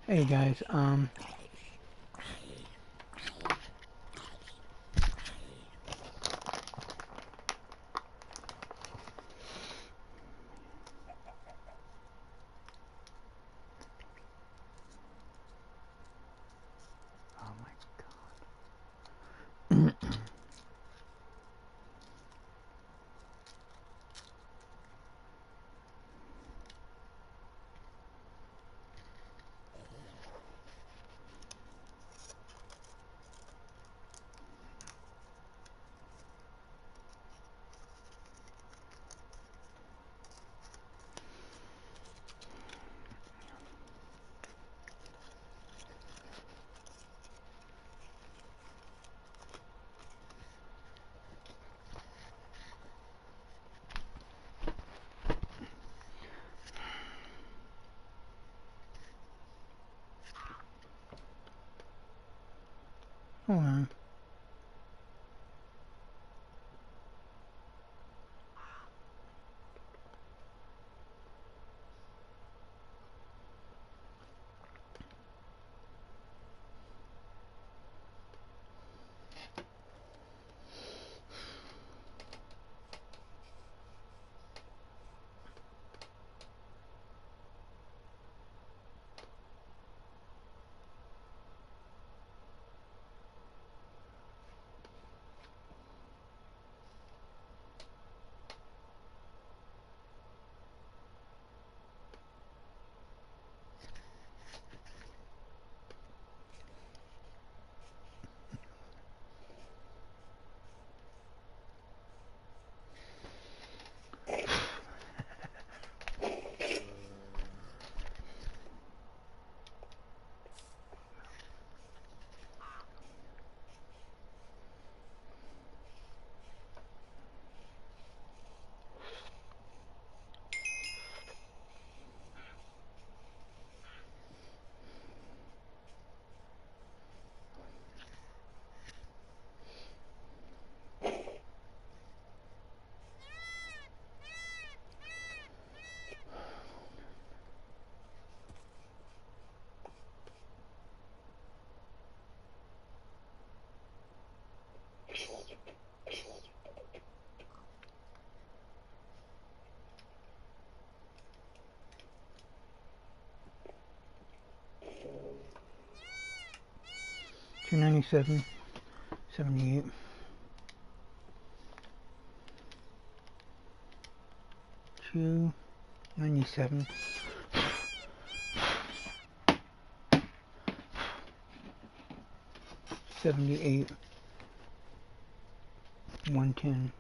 Hey guys, oh my god. Hold on. $297, 78, 297, 78, 110.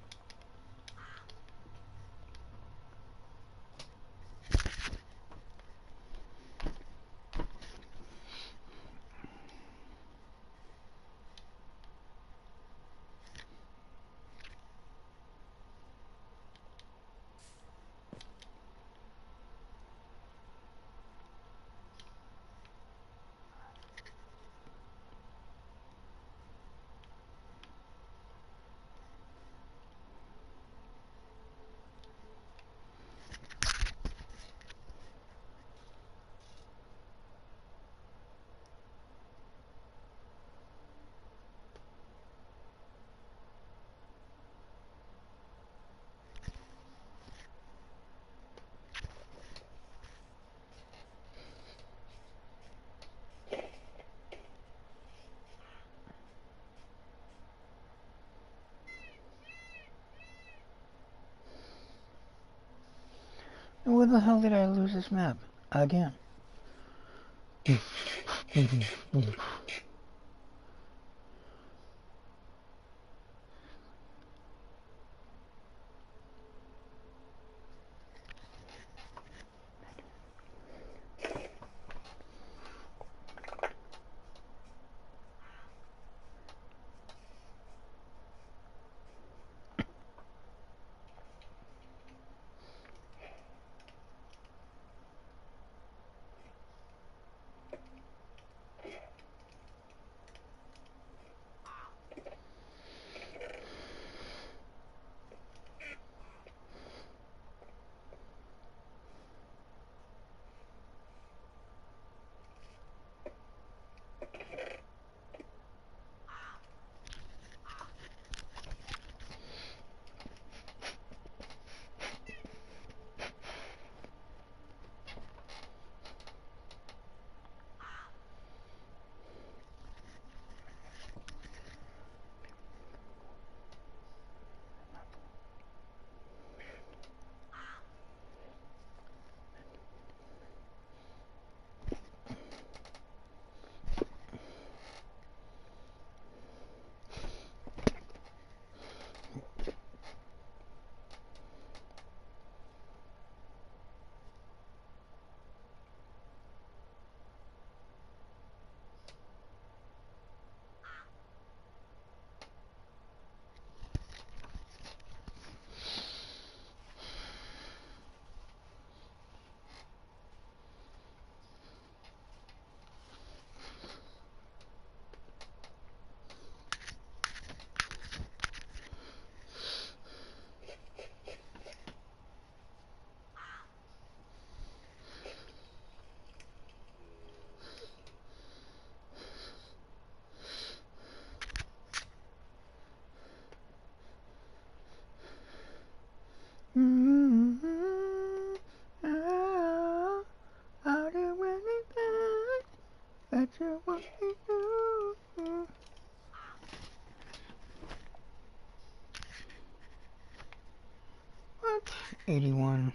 And where the hell did I lose this map? Again. 81.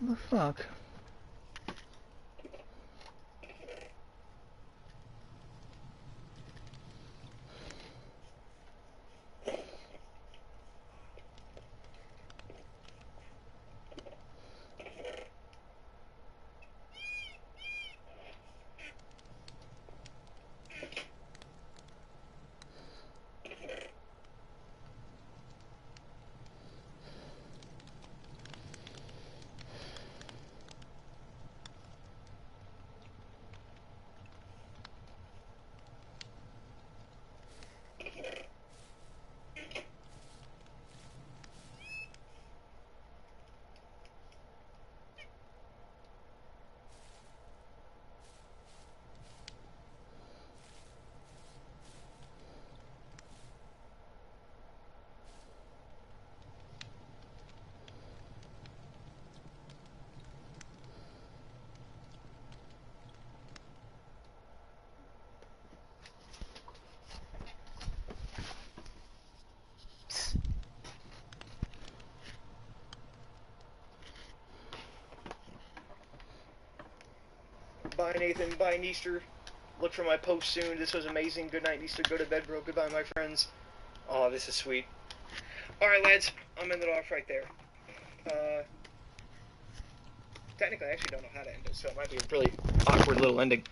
What the fuck? Bye, Nathan. Bye, Neaster. Look for my post soon. This was amazing. Good night, Neaster. Go to bed, bro. Goodbye, my friends. Oh, this is sweet. Alright, lads. I'm ending it off right there. Technically, I actually don't know how to end it, so it might be a really awkward little ending.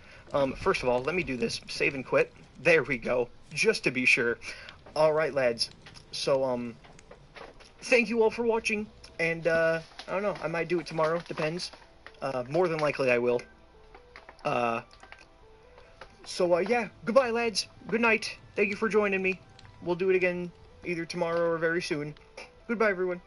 First of all, let me do this. Save and quit. There we go. Just to be sure. Alright, lads. So, thank you all for watching. And, I don't know. I might do it tomorrow. Depends. More than likely I will. Yeah. Goodbye, lads. Good night. Thank you for joining me. We'll do it again either tomorrow or very soon. Goodbye, everyone.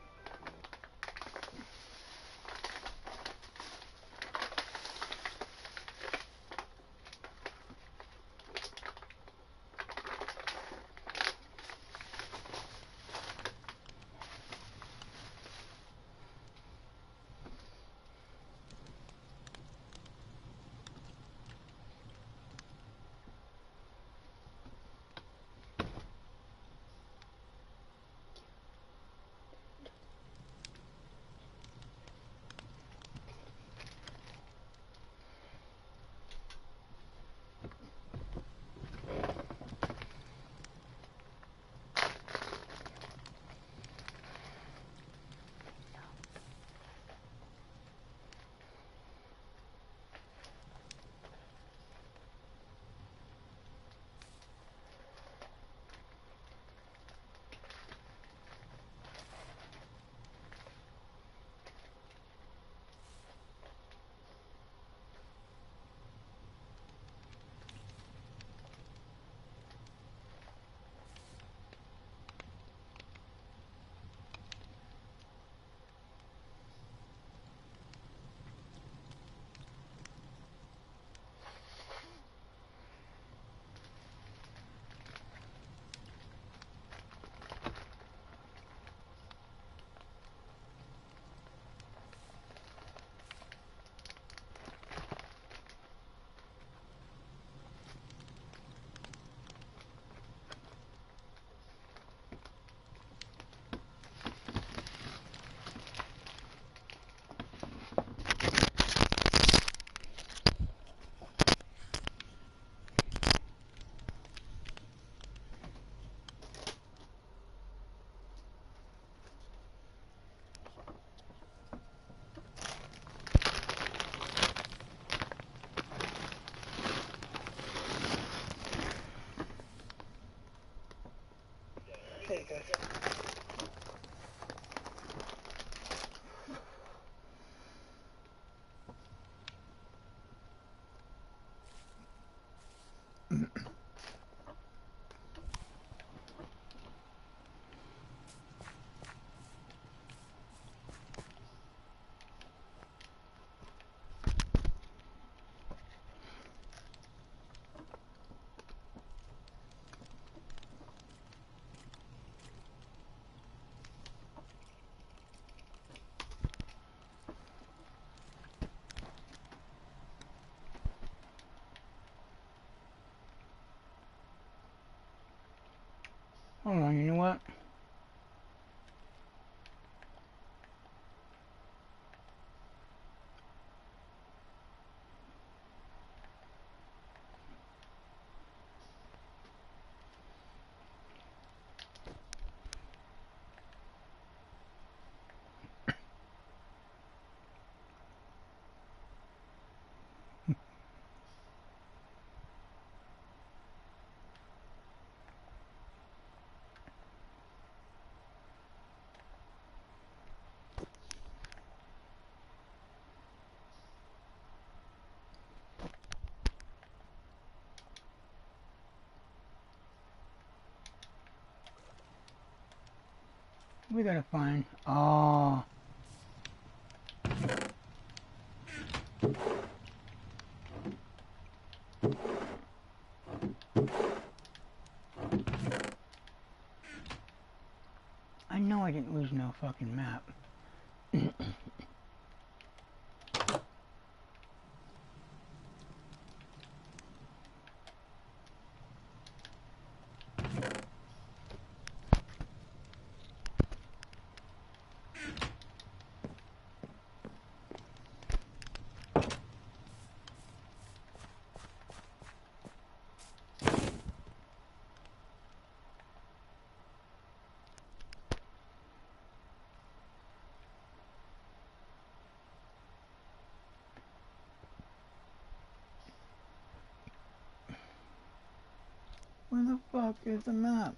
Hold on, you know what? We gotta find. Oh. I know I didn't lose no fucking map. Where the fuck is the map?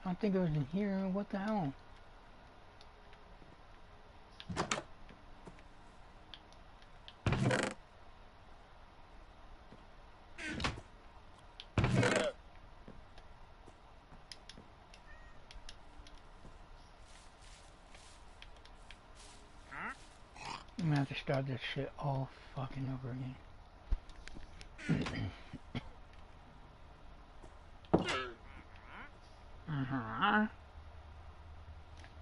I don't think it was in here. What the hell? I'm gonna have to start this shit all fucking over again.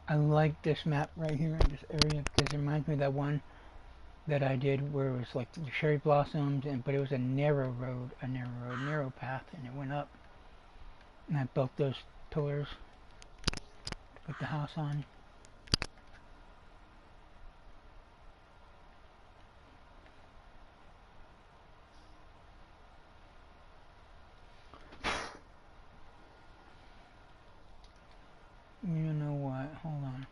I like this map right here in this area because it reminds me of that one that I did where it was like the cherry blossoms, but it was a narrow road, narrow path, and it went up. And I built those pillars to put the house on. You know what? Hold on.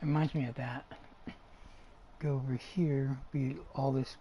reminds me of that. Go over here, be all this.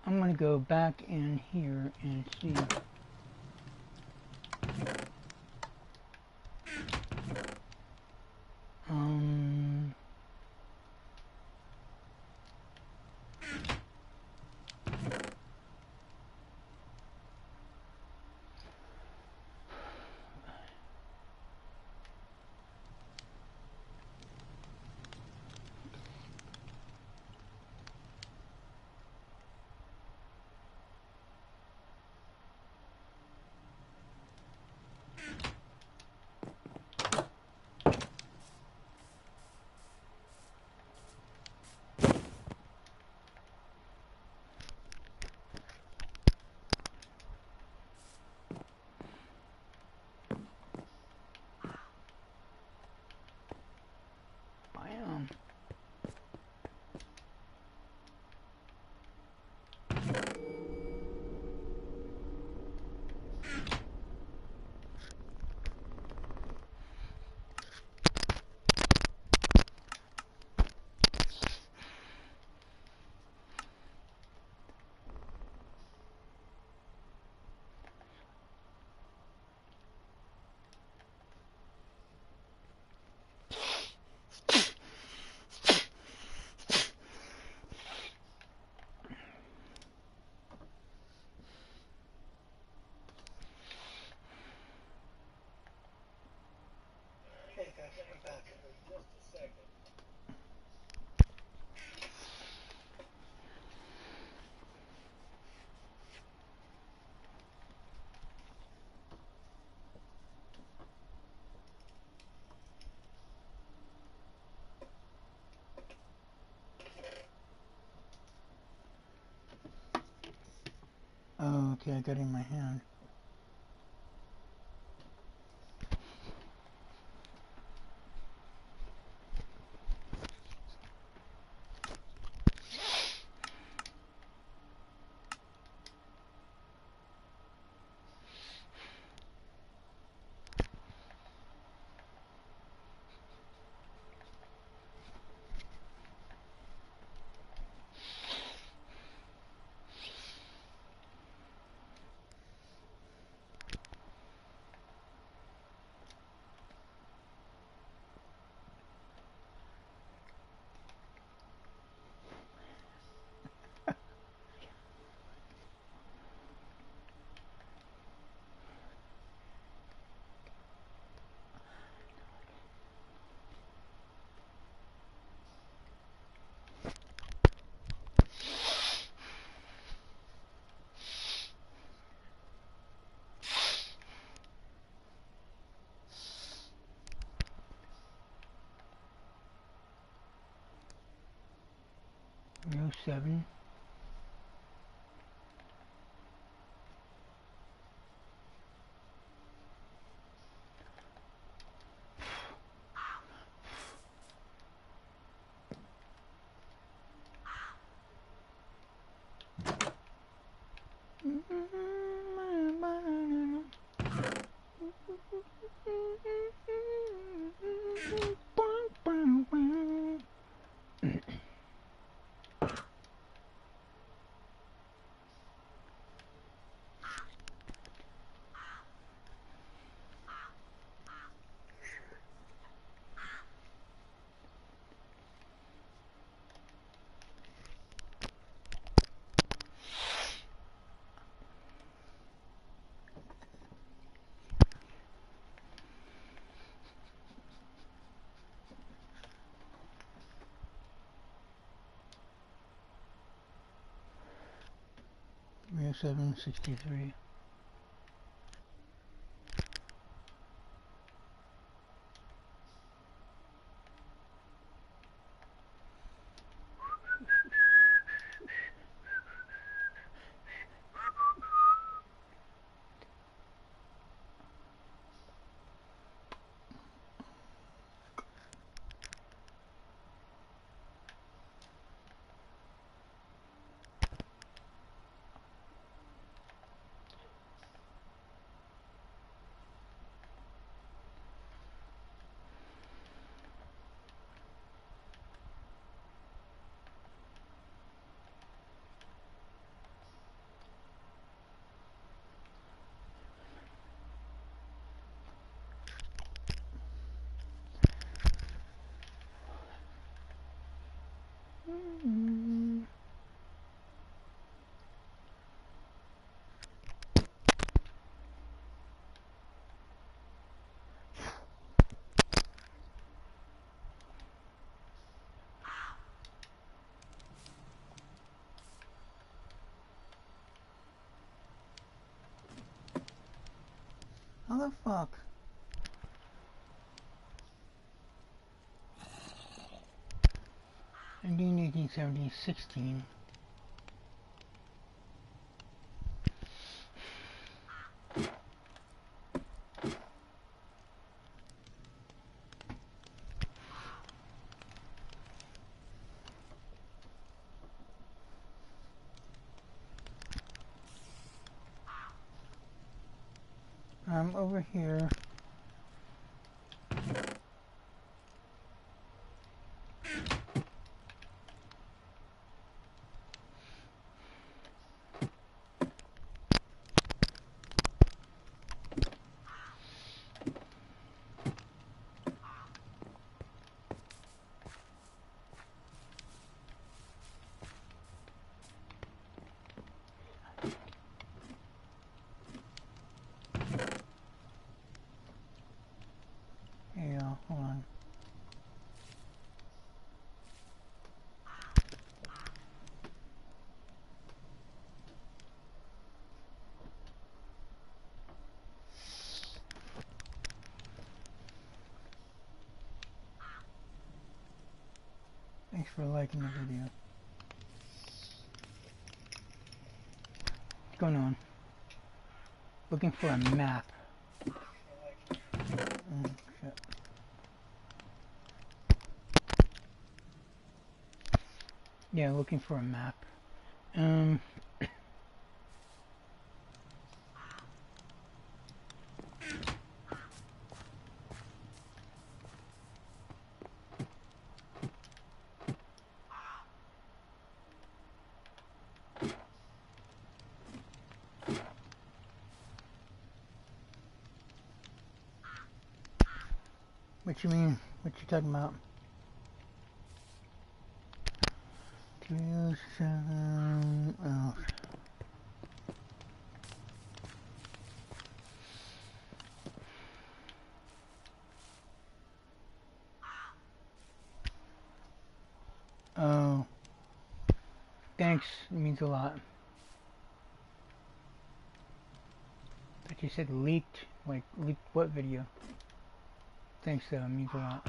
I'm going to go back in here and see. Um, biome. Hey guys, I'm back. Oh, okay, I got it in my hand. Row 7. 30763. How the fuck? Ending 1870, 16. I'm over here. Hey, hold on. Thanks for liking the video. What's going on? Looking for a map. Shit. Yeah, looking for a map. What you mean? What you talking about? 307. Oh. Oh. Thanks. It means a lot. But you said leaked. Like, leaked what video? Thanks though. It means a lot.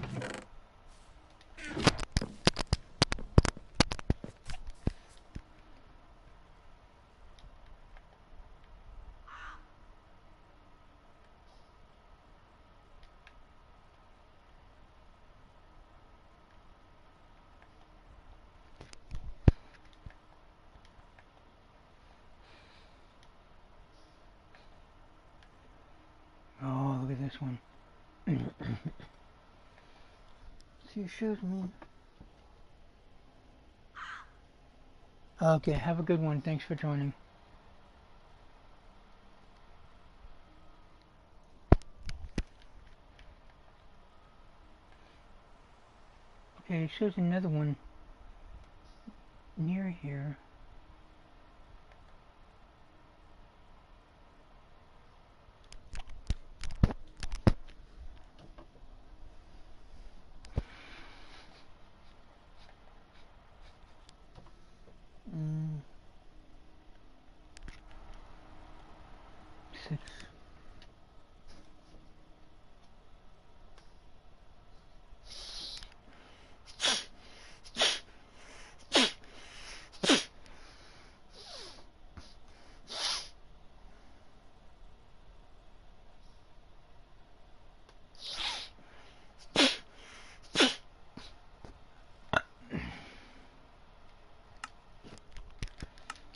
Oh, look at this one. See, it shows me. Okay, have a good one. Thanks for joining. Okay, it shows another one near here.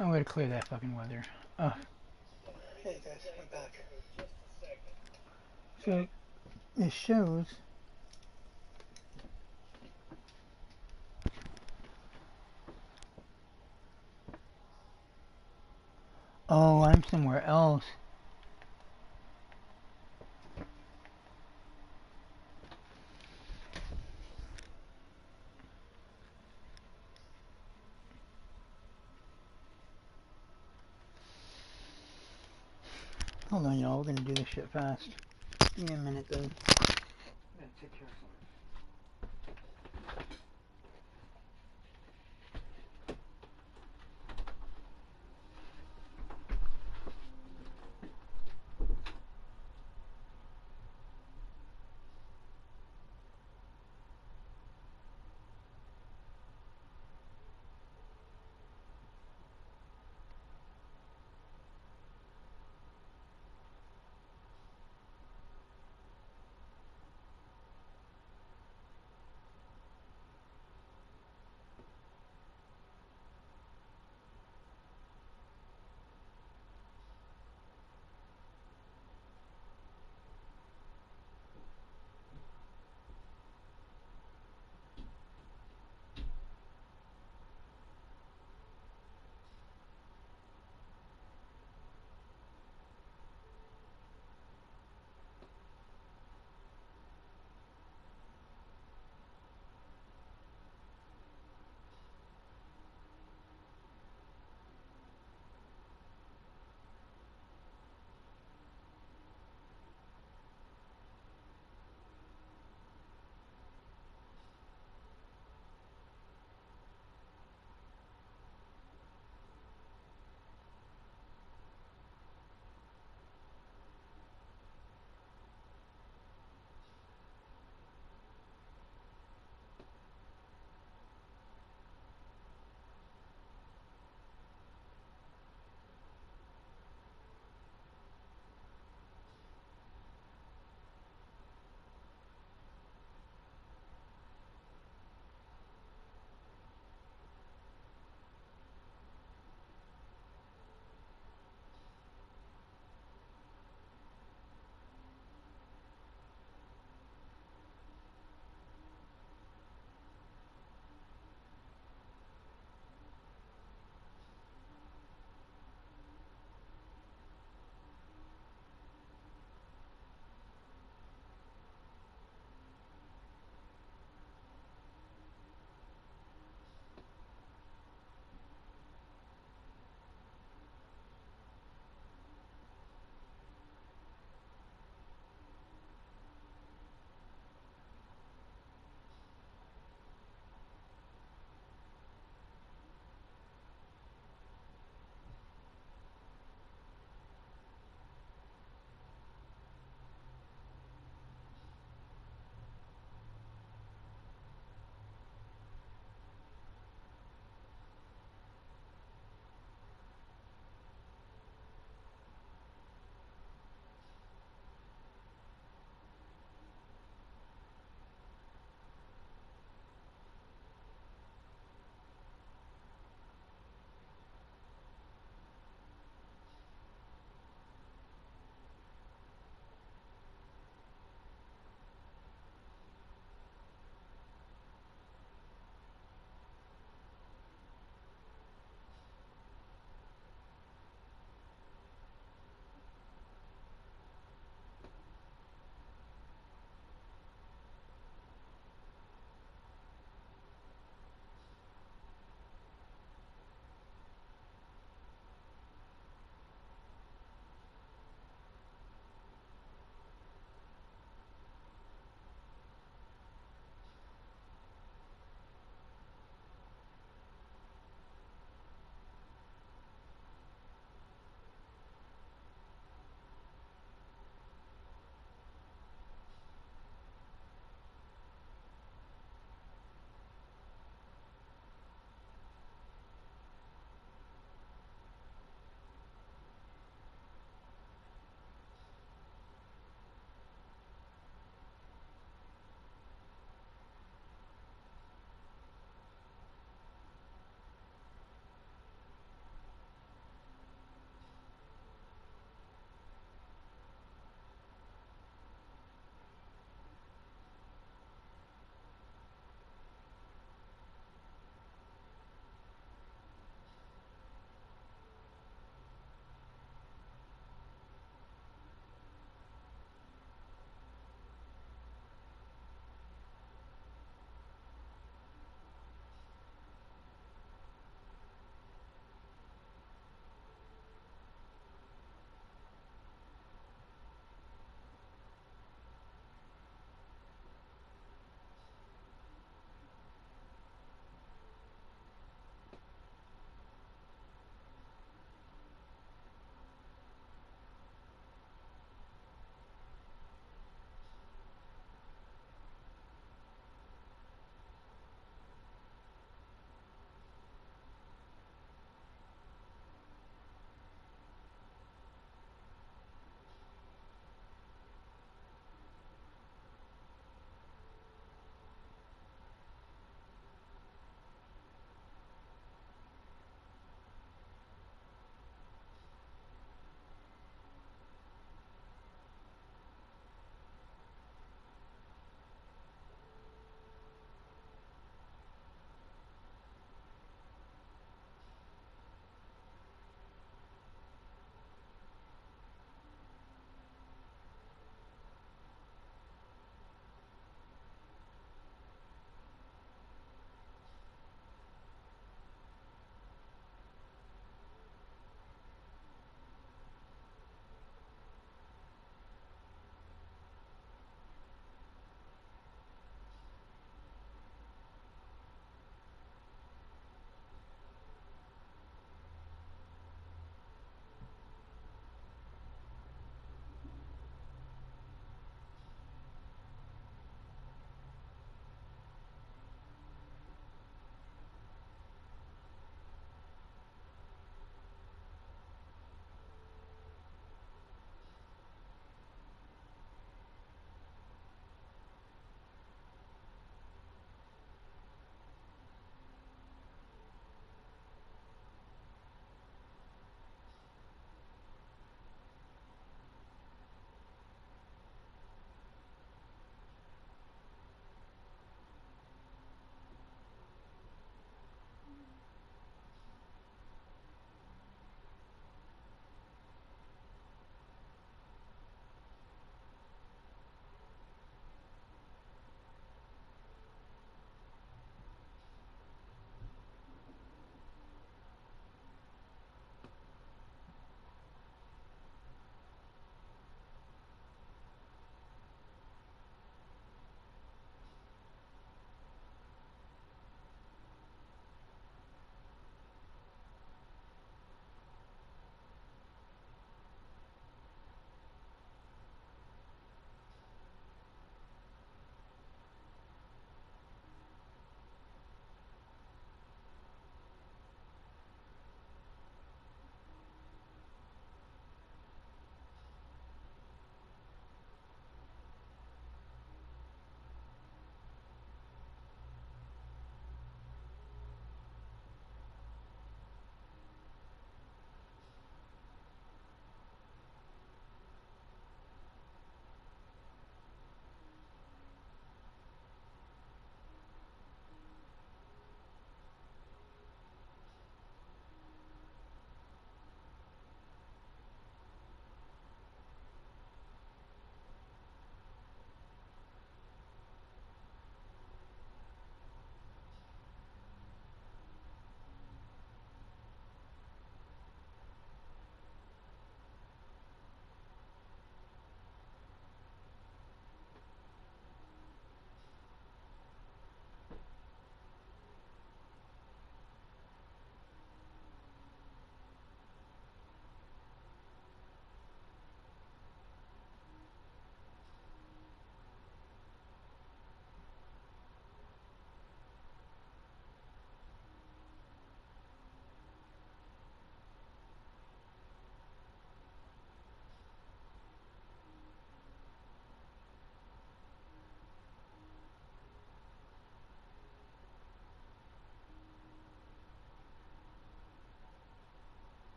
I'm gonna clear that fucking weather. Oh, Hey guys, I'm back. so it shows. Oh, I'm somewhere else. Hold on, y'all. We're gonna do this shit fast. Give me a minute, though. Gotta take care of something.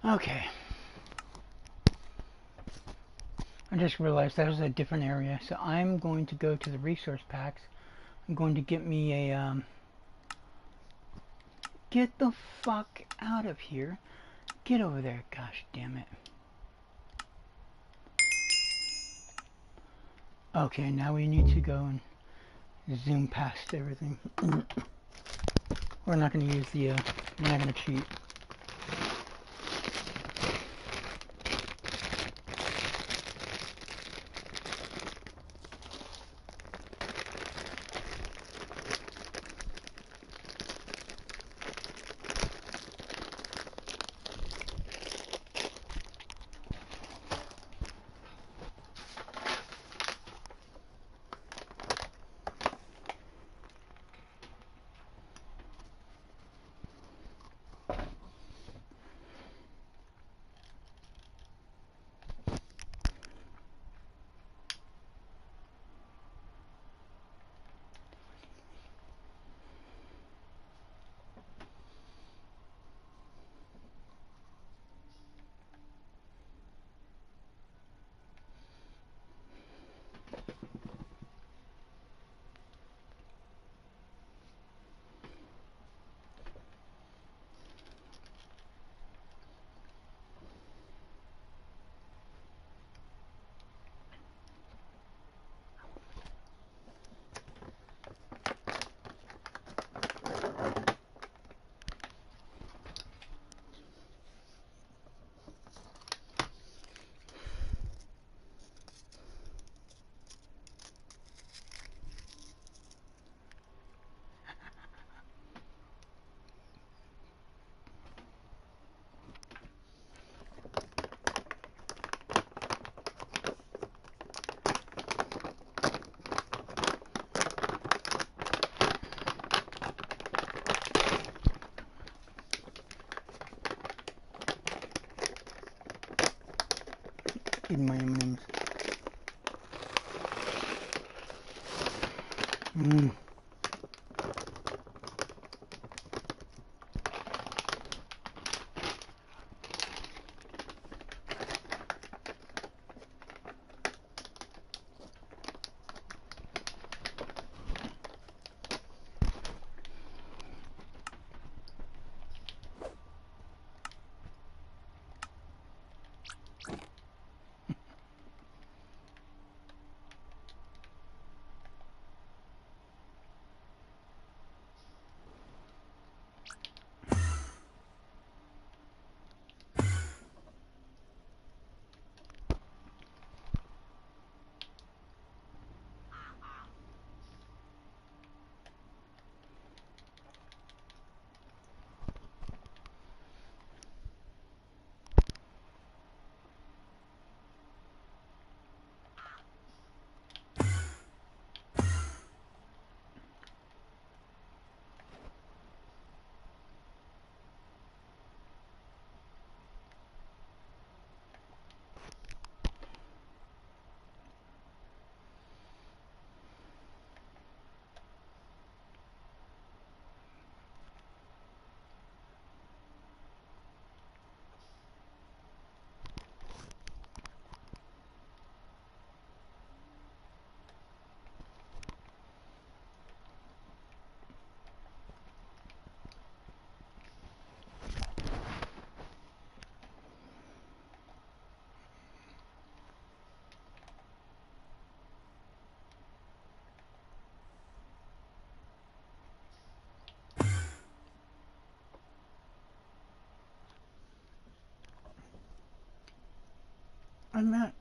Okay. I just realized that was a different area, so I'm going to go to the resource packs. I'm going to get me a, get the fuck out of here. Get over there, gosh damn it. Okay, now we need to go and zoom past everything. We're not going to use the, we're not going to cheat. Eating my M&Ms. I'm not.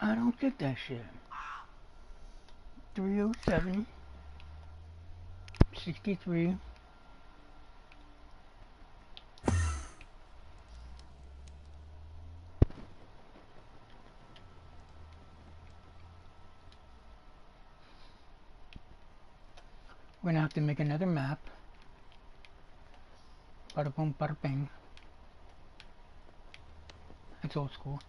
I don't get that shit. 307 63. We're gonna have to make another map. Bada boom, bada bing. That's old school.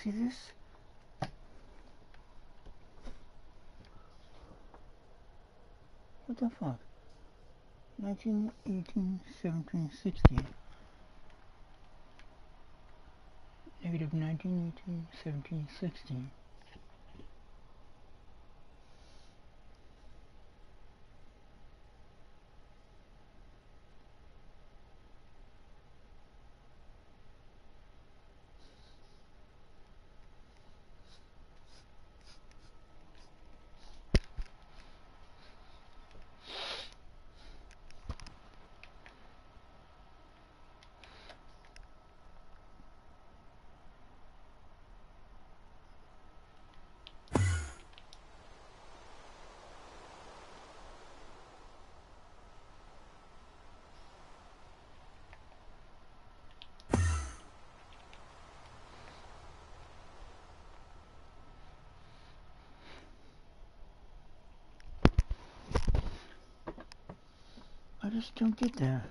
See this? What the fuck? 19, 18, 17, 16. Negative 19, 18, 17, 16. I just don't get that.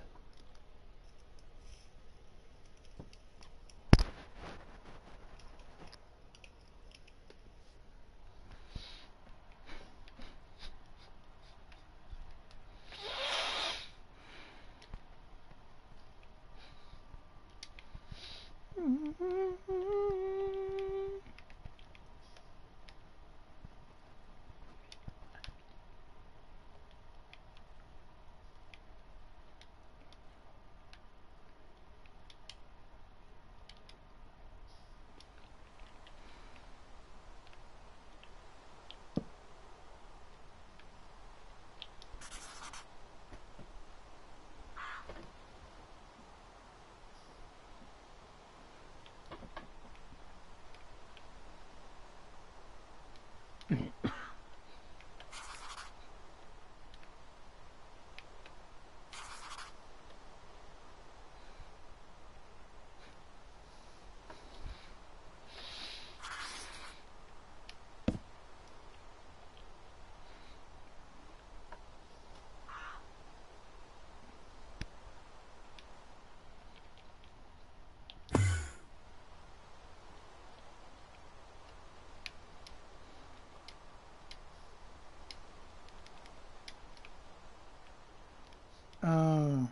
Oh,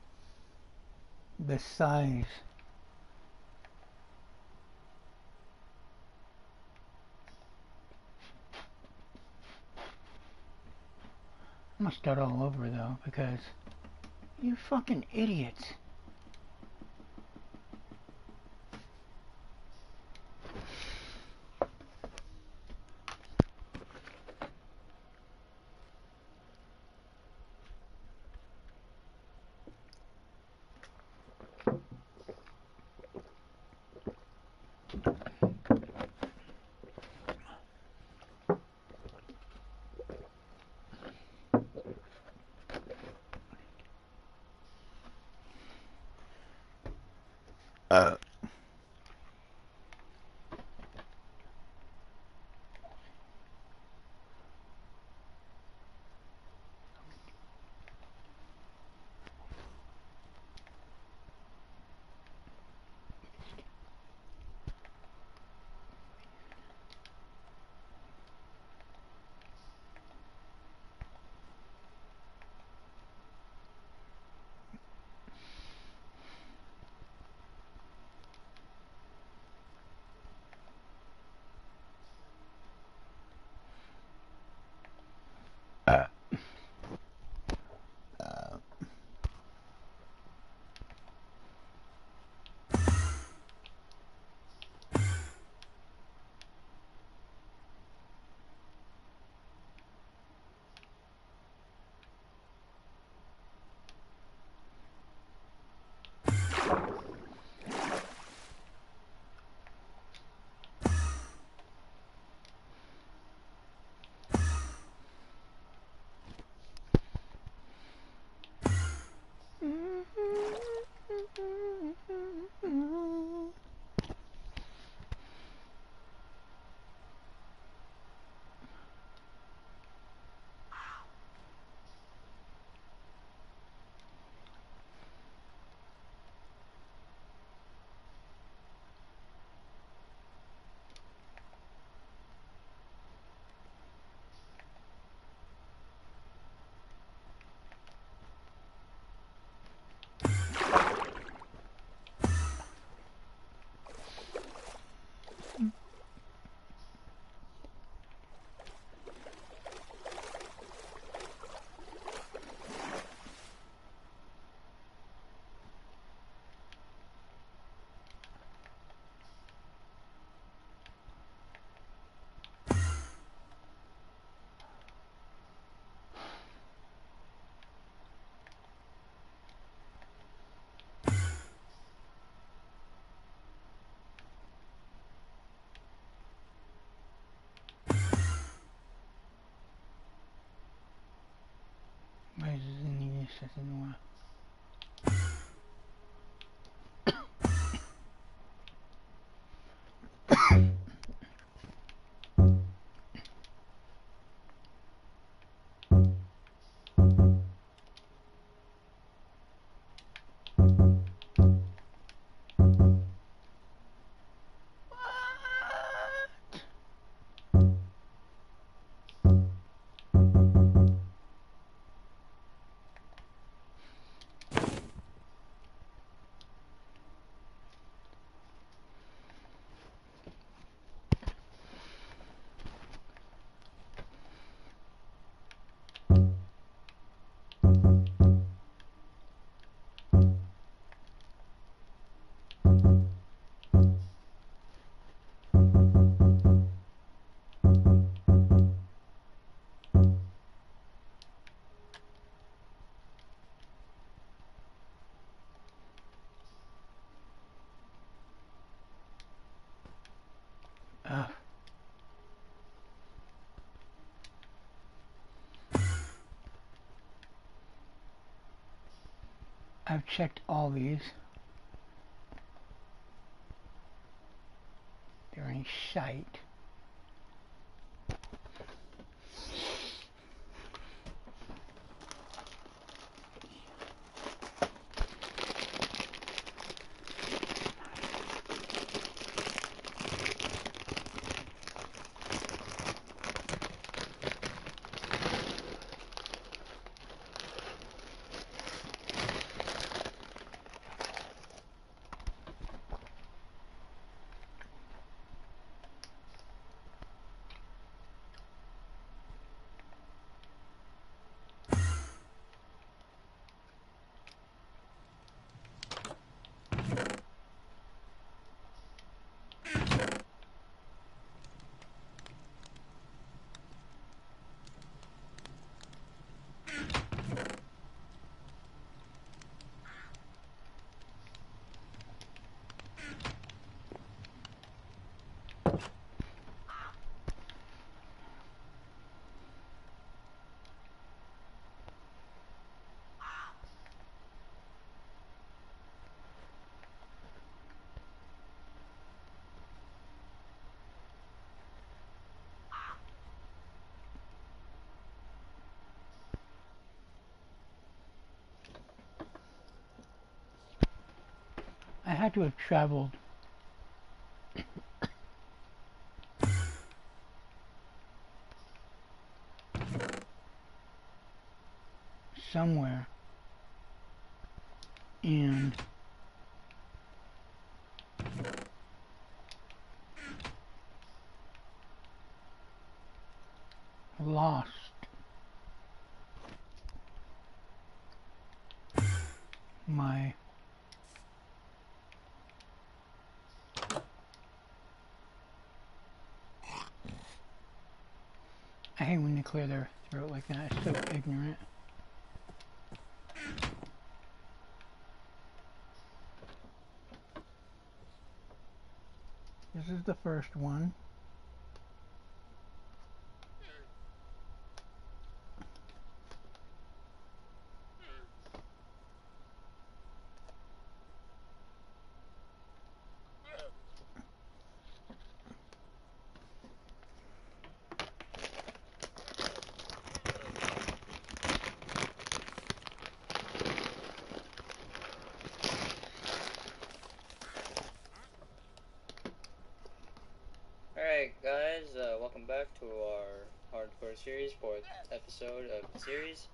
the size. I'm gonna start all over though, because you fucking idiots. Uh, uh, uh, Why is this any use? I didn't want. Ugh. I've checked all these. There ain't shite. I had to have traveled somewhere and lost my I hate when they clear their throat like that. It's so ignorant. This is the first one. Alright guys, welcome back to our hardcore series, 4th episode of the series.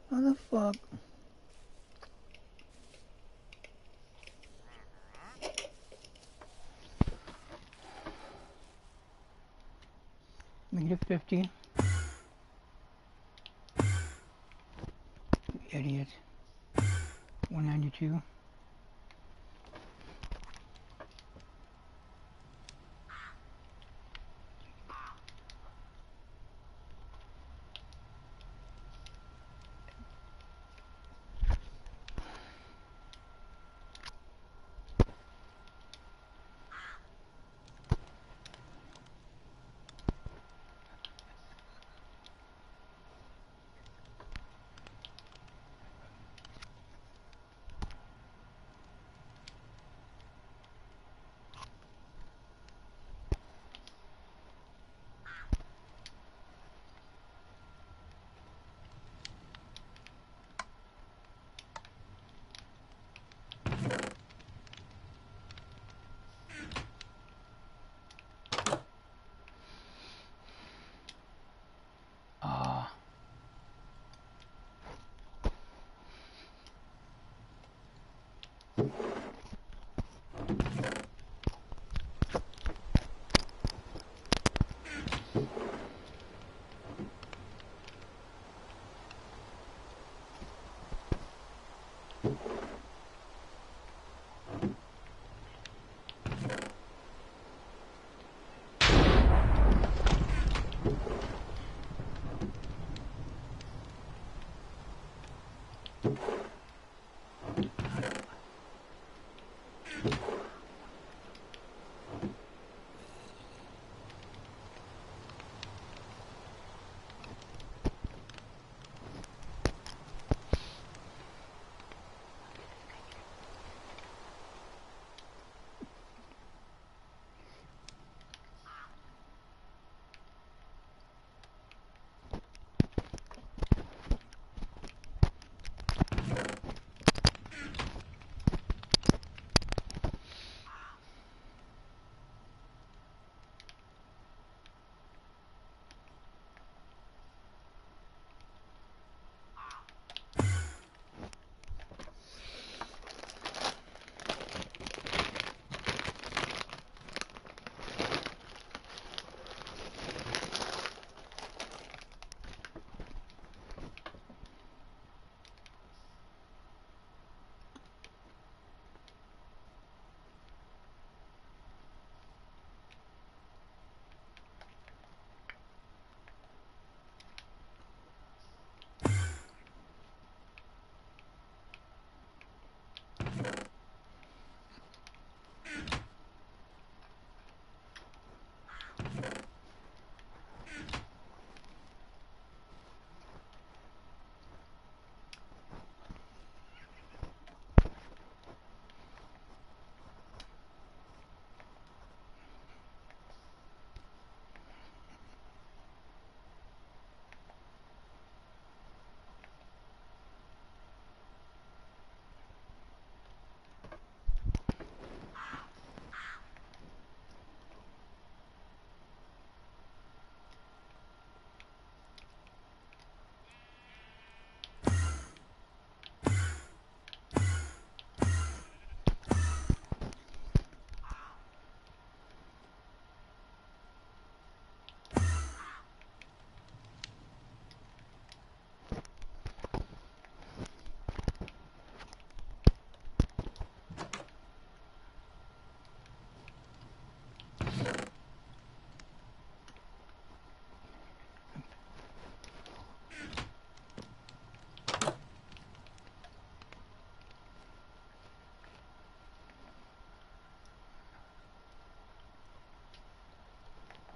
How the fuck? -50. Idiot. 192.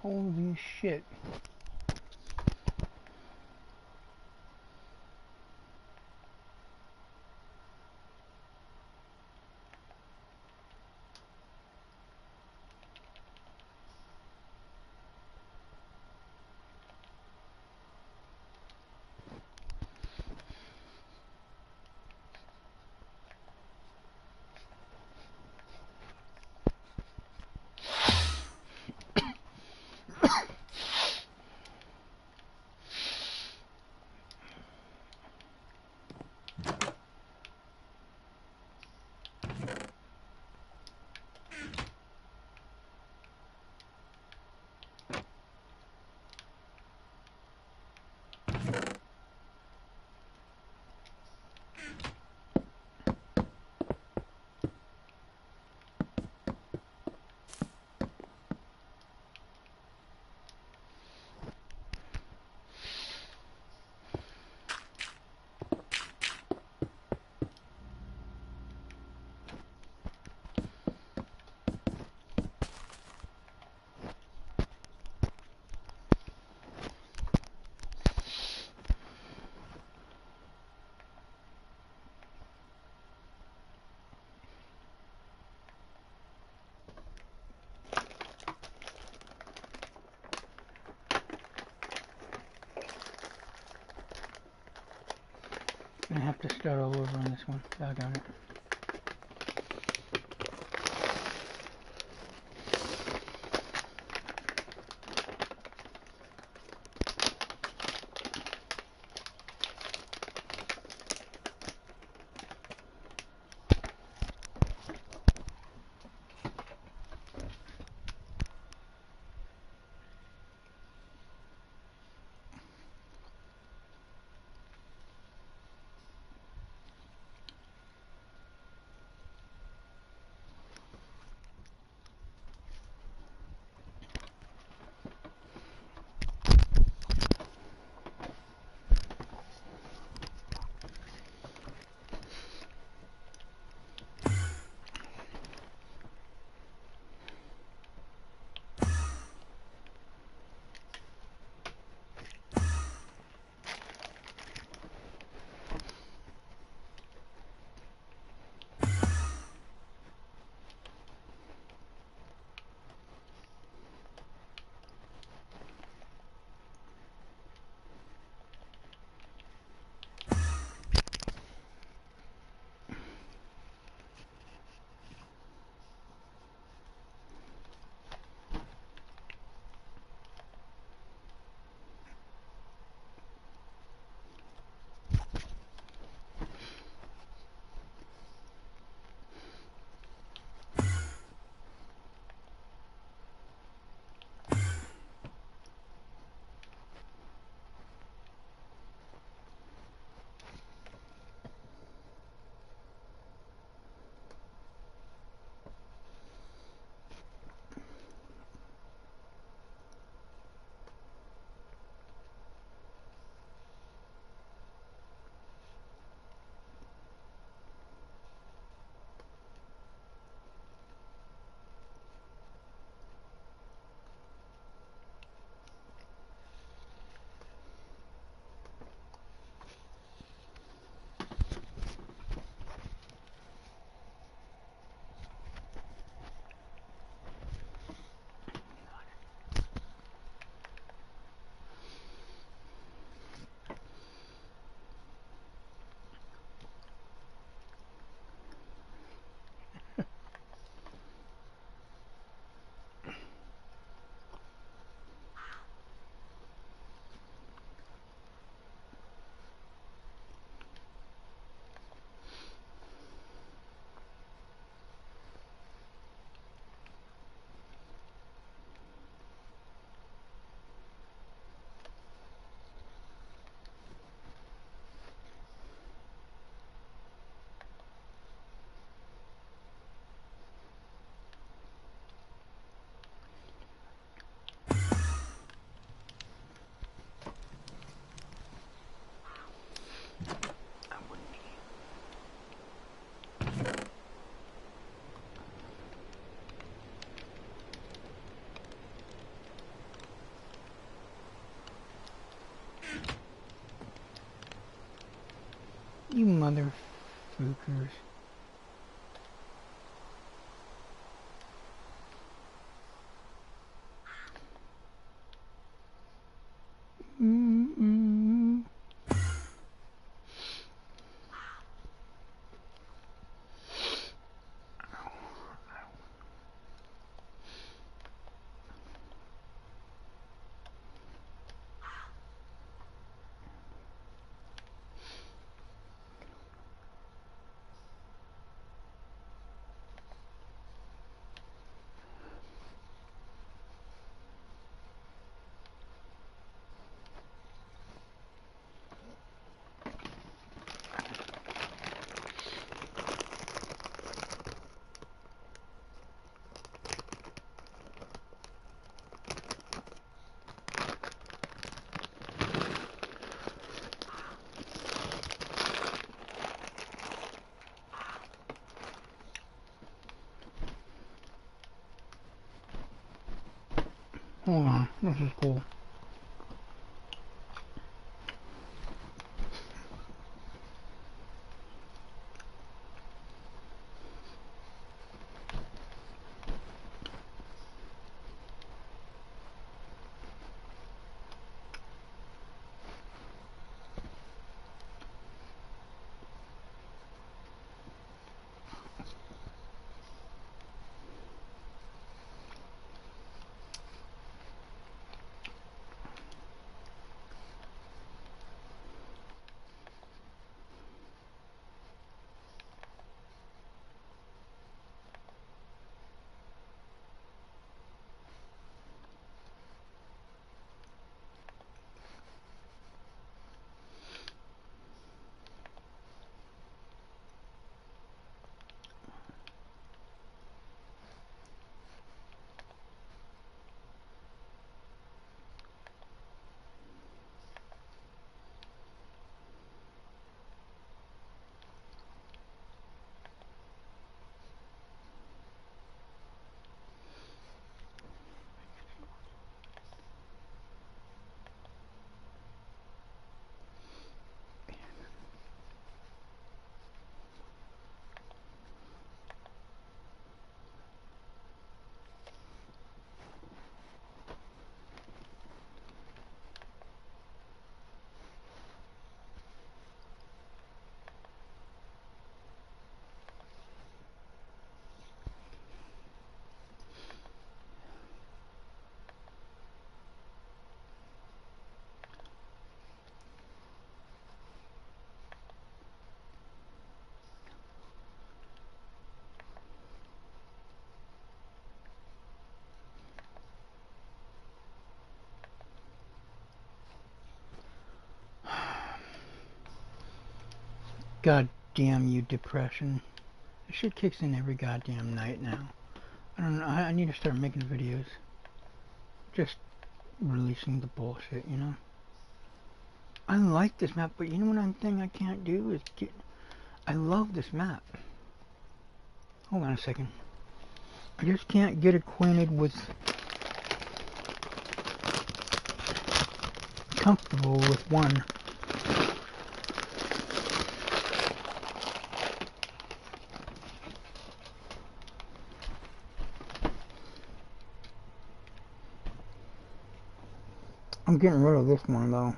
Holy shit. I have to start all over on this one. Doggone it. mother fuckers. Mm-mm. Hold on, this is cool. God damn you, depression. This shit kicks in every goddamn night now. I don't know, I need to start making videos. Just releasing the bullshit, you know? I like this map, but you know one thing I can't do is get... I love this map. Hold on a second. I just can't get acquainted with... comfortable with one. I'm getting rid of this one though.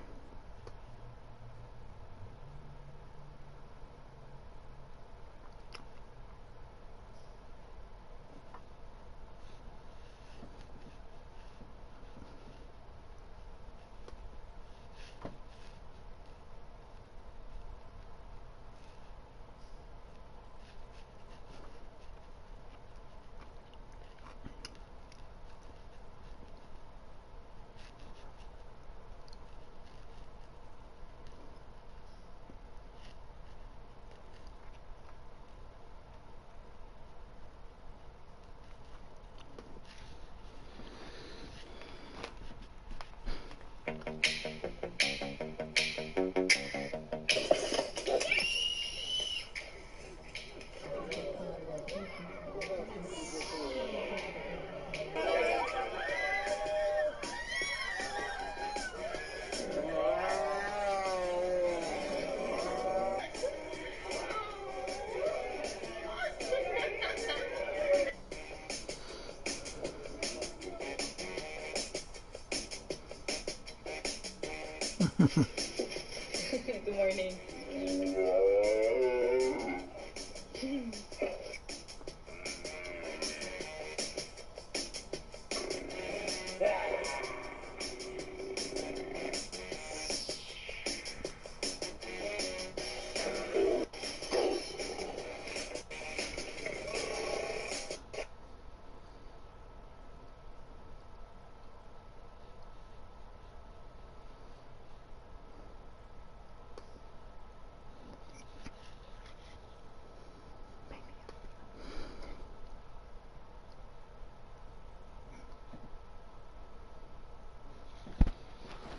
Good morning.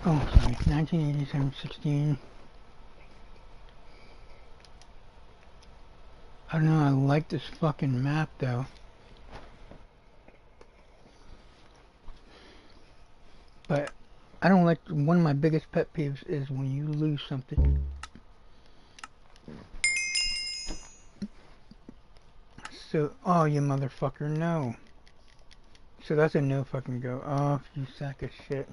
Oh, sorry. 1987-16. I don't know. I like this fucking map though. But I don't like. One of my biggest pet peeves is when you lose something. So, oh, you motherfucker, no. So that's a no fucking go. Oh, you sack of shit.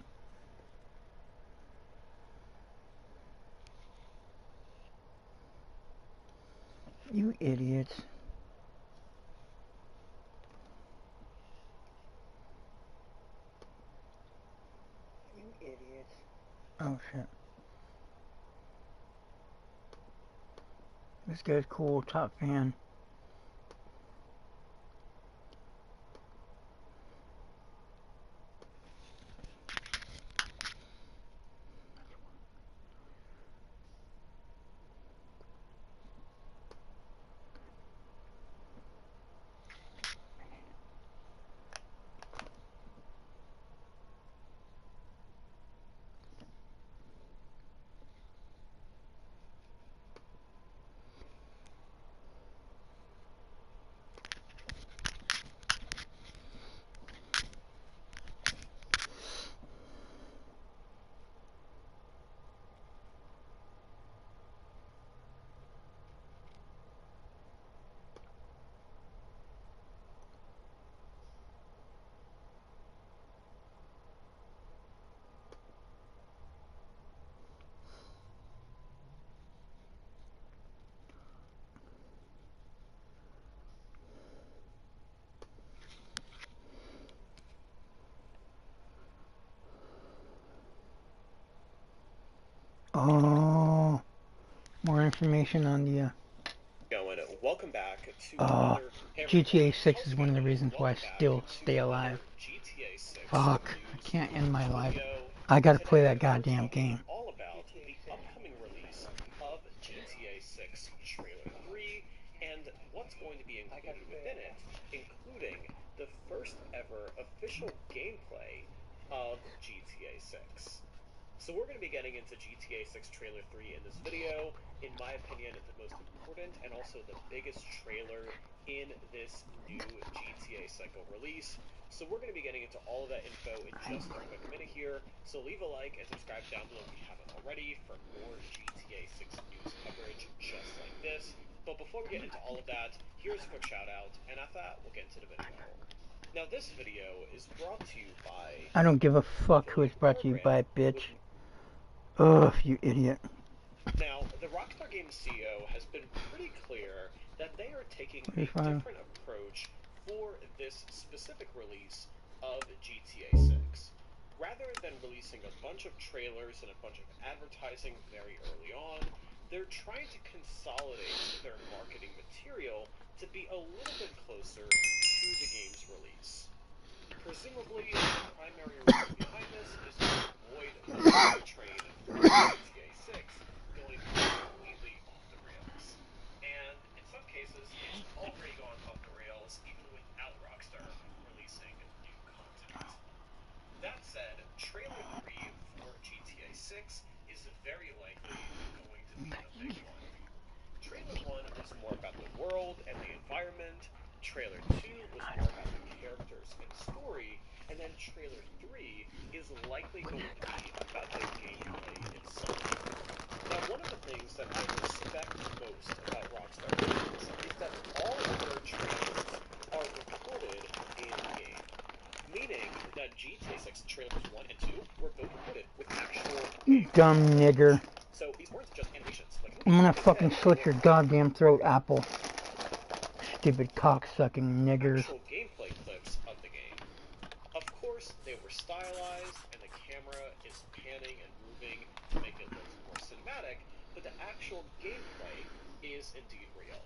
You idiots. You idiots. Oh shit. This guy's cool, top fan. Oh, more information on the Welcome back to Oh, another GTA 6 is one of the reasons why I still stay alive. GTA 6 Fuck, I news can't end my life. video. I gotta Today play that we're goddamn talking game. all about the upcoming release of GTA 6 Trailer 3 and what's going to be included within it, including the first ever official gameplay of GTA 6. So we're going to be getting into GTA 6 Trailer 3 in this video. In my opinion, the most important and also the biggest trailer in this new GTA cycle release. So we're going to be getting into all of that info in just a quick minute here. So leave a like and subscribe down below if you haven't already for more GTA 6 news coverage just like this. But before we get into all of that, here's a quick shout out, and after that, we'll get into the video. Now this video is brought to you by... I don't give a fuck who it's brought to you by, bitch. Ugh, you idiot. Now, the Rockstar Games CEO has been pretty clear that they are taking a 35. different approach for this specific release of GTA 6. Rather than releasing a bunch of trailers and a bunch of advertising very early on, they're trying to consolidate their marketing material to be a little bit closer to the game's release. Presumably, the primary reason behind this is to avoid the hype train for GTA 6 going completely off the rails. And in some cases, it's already gone off the rails even without Rockstar releasing new content. That said, Trailer 3 for GTA 6 is very likely going to be a big one. Trailer 1 was more about the world and the environment, Trailer 2 was more about the characters and story, and then Trailer 3 is likely going to be about the gameplay itself. Now, one of the things that I respect most about Rockstar Games is that all of their trailers are recorded in-game, meaning Now, GTA 6 trailers 1 and 2 were both loaded with actual You dumb nigger. So these weren't just animations. Like, I'm gonna fucking slit your goddamn throat, Apple. Stupid cock-sucking niggers. actual gameplay clips of the game. Of course, they were stylized, and the camera is panning and moving to make it look more cinematic, but the actual gameplay is indeed real.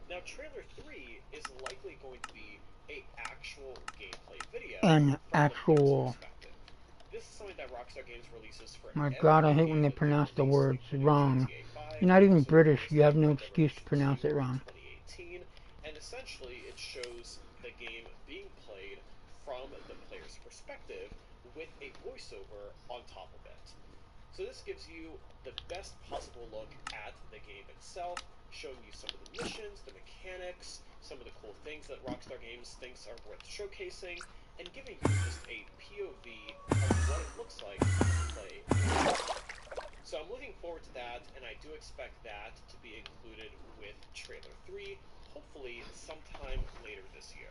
Now, trailer 3 is likely going to be a actual gameplay video An from the player's actual. perspective. This is something that Rockstar Games releases for My every God, I hate game when they that pronounce the release, words including wrong. GTA 5, You're not even so British. Forza You have no Horizon excuse to pronounce it 2 wrong. 2018, and essentially it shows the game being played from the player's perspective with a voiceover on top of it. So this gives you the best possible look at the game itself, showing you some of the missions, the mechanics, some of the cool things that Rockstar Games thinks are worth showcasing, and giving you just a POV of what it looks like to play. So I'm looking forward to that, and I do expect that to be included with Trailer 3, hopefully sometime later this year.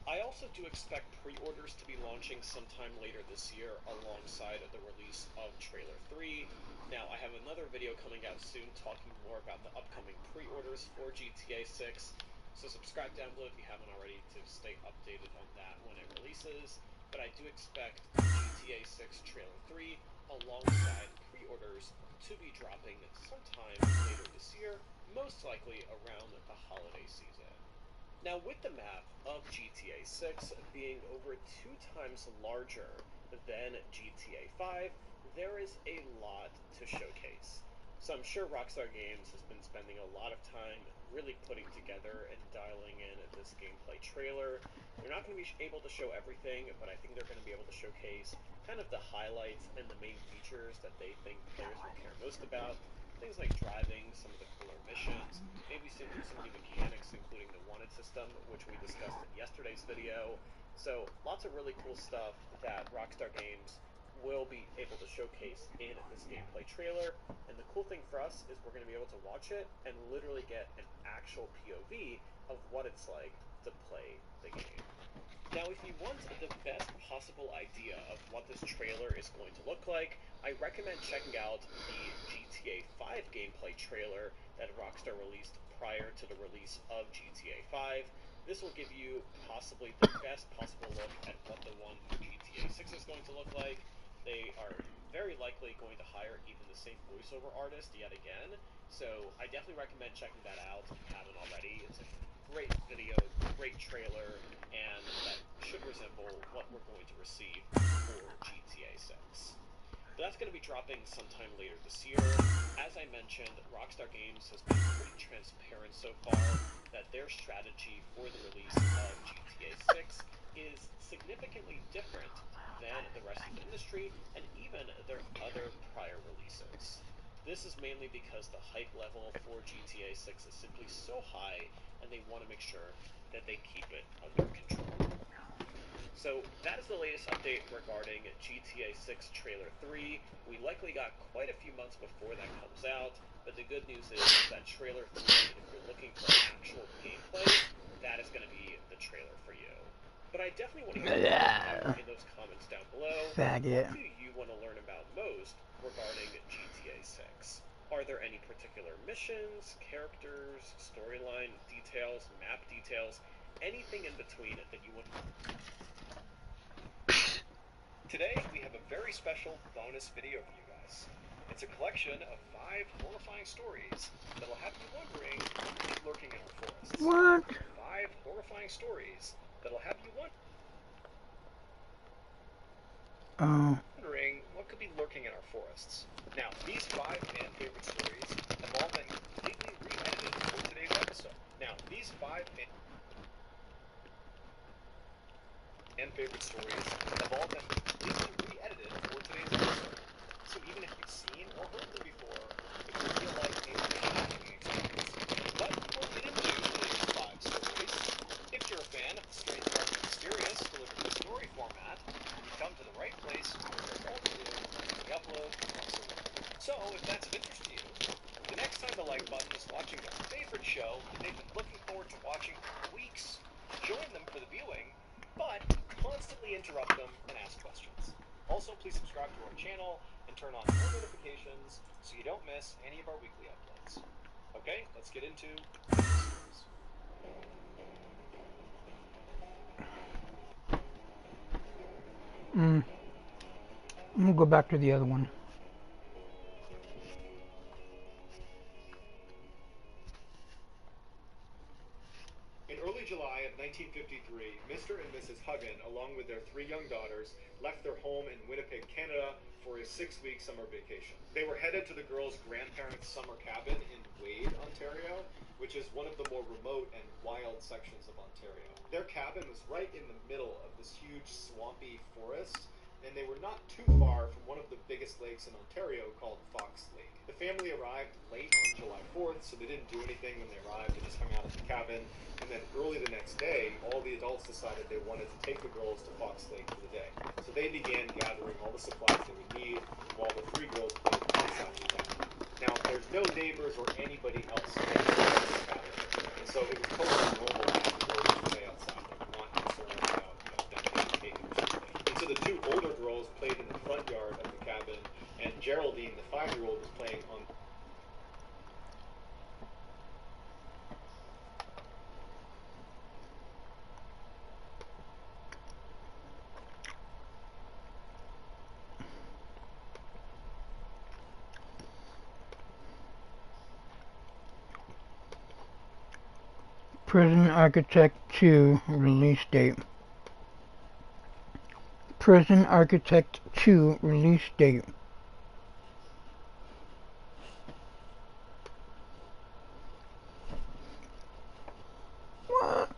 I also do expect pre-orders to be launching sometime later this year alongside the release of Trailer 3. Now, I have another video coming out soon talking more about the upcoming pre-orders for GTA 6, so subscribe down below if you haven't already to stay updated on that when it releases. But I do expect GTA 6 Trailer 3 alongside pre-orders to be dropping sometime later this year, most likely around the holiday season. Now, with the map of GTA 6 being over 2 times larger than GTA 5, there is a lot to showcase. So I'm sure Rockstar Games has been spending a lot of time really putting together and dialing in this gameplay trailer. They're not going to be able to show everything, but I think they're going to be able to showcase kind of the highlights and the main features that they think players will care most about. Things like driving, some of the cooler missions, maybe some new mechanics, including the wanted system, which we discussed in yesterday's video. So lots of really cool stuff that Rockstar Games will be able to showcase in this gameplay trailer. And the cool thing for us is we're going to be able to watch it and literally get an actual POV of what it's like to play the game. Now, if you want the best possible idea of what this trailer is going to look like, I recommend checking out the GTA 5 gameplay trailer that Rockstar released prior to the release of GTA 5. This will give you possibly the best possible look at what the one for GTA 6 is going to look like. They are very likely going to hire even the same voiceover artist yet again, so I definitely recommend checking that out if you haven't already. It's a great video, great trailer, and that should resemble what we're going to receive for GTA 6. But that's going to be dropping sometime later this year. As I mentioned, Rockstar Games has been pretty transparent so far that their strategy for the release of GTA 6 is significantly different than the rest of the industry and even their other prior releases. This is mainly because the hype level for GTA 6 is simply so high, and they want to make sure that they keep it under control. So that is the latest update regarding GTA 6 Trailer 3. We likely got quite a few months before that comes out, but the good news is that Trailer 3, if you're looking for actual gameplay, that is going to be the trailer for you. But I definitely want to hear from you in those comments down below. Faggot. What do you want to learn about most regarding GTA 6? Are there any particular missions, characters, storyline details, map details, anything in between that you want? Today, we have a very special bonus video for you guys. It's a collection of 5 horrifying stories that'll have you wondering what could be lurking in our forests. What? 5 horrifying stories that'll have you wondering what could be lurking in our forests. Now, these 5 fan favorite stories have all been completely re-edited for today's episode. Now, these 5 fan favorite stories have all been completely re-edited for today's episode. So even if you've seen or heard them before, it will feel like a shocking experience. But before we get into today's 5 stories, if you're a fan of the Strange, Dark, and Mysterious delivered in story format, you've come to the right place where we're all to do when we upload once a week. So if that's of interest to you, the next time the like button is watching their favorite show that they've been looking forward to watching for weeks, join them for the viewing, but constantly interrupt them and ask questions. Also, please subscribe to our channel and turn on all notifications so you don't miss any of our weekly uploads. Okay, let's get into the series. I'm gonna go back to the other one. In early July of 1953, Mr. and Mrs. Huggin, along with their 3 young daughters, left their home in Winnipeg, Canada for a 6-week summer vacation. They were headed to the girls' grandparents' summer cabin in Wade, Ontario, which is one of the more remote and wild sections of Ontario. Their cabin was right in the middle of this huge swampy forest, and they were not too far from one of the biggest lakes in Ontario called Fox Lake. The family arrived late on July 4th, so they didn't do anything when they arrived. They just hung out at the cabin. And then early the next day, all the adults decided they wanted to take the girls to Fox Lake for the day. So they began gathering all the supplies they would need while the 3 girls played outside the cabin. Now, there's no neighbors or anybody else in the cabin, and so it was totally normal for the girls to play outside. They were not concerned about them being taken or something. And so the 2 older girls played in the front yard of the cabin, and Geraldine, the 5-year-old, was playing on Prison Architect 2 release date. Prison Architect 2 release date. What?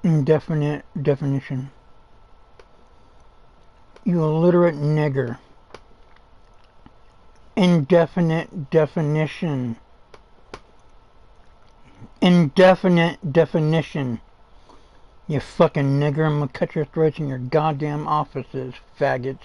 Indefinite definition. You illiterate nigger. Indefinite definition. Indefinite definition. You fucking nigger, I'm gonna cut your throats in your goddamn offices, faggots.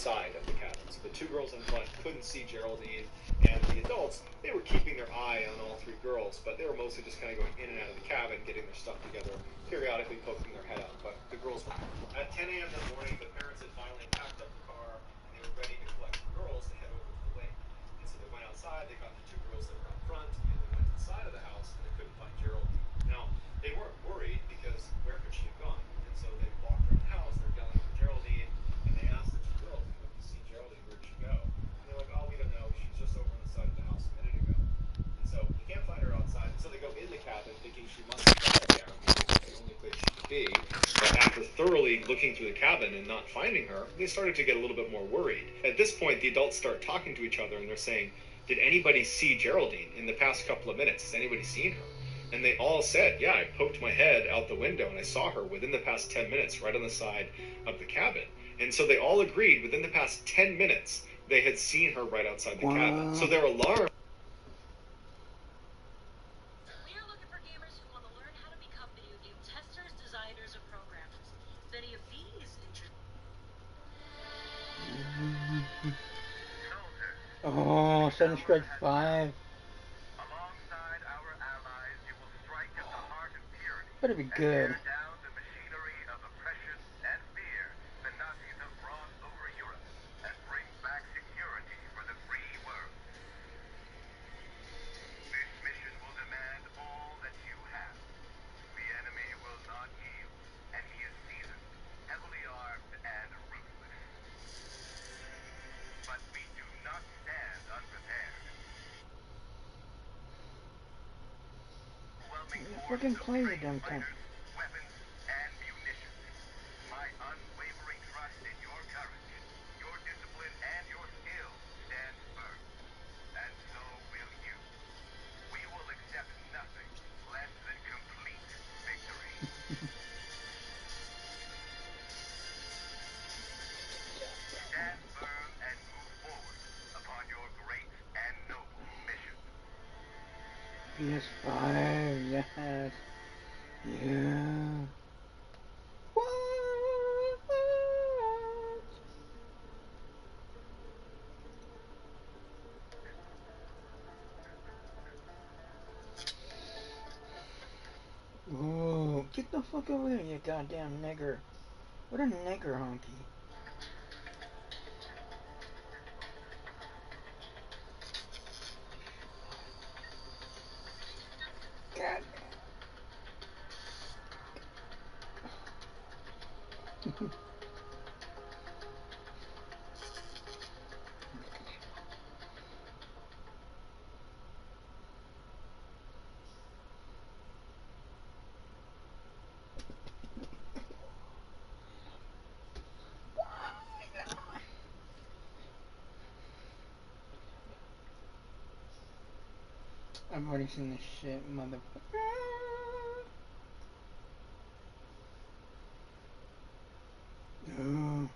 side of the cabin. So the 2 girls in front couldn't see Geraldine, and the adults, they were keeping their eye on all 3 girls, but they were mostly just kind of going in and out of the cabin, getting their stuff together, periodically poking their head out, but the girls were. At 10 a.m. that morning, the parents had finally packed up the car, and they were ready to collect the girls to head over to the lake. And so they went outside, they got the 2 girls that were out front, and they went to the side of the house, and they couldn't find Geraldine. Now, they weren't worried, because where could she have gone? And so they walked around the house, they're yelling for Geraldine, and they asked the 2 girls, Geraldine, where'd she go? And they're like, oh, we don't know. She's just over on the side of the house a minute ago. And so you can't find her outside. So they go in the cabin thinking she must have died there because it's the only place she could be. But after thoroughly looking through the cabin and not finding her, they started to get a little bit more worried. At this point, the adults start talking to each other and they're saying, did anybody see Geraldine in the past couple of minutes? Has anybody seen her? And they all said, yeah, I poked my head out the window and I saw her within the past 10 minutes right on the side of the cabin. And so they all agreed within the past 10 minutes they had seen her right outside the cabin. So they're alarmed. We are looking for gamers who want to learn how to become video game testers, designers, or programmers. If any of these Oh, Sudden Strike 5. Alongside our allies, you will strike at the heart of tyranny. Better be good. Tear down the machinery of oppression and fear the Nazis have brought over Europe, and bring back security for the free world. This mission will demand all that you have. The enemy will not yield, and he is seasoned, heavily armed, and ruthless. But we do not stand unprepared. Fucking play the damn thing. Weapons, Yeah. Ooh, get the fuck over there, you goddamn nigger. What a nigger honky. God. I've already seen this shit, motherfucker. Ooh.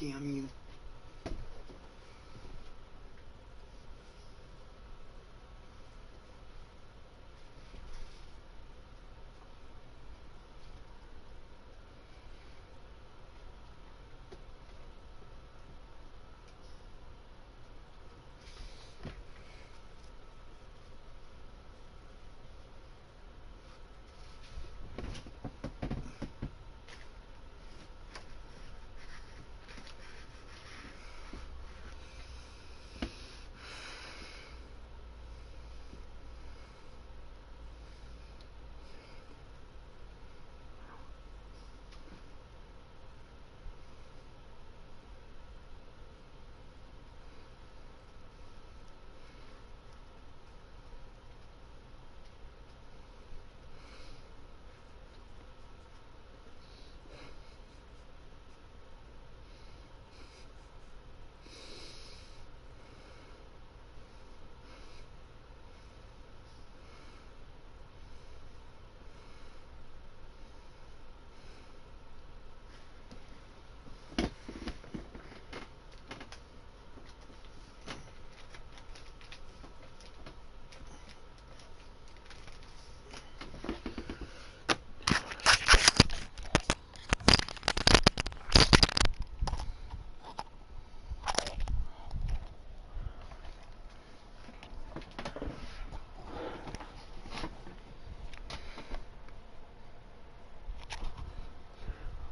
Damn you.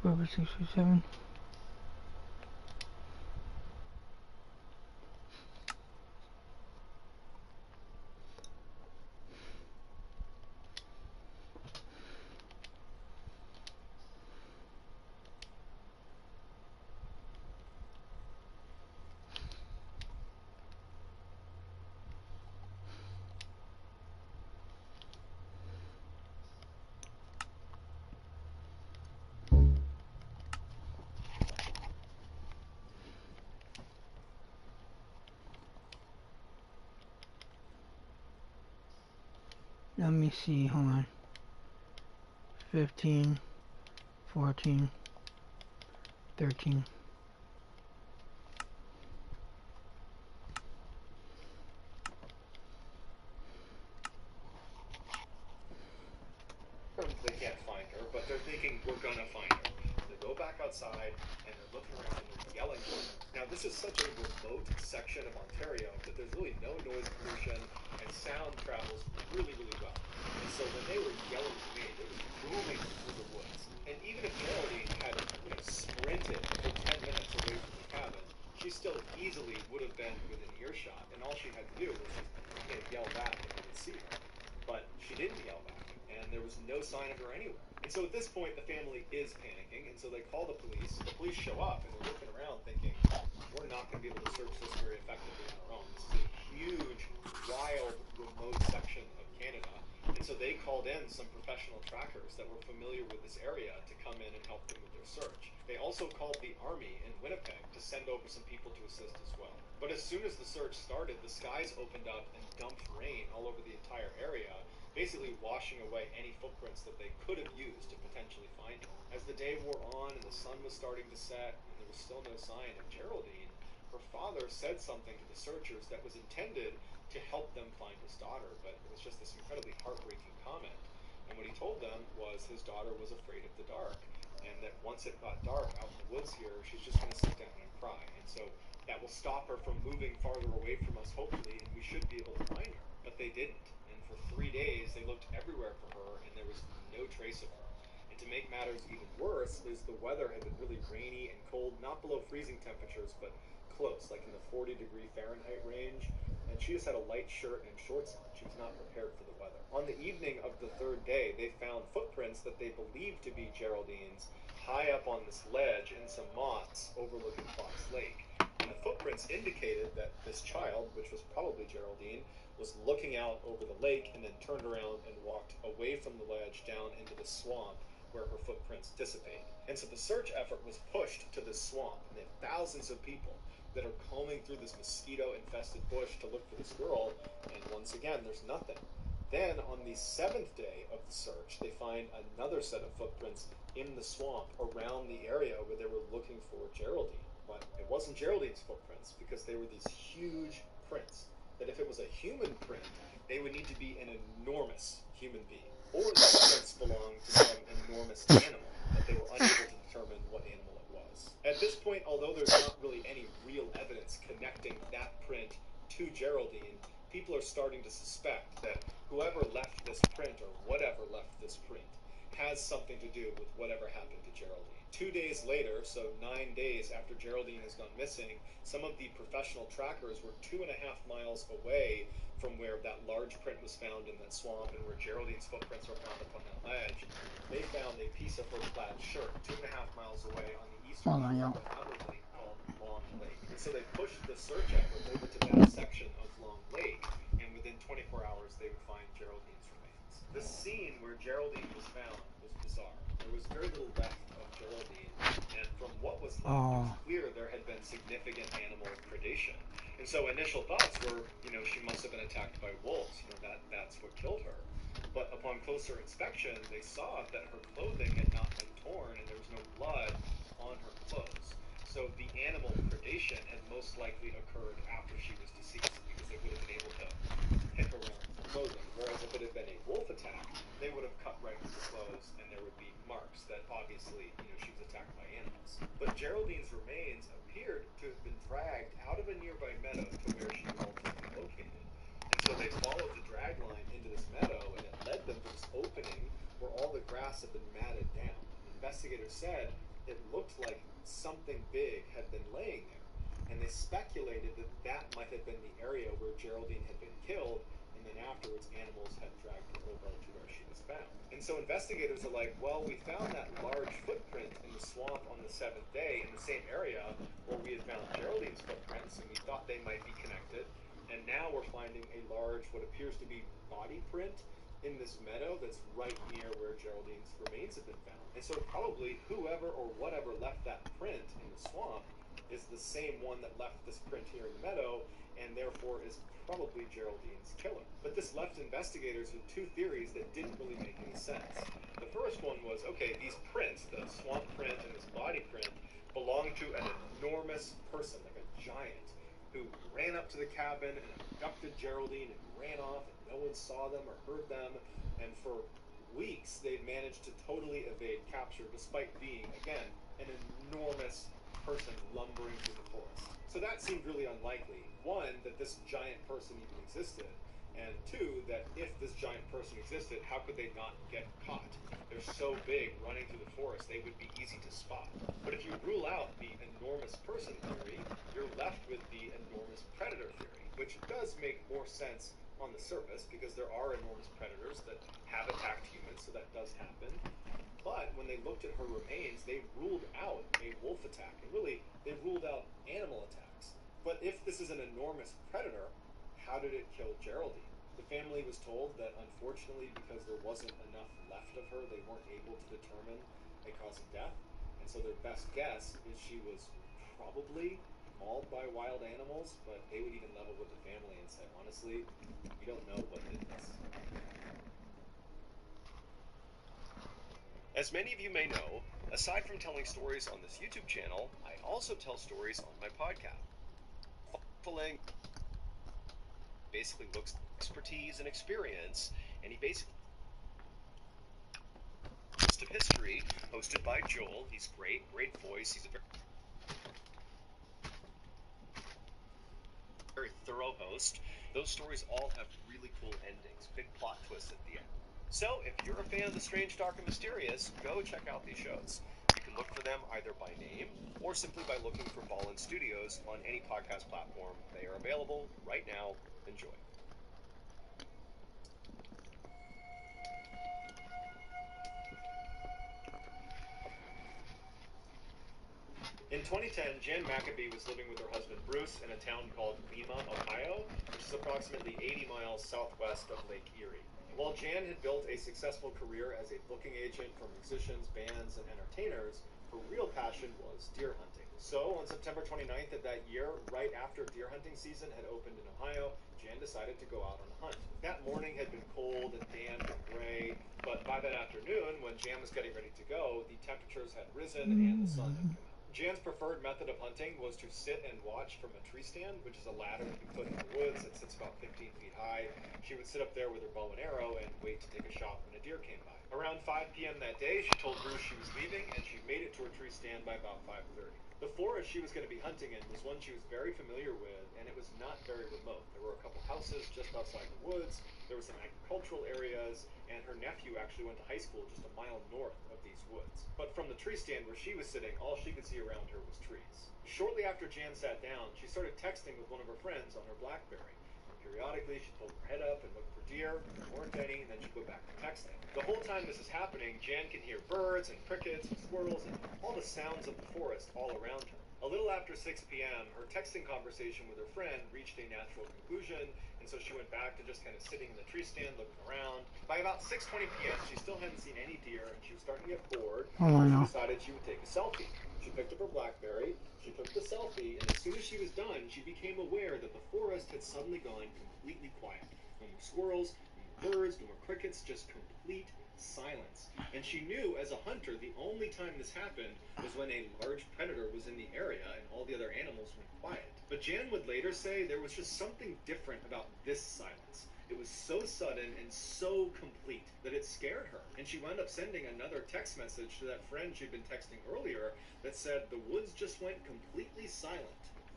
Rover 627. Let me see, hold on. 15, 14, 13. They can't find her, but they're thinking we're gonna find her. They go back outside and they're looking around and they're yelling for her. Now this is such a remote section of Ontario that there's really no noise pollution and sound travels really, really well. And so when they were yelling to me, it was booming through the woods. And even if Geraldine had, sprinted for 10 minutes away from the cabin, she still easily would have been within earshot. And all she had to do was just yell back and they would see her. But she didn't yell back, and there was no sign of her anywhere. And so at this point, the family is panicking, and so they call the police. The police show up, and they're looking around thinking, we're not going to be able to search this very effectively on our own. This is a huge, wild, remote section of Canada. And so they called in some professional trackers that were familiar with this area to come in and help them with their search. They also called the Army in Winnipeg to send over some people to assist as well. But as soon as the search started, the skies opened up and dumped rain all over the entire area, basically washing away any footprints that they could have used to potentially find her. As the day wore on and the sun was starting to set and there was still no sign of Geraldine, her father said something to the searchers that was intended to help them find his daughter, but it was just this incredibly heartbreaking comment. And what he told them was his daughter was afraid of the dark, and that once it got dark out in the woods here, she's just going to sit down and cry. And so that will stop her from moving farther away from us, hopefully, and we should be able to find her. But they didn't. And for 3 days, they looked everywhere for her, and there was no trace of her. And to make matters even worse is the weather had been really rainy and cold, not below freezing temperatures, but close, like in the 40-degree Fahrenheit range. And she just had a light shirt and shorts on. She was not prepared for the weather. On the evening of the 3rd day, they found footprints that they believed to be Geraldine's high up on this ledge in some moss overlooking Fox Lake. And the footprints indicated that this child, which was probably Geraldine, was looking out over the lake and then turned around and walked away from the ledge down into the swamp where her footprints dissipate. And so the search effort was pushed to this swamp, and they have thousands of people that are combing through this mosquito-infested bush to look for this girl, and once again, there's nothing. Then, on the 7th day of the search, they find another set of footprints in the swamp around the area where they were looking for Geraldine. But it wasn't Geraldine's footprints because they were these huge prints. That if it was a human print, they would need to be an enormous human being. Or the prints belonged to some enormous animal, but they were unable to determine what animal it was. At this point, although there's not really any real evidence connecting that print to Geraldine, people are starting to suspect that whoever left this print or whatever left this print has something to do with whatever happened to Geraldine. 2 days later, so 9 days after Geraldine has gone missing, some of the professional trackers were 2.5 miles away from where that large print was found in that swamp and where Geraldine's footprints were found up on that ledge. They found a piece of her plaid shirt 2.5 miles away on the eastern Hold on, shore y'all. of another lake called Long Lake. And so they pushed the search effort over to that section of Long Lake, and within 24 hours they would find Geraldine's remains. The scene where Geraldine was found was bizarre. There was very little left of Geraldine, and from what was left, it was clear there had been significant animal predation. And so initial thoughts were, she must have been attacked by wolves. That's what killed her. But upon closer inspection, they saw that her clothing had not been torn and there was no blood on her clothes. So the animal predation had most likely occurred after she was deceased because they would have been able to pick around the clothing. Whereas if it had been a wolf attack, they would have cut right through the clothes and there would be marks that obviously, she was attacked by animals. But Geraldine's remains appeared to have been dragged out of a nearby meadow to where she was ultimately located. And so they followed the drag line into this meadow and it led them to this opening where all the grass had been matted down. Investigators said it looked like something big had been laying there. And they speculated that that might have been the area where Geraldine had been killed, and then afterwards animals had dragged her over to where she was found. And so investigators are like, well, we found that large footprint in the swamp on the 7th day in the same area where we had found Geraldine's footprints, and we thought they might be connected. And now we're finding a large, what appears to be body print in this meadow that's right near where Geraldine's remains have been found. And so probably whoever or whatever left that print in the swamp is the same one that left this print here in the meadow, and therefore is probably Geraldine's killer. But this left investigators with two theories that didn't really make any sense. The first one was, okay, these prints, the swamp print and this body print, belong to an enormous person, like a giant, who ran up to the cabin and abducted Geraldine and ran off, and no one saw them or heard them, and for weeks they've managed to totally evade capture despite being, again, an enormous person lumbering through the forest. So that seemed really unlikely. One, that this giant person even existed, and two, that if this giant person existed, how could they not get caught? They're so big, running through the forest, they would be easy to spot. But if you rule out the enormous person theory, you're left with the enormous predator theory, which does make more sense on the surface because there are enormous predators that have attacked humans, so that does happen. But when they looked at her remains, they ruled out a wolf attack, and really, they ruled out animal attacks. But if this is an enormous predator, how did it kill Geraldine? The family was told that unfortunately, because there wasn't enough left of her, they weren't able to determine a cause of death. And so their best guess is she was probably mauled by wild animals, but they would even level with the family and say, honestly, we don't know what did this. As many of you may know, aside from telling stories on this YouTube channel, I also tell stories on my podcast. Full-length basically looks at expertise and experience, and he basically of history, hosted by Joel. He's great voice. He's a very thorough host. Those stories all have really cool endings, big plot twists at the end. So, if you're a fan of The Strange, Dark, and Mysterious, go check out these shows. You can look for them either by name or simply by looking for Ballin Studios on any podcast platform. They are available right now. Enjoy. In 2010, Jan Maccabee was living with her husband Bruce in a town called Lima, Ohio, which is approximately 80 miles southwest of Lake Erie. While Jan had built a successful career as a booking agent for musicians, bands, and entertainers, her real passion was deer hunting. So, on September 29th of that year, right after deer hunting season had opened in Ohio, Jan decided to go out on a hunt. That morning had been cold and damp and gray, but by that afternoon, when Jan was getting ready to go, the temperatures had risen and the sun had come out. Jan's preferred method of hunting was to sit and watch from a tree stand, which is a ladder that you put in the woods that sits about 15 feet high. She would sit up there with her bow and arrow and wait to take a shot when a deer came by. Around 5 p.m. that day, she told Bruce she was leaving, and she made it to her tree stand by about 5:30. The forest she was going to be hunting in was one she was very familiar with, and it was not very remote. There were a couple houses just outside the woods, there were some agricultural areas, and her nephew actually went to high school just a mile north of these woods. But from the tree stand where she was sitting, all she could see around her was trees. Shortly after Jan sat down, she started texting with one of her friends on her BlackBerry. Periodically, she'd hold her head up and look for deer. There weren't any, and then she'd go back to texting. The whole time this is happening, Jan can hear birds and crickets and squirrels and all the sounds of the forest all around her. A little after 6 p.m., her texting conversation with her friend reached a natural conclusion, and so she went back to just kind of sitting in the tree stand looking around. By about 6:20 p.m., she still hadn't seen any deer, and she was starting to get bored, Oh, I so know. she decided she would take a selfie. She picked up her BlackBerry, she took the selfie, and as soon as she was done, she became aware that the forest had suddenly gone completely quiet. No more squirrels, no more birds, no more crickets, just complete silence. And she knew as a hunter the only time this happened was when a large predator was in the area and all the other animals went quiet. But Jan would later say there was just something different about this silence. It was so sudden and so complete that it scared her. And she wound up sending another text message to that friend she'd been texting earlier that said the woods just went completely silent.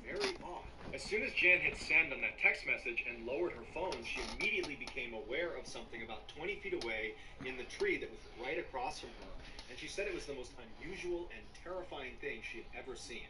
Very odd. As soon as Jan hit send on that text message and lowered her phone, she immediately became aware of something about 20 feet away in the tree that was right across from her. And she said it was the most unusual and terrifying thing she had ever seen.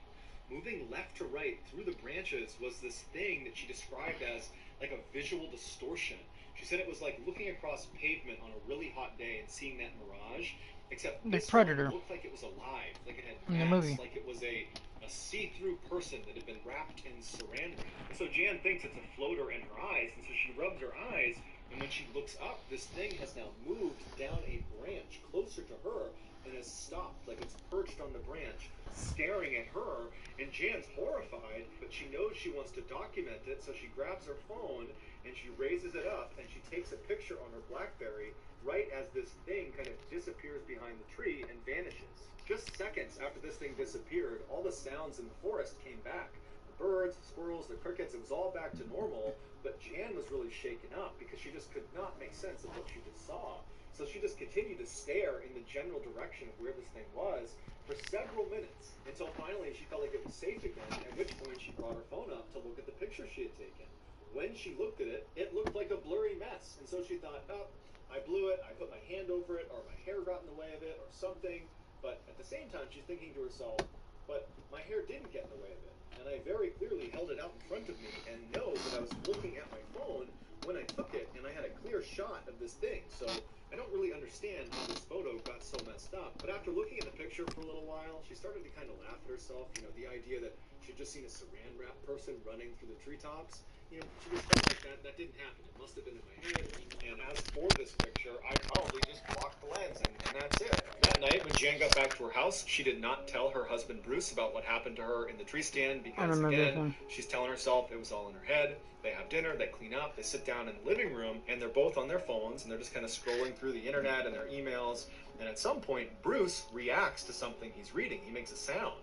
Moving left to right through the branches was this thing that she described as like a visual distortion. She said it was like looking across pavement on a really hot day and seeing that mirage, except The this Predator one looked like it was alive, like it had in the mass, movie. like it was a see-through person that had been wrapped in saran wrap. And so Jan thinks it's a floater in her eyes, and so she rubs her eyes, and when she looks up, this thing has now moved down a branch closer to her and has stopped, like it's perched on the branch, staring at her, and Jan's horrified, but she knows she wants to document it, so she grabs her phone, and she raises it up, and she takes a picture on her BlackBerry right as this thing kind of disappears behind the tree and vanishes. Just seconds after this thing disappeared, all the sounds in the forest came back. The birds, the squirrels, the crickets, it was all back to normal, but Jan was really shaken up because she just could not make sense of what she just saw. So she just continued to stare in the general direction of where this thing was for several minutes, until finally she felt like it was safe again, at which point she brought her phone up to look at the picture she had taken. When she looked at it, it looked like a blurry mess, and so she thought, oh, I blew it, I put my hand over it, or my hair got in the way of it, or something. But at the same time, she's thinking to herself, but my hair didn't get in the way of it. And I very clearly held it out in front of me and know that I was looking at my phone when I took it, and I had a clear shot of this thing. So I don't really understand how this photo got so messed up. But after looking at the picture for a little while, she started to kind of laugh at herself. You know, the idea that she'd just seen a saran wrap person running through the treetops. You know, she just felt like that didn't happen. It must have been in my head. And as for this picture, I probably just blocked the lens, and that's it. That night, when Jan got back to her house, she did not tell her husband Bruce about what happened to her in the tree stand I because, remember this again, one. she's telling herself it was all in her head. They have dinner, they clean up, they sit down in the living room, and they're both on their phones, and they're just kind of scrolling through the internet and their emails. And at some point, Bruce reacts to something he's reading. He makes a sound.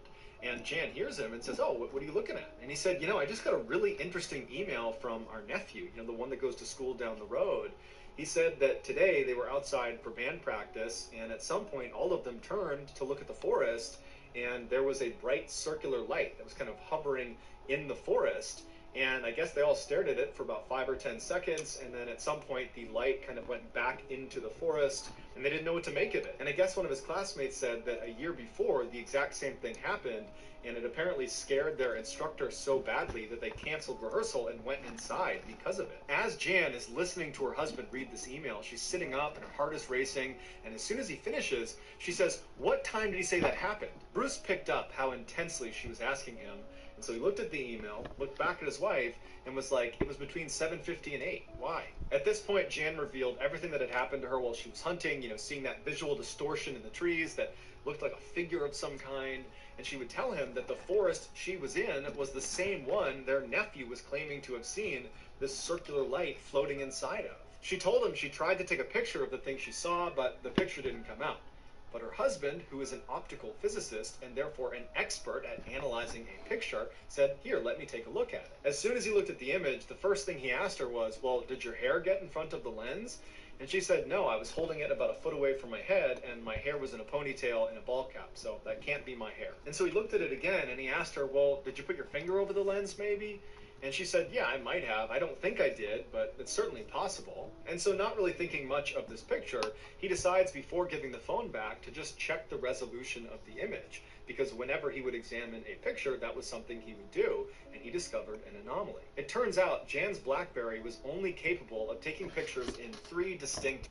And Jan hears him and says, oh, what are you looking at? And he said, you know, I just got a really interesting email from our nephew, you know, the one that goes to school down the road. He said that today they were outside for band practice, and at some point all of them turned to look at the forest, and there was a bright circular light that was kind of hovering in the forest. And I guess they all stared at it for about 5 or 10 seconds, and then at some point the light kind of went back into the forest, and they didn't know what to make of it. And I guess one of his classmates said that a year before, the exact same thing happened, and it apparently scared their instructor so badly that they canceled rehearsal and went inside because of it. As Jan is listening to her husband read this email, she's sitting up and her heart is racing, and as soon as he finishes, she says, what time did he say that happened? Bruce picked up how intensely she was asking him, and so he looked at the email, looked back at his wife, and was like, it was between 7:50 and 8. Why? At this point, Jan revealed everything that had happened to her while she was hunting, you know, seeing that visual distortion in the trees that looked like a figure of some kind, and she would tell him that the forest she was in was the same one their nephew was claiming to have seen this circular light floating inside of. She told him she tried to take a picture of the thing she saw, but the picture didn't come out. But her husband, who is an optical physicist and therefore an expert at analyzing a picture, said, "Here, let me take a look at it." As soon as he looked at the image, the first thing he asked her was, "Well, did your hair get in front of the lens?" And she said, "No, I was holding it about a foot away from my head, and my hair was in a ponytail and a ball cap, so that can't be my hair." And so he looked at it again, and he asked her, "Well, did you put your finger over the lens, maybe?" And she said, "Yeah, I might have. I don't think I did, but it's certainly possible." And so, not really thinking much of this picture, he decides before giving the phone back to just check the resolution of the image, because whenever he would examine a picture, that was something he would do, and he discovered an anomaly. It turns out Jan's BlackBerry was only capable of taking pictures in 3 distinct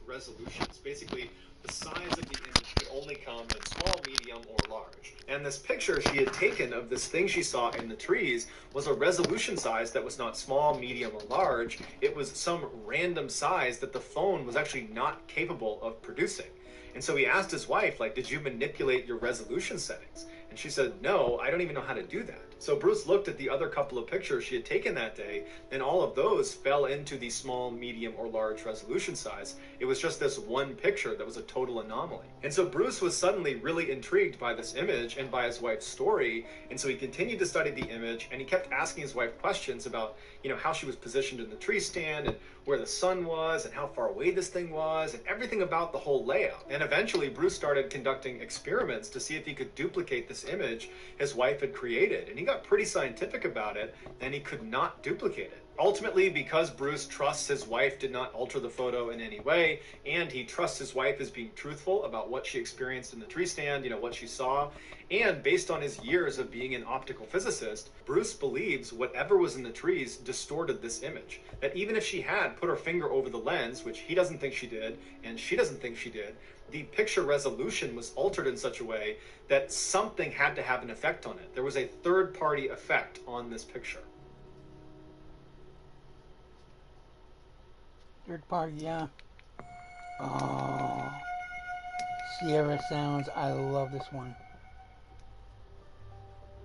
resolutions. Basically, the size of the image could only come in small, medium, or large. And this picture she had taken of this thing she saw in the trees was a resolution size that was not small, medium, or large. It was some random size that the phone was actually not capable of producing. And so he asked his wife, like, "Did you manipulate your resolution settings?" And she said, "No, I don't even know how to do that." So Bruce looked at the other couple of pictures she had taken that day, and all of those fell into the small, medium, or large resolution size. It was just this one picture that was a total anomaly. And so Bruce was suddenly really intrigued by this image and by his wife's story, and so he continued to study the image, and he kept asking his wife questions about, how she was positioned in the tree stand, and where the sun was, and how far away this thing was, and everything about the whole layout. And eventually Bruce started conducting experiments to see if he could duplicate this image his wife had created, and he got pretty scientific about it, and he could not duplicate it. Ultimately, because Bruce trusts his wife did not alter the photo in any way, and he trusts his wife as being truthful about what she experienced in the tree stand, what she saw, and based on his years of being an optical physicist, Bruce believes whatever was in the trees distorted this image. That even if she had put her finger over the lens, which he doesn't think she did, and she doesn't think she did, the picture resolution was altered in such a way that something had to have an effect on it. There was a third-party effect on this picture. Third party, yeah. Oh, Sierra Sounds. I love this one.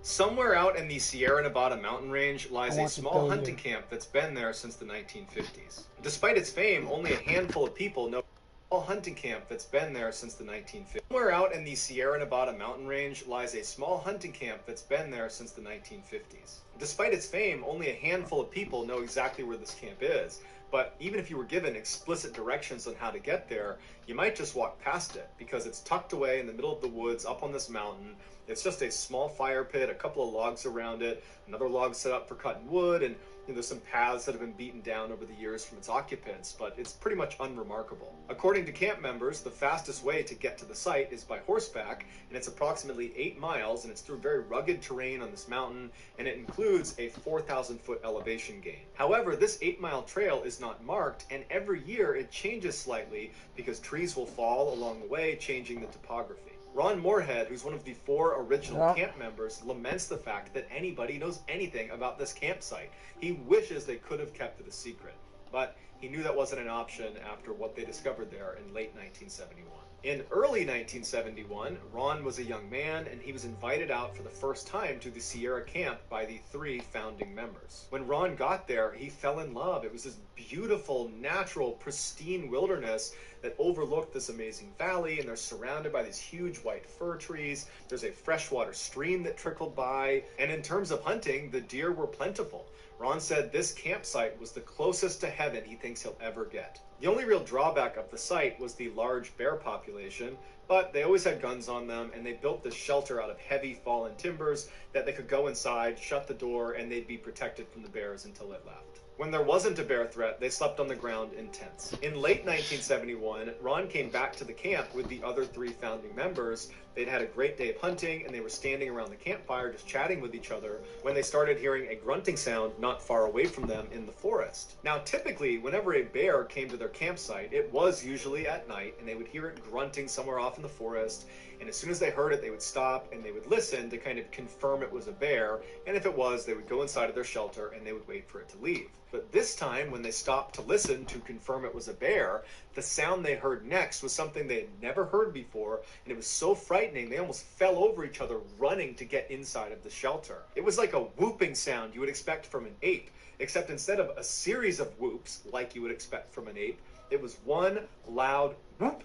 Somewhere out in the Sierra Nevada mountain range lies I a want to small go hunting here. camp that's been there since the 1950s. Despite its fame, only a handful of people know hunting camp that's been there since the 1950s. Somewhere out in the Sierra Nevada mountain range lies a small hunting camp that's been there since the 1950s. Despite its fame, only a handful of people know exactly where this camp is. But even if you were given explicit directions on how to get there, you might just walk past it because it's tucked away in the middle of the woods up on this mountain. It's just a small fire pit, a couple of logs around it, another log set up for cutting wood, and there's some paths that have been beaten down over the years from its occupants, but it's pretty much unremarkable. According to camp members, the fastest way to get to the site is by horseback, and it's approximately 8 miles, and it's through very rugged terrain on this mountain, and it includes a 4,000-foot elevation gain. However, this 8-mile trail is not marked, and every year it changes slightly because trees will fall along the way, changing the topography. Ron Moorhead, who's one of the 4 original camp members, laments the fact that anybody knows anything about this campsite. He wishes they could have kept it a secret, but he knew that wasn't an option after what they discovered there in late 1971. In early 1971, Ron was a young man, and he was invited out for the first time to the Sierra camp by the 3 founding members. When Ron got there, he fell in love. It was this beautiful, natural, pristine wilderness that overlooked this amazing valley, and they're surrounded by these huge white fir trees. There's a freshwater stream that trickled by, and in terms of hunting, the deer were plentiful. Ron said this campsite was the closest to heaven he thinks he'll ever get. The only real drawback of the site was the large bear population, but they always had guns on them, and they built this shelter out of heavy fallen timbers that they could go inside, shut the door, and they'd be protected from the bears until it left. When there wasn't a bear threat, they slept on the ground in tents. In late 1971, Ron came back to the camp with the other 3 founding members. They'd had a great day of hunting, and they were standing around the campfire just chatting with each other when they started hearing a grunting sound not far away from them in the forest. Now, typically, whenever a bear came to their campsite, it was usually at night, and they would hear it grunting somewhere off in the forest, and as soon as they heard it, they would stop, and they would listen to kind of confirm it was a bear, and if it was, they would go inside of their shelter, and they would wait for it to leave. But this time, when they stopped to listen to confirm it was a bear, the sound they heard next was something they had never heard before, and it was so frightening they almost fell over each other running to get inside of the shelter. It was like a whooping sound you would expect from an ape, except instead of a series of whoops like you would expect from an ape, it was one loud whoop,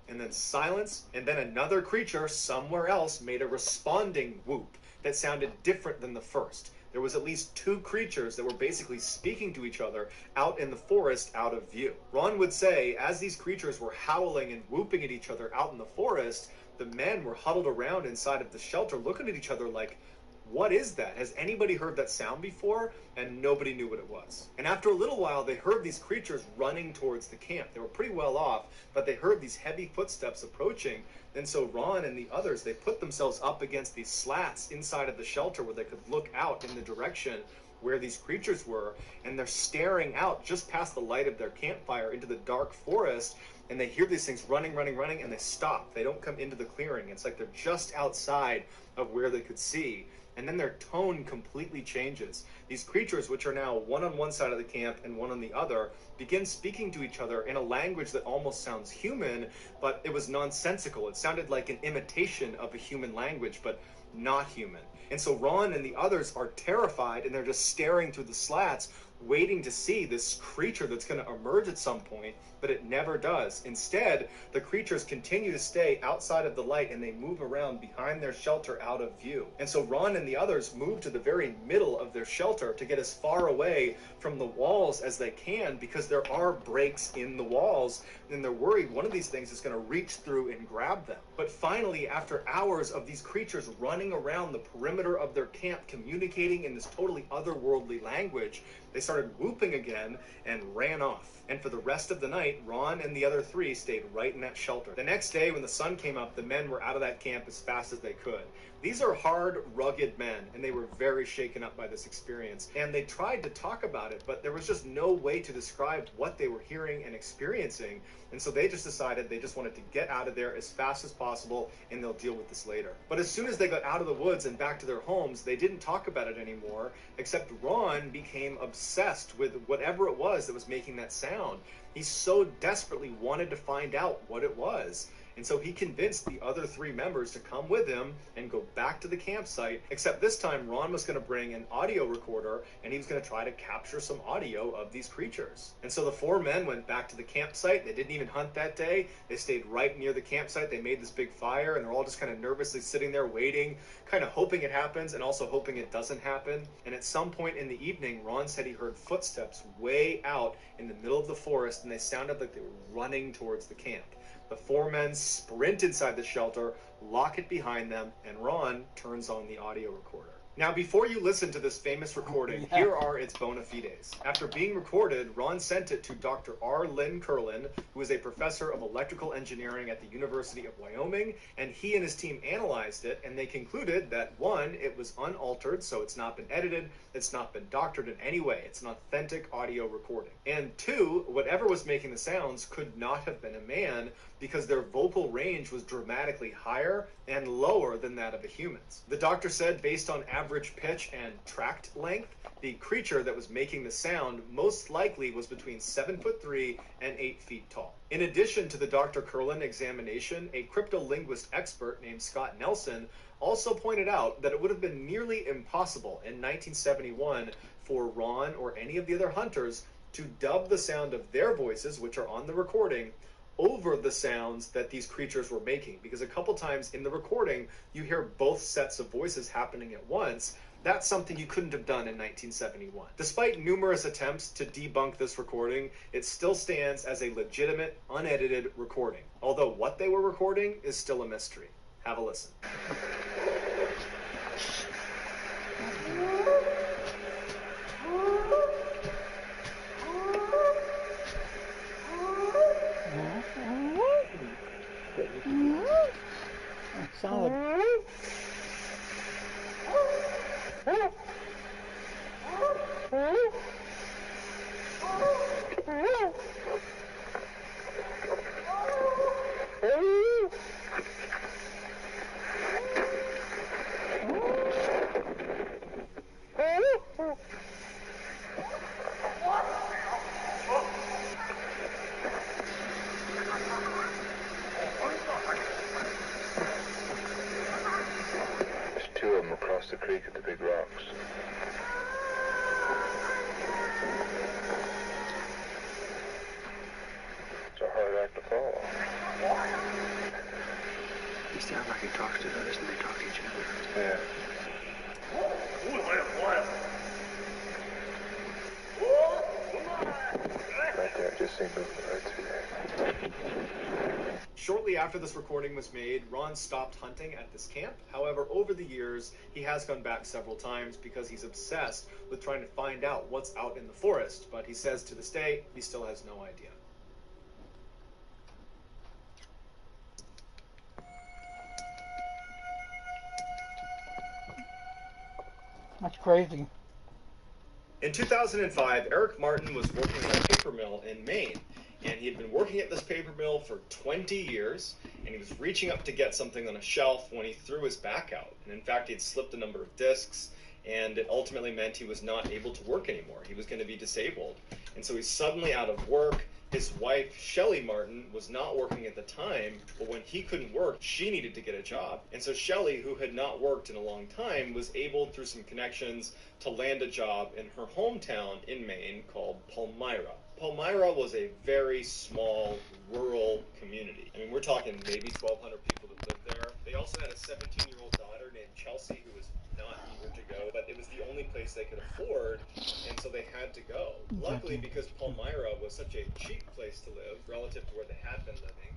and then silence, and then another creature somewhere else made a responding whoop that sounded different than the first. There was at least two creatures that were basically speaking to each other out in the forest out of view. Ron would say, as these creatures were howling and whooping at each other out in the forest, the men were huddled around inside of the shelter looking at each other like, what is that? Has anybody heard that sound before? And nobody knew what it was. And after a little while, they heard these creatures running towards the camp. They were pretty well off, but they heard these heavy footsteps approaching. And so Ron and the others, they put themselves up against these slats inside of the shelter where they could look out in the direction where these creatures were. And they're staring out just past the light of their campfire into the dark forest. And they hear these things running, and they stop. They don't come into the clearing. It's like they're just outside of where they could see. And then their tone completely changes. These creatures, which are now one on one side of the camp and one on the other, begin speaking to each other in a language that almost sounds human, but it was nonsensical. It sounded like an imitation of a human language, but not human. And so Ron and the others are terrified, and they're just staring through the slats, waiting to see this creature that's going to emerge at some point, but it never does. Instead, the creatures continue to stay outside of the light, and they move around behind their shelter out of view. And so Ron and the others move to the very middle of their shelter to get as far away from the walls as they can, because there are breaks in the walls, and they're worried one of these things is going to reach through and grab them. But finally, after hours of these creatures running around the perimeter of their camp, communicating in this totally otherworldly language, they started whooping again and ran off. And for the rest of the night, Ron and the other three stayed right in that shelter. The next day, when the sun came up, the men were out of that camp as fast as they could. These are hard, rugged men, and they were very shaken up by this experience. And they tried to talk about it, but there was just no way to describe what they were hearing and experiencing. And so they just decided they just wanted to get out of there as fast as possible, and they'll deal with this later. But as soon as they got out of the woods and back to their homes, they didn't talk about it anymore, except Ron became obsessed with whatever it was that was making that sound. He so desperately wanted to find out what it was. And so he convinced the other three members to come with him and go back to the campsite, except this time Ron was going to bring an audio recorder, and he was going to try to capture some audio of these creatures. And so the four men went back to the campsite. They didn't even hunt that day. They stayed right near the campsite. They made this big fire, and they're all just kind of nervously sitting there waiting, kind of hoping it happens and also hoping it doesn't happen. And at some point in the evening, Ron said he heard footsteps way out in the middle of the forest, and they sounded like they were running towards the camp. The four men sprint inside the shelter, lock it behind them, and Ron turns on the audio recorder. Now, before you listen to this famous recording, here are its bona fides. After being recorded, Ron sent it to Dr. R. Lynn Curlin, who is a professor of electrical engineering at the University of Wyoming, and he and his team analyzed it, and they concluded that, one, it was unaltered, so it's not been edited, it's not been doctored in any way, it's an authentic audio recording. And two, whatever was making the sounds could not have been a man, because their vocal range was dramatically higher and lower than that of a human's. The doctor said, based on average pitch and tract length, the creature that was making the sound most likely was between 7'3" and 8 feet tall. In addition to the Dr. Curlin examination, a cryptolinguist expert named Scott Nelson also pointed out that it would have been nearly impossible in 1971 for Ron or any of the other hunters to dub the sound of their voices, which are on the recording, over the sounds that these creatures were making, because a couple times in the recording you hear both sets of voices happening at once. That's something you couldn't have done in 1971. Despite numerous attempts to debunk this recording, it still stands as a legitimate, unedited recording, although what they were recording is still a mystery. Have a listen. Solid. swim across the creek at the big rocks. It's a hard act to follow. He's the outback he talks to others and they talk to each other. Yeah. Right there, just see movement right through there. Shortly after this recording was made, Ron stopped hunting at this camp. However, over the years, he has gone back several times because he's obsessed with trying to find out what's out in the forest. But he says to this day, he still has no idea. That's crazy. In 2005, Eric Martin was working at a paper mill in Maine, and he had been working at this paper mill for 20 years, and he was reaching up to get something on a shelf when he threw his back out. And in fact, he had slipped a number of discs, and it ultimately meant he was not able to work anymore. He was going to be disabled. And so he's suddenly out of work. His wife, Shelly Martin, was not working at the time, but when he couldn't work, she needed to get a job. And so Shelly, who had not worked in a long time, was able, through some connections, to land a job in her hometown in Maine called Palmyra. Palmyra was a very small, rural community. I mean, we're talking maybe 1,200 people that lived there. They also had a 17-year-old daughter named Chelsea who was not eager to go, but it was the only place they could afford, and so they had to go. Luckily, because Palmyra was such a cheap place to live relative to where they had been living,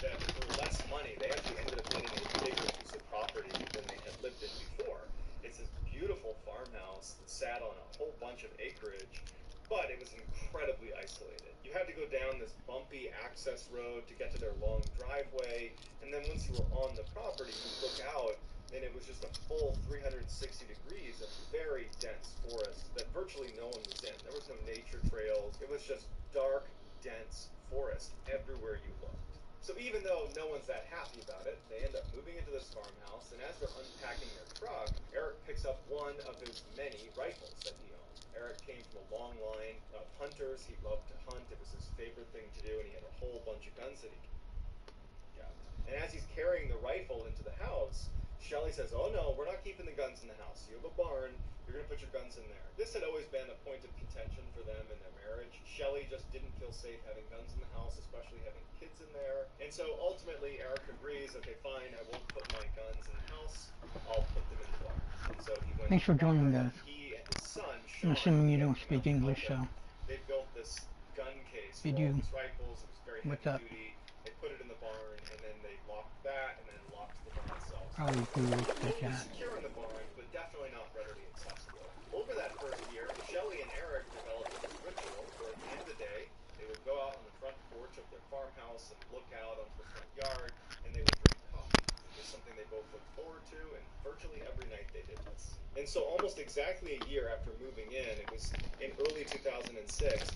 that for less money, they actually ended up getting a bigger piece of property than they had lived in before. It's this beautiful farmhouse that sat on a whole bunch of acreage, but it was incredibly isolated. You had to go down this bumpy access road to get to their long driveway, and then once you were on the property, you look out, and it was just a full 360 degrees of very dense forest that virtually no one was in. There was no nature trails. It was just dark, dense forest everywhere you looked. So even though no one's that happy about it, they end up moving into this farmhouse, and as they're unpacking their truck, Eric picks up one of his many rifles that he owns. Eric came from a long line of hunters. He loved to hunt. It was his favorite thing to do, and he had a whole bunch of guns that he kept. And as he's carrying the rifle into the house, Shelly says, "Oh no, we're not keeping the guns in the house. You have a barn. You're going to put your guns in there." This had always been a point of contention for them in their marriage. Shelly just didn't feel safe having guns in the house, especially having kids in there. And so ultimately, Eric agrees, "Okay, fine, I won't put my guns in the house. I'll put them in the barn." And so he went. Thanks for joining, guys. He and his son, I'm Sean, assuming you don't speak English, so they built this gun case If you for all do, these rifles. It was very what's heavy up? duty. They put it in the barn, and then they locked that, and then locked the barn itself. probably Google the It was chat. secure in the barn, but definitely not readily accessible. Over that first year, Shelly and Eric developed this ritual where at the end of the day, they would go out on the front porch of their farmhouse and look out onto the front yard, and they would drink coffee. It was something they both looked forward to, and virtually every night they did this. And so almost exactly a year after moving in, it was in early 2006,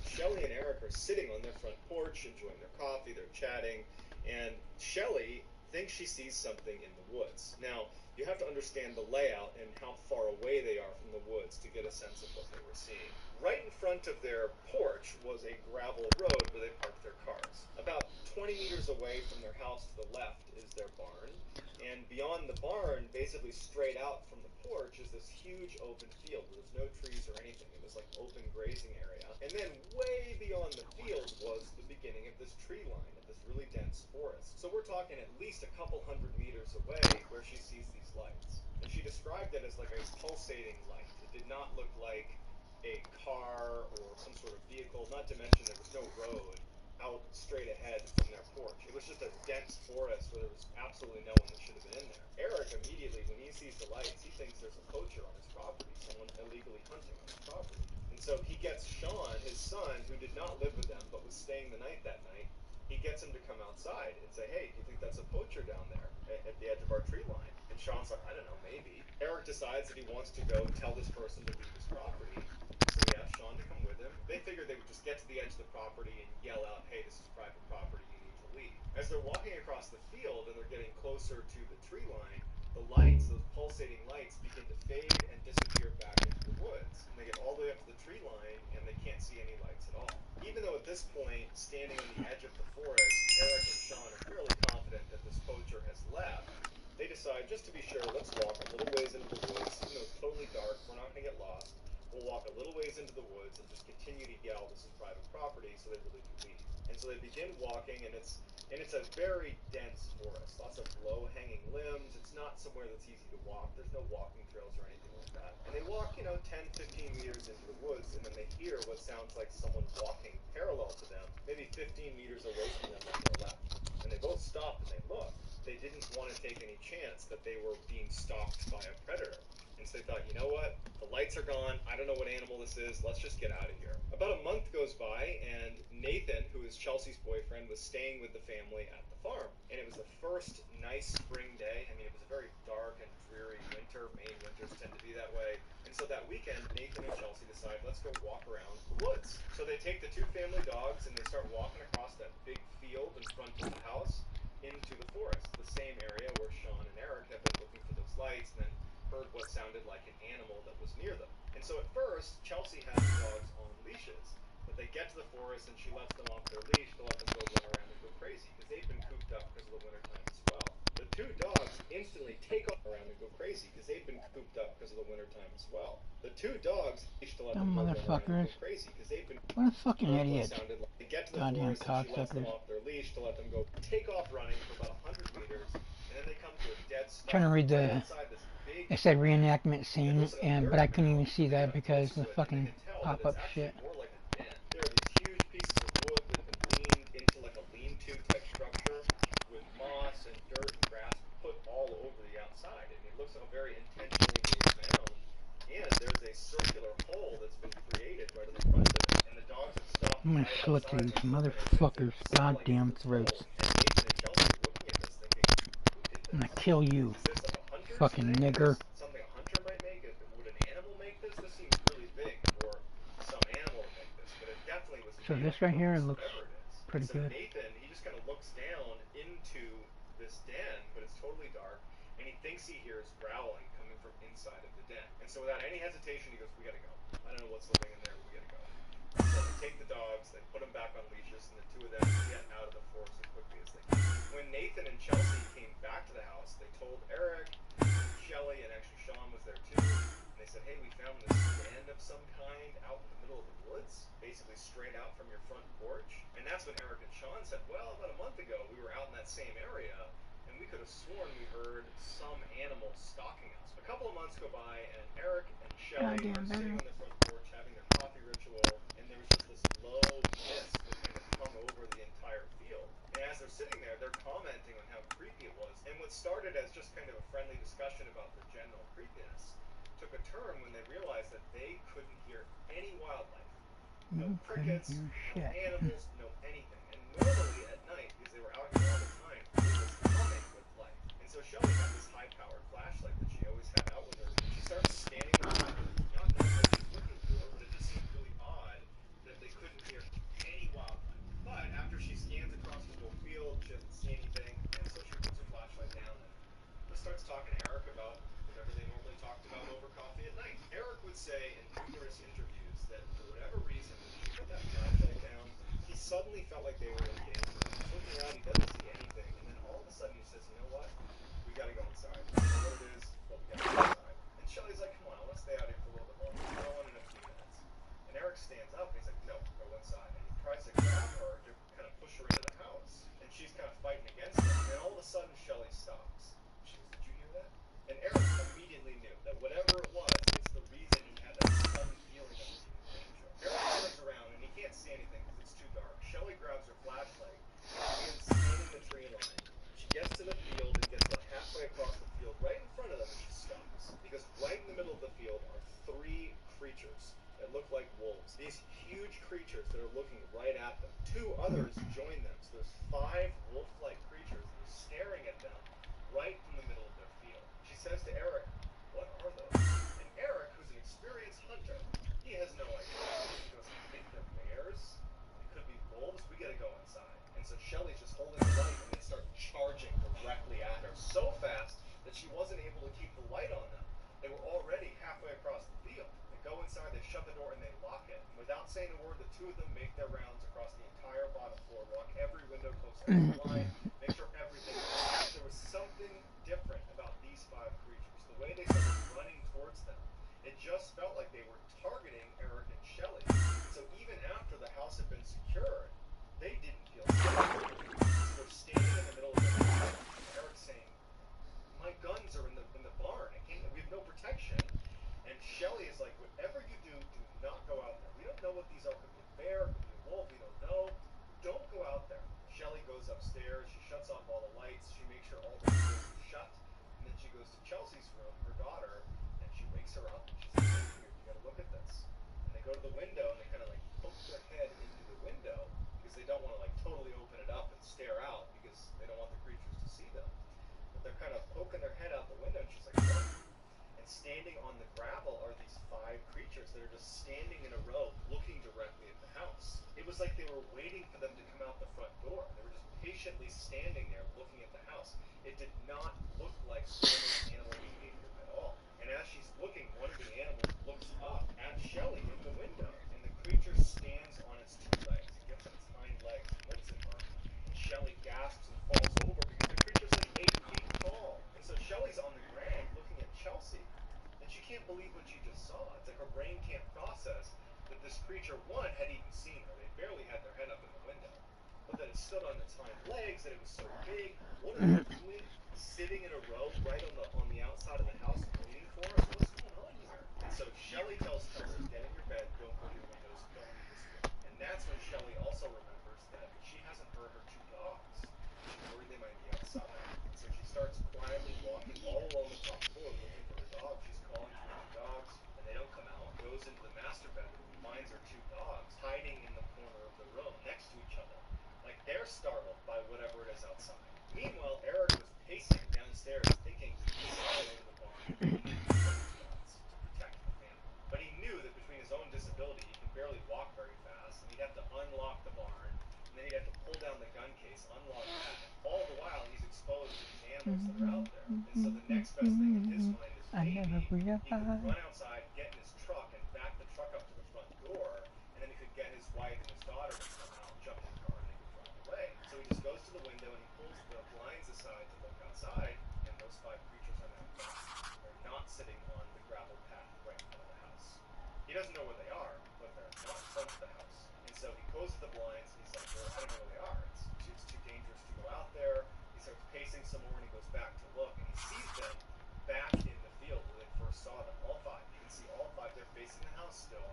Shelly and Eric are sitting on their front porch, enjoying their coffee, they're chatting, and Shelly thinks she sees something in the woods. Now, you have to understand the layout and how far away they are from the woods to get a sense of what they were seeing. Right in front of their porch was a gravel road where they parked their cars. About 20 meters away from their house to the left is their barn, and beyond the barn, basically straight out from the porch, is this huge open field where there's no trees or anything. It was like open grazing area. And then way beyond the field was the beginning of this tree line, of this really dense forest. So we're talking at least a couple hundred meters away where she sees these lights. And she described it as like a pulsating light. It did not look like a car or some sort of vehicle, not to mention there was no road out straight ahead from their porch. It was just a dense forest where there was absolutely no one that should have been in there. Eric immediately, when he sees the lights, he thinks there's a poacher on his property, someone illegally hunting on his property. And so he gets Sean, his son, who did not live with them but was staying the night that night, he gets him to come outside and say, "Hey, do you think that's a poacher down there at the edge of our tree line?" And Sean's like, "I don't know, maybe." Eric decides that he wants to go tell this person to leave his property. So he asked Sean to come with him. They figured they would just get to the edge of the property and yell out, "Hey, this is private property, you need to leave." As they're walking across the field and they're getting closer to the tree line, the lights, those pulsating lights, begin to fade and disappear back into the woods. And they get all the way up to the tree line and they can't see any lights at all. Even though at this point, standing on the edge of the forest, Eric and Sean are fairly confident that this poacher has left, they they decide, just to be sure, let's walk a little ways into the woods. Even though it's totally dark, we're not going to get lost. We'll walk a little ways into the woods and just continue to yell, this is private property, so they really do leave. And so they begin walking, and it's a very dense forest. Lots of low-hanging limbs. It's not somewhere that's easy to walk. There's no walking trails or anything like that. And they walk, 10, 15 meters into the woods, and then they hear what sounds like someone walking parallel to them, maybe 15 meters away from them on their left. And they both stop and they look. They didn't want to take any chance that they were being stalked by a predator. And so they thought, you know what? The lights are gone. I don't know what animal this is. Let's just get out of here. About a month goes by, and Nathan, who is Chelsea's boyfriend, was staying with the family at the farm. And it was the first nice spring day. I mean, it was a very dark and dreary winter. Maine winters tend to be that way. And so that weekend, Nathan and Chelsea decide, let's go walk around the woods. So they take the two family dogs, and they start walking across that big field in front of the house into the forest, the same area where Sean and Eric have been looking for those lights and then heard what sounded like an animal that was near them. And so at first, Chelsea has the dogs on leashes, but they get to the forest and she lets them off their leash to let them go run around and go crazy because they've been cooped up because of the wintertime as well. The two dogs instantly take off around and go crazy because they've been cooped up because of the wintertime as well. The two dogs leash to let them Dumb go run around and motherfuckers. go crazy because they've been What a fucking heard what idiot. sounded like. They get to the Goddamn forest and she lets them cocksuckers. off their leash to let them go take off running for about 100 meters, and then they come to a dead stop. Trying to read right the, outside this big it said reenactment it scene, looks like a but I dirt couldn't even mound. see They that got because close the to it, and they fucking can tell that pop-up it's actually shit. more like a den. There are these huge pieces of wood that have been leaned into like a lean-to type structure with moss and dirt and grass put all over the outside. And it looks like a very intentionally made mound. And there's a circular hole that's been created right in the front of it. And the dogs have stopped I'm gonna right show it to outside these this open motherfuckers' and smelling goddamn this throats. hole. And Nathan and Chelsea are looking at this thinking, who did I'm this? gonna kill you, Is this like a hunter's fucking thing? Is nigger. this something a hunter might make? Would an animal make this? This seems really big for some animal to make this, but it definitely was So made this on right here purpose, looks whatever it is. pretty So good. Nathan, he just kind of looks down into this den, but it's totally dark, and he thinks he hears growling coming from inside of the den. And so without any hesitation, he goes, we gotta go. I don't know what's living in there, but we gotta go. So they take the dogs, they put them back on leashes, and the two of them get out of the forest as quickly as they can. When Nathan and Chelsea came back to the house, they told Eric, Shelley, and actually Sean was there too, and they said, hey, we found this den of some kind out in the middle of the woods, basically straight out from your front porch. And that's when Eric and Sean said, well, about a month ago, we were out in that same area, and we could have sworn we heard some animal stalking us. A couple of months go by, and Eric and Shelley Goddamn are sitting better. on their front porch having their coffee ritual, and there was just this low mist that kind of hung over the entire field. And as they're sitting there, they're commenting on how creepy it was. And what started as just kind of a friendly discussion about the general creepiness took a turn when they realized that they couldn't hear any wildlife. No You couldn't crickets, hear no shit. animals, no anything. And normally at night, because they were out here all the time, it was humming with light. And so Shelley had this high-powered flashlight that she always had out with her. And she starts scanning the perimeter. Not that nobody's looking for, but it just seemed really odd that they couldn't hear any wildlife. But after she scans across the whole field, she doesn't see anything, and so she puts her flashlight down and starts talking to Eric about whatever they normally talked about over coffee at night. Eric would say in numerous interviews that for whatever reason, when she put that flashlight down, he suddenly felt like they were in danger. He's looking around, he doesn't see anything, and then all of a sudden he says, you know what? We gotta go inside. I don't know what it is, but we gotta go inside. And Shelley's like, come on, let's stay out here for a little bit longer. We'll go on in a few minutes. And Eric stands up and he's like, no, go inside. And he tries to grab her to kind of push her into the house. And she's kind of fighting against him. And then all of a sudden Shelley stops. She goes, did you hear that? And Eric immediately knew that whatever it was, it's the reason he had that sudden feeling that he was in danger. Eric turns around and he can't see anything because it's too dark. Shelley grabs her flashlight and begins scanning the tree line. She gets to the field and gets about halfway across the field, right in front of them, and she stops. Because right in the middle of the field are three creatures that look like wolves. These huge creatures that are looking right at them. Two others join them. So there's 5 wolf-like creatures that are staring at them right in the middle of their field. She says to Eric, what are those? And Eric, who's an experienced hunter, he has no idea. He goes, I think they're bears. It could be wolves. We gotta go inside. And so Shelley's just holding the light and they start charging directly at her so fast that she wasn't able to keep the light on them. They were already halfway across the field. They go inside, they shut the door, and they lock it. And without saying a word, the two of them make their rounds across the entire bottom floor, walk every window close to the line, make sure everything is locked. There was something different about just felt like they were targeting Eric and Shelley. So even after the house had been secured, they didn't feel safe. So they're standing in the middle of the night, and Eric's saying, "My guns are in the barn. We have no protection." And Shelley is like, "Whatever you do, do not go out there. We don't know what these are. Could be a bear, could be a wolf. We don't know. Don't go out there." Shelley goes upstairs. She shuts off all the lights. She makes sure all the windows are shut. And then she goes to Chelsea's room, her daughter, and she wakes her up. And she's like, "Come here, you gotta look at this." And they go to the window and they kind of like poke their head into the window because they don't want to like totally open it up and stare out because they don't want the creatures to see them. But they're kind of poking their head out the window, and she's like, "What?" And standing on the gravel are these 5 creatures that are just standing in a row looking directly at the house. It was like they were waiting for them to come out the front door. They were just patiently standing there looking at the house. It did not look like normal animal behavior at all. And as she's looking, one of the animals looks up at Shelley in the window, and the creature stands on its 2 legs. It gets on its hind legs, looks at her, and Shelley gasps and falls over because the creature's like 8 feet tall. And so Shelley's on the ground looking at Chelsea, and she can't believe what she just saw. It's like her brain can't process that this creature, one, had even seen her. They barely had their head up in the window. But that it stood on its hind legs, that it was so big. What are they doing? Sitting in a row right on the outside of the house waiting for us? What's going on here? And so Shelley tells Chelsea, "Get in your bed, don't go near windows, don't leave this room." And that's when Shelley also remembers that she hasn't heard her 2 dogs. She's worried they might be outside. And so she starts quietly walking all along the top floor looking for her dogs. She's calling to her 2 dogs, and they don't come out. Goes into the master bedroom, finds her 2 dogs hiding in the corner of the room next to each other. Like they're startled by whatever it is outside. Meanwhile, Eric was pacing downstairs thinking he's all over the barn to protect the family. But he knew that between his own disability, he can barely walk very fast, and he'd have to unlock the barn, and then he'd have to pull down the gun case, unlock that. All the while, he's exposed to these animals that are out there. And so the next best thing in his mind is maybe he could run outside, get in his truck, and back the truck up to the front door, and then he could get his wife and his daughter to come out, jump in the car, and they could drive away. So he just goes to the window and he pulls the blinds aside to look outside, and those 5 creatures are now gone. They're not sitting on the gravel path right in front of the house. He doesn't know where they are, but they're not in front of the house. And so he closes the blinds, and he's like, "Well, I don't know where they are. It's too dangerous to go out there." He starts pacing some more, and he goes back to look, and he sees them back in the field where they first saw them, all 5. You can see all 5. They're facing the house still,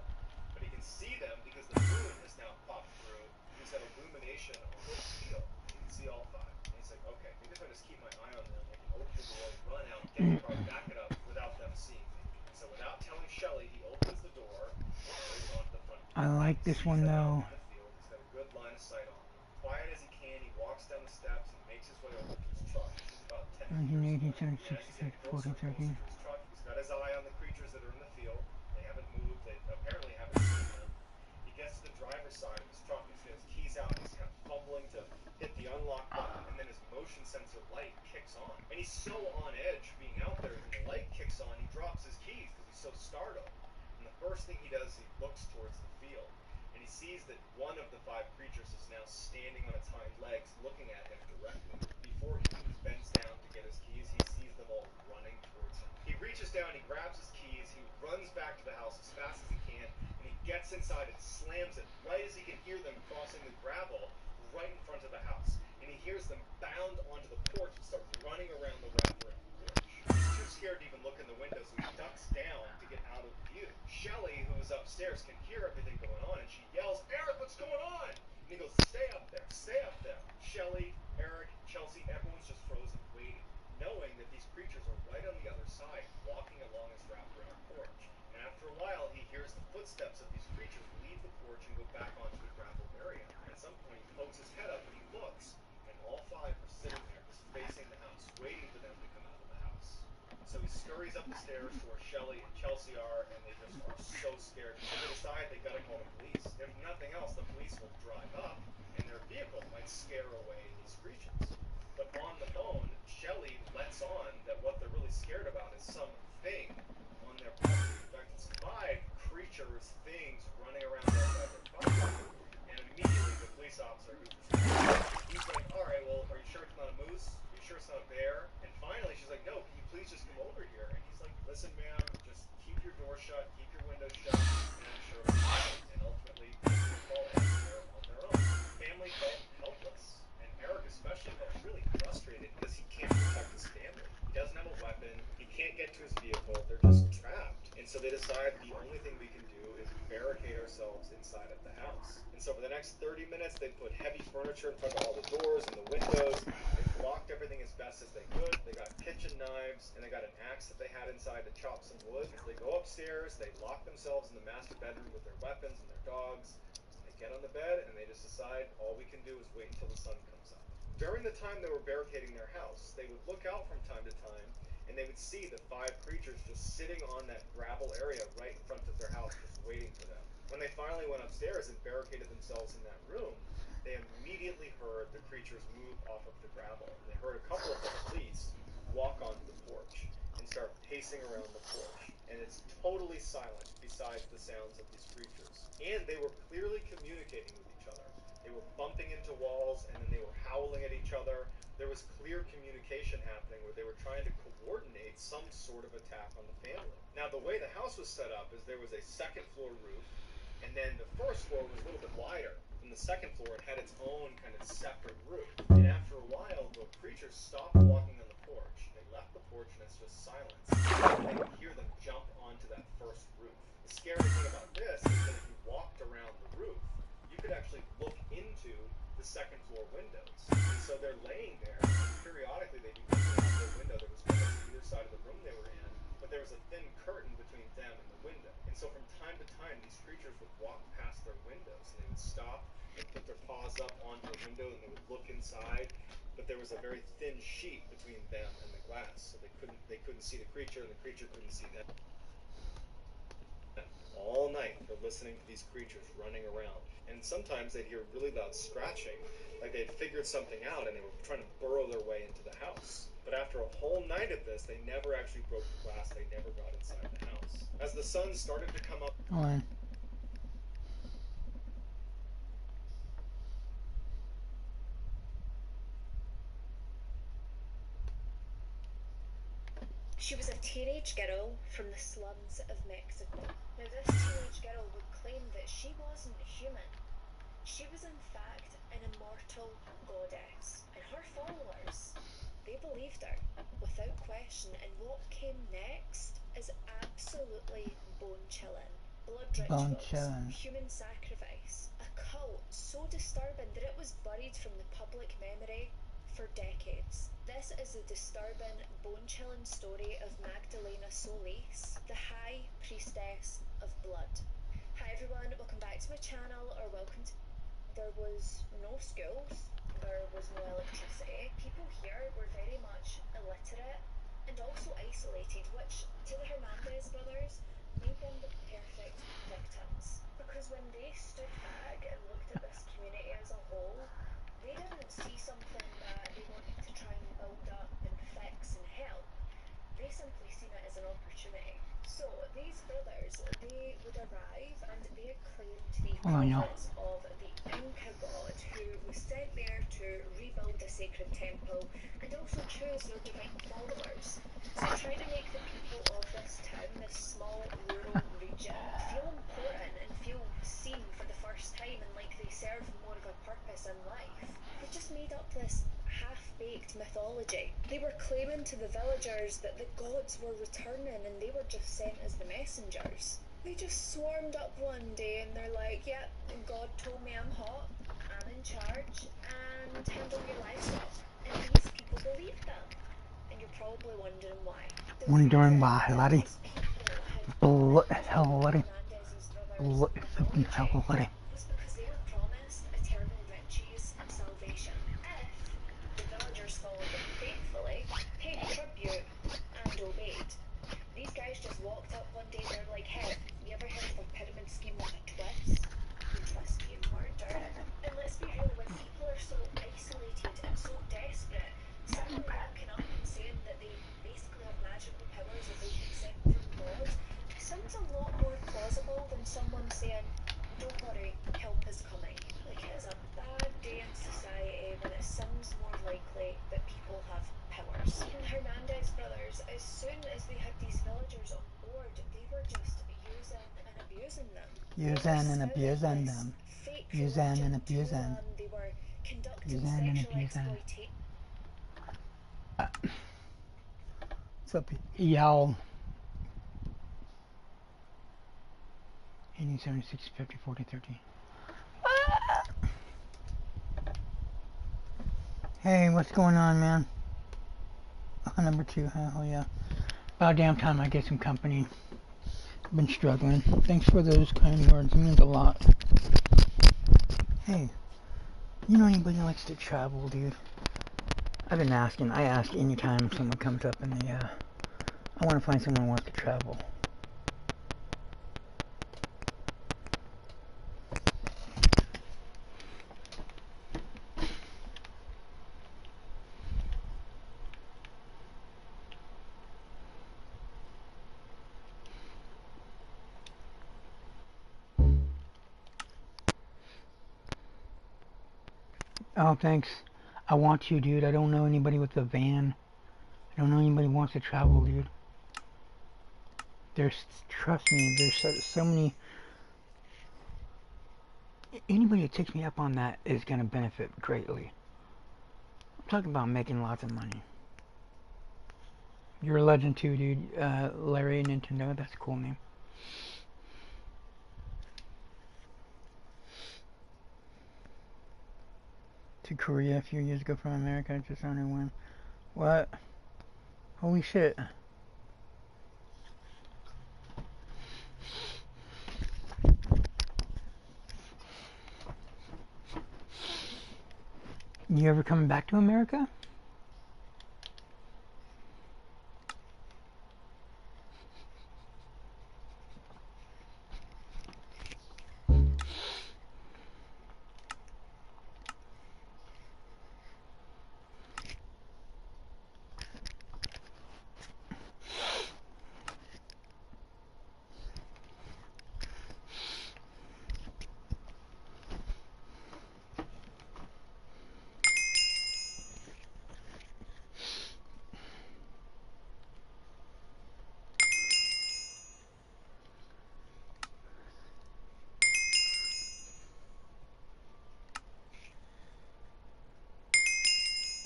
but he can see them because the moon has now popped through. He's got illumination on the field. You can see all 5. And he's like, "Okay, maybe if I just keep my eye on them, I can open the door, run out, get the car, back it up without them seeing me." And so without telling Shelley, he opens the door and goes onto the front porch. I like this one though. In the field. He's got a good line of sight on them. Quiet as he can, he walks down the steps and makes his way over to his truck. He's about 10 meters away. And as he's getting closer and closer to his truck, he's got his eye on the creatures that are in the field. They haven't moved. They apparently haven't seen him. He gets to the driver's side of his truck. He's got his keys out. He's kind of fumbling to hit the unlock button, and then his motion sensor light kicks on. And he's so on edge being out there, when the light kicks on, he drops his keys because he's so startled. And the first thing he does is he looks towards the field, and he sees that one of the 5 creatures is now standing on its hind legs, looking at him directly. Before he bends down to get his keys, he sees them all running towards him. He reaches down, he grabs his keys, he runs back to the house as fast as he can, and he gets inside and slams it right as he can hear them crossing the gravel right in front of the house. And he hears them bound onto the porch and start running around the wraparound porch. He's too scared to even look in the window, so he ducks down to get out of view. Shelley, who is upstairs, can hear everything going on, and she yells, "Eric, what's going on?" And he goes, stay up there, stay up there." Shelley, Eric, Chelsea, everyone's just frozen, waiting, knowing that these creatures are right on the other side, walking along his wraparound porch. And after a while, he hears the footsteps of these creatures leave the porch and go back onto the gravel area. And at some point, he pokes his head up and he looks, and all 5 are sitting there, just facing the house, waiting for them to come out of the house. So he scurries up the stairs to where Shelley and Chelsea are, and they just are so scared. So they decide they gotta call the police. If nothing else, the police will drive up, and their vehicle might scare away these creatures. But on the phone, Shelley lets on that what they're really scared about is some thing on their property. In fact, it's 5 creatures, things running around outside their property. And immediately the police officer he's like, "All right, well, are you sure it's not a moose? Are you sure it's not a bear?" And finally she's like, "No, can you please just come over here?" And he's like, "Listen, ma'am, just keep your door shut, keep your windows shut, and I'm sure it'll be fine. And ultimately, people will fall everywhere on their own. Family felt helpless, and Eric especially felt really frustrated because he can't protect his family. He doesn't have a weapon, he can't get to his vehicle, they're just trapped. And so they decide the only thing we can do is barricade ourselves inside of the house. And so for the next 30 minutes, they put heavy furniture in front of all the doors and the windows. They blocked everything as best as they could. They got kitchen knives, and they got an axe that they had inside to chop some wood. They go upstairs, they lock themselves in the master bedroom with their weapons and their dogs. They get on the bed, and they just decide all we can do is wait until the sun comes up. During the time they were barricading their house, they would look out from time to time, and they would see the 5 creatures just sitting on that gravel area right in front of their house, just waiting for them. When they finally went upstairs and barricaded themselves in that room, they immediately heard the creatures move off of the gravel. And they heard a couple of the police walk onto the porch and start pacing around the porch. And it's totally silent besides the sounds of these creatures. And they were clearly communicating with each other. They were bumping into walls, and then they were howling at each other. There was clear communication happening where they were trying to coordinate some sort of attack on the family. Now, the way the house was set up is there was a second floor roof, and then the first floor was a little bit wider. And the second floor, it had its own kind of separate roof. And after a while, the creatures stopped walking on the porch. They left the porch, and it's just silence. And they could hear them jump onto that first roof. The scary thing about this is that if you walked around the roof, you could actually look into the second floor windows. And so they're laying there, and periodically they'd be looking out their window. There was windows on either side of the room they were in, but there was a thin curtain between them and the window. And so from time to time, these creatures would walk past their windows, and they would stop and put their paws up onto the window, and they would look inside. But there was a very thin sheet between them and the glass, so they couldn't see the creature, and the creature couldn't see them. All night, they're listening to these creatures running around. And sometimes they'd hear really loud scratching, like they'd figured something out and they were trying to burrow their way into the house. But after a whole night of this, they never actually broke the glass, they never got inside the house. As the sun started to come up... Hold on. She was a teenage girl from the slums of Mexico. Now, this teenage girl would claim that she wasn't human. She was, in fact, an immortal goddess. And her followers, they believed her, without question. And what came next is absolutely bone-chilling. Blood rituals, human sacrifice, a cult so disturbing that it was buried from the public memory for decades. This is the disturbing, bone-chilling story of Magdalena Solis, the High Priestess of Blood. Hi everyone, welcome back to my channel, or welcome to... There was no schools, there was no electricity. People here were very much illiterate and also isolated, which to the Hernandez brothers made them the perfect victims. Because when they stood back and looked at this community as a whole, they didn't see something that they wanted to try and build up and fix and help. They simply seen it as an opportunity. So these brothers, they would arrive and they claimed to be prophets of the Inca god who was sent there to rebuild the sacred temple and also choose their divine followers. So trying to make the people of this town, this small rural region, feel important and feel seen for the first time and like they serve more of a purpose in life. They just made up this half-baked mythology. They were claiming to the villagers that the gods were returning and they were just sent as the messengers. They just swarmed up one day and they're like, yeah, God told me I'm hot, I'm in charge, and handle your livestock. And these people believed them. And you're probably wondering why. Wondering why, laddie. Hell, laddie. Hell, laddie. Was because they were promised eternal riches and salvation if the villagers followed them faithfully, paid tribute, and obeyed. These guys just walked up one day and they're like, hey, you ever heard of a pyramid scheme with a twist? The twist being murder. And let's be real, when people are so isolated and so desperate, someone walking up and saying that they basically have magical powers that they can send from God sounds a lot more plausible than someone saying, don't worry, help is coming. Like, it is a bad day in society when it sounds more likely that people have powers. And Hernandez brothers, as soon as they had these villagers on board, they were just abusing them. Using and abusing them. Fake Using and religion to abusing. them. They were conducting Using and sexual abusing. exploitation. What's up, y'all? 1876, 50, 40, 13. Hey, what's going on, man? Oh, number 2, hell yeah. About damn time I get some company. I've been struggling. Thanks for those kind words. It means a lot. Hey, you know anybody that likes to travel, dude? I've been asking. I ask anytime someone comes up and they, I want to find someone who wants to travel. Oh, thanks. I want to, dude. I don't know anybody with a van. I don't know anybody who wants to travel, dude. Trust me, there's so many. Anybody that takes me up on that is going to benefit greatly. I'm talking about making lots of money. You're a legend too, dude. Larry Nintendo, that's a cool name. To Korea a few years ago from America, just only when. What? Holy shit. You ever coming back to America?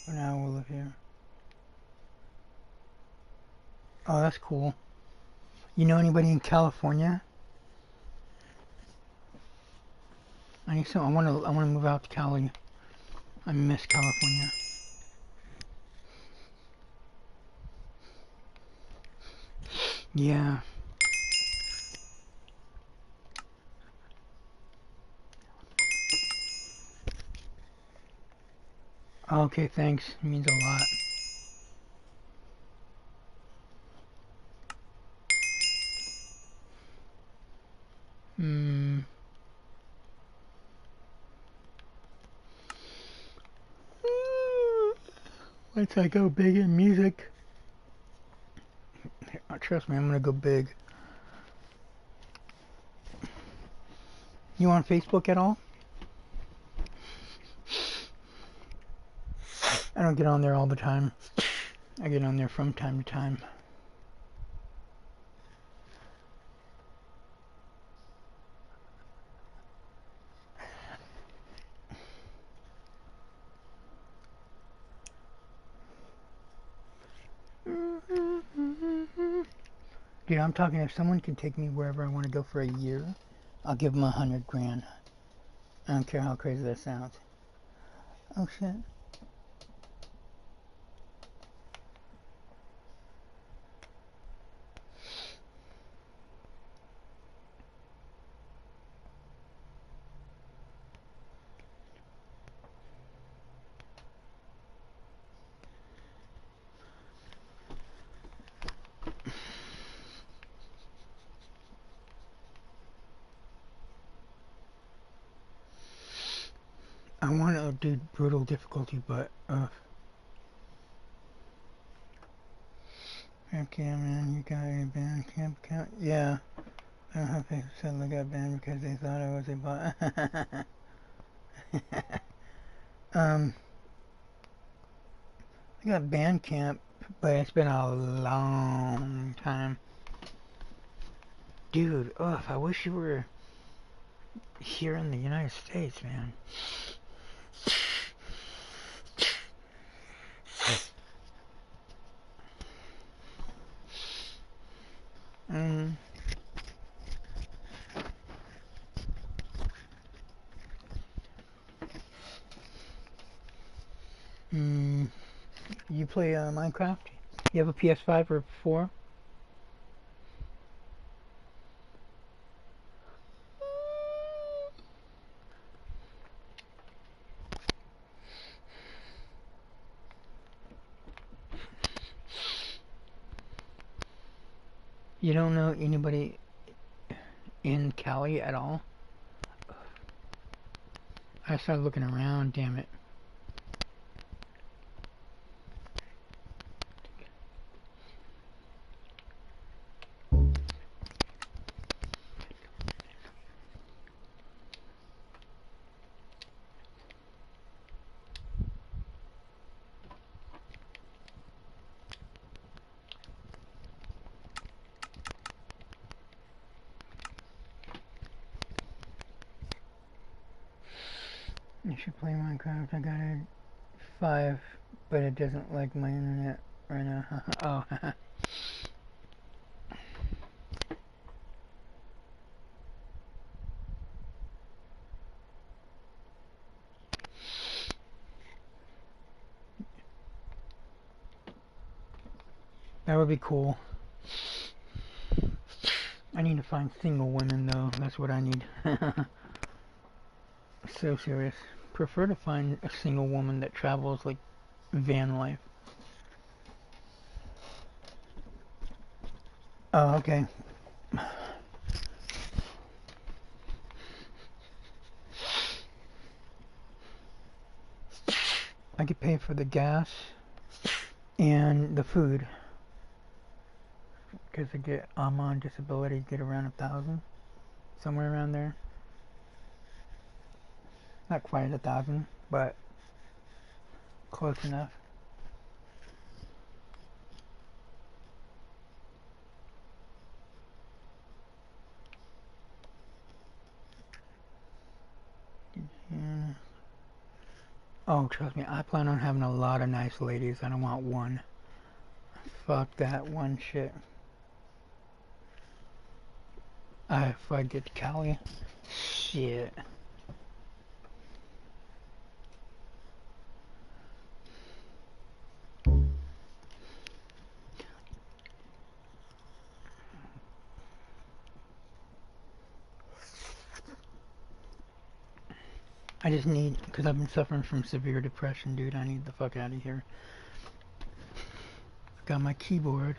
For now, we'll live here. Oh, that's cool. You know anybody in California? I need some. I want to move out to Cali. I miss California. Yeah. Okay, thanks. It means a lot. Once I go big in music, trust me, I'm gonna go big. You on Facebook at all? I don't get on there all the time. I get on there from time to time. Dude, I'm talking, if someone can take me wherever I want to go for a year, I'll give them 100 grand. I don't care how crazy that sounds. Oh shit. I want to do brutal difficulty, but okay, man, you got a Bandcamp account? Yeah. I don't have people said I got banned because they thought I was a bot. I got Bandcamp, but it's been a long time. Dude, ugh, I wish you were here in the United States, man. Mm. You play Minecraft? You have a PS5 or 4? You don't know anybody in Cali at all? I started looking around, damn it. You should play Minecraft. I got a 5, but it doesn't like my internet right now. Oh, that would be cool. I need to find single women though. That's what I need. So serious. Prefer to find a single woman that travels like van life. Oh, okay. I could pay for the gas and the food. Because I'm on disability, get around 1,000. Somewhere around there. Not quite 1,000, but close enough. Yeah. Oh, trust me, I plan on having a lot of nice ladies. I don't want one. Fuck that one shit. If I get to Cali, shit. I just need, because I've been suffering from severe depression, dude. I need the fuck out of here. I got my keyboard.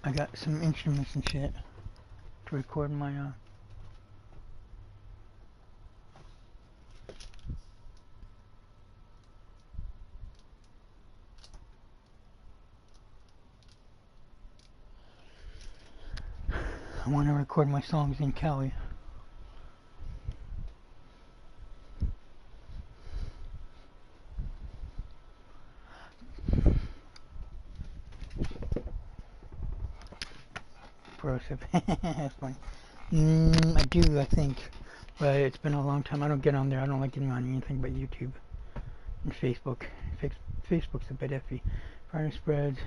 I got some instruments and shit to record my, I want to record my songs in Cali. That's funny. I do, I think. But it's been a long time. I don't get on there. I don't like getting on anything but YouTube and Facebook. Facebook's a bit iffy. Fire spreads.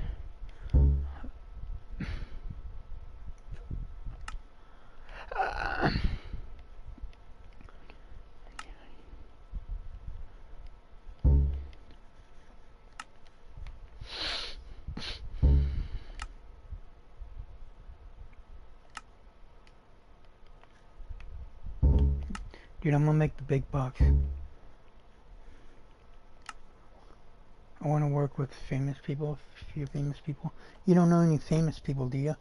Dude, I'm gonna make the big bucks. I want to work with famous people, a few famous people. You don't know any famous people, do you?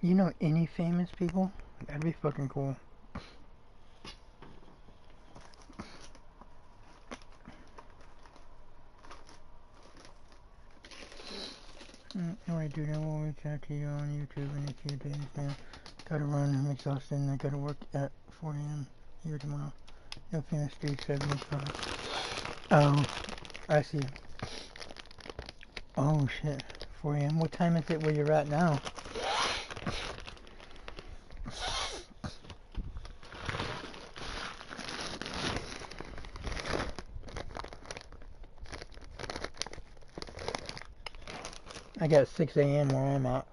You know any famous people? That'd be fucking cool. Alright, dude, I will reach out to you on YouTube in a few days, man. Gotta run, I'm exhausted, and I gotta work at 4 a.m. here tomorrow. No finish 375. Oh, I see. Oh, shit. 4 a.m. What time is it where you're at now? I got 6 a.m. where I'm at.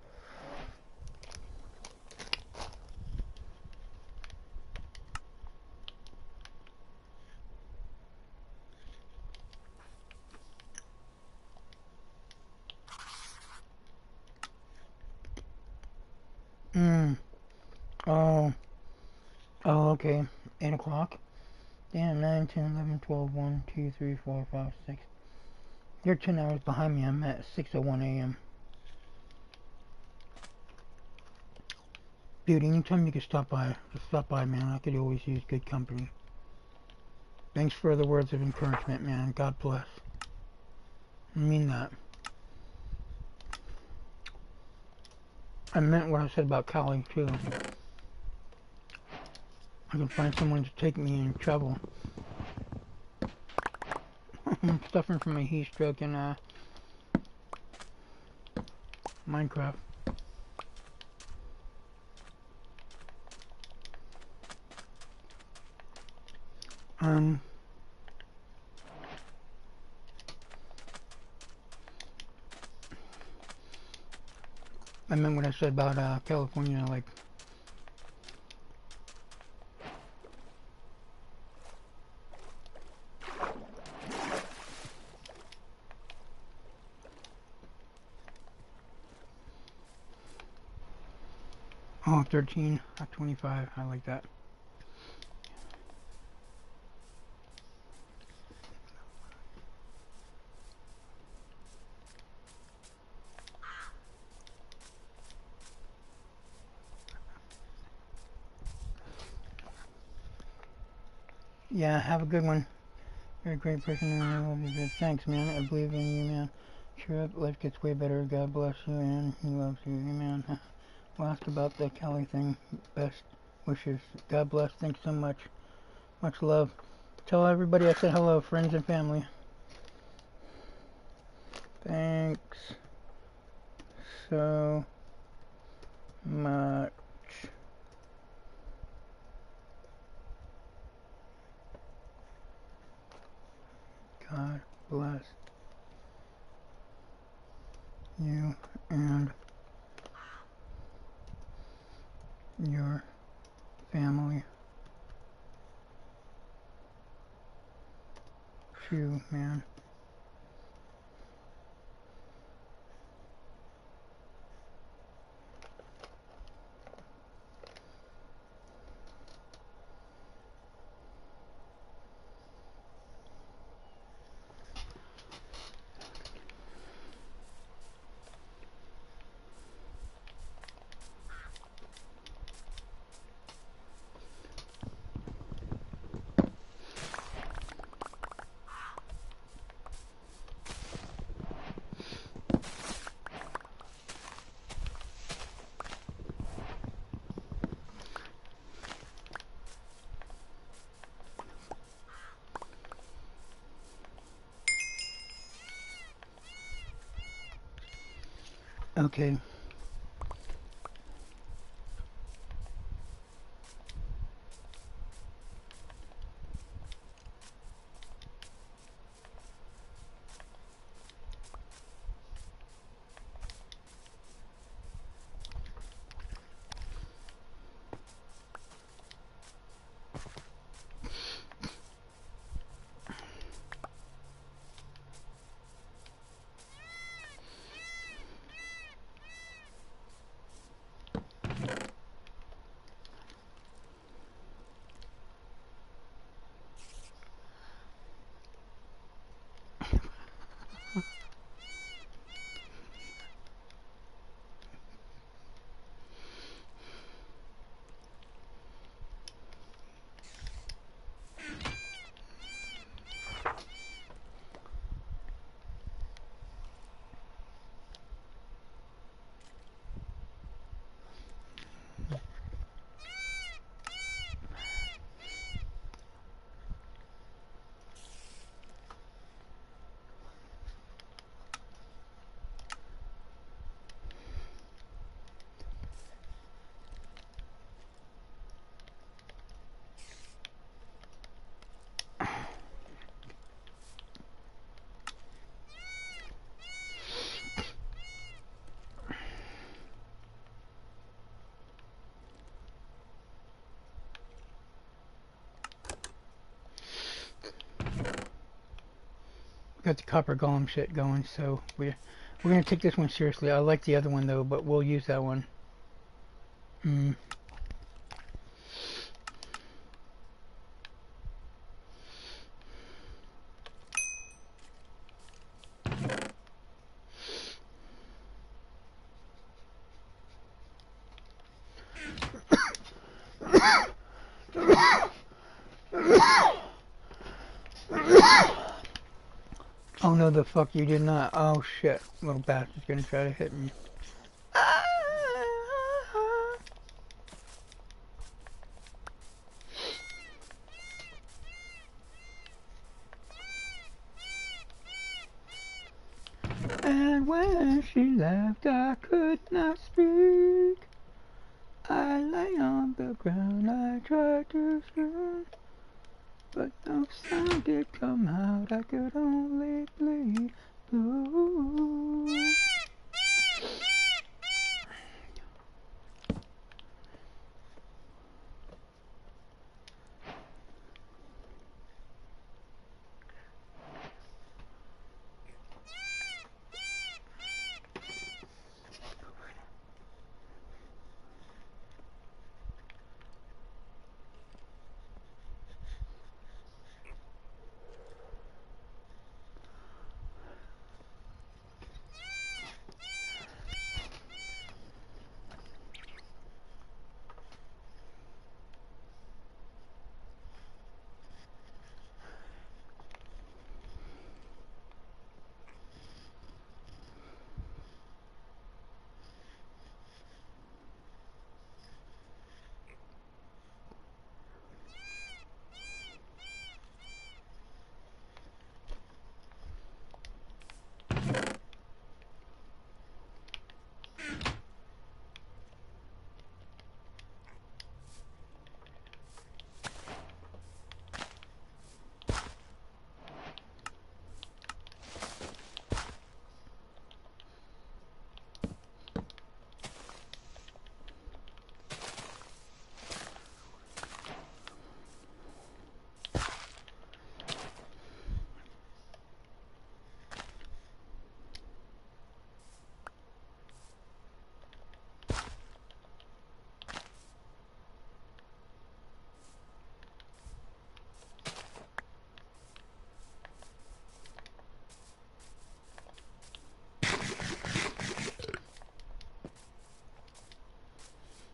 Oh. Oh, okay. 8 o'clock? Damn, 9, 10, 11, 12, 1, 2, 3, 4, 5, 6. You're 10 hours behind me. I'm at 6:01 a.m. Dude, anytime you can stop by, just stop by, man. I could always use good company. Thanks for the words of encouragement, man. God bless. I mean that. I meant what I said about Cali, too. I can find someone to take me and travel. I'm suffering from a heat stroke in Minecraft. I meant what I said about California, like. Oh, 13, 25, I like that. Yeah, have a good one. You're a great person and I love you, good. Thanks, man. I believe in you, man. Cheer up, life gets way better. God bless you, and he loves you. Amen. Last about the Cali thing. Best wishes. God bless. Thanks so much. Much love. Tell everybody I said hello, friends and family. Thanks so much. God bless you and your family. Phew, man. Okay. got the copper golem shit going, so we're gonna take this one seriously. I like the other one though, but we'll use that one. Mm. Oh no, the fuck you did not. Oh shit, little bastard's gonna try to hit me. And when she left, I could not speak. I lay on the ground, I tried to scream, but no sound did come out. I could only bleed blue.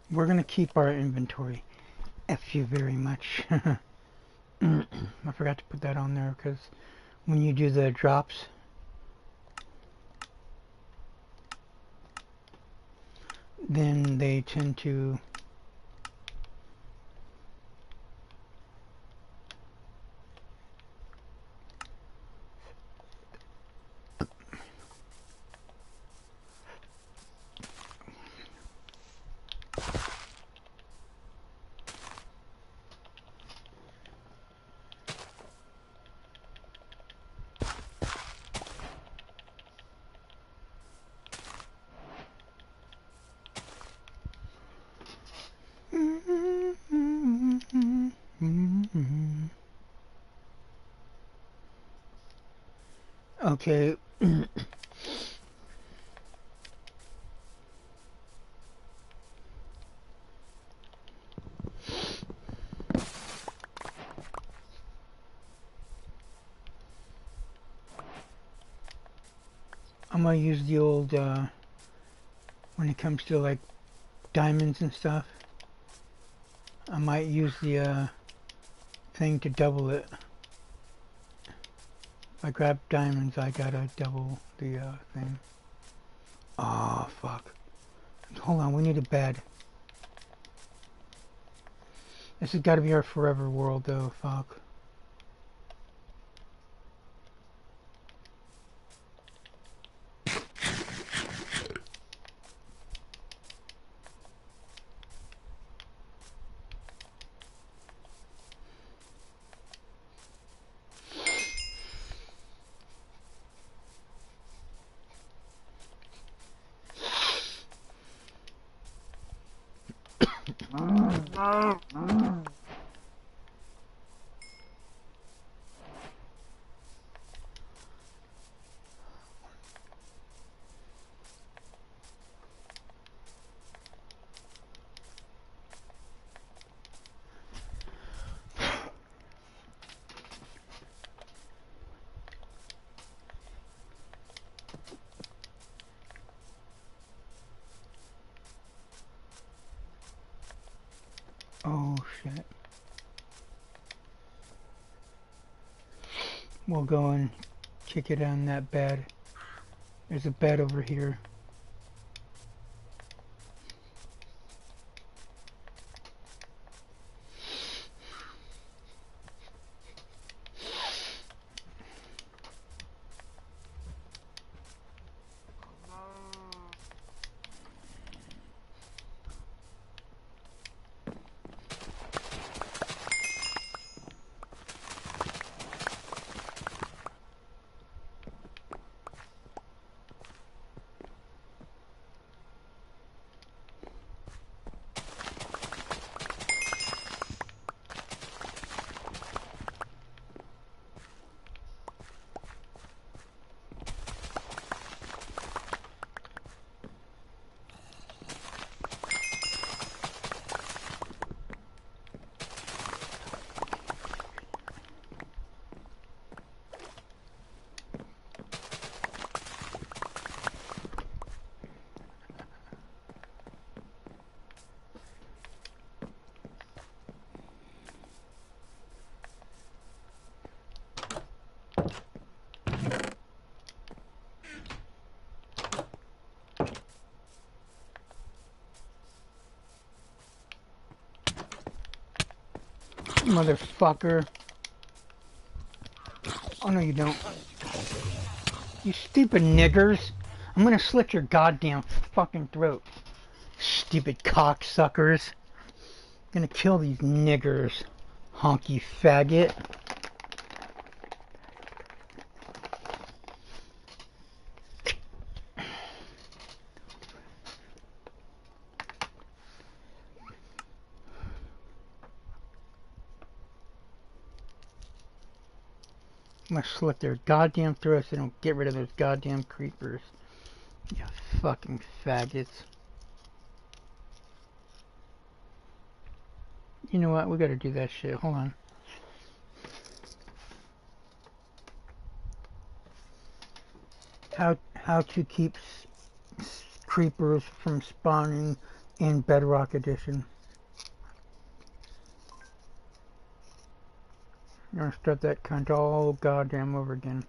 We're gonna keep our inventory. F you very much. I forgot to put that on there because when you do the drops, then they tend to okay. I'm gonna use the old when it comes to like diamonds and stuff. I might use the thing to double it. If I grab diamonds, I gotta double the thing. Oh fuck. Hold on, we need a bed. This has gotta be our forever world though, fuck. Oh shit. We'll go and kick it on that bed. There's a bed over here. Motherfucker. Oh no you don't. You stupid niggers. I'm gonna slit your goddamn fucking throat. Stupid cocksuckers. Gonna kill these niggers. Honky faggot. I'm gonna slit their goddamn throats so they don't get rid of those goddamn creepers. You fucking faggots. You know what? We gotta do that shit. Hold on. How to keep creepers from spawning in Bedrock Edition. I'm gonna start that cunt all goddamn over again.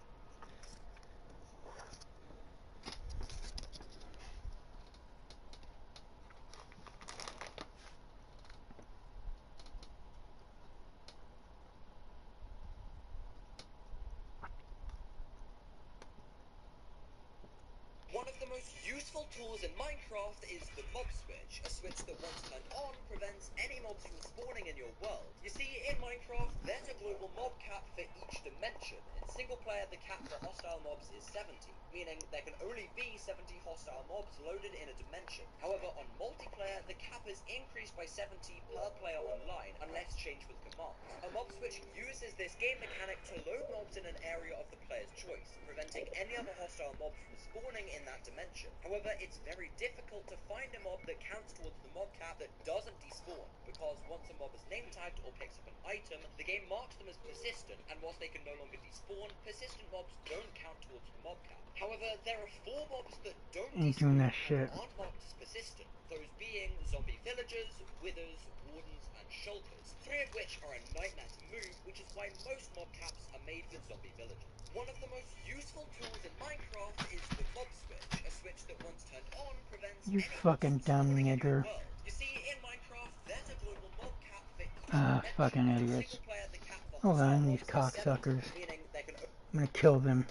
One of the most useful tools in Minecraft is the mob switch, a switch that once turned on prevents any mobs from spawning in your world. You see, in Minecraft, there's a global mob cap for each dimension. In single player, the cap for hostile mobs is 70, meaning there can only be 70 hostile mobs loaded in a dimension. However, on multiplayer, the cap is increased by 70 per player online, unless changed with commands. A mob switch uses this game mechanic to load mobs in an area of the player's choice, preventing any other hostile mobs from spawning in that dimension. However, it's very difficult to find a mob that counts towards the mob cap that doesn't despawn, because once a mob is name tagged or picks up an item, the game marks them as persistent, and whilst they can no longer despawn, persistent mobs don't count towards the mob cap. However, there are 4 mobs that don't despawn and aren't marked as persistent, those being zombie villagers, withers, wardens, and shulkers, 3 of which are a nightmare to move, which is why most mob caps are made for zombie villagers. One of the most useful tools in Minecraft is the mob switch, a switch that once turned on prevents You any fucking dumb nigger. You see, in Minecraft, there's a global mob cap for each Fucking dimension. idiots. Single player, the cap for Hold hostile on, these mobs is 70, cocksuckers. meaning there can I'm gonna kill them.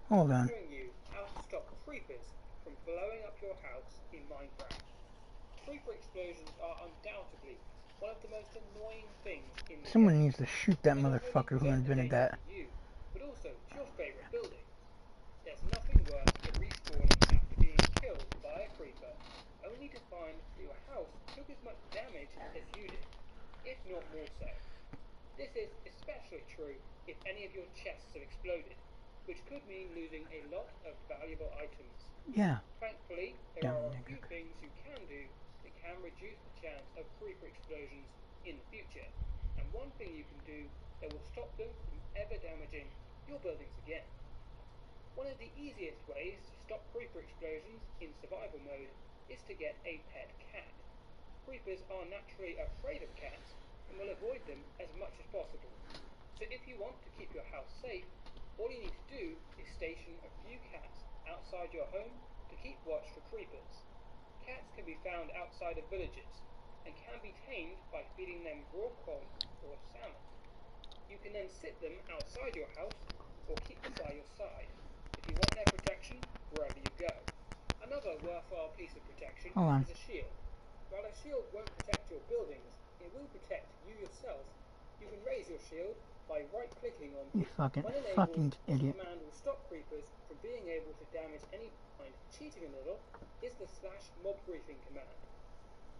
Hold on. Showing you how to stop creepers from blowing up your house in Minecraft. Creeper explosions are undoubtedly one of the most annoying things in the Someone game. needs to shoot that They not only motherfucker who present the invented danger that. to you, but also to your favourite building. There's nothing worse than respawning after being killed by a creeper, only to find that your house took as much damage as you did, if not more so. This is especially true if any of your chests have exploded, which could mean losing a lot of valuable items. Yeah. Thankfully, there are a few things you can do that can reduce the chance of creeper explosions in the future, and one thing you can do that will stop them from ever damaging your buildings again. One of the easiest ways to stop creeper explosions in survival mode is to get a pet cat. Creepers are naturally afraid of cats and will avoid them as much as possible. So if you want to keep your house safe, all you need to do is station a few cats outside your home to keep watch for creepers. Cats can be found outside of villages and can be tamed by feeding them raw corn or salmon. You can then sit them outside your house or keep them by your side if you want their protection wherever you go. Another worthwhile piece of protection Hold on. is a shield. While a shield won't protect your buildings, it will protect you yourself. You can raise your shield by right-clicking on You it. fucking When enabled, this idiot. command will stop creepers from being able to damage any blind. Cheating a little is the /mob briefing command.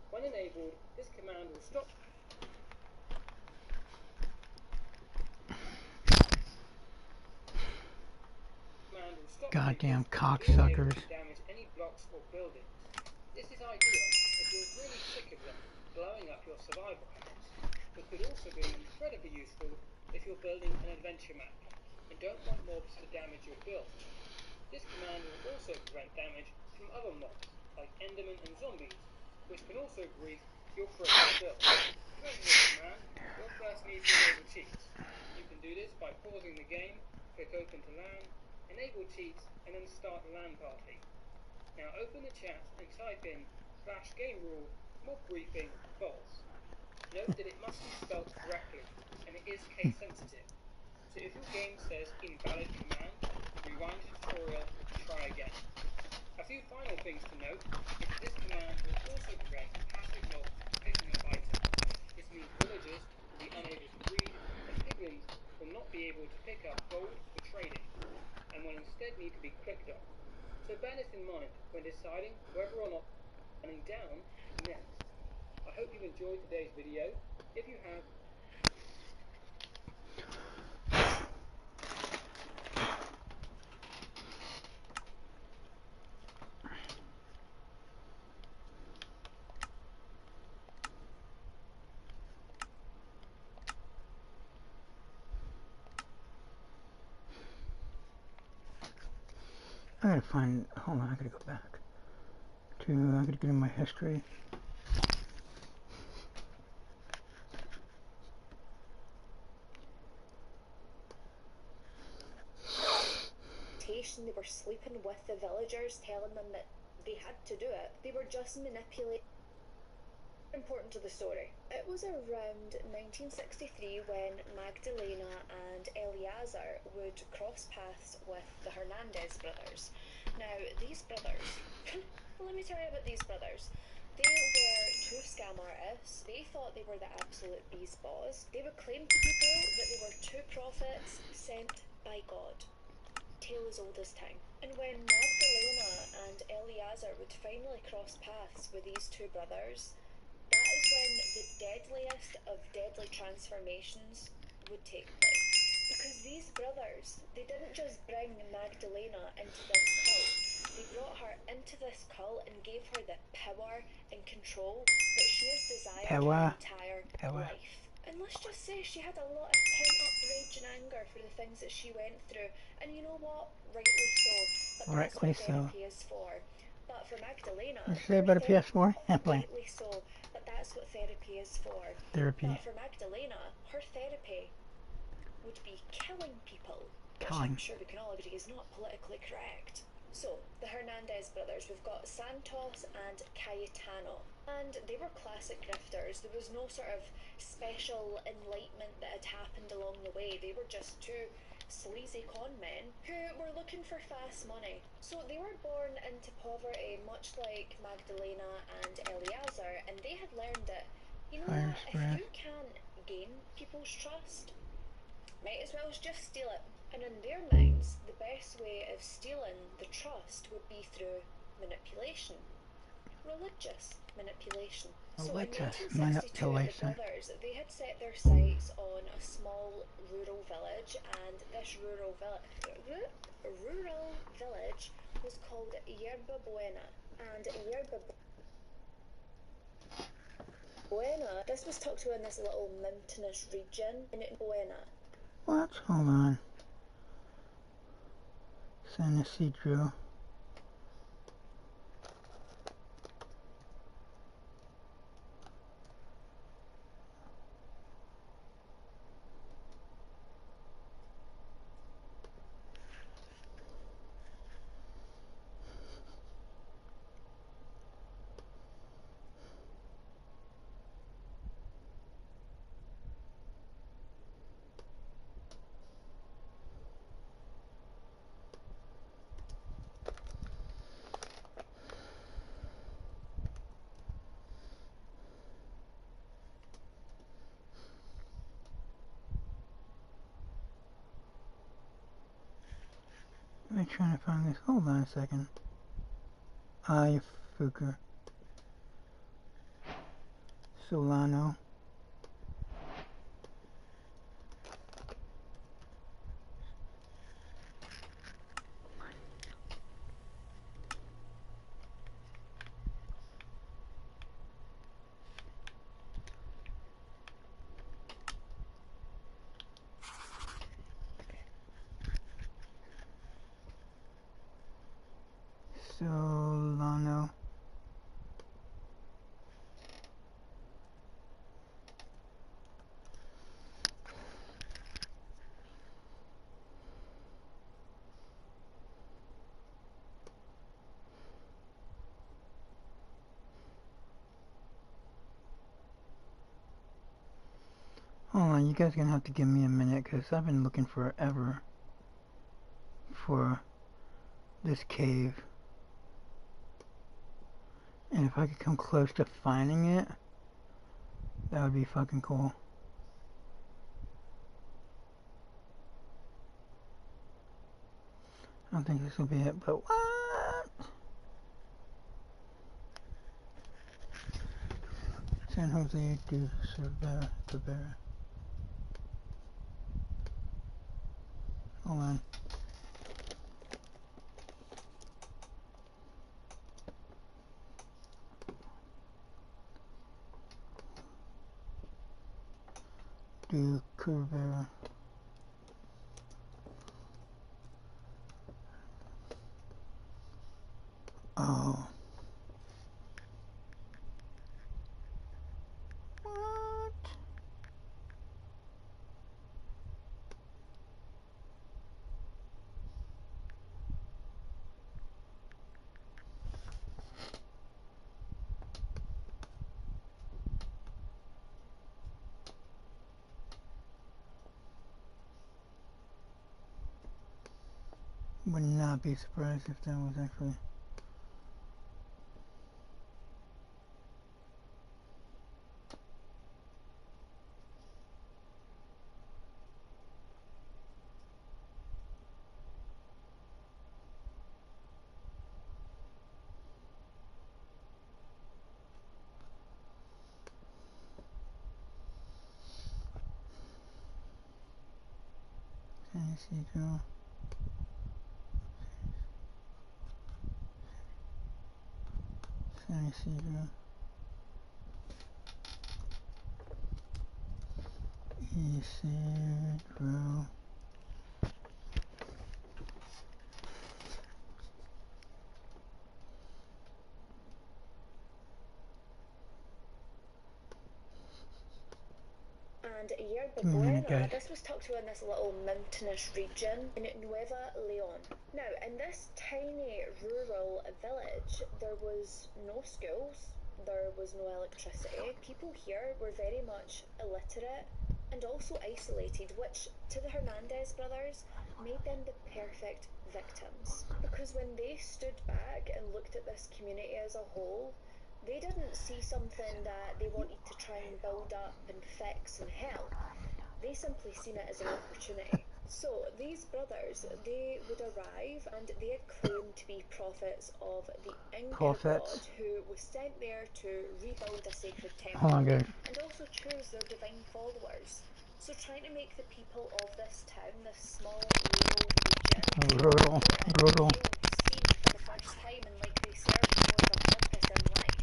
When enabled, this command will stop Goddamn creepers from being able cocksuckers. to damage any blocks or buildings. This is ideal if you're really sick of them blowing up your survival house, but could also be incredibly useful if you're building an adventure map and don't want mobs to damage your build. This command will also prevent damage from other mobs like Endermen and zombies, which can also grief your frozen build. To enter this command, you'll first need to enable cheats. You can do this by pausing the game, click open to LAN, enable cheats, and then start a LAN party. Now open the chat and type in /game rule mob briefing false. Note that it must be spelled correctly, and it is case sensitive. So if your game says invalid command, rewind the tutorial and try again. A few final things to note is that this command will also prevent passive mobs picking up items. This means villagers will be unable to breed, and piglins will not be able to pick up gold for trading, and will instead need to be clicked on. So bear this in mind when deciding whether or not running down next. I hope you've enjoyed today's video. If you have, I gotta find, hold on, I gotta go back to, I gotta get in my history. They were sleeping with the villagers, telling them that they had to do it. They were just manipulating. Important to the story. It was around 1963 when Magdalena and Eleazar would cross paths with the Hernandez brothers. Now, these brothers, let me tell you about these brothers. They were two scam artists. They thought they were the absolute bee's boss. They would claim to people that they were two prophets sent by God. Tale as old as time. And when Magdalena and Eleazar would finally cross paths with these two brothers, that is when the deadliest of deadly transformations would take place. Because these brothers, they didn't just bring Magdalena into this cult, they brought her into this cult and gave her the power and control that she has desired her entire life. And let's just say she had a lot of pent-up rage and anger for the things that she went through. And you know what? Rightly so. But that's what therapy is for. But for Magdalena... What did you say about a PS4? Rightly so. But that's what therapy is for. Therapy. But for Magdalena, her therapy would be killing people. Killing. Which I'm sure we can all agree is not politically correct. So, the Hernandez brothers, we've got Santos and Cayetano. And they were classic grifters. There was no sort of special enlightenment that had happened along the way. They were just two sleazy con men who were looking for fast money. So they were born into poverty, much like Magdalena and Eleazar, and they had learned that, you know what, if you can't gain people's trust, might as well just steal it. And in their minds, the best way of stealing the trust would be through manipulation. Religious manipulation. Religious So in 1962, the brothers, they had set their sights on a small rural village, and this rural village was called Yerba Buena. And Yerba Buena, this was tucked away in this little mountainous region in Buena. What? Hold on. San Isidro. I'm trying to find this. Hold on a second. Fuka. Solano. Solano. Hold on, you guys are gonna have to give me a minute because I've been looking forever for this cave. And if I could come close to finding it, that would be fucking cool. I don't think this will be it, but what? San Jose de Cervera. Hold on. De Cervera. Oh. What? Would not be surprised if that was actually. San Isidro. San Isidro. Isidro. And a year Give me a minute, before guys. this was tucked away in this little mountainous region in Nueva Leon. Now, in this tiny rural village, there was no schools, there was no electricity. People here were very much illiterate and also isolated, which to the Hernandez brothers made them the perfect victims. Because when they stood back and looked at this community as a whole, they didn't see something that they wanted to try and build up and fix and help. They simply seen it as an opportunity. So these brothers, they would arrive and they had claimed to be prophets of the Inca god who was sent there to rebuild a sacred temple Hold on, guys. and also choose their divine followers. So trying to make the people of this town, this small rural region, Rural. seen for the first time and like they served more of a purpose in life.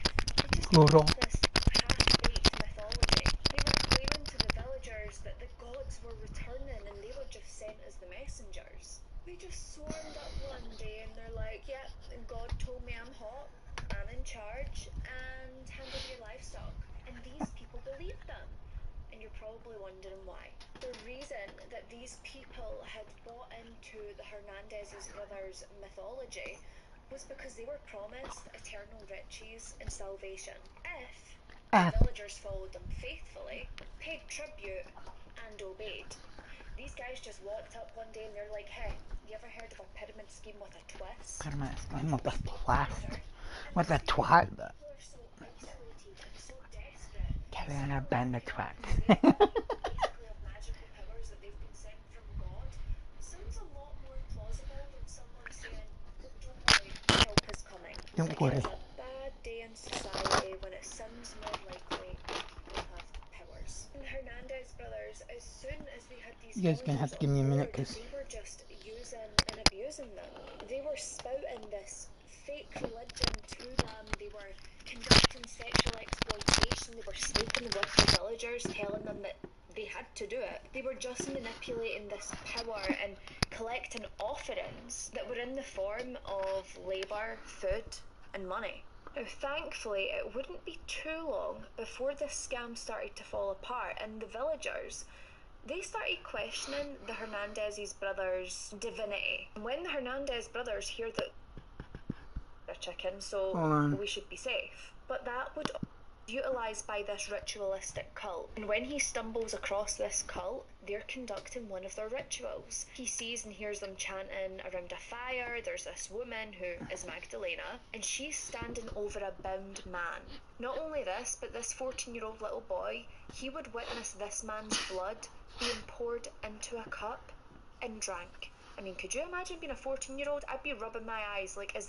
They just Rural. had this half-baked mythology. They were claiming to the villagers that the gods were returning and they were just sent as the messengers. They just swarmed up one charge and hand over your livestock. And these people believed them. And you're probably wondering why. The reason that these people had bought into the Hernandez's brothers' mythology was because they were promised eternal riches and salvation if the villagers followed them faithfully, paid tribute, and obeyed. These guys just walked up one day and they're like, hey, you ever heard of a pyramid scheme with a twist? Pyramid scheme with a twist? With a twat? People are so isolated and so desperate. Can I bend the twat? Basically have magical powers that they've been sent from God. Sounds a lot more plausible than someone saying, don't worry, help is coming. Don't worry. It's a bad day in society when it seems more likely people have powers. And the Hernandez brothers, as soon as they had these You guys are gonna have to give me a minute because they were just using and abusing them. They were spouting this fake religion to them. They were conducting sexual exploitation. They were sleeping with the villagers, telling them that they had to do it. They were just manipulating this power and collecting offerings that were in the form of labour, food, and money. Now, thankfully, it wouldn't be too long before this scam started to fall apart, and the villagers, they started questioning the Hernandez's brothers' divinity. And when the Hernandez brothers hear that they're chicken, so we should be safe. But that would utilised by this ritualistic cult. And when he stumbles across this cult, they're conducting one of their rituals. He sees and hears them chanting around a fire. There's this woman who is Magdalena, and she's standing over a bound man. Not only this, but this 14-year-old little boy, he would witness this man's blood being poured into a cup and drank. I mean, could you imagine being a 14-year-old? I'd be rubbing my eyes like, is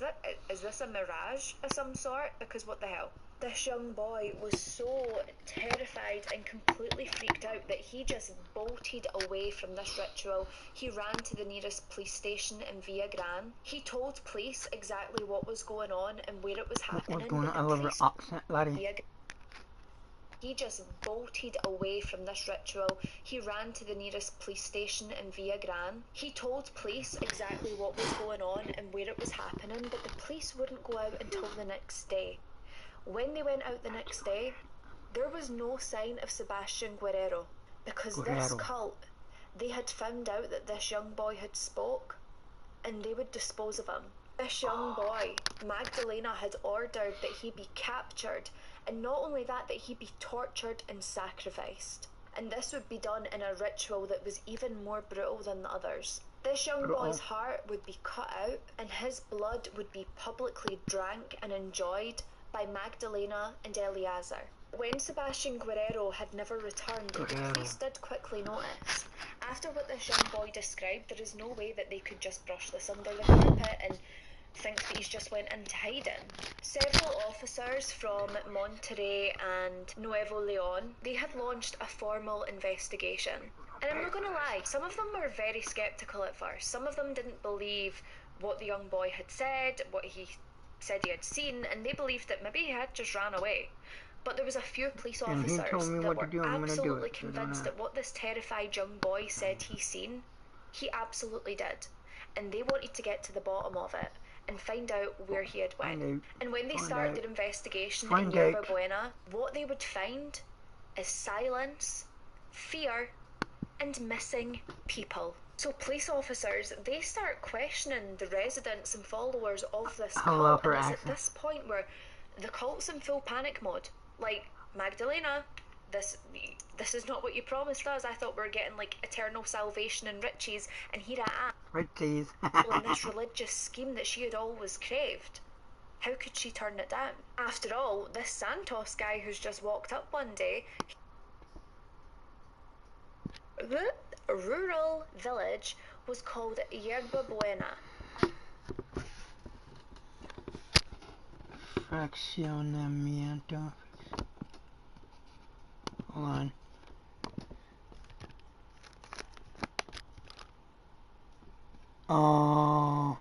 this a mirage of some sort? Because what the hell? This young boy was so terrified and completely freaked out that he just bolted away from this ritual. He ran to the nearest police station in Villa Gran. He told police exactly what was going on and where it was happening. What's going on? I love your accent, laddie. He just bolted away from this ritual. He ran to the nearest police station in Villa Gran. He told police exactly what was going on and where it was happening, but the police wouldn't go out until the next day. When they went out the next day, there was no sign of Sebastian Guerrero, because this cult, they had found out that this young boy had spoke, and they would dispose of him. This young boy, Magdalena had ordered that he be captured, and not only that he be tortured and sacrificed. And this would be done in a ritual that was even more brutal than the others. This young boy's heart would be cut out, and his blood would be publicly drank and enjoyed by Magdalena and Eleazar. When Sebastian Guerrero had never returned, the police did quickly notice. After what this young boy described, there is no way that they could just brush this under the carpet and think that he's just went into hiding. Several officers from Monterrey and Nuevo Leon, they had launched a formal investigation. And I'm not gonna lie, some of them were very skeptical at first. Some of them didn't believe what the young boy had said, what he said he had seen, and they believed that maybe he had just ran away. But there was a few police officers that were absolutely convinced that what this terrified young boy said he seen, he absolutely did. And they wanted to get to the bottom of it and find out where he had went. And when they started their investigation in Yerba Buena, what they would find is silence, fear, and missing people. So police officers, they start questioning the residents and followers of this cult, and it's at this point where the cult's in full panic mode. Like, Magdalena, this is not what you promised us. I thought we were getting like eternal salvation and riches, and here I am. Riches. In this religious scheme that she had always craved. How could she turn it down? After all, this Santos guy who's just walked up one day, the rural village was called Yerba Buena. Fraccionamiento. Hold on. Oh.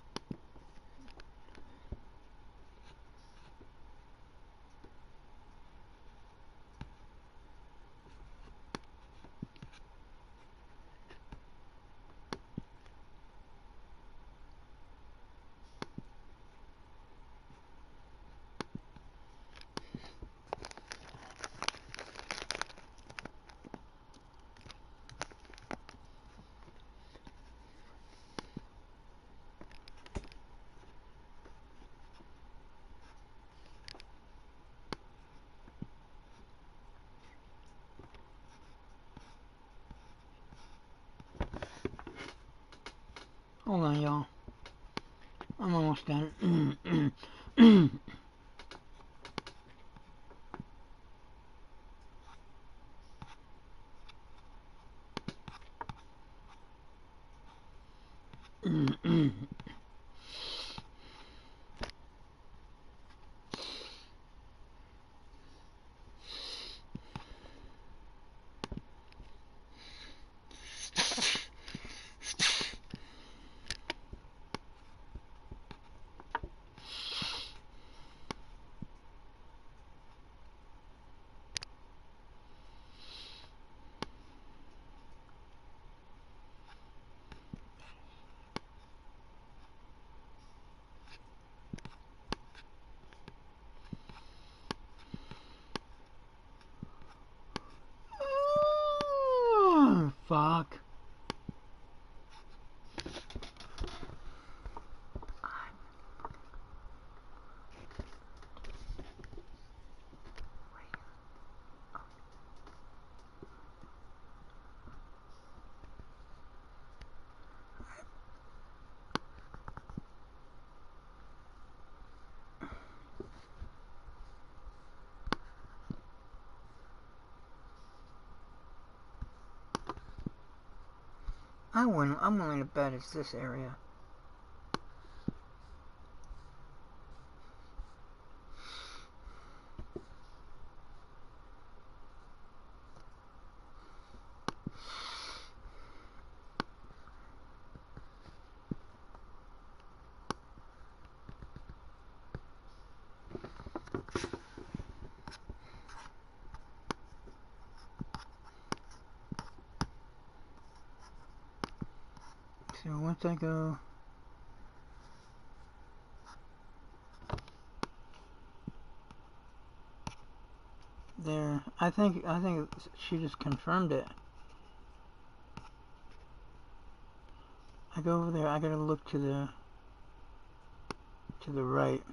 Hold on, y'all. I'm almost done. Fuck. I'm willing to bet it's this area. So once I go there, I think she just confirmed it. I go over there, I gotta look to the right.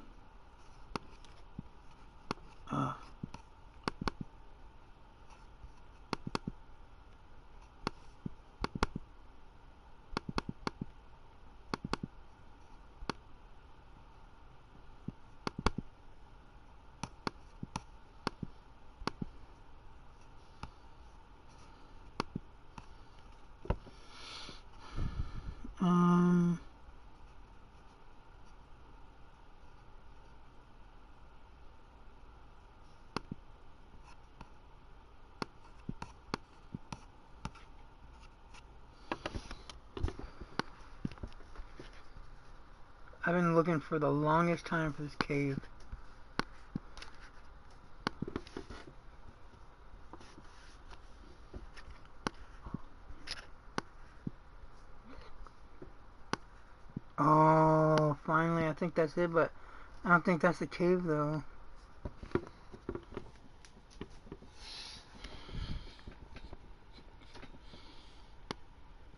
I've been looking for the longest time for this cave. Oh, finally, I think that's it, but I don't think that's the cave though.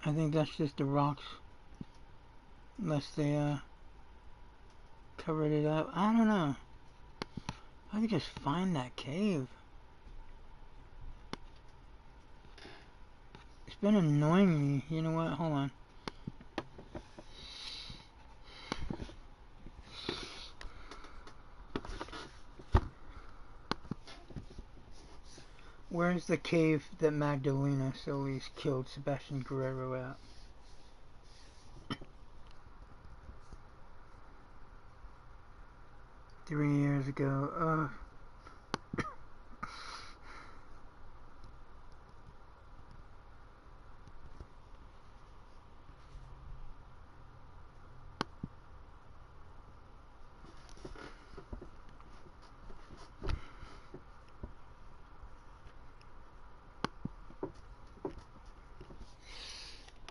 I think that's just the rocks. Unless they covered it up. I don't know. I could just find that cave. It's been annoying me. You know what? Hold on. Where's the cave that Magdalena Solis killed Sebastian Guerrero at? Three years ago.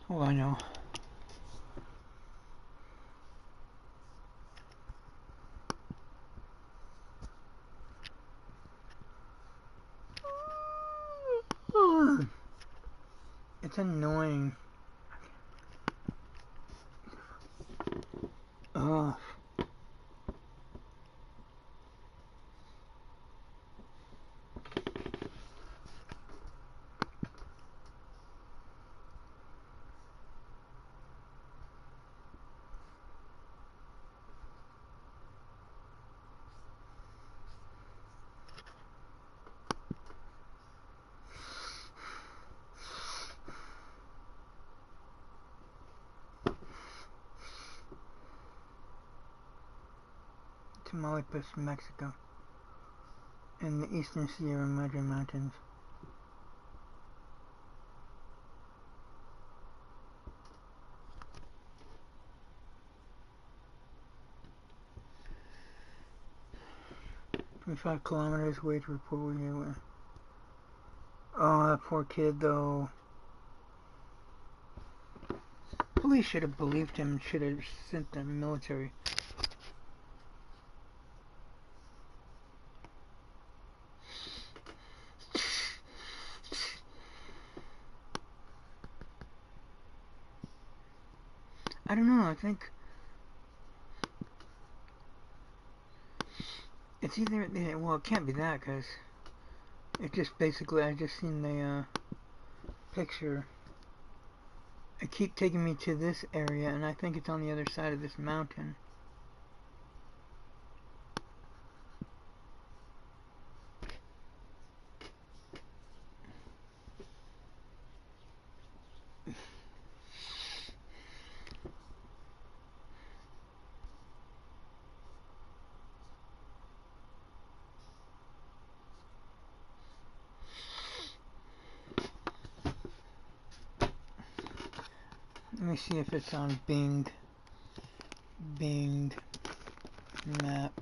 Oh, I know. It's annoying. Ugh. Tamaulipas, Mexico, in the eastern Sierra Madre Mountains. "25 kilometers away to report where you were." Oh, that poor kid, though. Police should have believed him and should have sent the military. I don't know, I think it's either, well, it can't be that, because it just basically, I just seen the picture. It keep taking me to this area, and I think it's on the other side of this mountain. Let me see if it's on Bing Maps.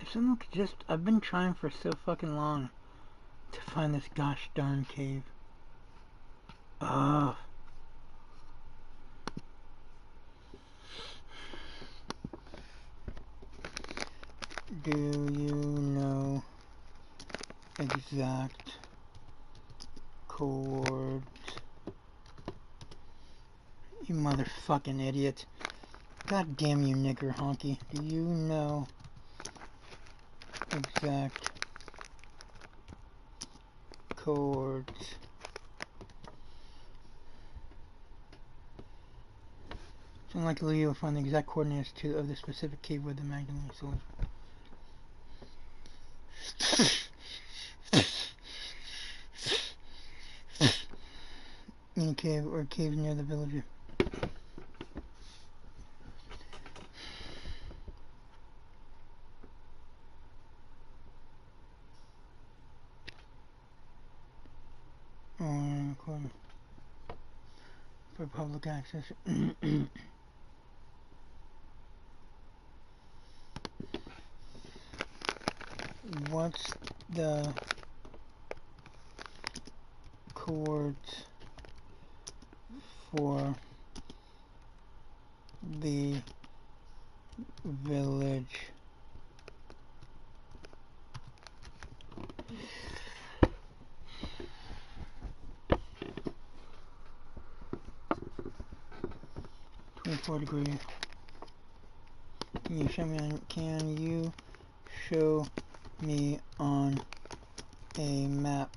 If someone could just, I've been trying for so fucking long to find this gosh darn cave. Ugh. Do you know exact coords? You motherfucking idiot. God damn you, nigger honky. Do you know exact coords? It's unlikely you'll find the exact coordinates of the specific cave where the Magdalene soul. In a cave or caves near the village. For public access. What's the coords for the village? Degree. Can you show me on a map?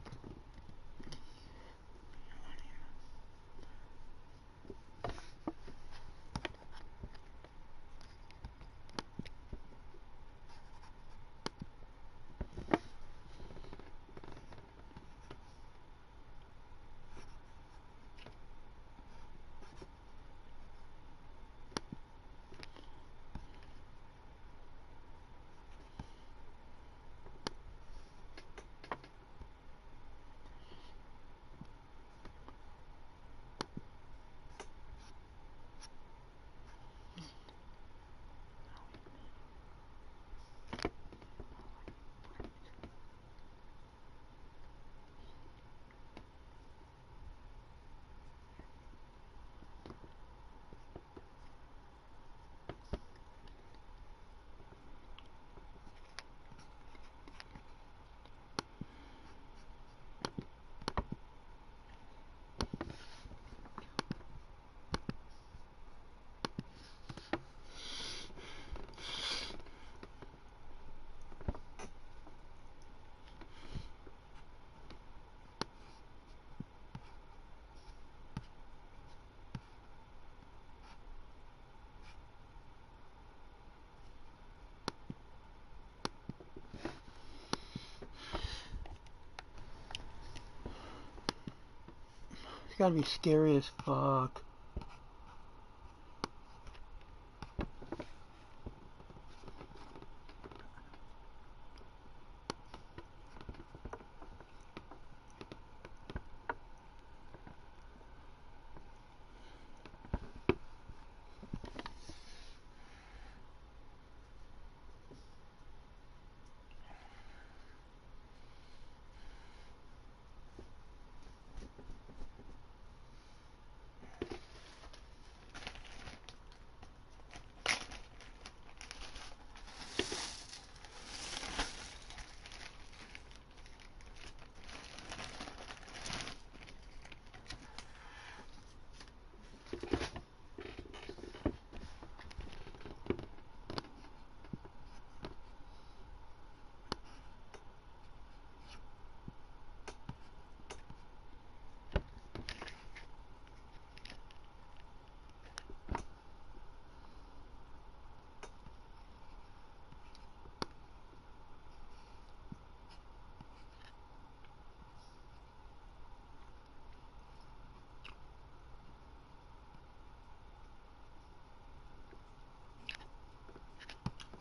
It's gotta be scary as fuck.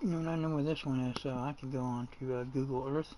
You know, I know where this one is, so I can go on to Google Earth.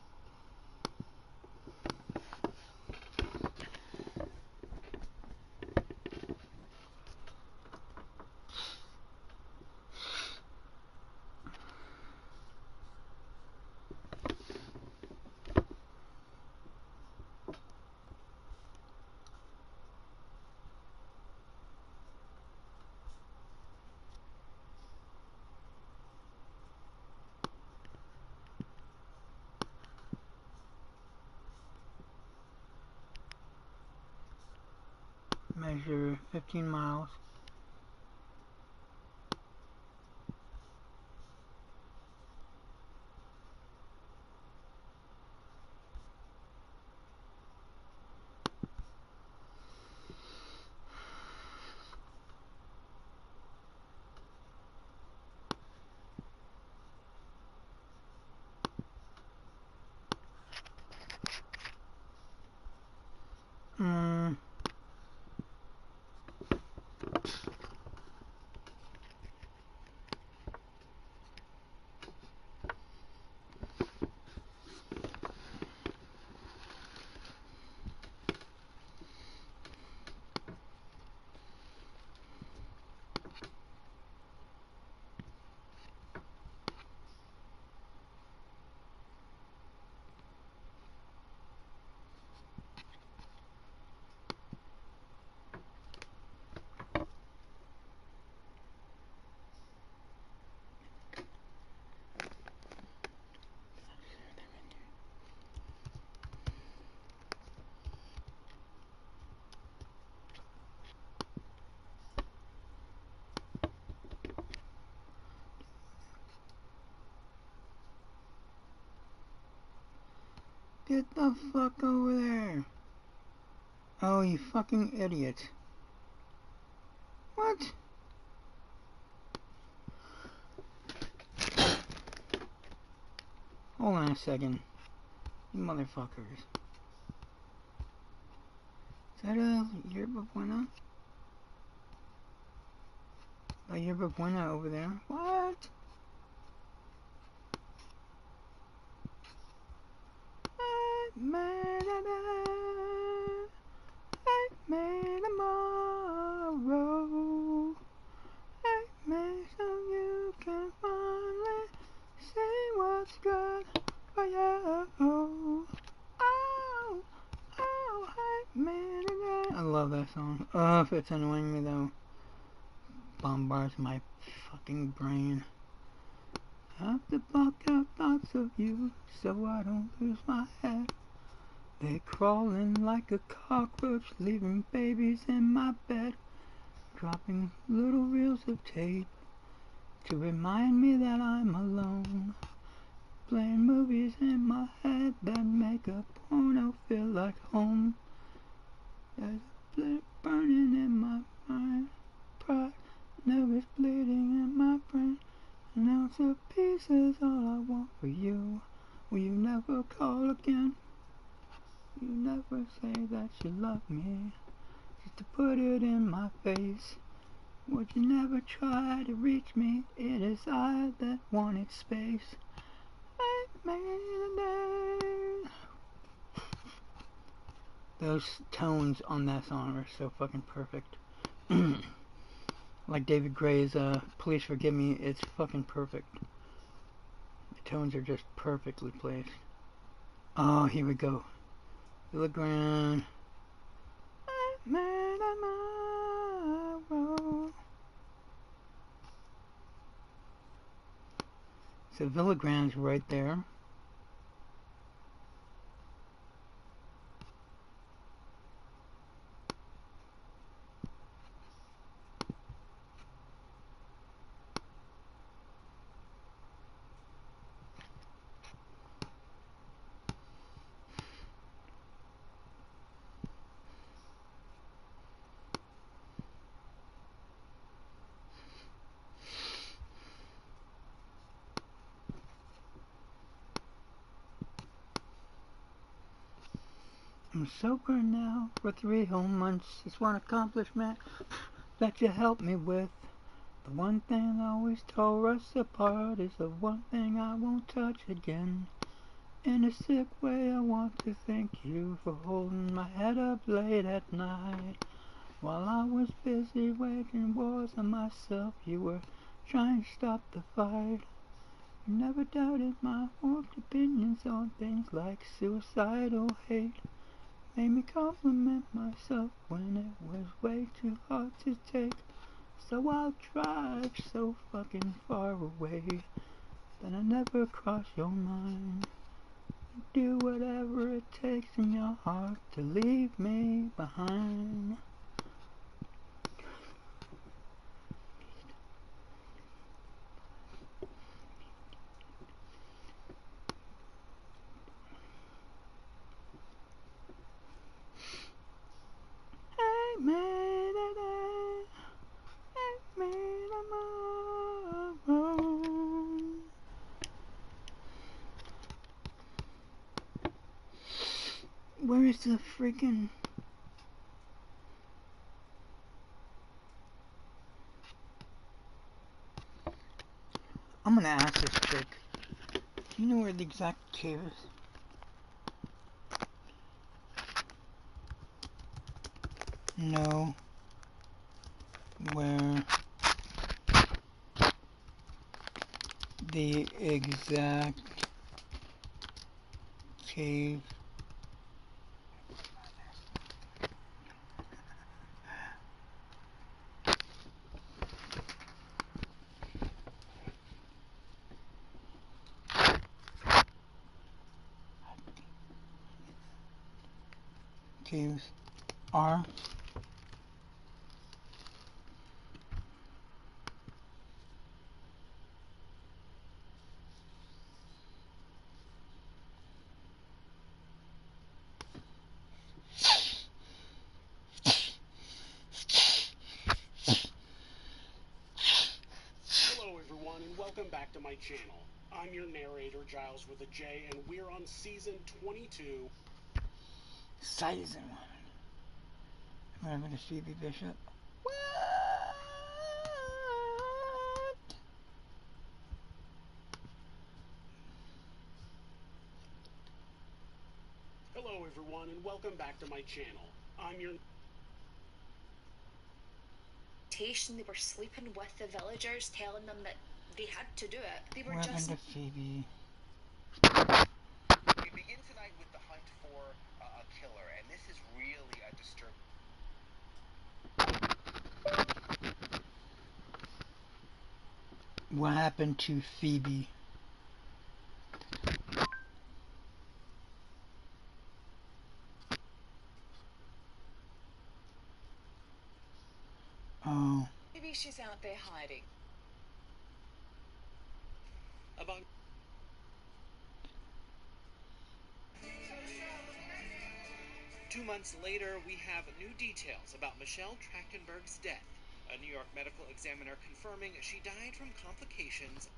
Measure 15 miles. Get the fuck over there. Oh, you fucking idiot. What? Hold on a second. You motherfuckers. Is that a Yerba Buena? A Yerba Buena over there? What? I made tomorrow. I made so you can finally see what's good for you. Oh, I made it. I love that song. Oh, if it's annoying me though. Bombards my fucking brain. I have to block out thoughts of you so I don't lose my head. They're crawling like a cockroach, leaving babies in my bed, dropping little reels of tape to remind me that I'm alone, playing movies in my head that make a porno feel like home. There's a flip burning in my mind, pride, nervous bleeding in my brain. An ounce of peace is all I want for you. Will you never call again? You never say that you love me. You to put it in my face. Would you never try to reach me? It is I that wanted space. Those tones on that song are so fucking perfect. Like David Gray's Please Forgive Me, it's fucking perfect. The tones are just perfectly placed. Oh, here we go. Villagrán. So Villagrán's right there. I'm sober now for 3 whole months. It's one accomplishment that you helped me with. The one thing that always tore us apart is the one thing I won't touch again. In a sick way, I want to thank you for holding my head up late at night. While I was busy waging wars on myself, you were trying to stop the fight. You never doubted my warped opinions on things like suicidal hate. Made me compliment myself when it was way too hard to take. So I'll drive so fucking far away that I never cross your mind. Do whatever it takes in your heart to leave me behind. Where is the freaking... I'm gonna ask this chick. Do you know where the exact cave is? No. Where the exact cave caves are. Hello everyone and welcome back to my channel. I'm your narrator Giles with a J and we're on season 22. Season 1. I'm gonna see the bishop. Hello everyone and welcome back to my channel. I'm your... They were sleeping with the villagers, telling them that they had to do it. They were What just... happened to Phoebe? We begin tonight with the hunt for a killer, and this is really a disturbing... What happened to Phoebe? Oh. Maybe she's out there hiding. About... 2 months later, we have new details about Michelle Trachtenberg's death. A New York medical examiner confirming she died from complications.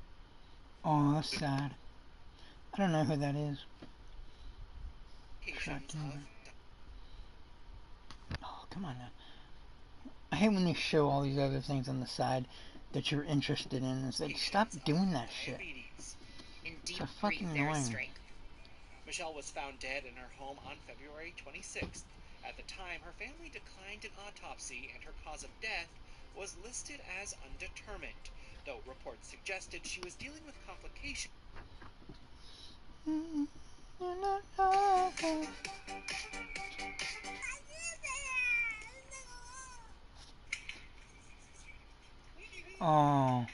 Oh, that's sad. I don't know who that is. Trachtenberg. Oh, come on now. I hate when they show all these other things on the side that you're interested in. It's like, stop doing that shit. It's so fucking annoying. Michelle was found dead in her home on February 26th. At the time, her family declined an autopsy and her cause of death was listed as undetermined, though reports suggested she was dealing with complications. Oh.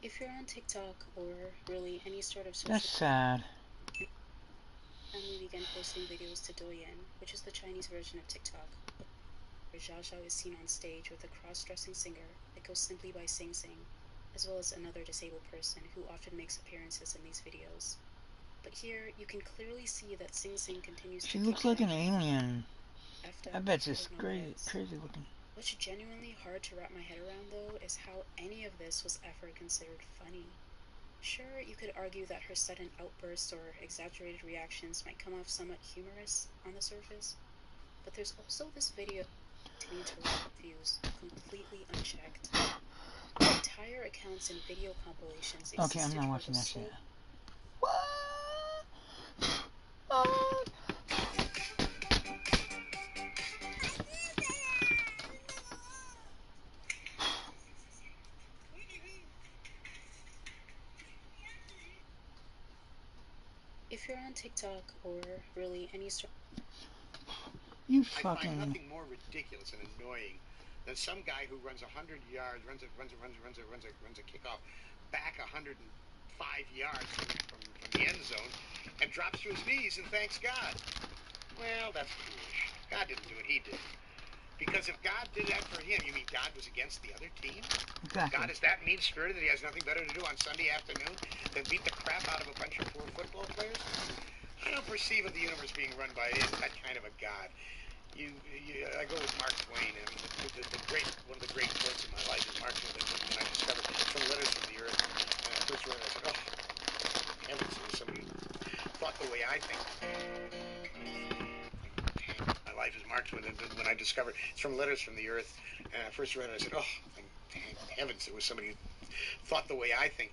If you're on TikTok or really any sort of social That's sad. family began posting videos to Douyin, which is the Chinese version of TikTok, where Zhao Zhao is seen on stage with a cross-dressing singer that goes simply by Sing Sing, as well as another disabled person who often makes appearances in these videos. But here, you can clearly see that Sing Sing continues She to looks keep like an crashing alien. after I bet out she's of no crazy, legs. crazy looking. What's genuinely hard to wrap my head around, though, is how any of this was ever considered funny. Sure, you could argue that her sudden outbursts or exaggerated reactions might come off somewhat humorous on the surface, but there's also this video continuing to rack views completely unchecked. Entire accounts and video compilations Okay, I'm existed not for watching the that sole shit. Oh. If you're on TikTok or really any sort, You I fucking. find nothing more ridiculous and annoying than some guy who runs 100 yards, runs a kickoff back 105 yards from the end zone, and drops to his knees and thanks God. Well, that's foolish. God didn't do it; He did. Because if God did that for him, you mean God was against the other team? Exactly. God is that mean-spirited that He has nothing better to do on Sunday afternoon than beat the crap out of a bunch of poor football players? I don't perceive of the universe being run by that kind of a God. I go with Mark Twain. I mean, one of the great quotes in my life is Mark Twain. When I discovered from Letters from the Earth, and I first read it, I said, "Oh, heavens, there's somebody who thought the way I think." My life is Mark Twain. And when I discovered it's from Letters from the Earth, and I first read it, I said, "Oh, thank heavens, there was somebody who thought the way I think."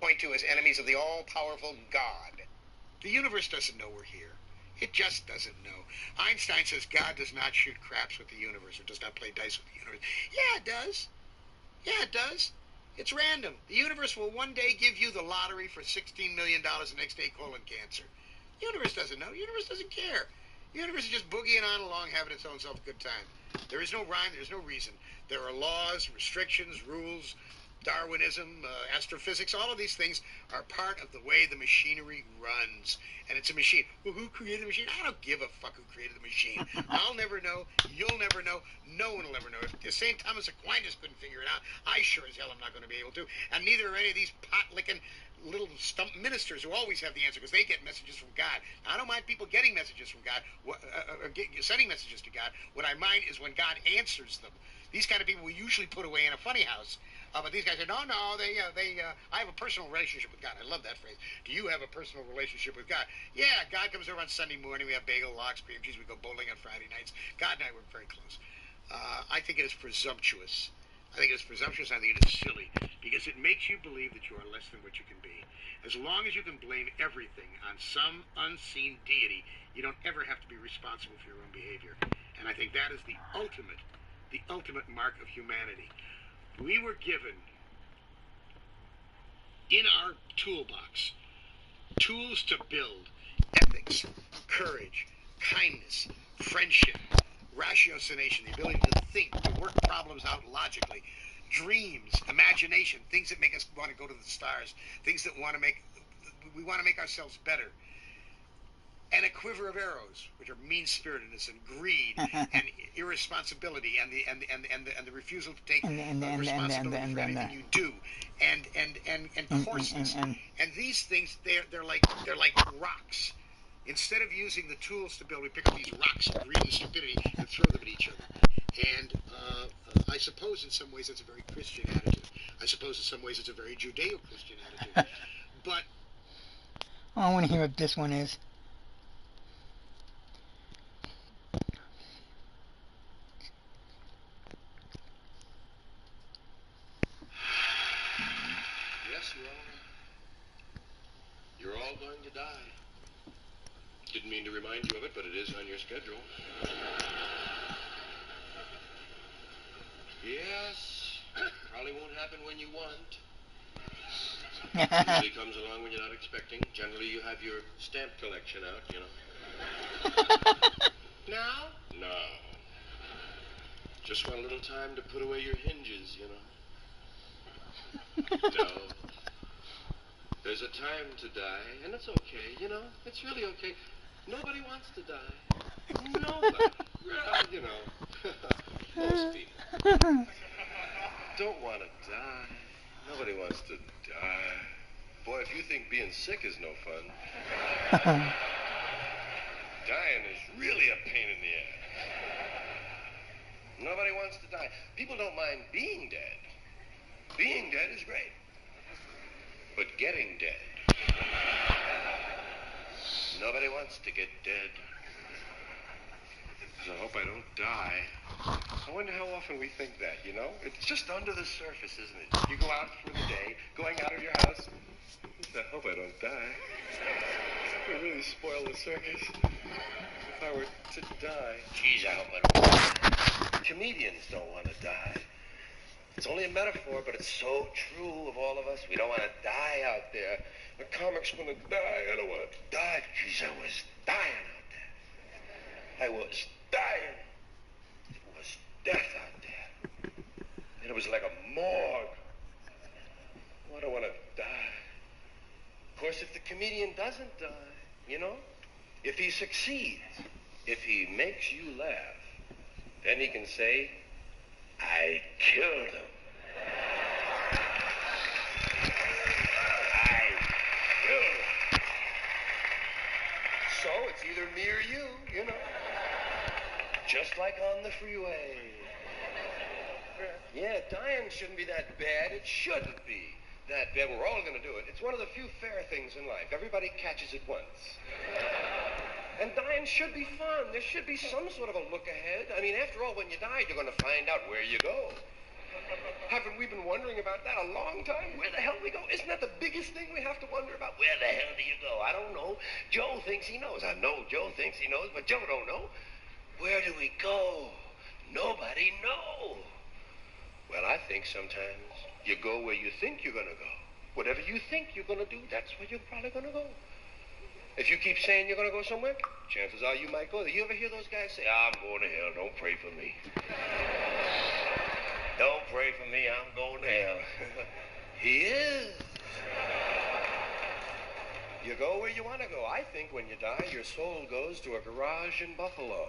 Point to as enemies of the all-powerful God. The universe doesn't know we're here. It just doesn't know. Einstein says God does not shoot craps with the universe or does not play dice with the universe. Yeah, it does. Yeah, it does. It's random. The universe will one day give you the lottery for $16 million the next day, colon cancer. The universe doesn't know. The universe doesn't care. The universe is just boogieing on along, having its own self a good time. There is no rhyme. There's no reason. There are laws, restrictions, rules, Darwinism, astrophysics, all of these things are part of the way the machinery runs. And it's a machine. Well, who created the machine? I don't give a fuck who created the machine. I'll never know. You'll never know. No one will ever know. If St. Thomas Aquinas couldn't figure it out, I sure as hell am not going to be able to. And neither are any of these pot-licking little stump ministers who always have the answer because they get messages from God. Now, I don't mind people getting messages from God, sending messages to God. What I mind is when God answers them. These kind of people we usually put away in a funny house. But these guys say, no, I have a personal relationship with God. I love that phrase. Do you have a personal relationship with God? Yeah, God comes over on Sunday morning. We have bagel, lox, cream cheese. We go bowling on Friday nights. God and I were very close. I think it is presumptuous. I think it is presumptuous. I think it is silly because it makes you believe that you are less than what you can be. As long as you can blame everything on some unseen deity, you don't ever have to be responsible for your own behavior. And I think that is the ultimate mark of humanity. We were given in our toolbox tools to build ethics, courage, kindness, friendship, ratiocination, the ability to think, to work problems out logically, dreams, imagination, things that make us want to go to the stars, things that we want to make ourselves better. And a quiver of arrows, which are mean-spiritedness and greed and irresponsibility and the refusal to take responsibility for anything you do and coarseness. And these things they're like rocks. Instead of using the tools to build, we pick up these rocks of greed and stupidity and throw them at each other. And I suppose in some ways that's a very Christian attitude. I suppose in some ways it's a very Judeo-Christian attitude. But I want to hear what this one is. going to die. Didn't mean to remind you of it, but it is on your schedule. Yes, probably won't happen when you want. Usually comes along when you're not expecting. Generally, you have your stamp collection out, you know. Now? No. Just want a little time to put away your hinges, you know. No. There's a time to die, and it's okay, you know. It's really okay. Nobody wants to die. Nobody. Well, you know, most people don't want to die. Nobody wants to die. Boy, if you think being sick is no fun, dying is really a pain in the ass. Nobody wants to die. People don't mind being dead. Being dead is great. But getting dead. Nobody wants to get dead. So I hope I don't die. I wonder how often we think that, you know? It's just under the surface, isn't it? You go out for the day, going out of your house. I hope I don't die. It would really spoil the circus if I were to die. Geez, I hope I don't die. Comedians don't want to die. It's only a metaphor, but it's so true of all of us. We don't want to die out there. The comic's gonna die. I don't want to die. Geez, I was dying out there. I was dying. It was death out there. And it was like a morgue. I don't want to die. Of course, if the comedian doesn't die, you know, if he succeeds, if he makes you laugh, then he can say, I killed him. I killed him. So it's either me or you know. Just like on the freeway. Yeah, dying shouldn't be that bad. It shouldn't be that bad. We're all going to do it. It's one of the few fair things in life. Everybody catches it once. And dying should be fun. There should be some sort of a look ahead. I mean, after all, when you die, you're going to find out where you go. Haven't we been wondering about that a long time? Where the hell do we go? Isn't that the biggest thing we have to wonder about? Where the hell do you go? I don't know. Joe thinks he knows. I know Joe thinks he knows, but Joe don't know. Where do we go? Nobody knows. Well, I think sometimes you go where you think you're going to go. Whatever you think you're going to do, that's where you're probably going to go. If you keep saying you're going to go somewhere, chances are you might go there. You ever hear those guys say, I'm going to hell, don't pray for me. Don't pray for me, I'm going to hell. He is. You go where you want to go. I think when you die, your soul goes to a garage in Buffalo.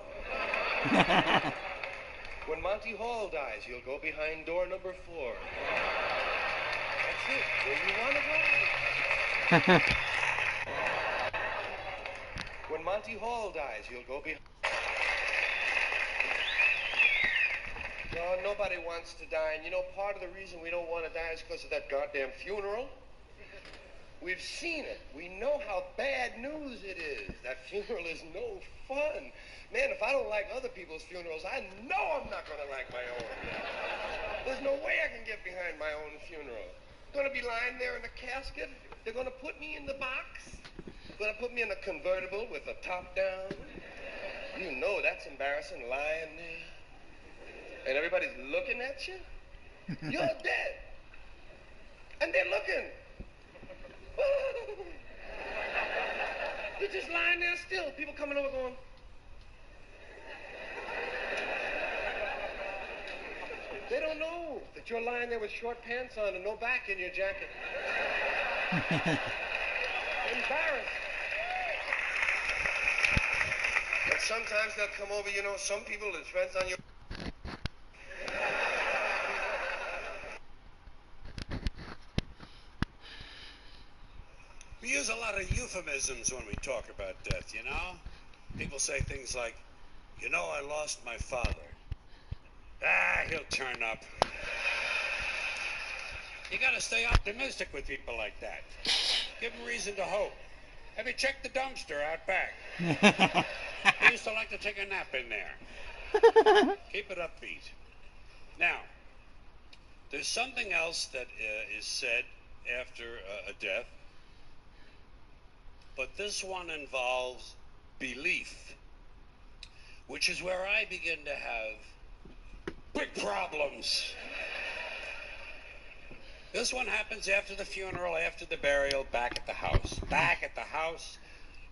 When Monty Hall dies, he'll go behind door number 4. That's it, where you want to go. When Monty Hall dies, he'll go behind... No, nobody wants to die. And you know, part of the reason we don't want to die is because of that goddamn funeral. We've seen it. We know how bad news it is. That funeral is no fun. Man, if I don't like other people's funerals, I know I'm not going to like my own. There's no way I can get behind my own funeral. I'm going to be lying there in a casket. They're going to put me in the box. They're going to put me in a convertible with the top down. You know that's embarrassing, lying there. And everybody's looking at you. You're dead. And they're looking. You're just lying there still. People coming over going. They don't know that you're lying there with short pants on and no back in your jacket. Embarrassed. And sometimes they'll come over, you know, some people, it depends on your... We use a lot of euphemisms when we talk about death, you know? People say things like, you know, I lost my father. Ah, he'll turn up. You gotta stay optimistic with people like that. Give them reason to hope. Have you checked the dumpster out back? I used to like to take a nap in there. Keep it upbeat. Now, there's something else that is said after a death. but this one involves belief, which is where I begin to have big problems. This one happens after the funeral, after the burial, back at the house. Back at the house,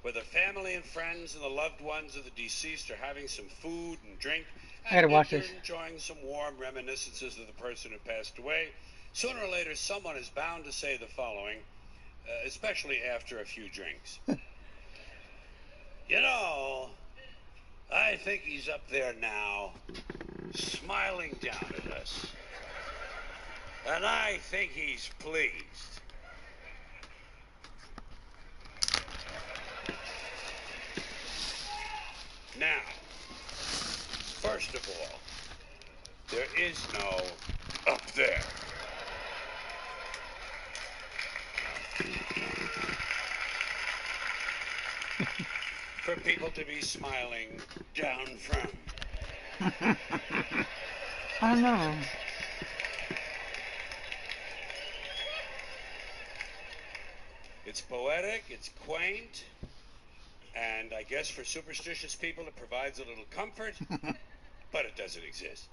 where the family and friends and the loved ones of the deceased are having some food and drink. I gotta watch They're this. enjoying some warm reminiscences of the person who passed away. Sooner or later, someone is bound to say the following, especially after a few drinks. You know, I think he's up there now, smiling down at us. And I think he's pleased. Now, first of all, there is no up there. For people to be smiling down from. I know. It's poetic, it's quaint, and I guess for superstitious people it provides a little comfort, but it doesn't exist.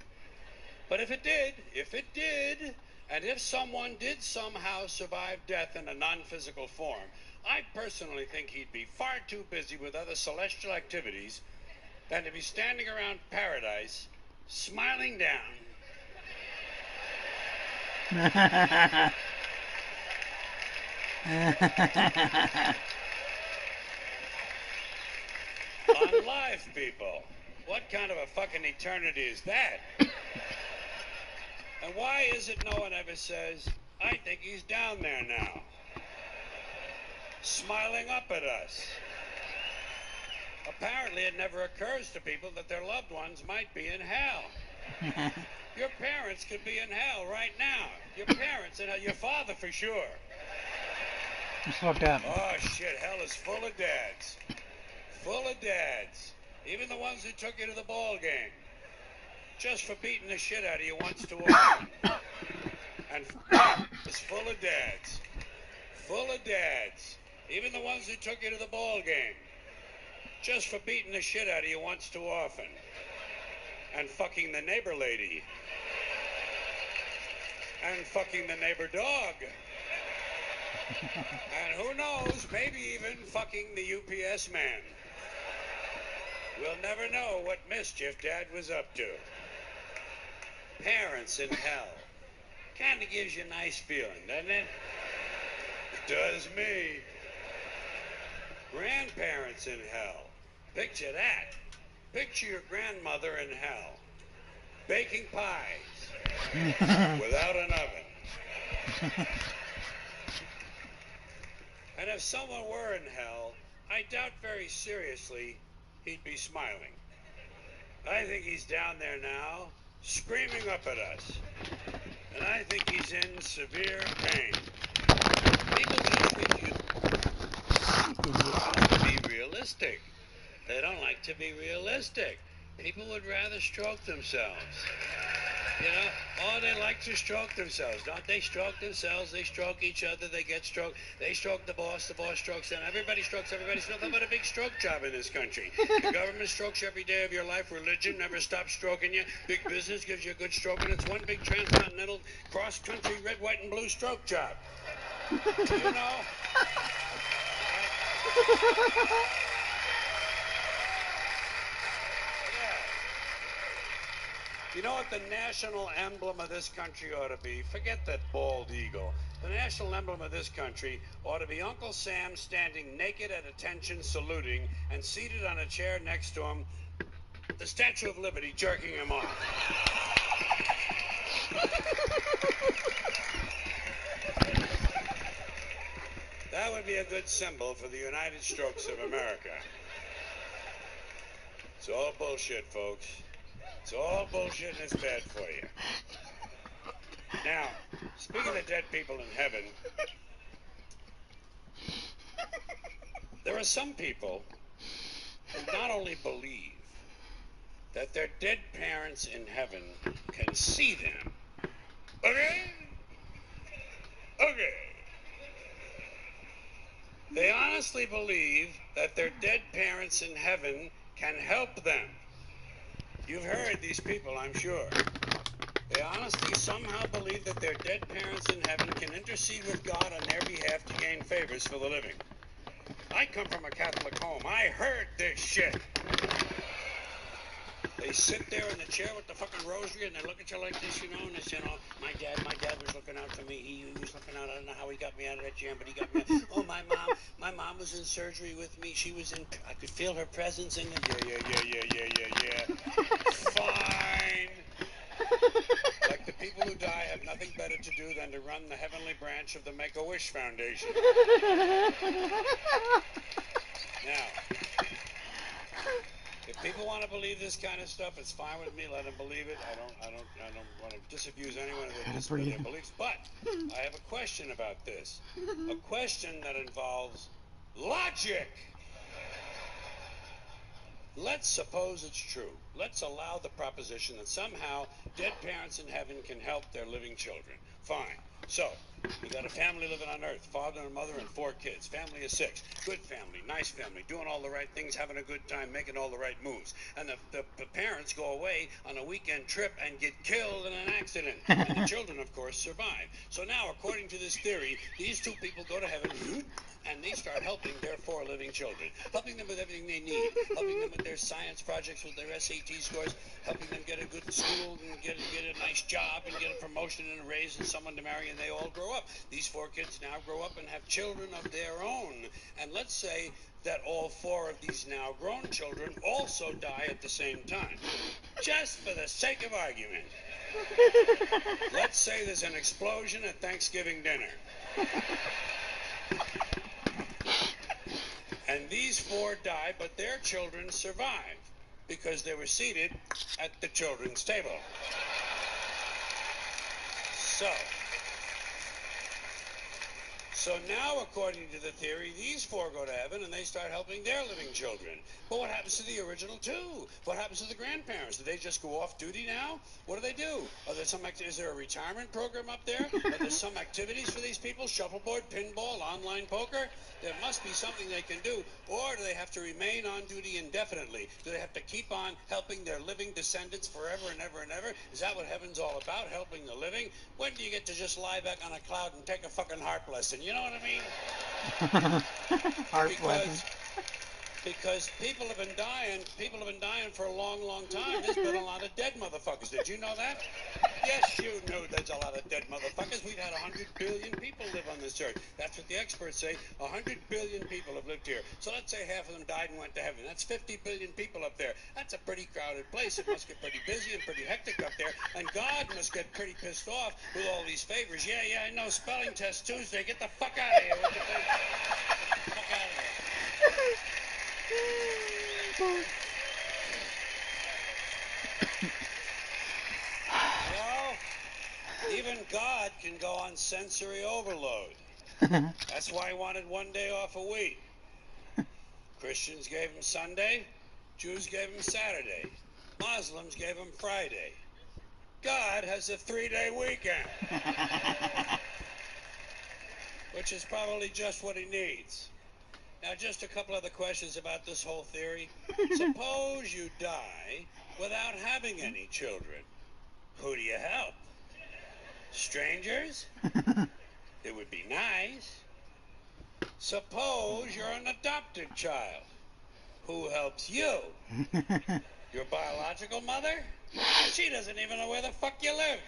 But if it did, and if someone did somehow survive death in a non-physical form, I personally think he'd be far too busy with other celestial activities than to be standing around paradise, smiling down. On live, people. What kind of a fucking eternity is that? And why is it no one ever says, I think he's down there now, smiling up at us? Apparently it never occurs to people that their loved ones might be in hell. Your parents could be in hell right now. Your parents and your father for sure. It's fucked up. Oh shit, hell is full of dads. Full of dads. Even the ones who took you to the ball game. Just for beating the shit out of you once too often. And it's full of dads. Full of dads. Even the ones who took you to the ball game. Just for beating the shit out of you once too often. And fucking the neighbor lady. And fucking the neighbor dog. And who knows, maybe even fucking the UPS man. We'll never know what mischief Dad was up to. Parents in hell. Kind of gives you a nice feeling, doesn't it? It does me. Grandparents in hell. Picture that. Picture your grandmother in hell. Baking pies. Without an oven. And if someone were in hell, I doubt very seriously he'd be smiling. I think he's down there now, screaming up at us. And I think he's in severe pain. People like to be realistic. They don't like to be realistic. People would rather stroke themselves. You know, oh, they like to stroke themselves. Don't they stroke themselves? They stroke each other. They get stroked. They stroke the boss strokes them. Everybody strokes everybody. It's nothing but a big stroke job in this country. The government strokes you every day of your life. Religion never stops stroking you. Big business gives you a good stroke, and it's one big transcontinental, cross-country, red, white, and blue stroke job. Do you know? You know what the national emblem of this country ought to be? Forget that bald eagle. The national emblem of this country ought to be Uncle Sam standing naked at attention saluting, and seated on a chair next to him, the Statue of Liberty jerking him off. That would be a good symbol for the United Strokes of America. It's all bullshit, folks. It's all bullshit and it's bad for you. Now, speaking of dead people in heaven, there are some people who not only believe that their dead parents in heaven can see them. Okay? Okay. They honestly believe that their dead parents in heaven can help them. You've heard these people, I'm sure. They honestly somehow believe that their dead parents in heaven can intercede with God on their behalf to gain favors for the living. I come from a Catholic home. I heard this shit. They sit there in the chair with the fucking rosary and they look at you like this, you know, and they say, oh, my dad was looking out for me. He was looking out. I don't know how he got me out of that jam, but he got me out. Oh, my mom was in surgery with me. She was in, I could feel her presence in the, yeah. Fine. Like the people who die have nothing better to do than to run the heavenly branch of the Make-A-Wish Foundation. Now, if people want to believe this kind of stuff, it's fine with me. Let them believe it. I don't want to disabuse anyone of their beliefs. But I have a question about this. A question that involves logic. Let's suppose it's true. Let's allow the proposition that somehow dead parents in heaven can help their living children. Fine. So, you got a family living on earth, father and mother and 4 kids. Family of 6. Good family, nice family, doing all the right things, having a good time, making all the right moves. And the parents go away on a weekend trip and get killed in an accident. And the children, of course, survive. So now, according to this theory, these 2 people go to heaven and they start helping their 4 living children. Helping them with everything they need. Helping them with their science projects, with their SAT scores. Helping them get a good school and get a nice job and get a promotion and a raise and someone to marry, and they all grow up. These 4 kids now grow up and have children of their own. And let's say that all 4 of these now grown children also die at the same time. Just for the sake of argument. Let's say there's an explosion at Thanksgiving dinner. And these 4 die, but their children survive because they were seated at the children's table. So now, according to the theory, these 4 go to heaven and they start helping their living children. But what happens to the original 2? What happens to the grandparents? Do they just go off duty now? What do? Are there is there a retirement program up there? Are there some activities for these people? Shuffleboard, pinball, online poker? There must be something they can do. Or do they have to remain on duty indefinitely? Do they have to keep on helping their living descendants forever and ever and ever? Is that what heaven's all about, helping the living? When do you get to just lie back on a cloud and take a fucking harp lesson? You know what I mean? Harp lesson. Because people have been dying for a long, long time. There's been a lot of dead motherfuckers. Did you know that? Yes, you knew there's a lot of dead motherfuckers. We've had 100 billion people live on this earth. That's what the experts say. 100 billion people have lived here. So let's say half of them died and went to heaven. That's 50 billion people up there. That's a pretty crowded place. It must get pretty busy and pretty hectic up there. And God must get pretty pissed off with all these favors. Yeah, I know. Spelling test Tuesday. Get the fuck out of here. Get the fuck out of here. Well, even God can go on sensory overload. That's why he wanted 1 day off a week. Christians gave him Sunday, Jews gave him Saturday, Muslims gave him Friday. God has a 3-day weekend, which is probably just what he needs. Now, just a couple other questions about this whole theory. Suppose you die without having any children. Who do you help? Strangers? It would be nice. Suppose you're an adopted child. Who helps you? Your biological mother? She doesn't even know where the fuck you live.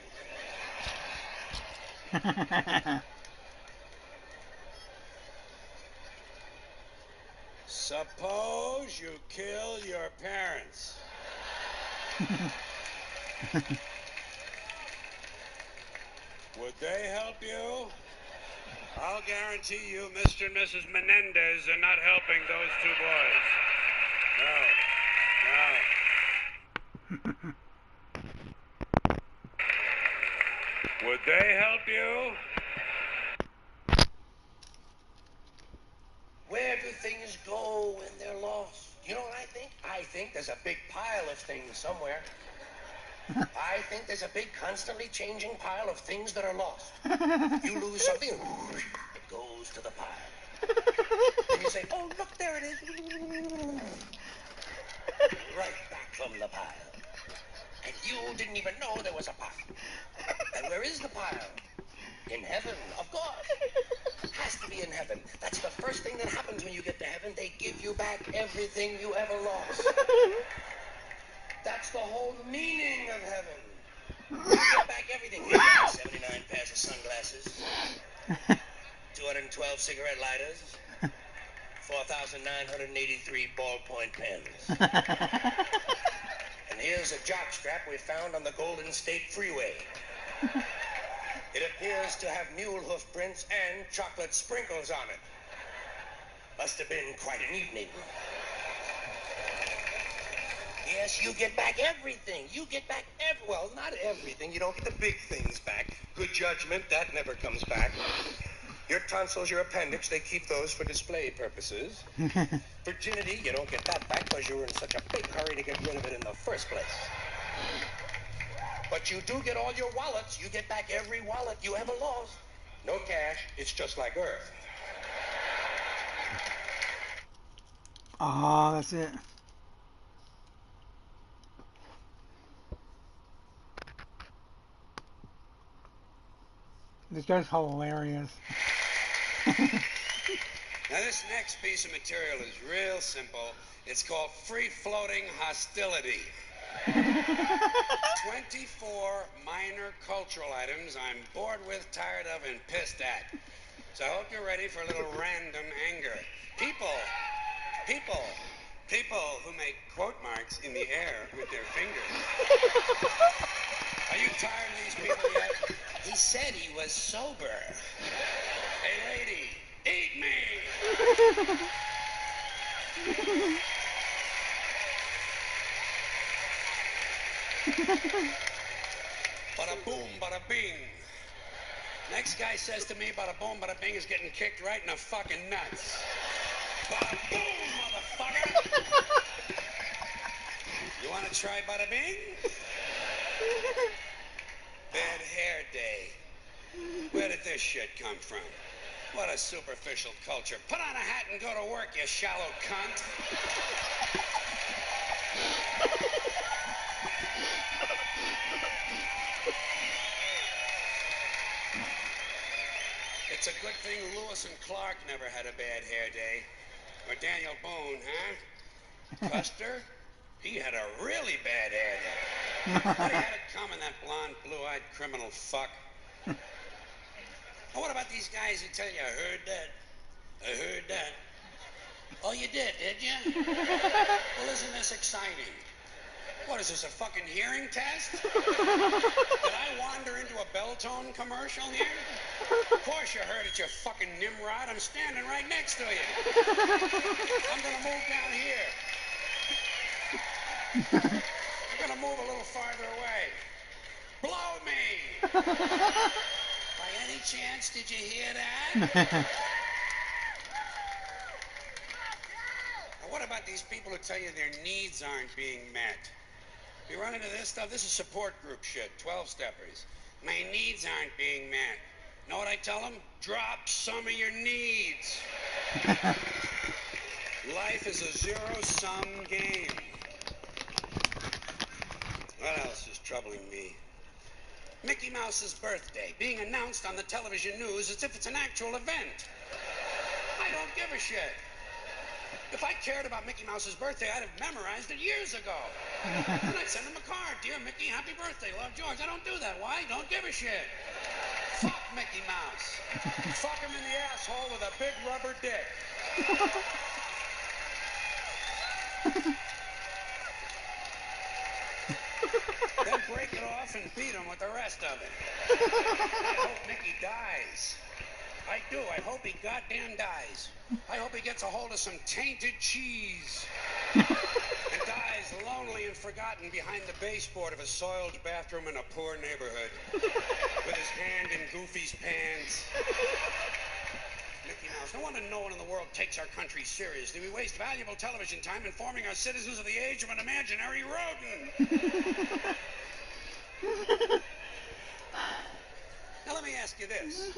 Suppose you kill your parents. Would they help you? I'll guarantee you Mr. and Mrs. Menendez are not helping those 2 boys. No. Would they help you? Where do things go when they're lost? You know what I think? I think there's a big pile of things somewhere. I think there's a big, constantly changing pile of things that are lost. You lose something, it goes to the pile. And you say, oh, look, there it is. Right back from the pile. And you didn't even know there was a pile. And where is the pile? In heaven, of course. Has to be in heaven. That's the first thing that happens when you get to heaven. They give you back everything you ever lost. That's the whole meaning of heaven. You get back everything. 79 pairs of sunglasses, 212 cigarette lighters, 4,983 ballpoint pens. And here's a jockstrap we found on the Golden State Freeway. It appears to have mule hoof prints and chocolate sprinkles on it. Must have been quite an evening. Yes, you get back everything. You get back well, not everything. You don't get the big things back. Good judgment, that never comes back. Your tonsils, your appendix, they keep those for display purposes. Virginity, you don't get that back because you were in such a big hurry to get rid of it in the first place. But you do get all your wallets. You get back every wallet you ever lost. No cash. It's just like Earth. Oh, that's it. This guy's hilarious. Now this next piece of material is real simple. It's called free-floating hostility. 24 minor cultural items I'm bored with, tired of, and pissed at. So I hope you're ready for a little random anger. People who make quote marks in the air with their fingers. Are you tired of these people yet? He said he was sober. Hey, lady, eat me! Bada boom, bada bing. Next guy says to me, bada boom, bada bing, is getting kicked right in the fucking nuts. Bada boom, motherfucker! You want to try bada bing? Bad hair day. Where did this shit come from? What a superficial culture. Put on a hat and go to work, you shallow cunt. It's a good thing Lewis and Clark never had a bad hair day. Or Daniel Boone, huh? Custer? He had a really bad hair day. But he had it coming, that blonde, blue-eyed criminal fuck. Well, what about these guys who tell you, I heard that? I heard that. Oh, you did you? Well, isn't this exciting? What is this, a fucking hearing test? Did I wander into a Belltone commercial here? Of course you heard it, you fucking Nimrod. I'm standing right next to you. I'm gonna move down here. I'm gonna move a little farther away. Blow me! By any chance, did you hear that? Now, what about these people who tell you their needs aren't being met? You run into this stuff, this is support group shit, 12-steppers. My needs aren't being met. Know what I tell them? Drop some of your needs. Life is a zero-sum game. What else is troubling me? Mickey Mouse's birthday being announced on the television news as if it's an actual event. I don't give a shit. If I cared about Mickey Mouse's birthday, I'd have memorized it years ago. And I'd send him a card. Dear Mickey, happy birthday. Love, George. I don't do that. Why? Don't give a shit. Fuck Mickey Mouse. Fuck him in the asshole with a big rubber dick. Then break it off and beat him with the rest of it. I hope Mickey dies. I do. I hope he goddamn dies. I hope he gets a hold of some tainted cheese. And dies lonely and forgotten behind the baseboard of a soiled bathroom in a poor neighborhood. With his hand in Goofy's pants. Mickey Mouse. No wonder no one in the world takes our country seriously. We waste valuable television time informing our citizens of the age of an imaginary rodent. Now let me ask you this.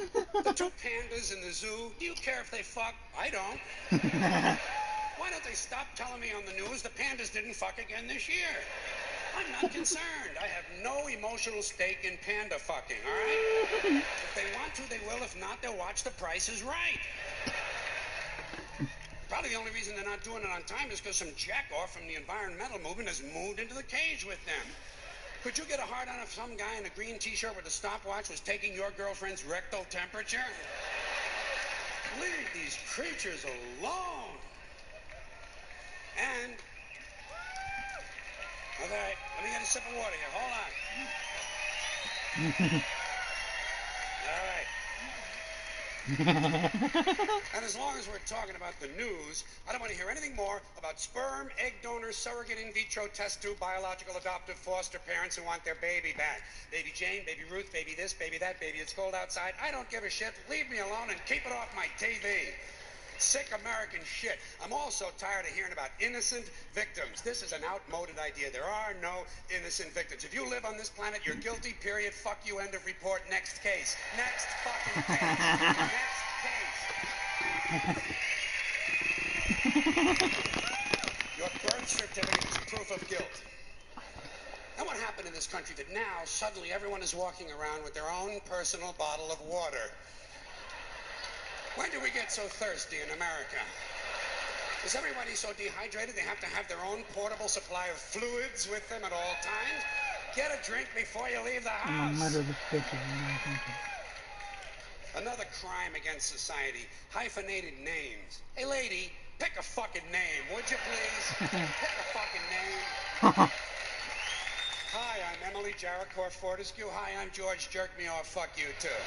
The two pandas in the zoo, do you care if they fuck? I don't. Why don't they stop telling me on the news the pandas didn't fuck again this year? I'm not concerned. I have no emotional stake in panda fucking, all right? If they want to, they will. If not, they'll watch The Price is Right. Probably the only reason they're not doing it on time is because some jackoff from the environmental movement has moved into the cage with them. Could you get a hard on if some guy in a green t-shirt with a stopwatch was taking your girlfriend's rectal temperature? Leave these creatures alone. And, all right, let me get a sip of water here. Hold on. All right. And as long as we're talking about the news, I don't want to hear anything more about sperm, egg donors, surrogate in vitro test tube, biological adoptive foster parents who want their baby back. Baby Jane, baby Ruth, baby this, baby that, baby it's cold outside. I don't give a shit. Leave me alone and keep it off my TV. Sick American shit. I'm also tired of hearing about innocent victims. This is an outmoded idea. There are no innocent victims. If you live on this planet, you're guilty, period. Fuck you, end of report. Next case. Next fucking case. Next case. Your birth certificate is proof of guilt. And what happened in this country that now suddenly everyone is walking around with their own personal bottle of water? When do we get so thirsty in America? Is everybody so dehydrated they have to have their own portable supply of fluids with them at all times? Get a drink before you leave the house. Another crime against society. Hyphenated names. Hey, lady, pick a fucking name, would you please? Pick a fucking name. Hi, I'm Emily Jericho Fortescue. Hi, I'm George Jerk Me Off. Fuck you, too.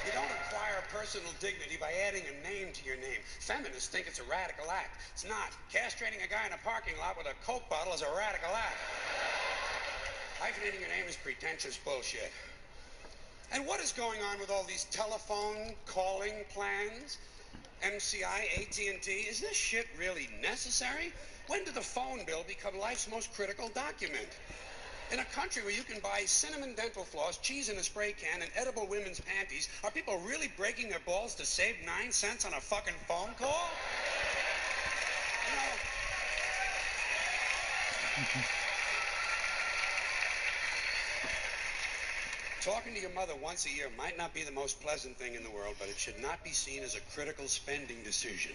You don't acquire personal dignity by adding a name to your name. Feminists think it's a radical act. It's not. Castrating a guy in a parking lot with a Coke bottle is a radical act. Hyphenating your name is pretentious bullshit. And what is going on with all these telephone calling plans? MCI, AT&T, is this shit really necessary? When did the phone bill become life's most critical document? In a country where you can buy cinnamon dental floss, cheese in a spray can, and edible women's panties, are people really breaking their balls to save 9 cents on a fucking phone call? You know... Talking to your mother once a year might not be the most pleasant thing in the world, but it should not be seen as a critical spending decision.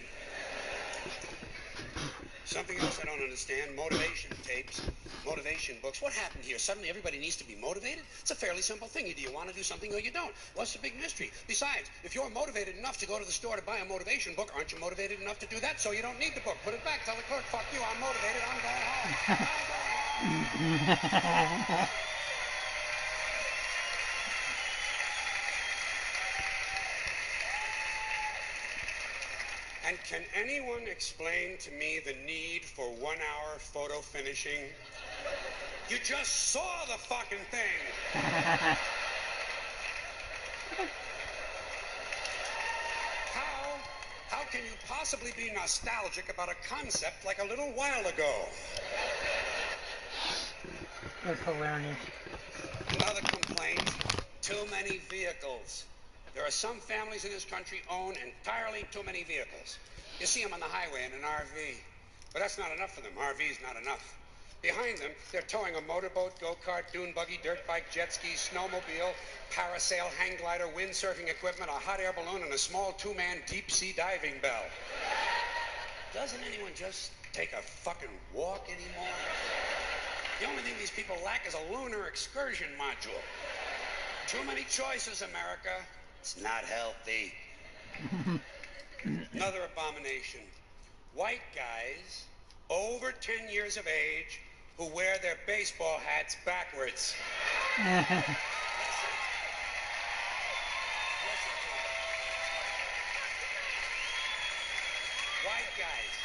Something else I don't understand, motivation tapes, motivation books. What happened here? Suddenly everybody needs to be motivated? It's a fairly simple thing. Either you want to do something or you don't. What's the big mystery? Besides, if you're motivated enough to go to the store to buy a motivation book, aren't you motivated enough to do that? So you don't need the book. Put it back. Tell the clerk, fuck you, I'm motivated, I'm going home. I'm going home. And can anyone explain to me the need for 1 hour photo finishing? You just saw the fucking thing! How can you possibly be nostalgic about a concept like a little while ago? That's hilarious. Another complaint, too many vehicles. There are some families in this country own entirely too many vehicles. You see them on the highway in an RV. But that's not enough for them. RV's not enough. Behind them, they're towing a motorboat, go-kart, dune buggy, dirt bike, jet ski, snowmobile, parasail, hang glider, windsurfing equipment, a hot air balloon, and a small two-man deep-sea diving bell. Doesn't anyone just take a fucking walk anymore? The only thing these people lack is a lunar excursion module. Too many choices, America. It's not healthy. Another abomination. White guys over 10 years of age who wear their baseball hats backwards. White guys,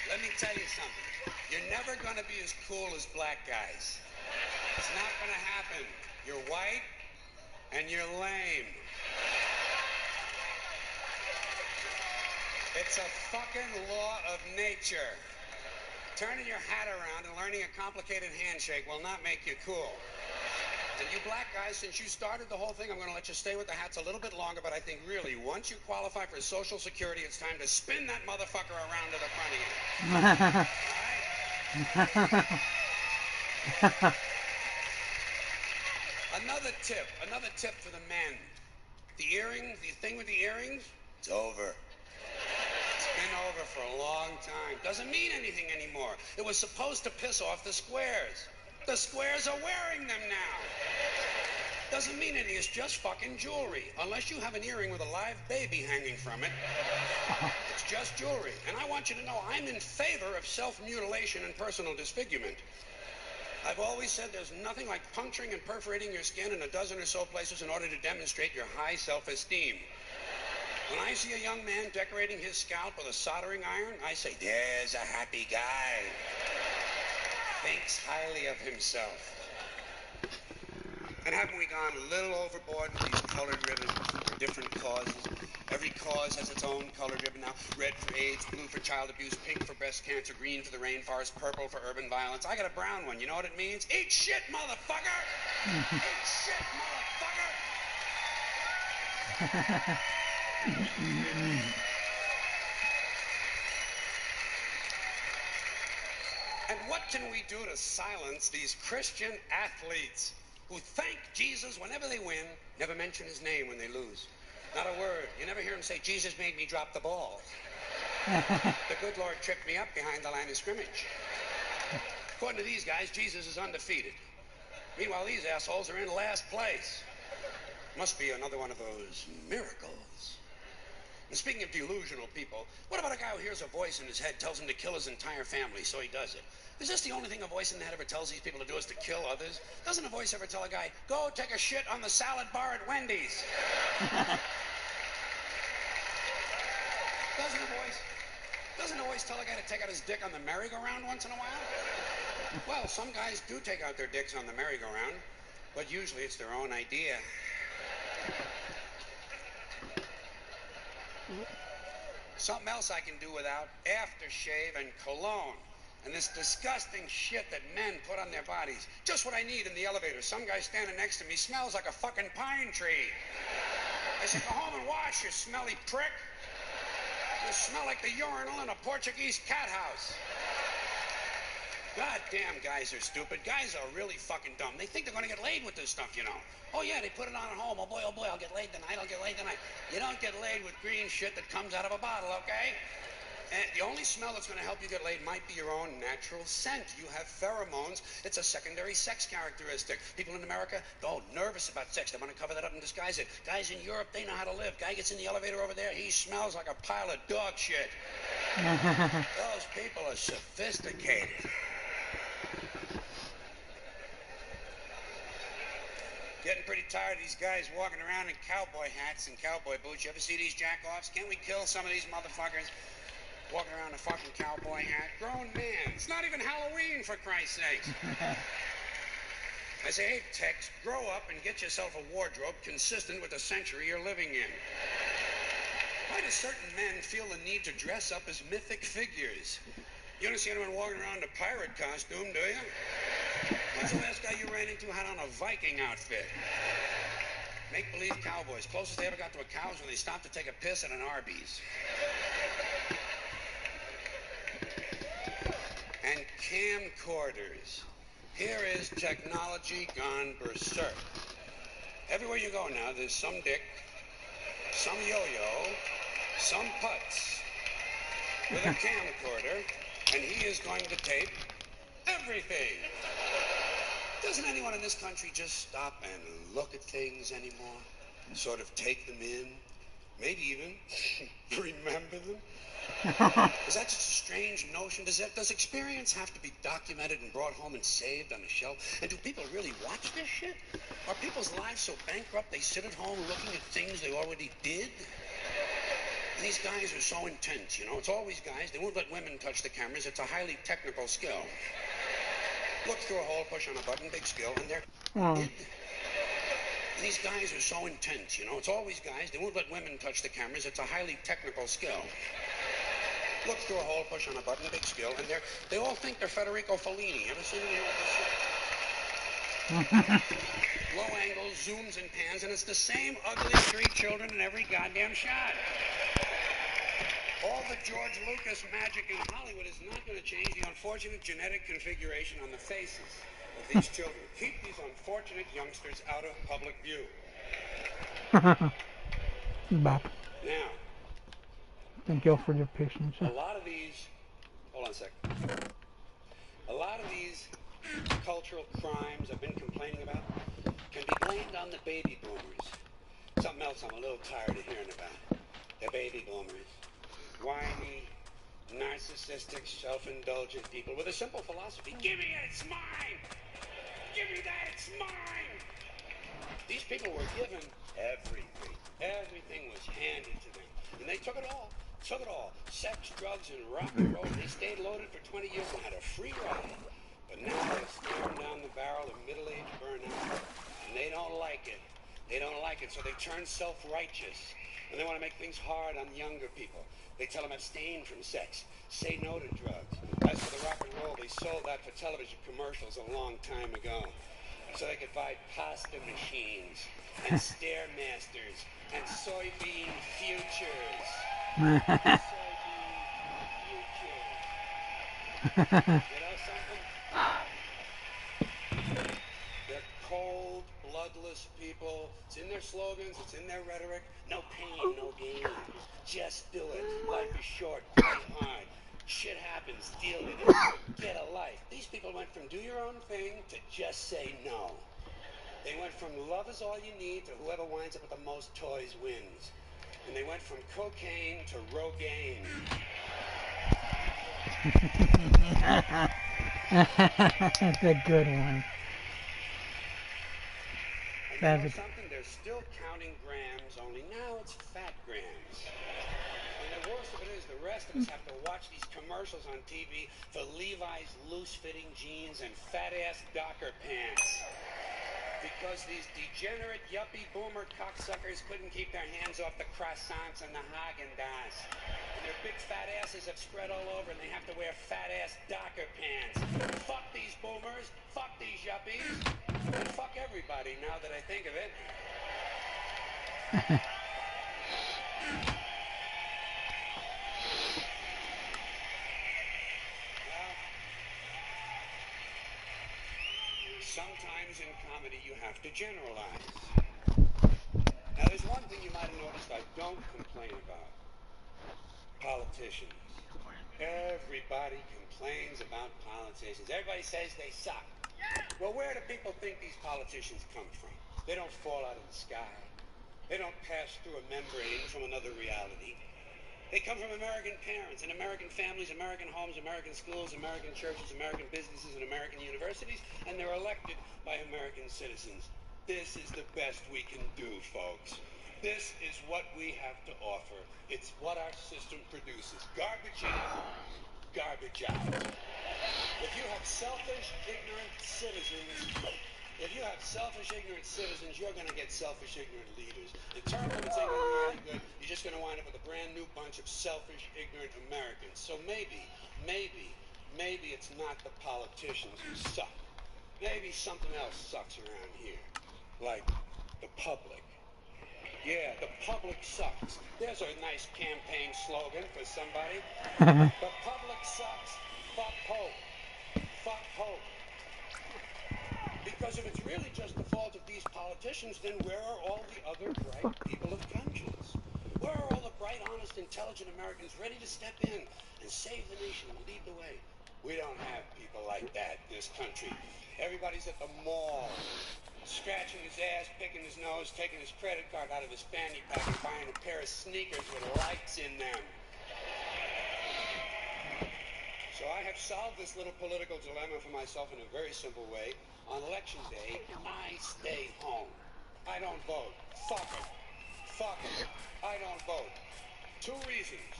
let me tell you something. You're never going to be as cool as black guys. It's not going to happen. You're white and you're lame. It's a fucking law of nature. Turning your hat around and learning a complicated handshake will not make you cool. And you black guys, since you started the whole thing, I'm going to let you stay with the hats a little bit longer, but I think really, once you qualify for Social Security, it's time to spin that motherfucker around to the front again. Another tip for the men. The earrings, the thing with the earrings, it's over. It's been over for a long time. Doesn't mean anything anymore. It was supposed to piss off the squares. The squares are wearing them now. Doesn't mean anything. It's just fucking jewelry. Unless you have an earring with a live baby hanging from it, it's just jewelry. And I want you to know I'm in favor of self-mutilation and personal disfigurement. I've always said there's nothing like puncturing and perforating your skin in a dozen or so places in order to demonstrate your high self-esteem. When I see a young man decorating his scalp with a soldering iron, I say, there's a happy guy. Thinks highly of himself. And haven't we gone a little overboard with these colored ribbons for different causes? Every cause has its own colored ribbon now. Red for AIDS, blue for child abuse, pink for breast cancer, green for the rainforest, purple for urban violence. I got a brown one. You know what it means? Eat shit, motherfucker! Eat shit, motherfucker! And what can we do to silence these Christian athletes who thank Jesus whenever they win, never mention his name when they lose? Not a word. You never hear him say, Jesus made me drop the ball. The good Lord tripped me up behind the line of scrimmage. According to these guys, Jesus is undefeated. Meanwhile, these assholes are in last place. Must be another one of those miracles. And speaking of delusional people, what about a guy who hears a voice in his head tells him to kill his entire family, so he does it? Is this the only thing a voice in the head ever tells these people to do is to kill others? Doesn't a voice ever tell a guy, go take a shit on the salad bar at Wendy's? Doesn't a voice tell a guy to take out his dick on the merry-go-round once in a while? Well, some guys do take out their dicks on the merry-go-round, but usually it's their own idea. Something else I can do without, aftershave and cologne. And this disgusting shit that men put on their bodies. Just what I need in the elevator. Some guy standing next to me smells like a fucking pine tree. I said, go home and wash, you smelly prick. You smell like the urinal in a Portuguese cat house. Goddamn, guys are stupid. Guys are really fucking dumb. They think they're going to get laid with this stuff, you know. Oh, yeah, they put it on at home. Oh, boy, I'll get laid tonight. I'll get laid tonight. You don't get laid with green shit that comes out of a bottle, okay? And the only smell that's going to help you get laid might be your own natural scent. You have pheromones. It's a secondary sex characteristic. People in America, oh, nervous about sex. They want to cover that up and disguise it. Guys in Europe, they know how to live. Guy gets in the elevator over there, he smells like a pile of dog shit. Those people are sophisticated. Getting pretty tired of these guys walking around in cowboy hats and cowboy boots. You ever see these jack-offs? Can't we kill some of these motherfuckers? Walking around in a fucking cowboy hat. Grown man. It's not even Halloween, for Christ's sakes. I say, hey, Tex, grow up and get yourself a wardrobe consistent with the century you're living in. Why do certain men feel the need to dress up as mythic figures? You don't see anyone walking around in a pirate costume, do you? When's the last guy you ran into had on a Viking outfit? Make-believe cowboys. Closest they ever got to a cow is when they stopped to take a piss at an Arby's. And camcorders. Here is technology gone berserk. Everywhere you go now, there's some dick, some yo-yo, some putz with a camcorder, and he is going to tape everything. Doesn't anyone in this country just stop and look at things anymore? Sort of take them in? Maybe even remember them? Is that just a strange notion? Does experience have to be documented and brought home and saved on a shelf? And do people really watch this shit? Are people's lives so bankrupt they sit at home looking at things they already did? These guys are so intense, you know. It's always guys. They won't let women touch the cameras. It's a highly technical skill. Look through a hole, push on a button, big skill, and they're... These guys are so intense, you know. It's always guys. They won't let women touch the cameras. It's a highly technical skill. Look through a hole, push on a button, big skill, and they all think they're Federico Fellini. Ever seen him? Low angles, zooms, and pans, and it's the same ugly three children in every goddamn shot. All the George Lucas magic in Hollywood is not going to change the unfortunate genetic configuration on the faces of these children. Keep these unfortunate youngsters out of public view. Bop. Now, Thank you all for your patience. a lot of these, hold on a sec. A lot of these cultural crimes I've been complaining about can be blamed on the baby boomers. Something else I'm a little tired of hearing about. The baby boomers. Whiny, narcissistic, self-indulgent people with a simple philosophy. Give me it, it's mine! Give me that, it's mine! These people were given everything. Everything was handed to them. And they took it all. Took it all. Sex, drugs, and rock and roll. They stayed loaded for 20 years and had a free ride. But now they're staring down the barrel of middle-aged burnout. And they don't like it. They don't like it, so they turn self-righteous. And they want to make things hard on younger people. They tell them abstain from sex. Say no to drugs. As for the rock and roll, they sold that for television commercials a long time ago. So they could buy pasta machines and Stairmasters and soybean futures. Soybean futures. You know something? They're cold, bloodless people. It's in their slogans, it's in their rhetoric. No pain, no gain. Just do it. Life is short, play hard. Shit happens, deal with it. Get a life. These people went from do your own thing to just say no. They went from love is all you need to whoever winds up with the most toys wins. And they went from cocaine to Rogaine. That's a good one. And you know something? They're still counting grams, only now it's fat grams. And the worst of it is the rest of us have to watch these commercials on TV for Levi's loose-fitting jeans and fat-ass Docker pants. Because these degenerate yuppie boomer cocksuckers couldn't keep their hands off the croissants and the Haagen-Dazs. And their big fat asses have spread all over and they have to wear fat-ass Docker pants. Fuck these boomers, fuck these yuppies, and fuck everybody now that I think of it. Sometimes in comedy you have to generalize. Now there's one thing you might have noticed I don't complain about. Politicians. Everybody complains about politicians. Everybody says they suck. Well, where do people think these politicians come from? They don't fall out of the sky. They don't pass through a membrane from another reality. They come from American parents and American families, American homes, American schools, American churches, American businesses, and American universities, and they're elected by American citizens. This is the best we can do, folks. This is what we have to offer. It's what our system produces. Garbage in, garbage out. If you have selfish, ignorant citizens, you're going to get selfish, ignorant leaders. The term limits ain't going to be any good. You're just going to wind up with a brand new bunch of selfish, ignorant Americans. So maybe it's not the politicians who suck. Maybe something else sucks around here. Like the public. Yeah, the public sucks. There's a nice campaign slogan for somebody. The public sucks. Fuck hope. Fuck hope. Because if it's really just the fault of these politicians, then where are all the other bright people of conscience? Where are all the bright, honest, intelligent Americans ready to step in and save the nation and lead the way? We don't have people like that in this country. Everybody's at the mall, scratching his ass, picking his nose, taking his credit card out of his fanny pack and buying a pair of sneakers with lights in them. So I have solved this little political dilemma for myself in a very simple way. On election day, I stay home. I don't vote. Fuck it. Fuck it. I don't vote. Two reasons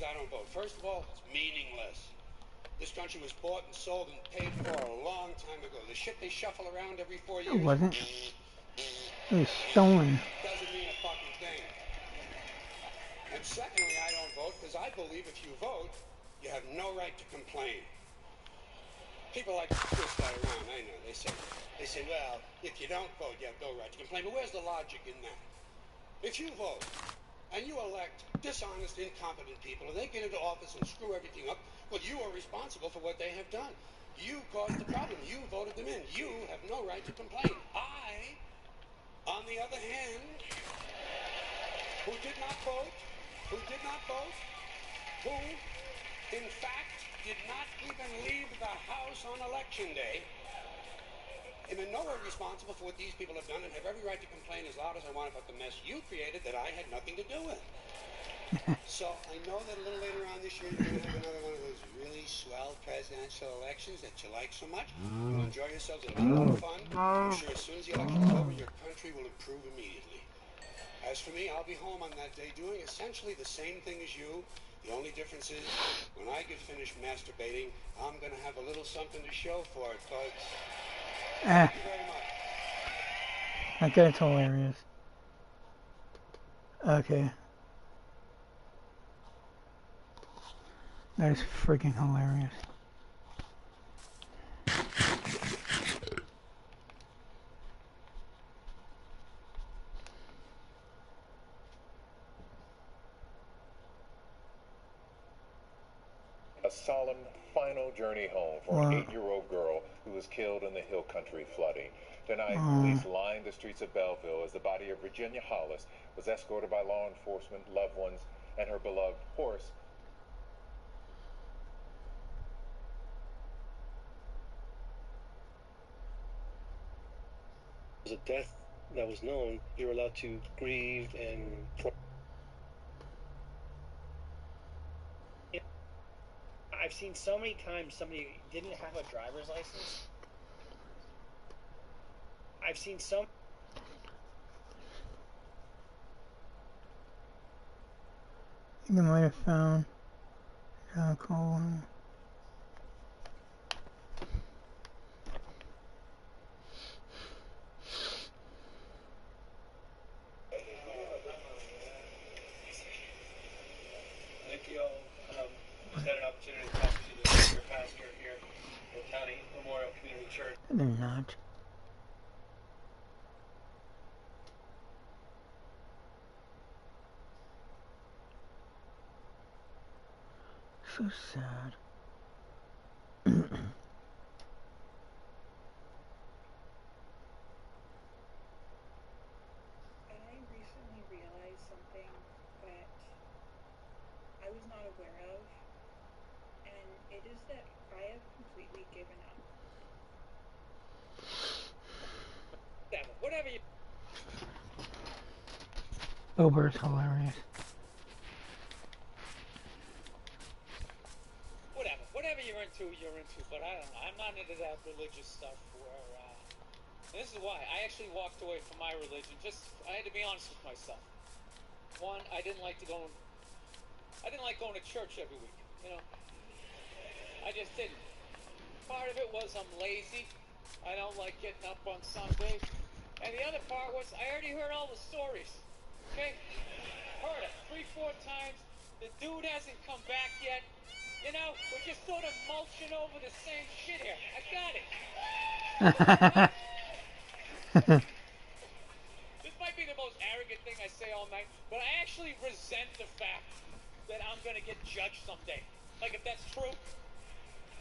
I don't vote. First of all, it's meaningless. This country was bought and sold and paid for a long time ago. The shit they shuffle around every 4 years. It wasn't. It was stolen. Doesn't mean a fucking thing. And secondly, I don't vote because I believe if you vote, you have no right to complain. People like to twist that around, I know. They say, well, if you don't vote, you have no right to complain. But where's the logic in that? If you vote and you elect dishonest, incompetent people, and they get into office and screw everything up, well, you are responsible for what they have done. You caused the problem. You voted them in. You have no right to complain. I, on the other hand, who did not vote, who, in fact, did not even leave the house on election day, am in no way responsible for what these people have done and have every right to complain as loud as I want about the mess you created that I had nothing to do with. So I know that a little later on this year you're going to have another one of those really swell presidential elections that you like so much. You'll enjoy yourselves and have a lot of fun. I'm sure as soon as the election's over, your country will improve immediately. As for me, I'll be home on that day doing essentially the same thing as you. The only difference is, when I get finished masturbating, I'm going to have a little something to show for it, folks. Thank you very much. Okay, it's hilarious. Okay. That is freaking hilarious. A solemn final journey home for an 8-year-old girl who was killed in the Hill Country flooding. Tonight, police lined the streets of Belleville as the body of Virginia Hollis was escorted by law enforcement, loved ones, and her beloved horse. A death that was known, you're allowed to grieve and... I've seen so many times somebody didn't have a driver's license. I've seen so... I think I might have found alcohol. Thank you all. Just had an opportunity to talk to your pastor here at County Memorial Community Church. They're not. So sad. I recently realized something that I was not aware of, and it is that I have completely given up. Whatever you... Ober's hilarious. Whatever you're into, but I don't know. I'm not into that religious stuff where, this is why. I actually walked away from my religion. I had to be honest with myself. One, I didn't like going to church every week, you know. I just didn't. Part of it was I'm lazy. I don't like getting up on Sunday. And the other part was I already heard all the stories, okay? Heard it 3-4 times. The dude hasn't come back yet. You know, we're just sort of mulching over the same shit here. I got it. This might be the most arrogant thing I say all night, but I actually resent the fact that I'm going to get judged someday. Like, if that's true,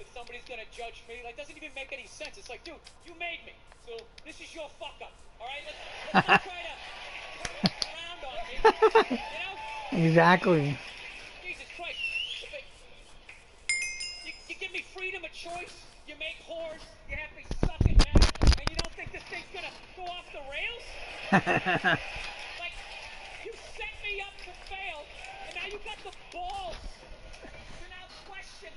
if somebody's going to judge me, like, doesn't even make any sense. It's like, dude, you made me, so this is your fuck up, all right? Let's not try to work around on me, you know? Exactly. Jesus Christ. You give me freedom of choice, you make whores, you have me sucking back, and you don't think this thing's gonna go off the rails? Like, you set me up to fail, and now you got the balls to now question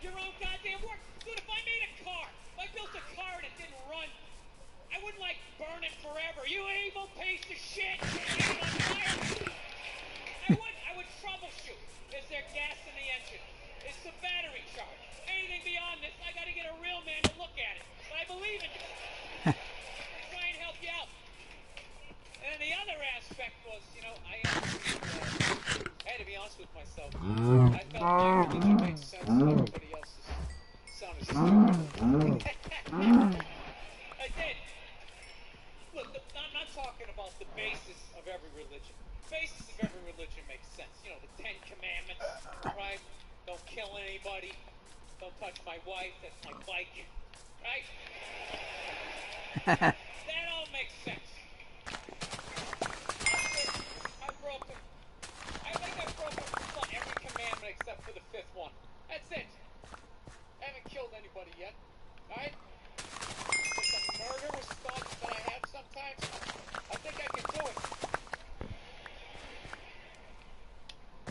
your own goddamn work. Dude, if I made a car, if I built a car and it didn't run, I wouldn't, like, burn it forever. You evil piece of shit! I would troubleshoot. Is there gas in the engine? Is the battery charged? Anything beyond this, I gotta get a real man to look at it. But I believe in you. Try and help you out. And then the other aspect was, I had to be honest with myself. I felt my religion made sense to everybody else's. Sounded stupid. I did. Look, I'm not talking about the basis of every religion. The basis of every religion makes sense. The 10 Commandments, right? Don't kill anybody. Don't touch my wife. That's my bike, right? That all makes sense. I've broken. I think I've broken every commandment except for the 5th one. That's it. I haven't killed anybody yet, alright? With the murderous thoughts that I have sometimes, I think I can do it.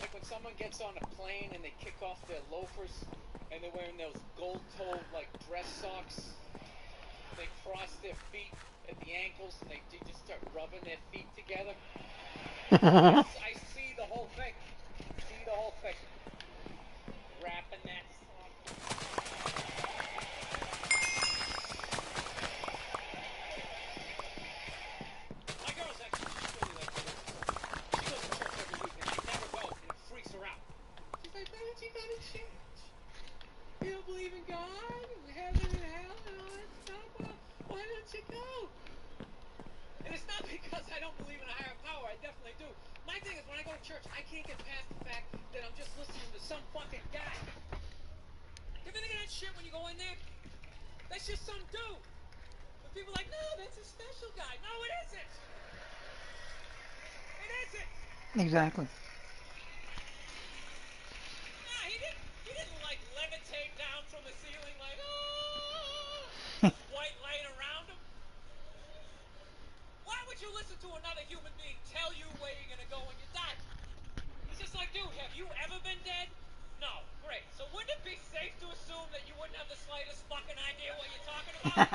Like when someone gets on a plane and they kick off their loafers and they're wearing those gold-toed dress socks. They cross their feet at the ankles and they just start rubbing their feet together. I see the whole thing. See the whole thing. Wrapping that sock. My girl's actually really like religious. She goes to church every week and she never goes and it freaks her out. She's like, why don't you go to church? You don't believe in God and heaven and hell and all that stuff? Well, why don't you go? And it's not because I don't believe in a higher power. I definitely do. My thing is when I go to church, I can't get past the fact that I'm just listening to some fucking guy. You ever think of that shit when you go in there? That's just some dude. But people are like, no, that's a special guy. No, it isn't. It isn't. Exactly. Nah, he didn't levitate down from the ceiling like, oh, white light around him. Why would you listen to another human being tell you where you're gonna go when you die? It's just like, dude, have you ever been dead? No. Great. So wouldn't it be safe to assume that you wouldn't have the slightest fucking idea what you're talking about?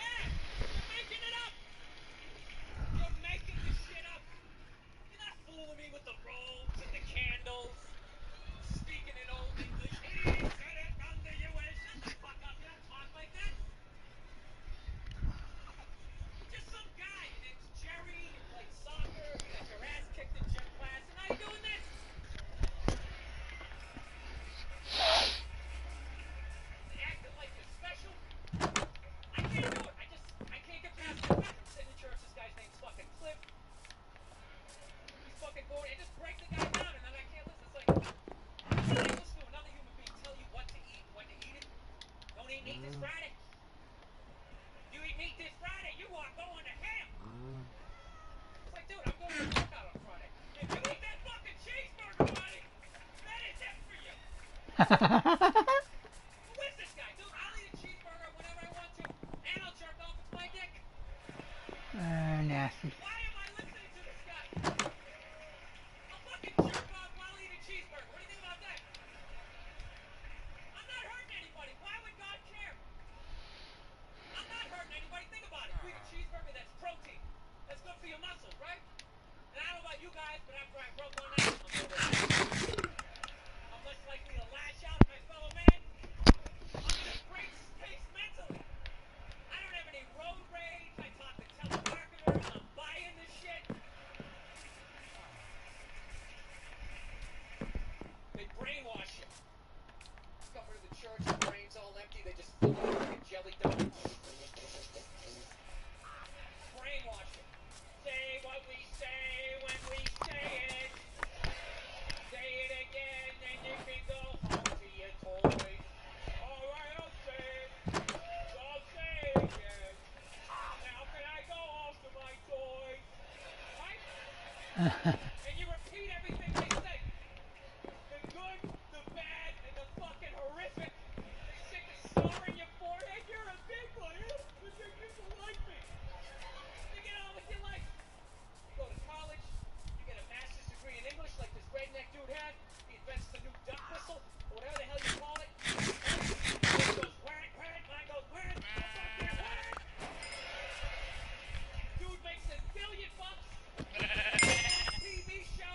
Yeah, you're making it up. You're making this shit up. You're not fooling me with the robes and the candles. Speaking in old English. He said it under you. Shut the fuck up. You don't talk like that. Just some guy. Your name's Jerry. You played soccer. You got your ass kicked in gym class. And now you're doing this. Acting like you're special. I can't do it. I can't get past the fact I'm sitting in church. This guy's name's fucking Cliff. He's fucking bored. And just break the guy down and then I can't listen. It's like, you can't listen to another human being tell you what to eat and when to eat it. Don't eat meat this Friday. You eat meat this Friday, you are going to hell. It's like, dude, I'm going to work out on Friday. If you eat that fucking cheeseburger, buddy, that is it for you. Who is this guy? Dude, I'll eat a cheeseburger whenever I want to, and I'll jerk off with my dick. Nasty. Why am I listening to this guy? I'll fucking jerk off while eating a cheeseburger. What do you think about that? I'm not hurting anybody. Why would God care? I'm not hurting anybody. Think about it. You eat a cheeseburger, that's protein. That's good for your muscles, right? And I don't know about you guys, but after I broke one out, I'm less likely to lash out at my fellow man. I'm in a great space mentally. I don't have any road rage. I talk to telemarketers. I'm buying this shit. They brainwash you. Come into the church, the brain's all empty. They just fill it with a jelly donut. Brainwash you. Say what we say when we say it. Say it again, then you can go home to your toys. Alright, I'll say it. I'll say it again. Now can I go home to my toys? Right? And you repeat everything they say. The good, the bad, and the fucking horrific. They stick a star in your forehead. You're a big one. But you people like me. You get on with your life. You go to college. You get a master's degree in English like this redneck dude had. He invents the new duck whistle, or whatever the hell you call it. It goes whack, whack, mine goes whack, fucking whack. Dude makes $1 billion. TV show.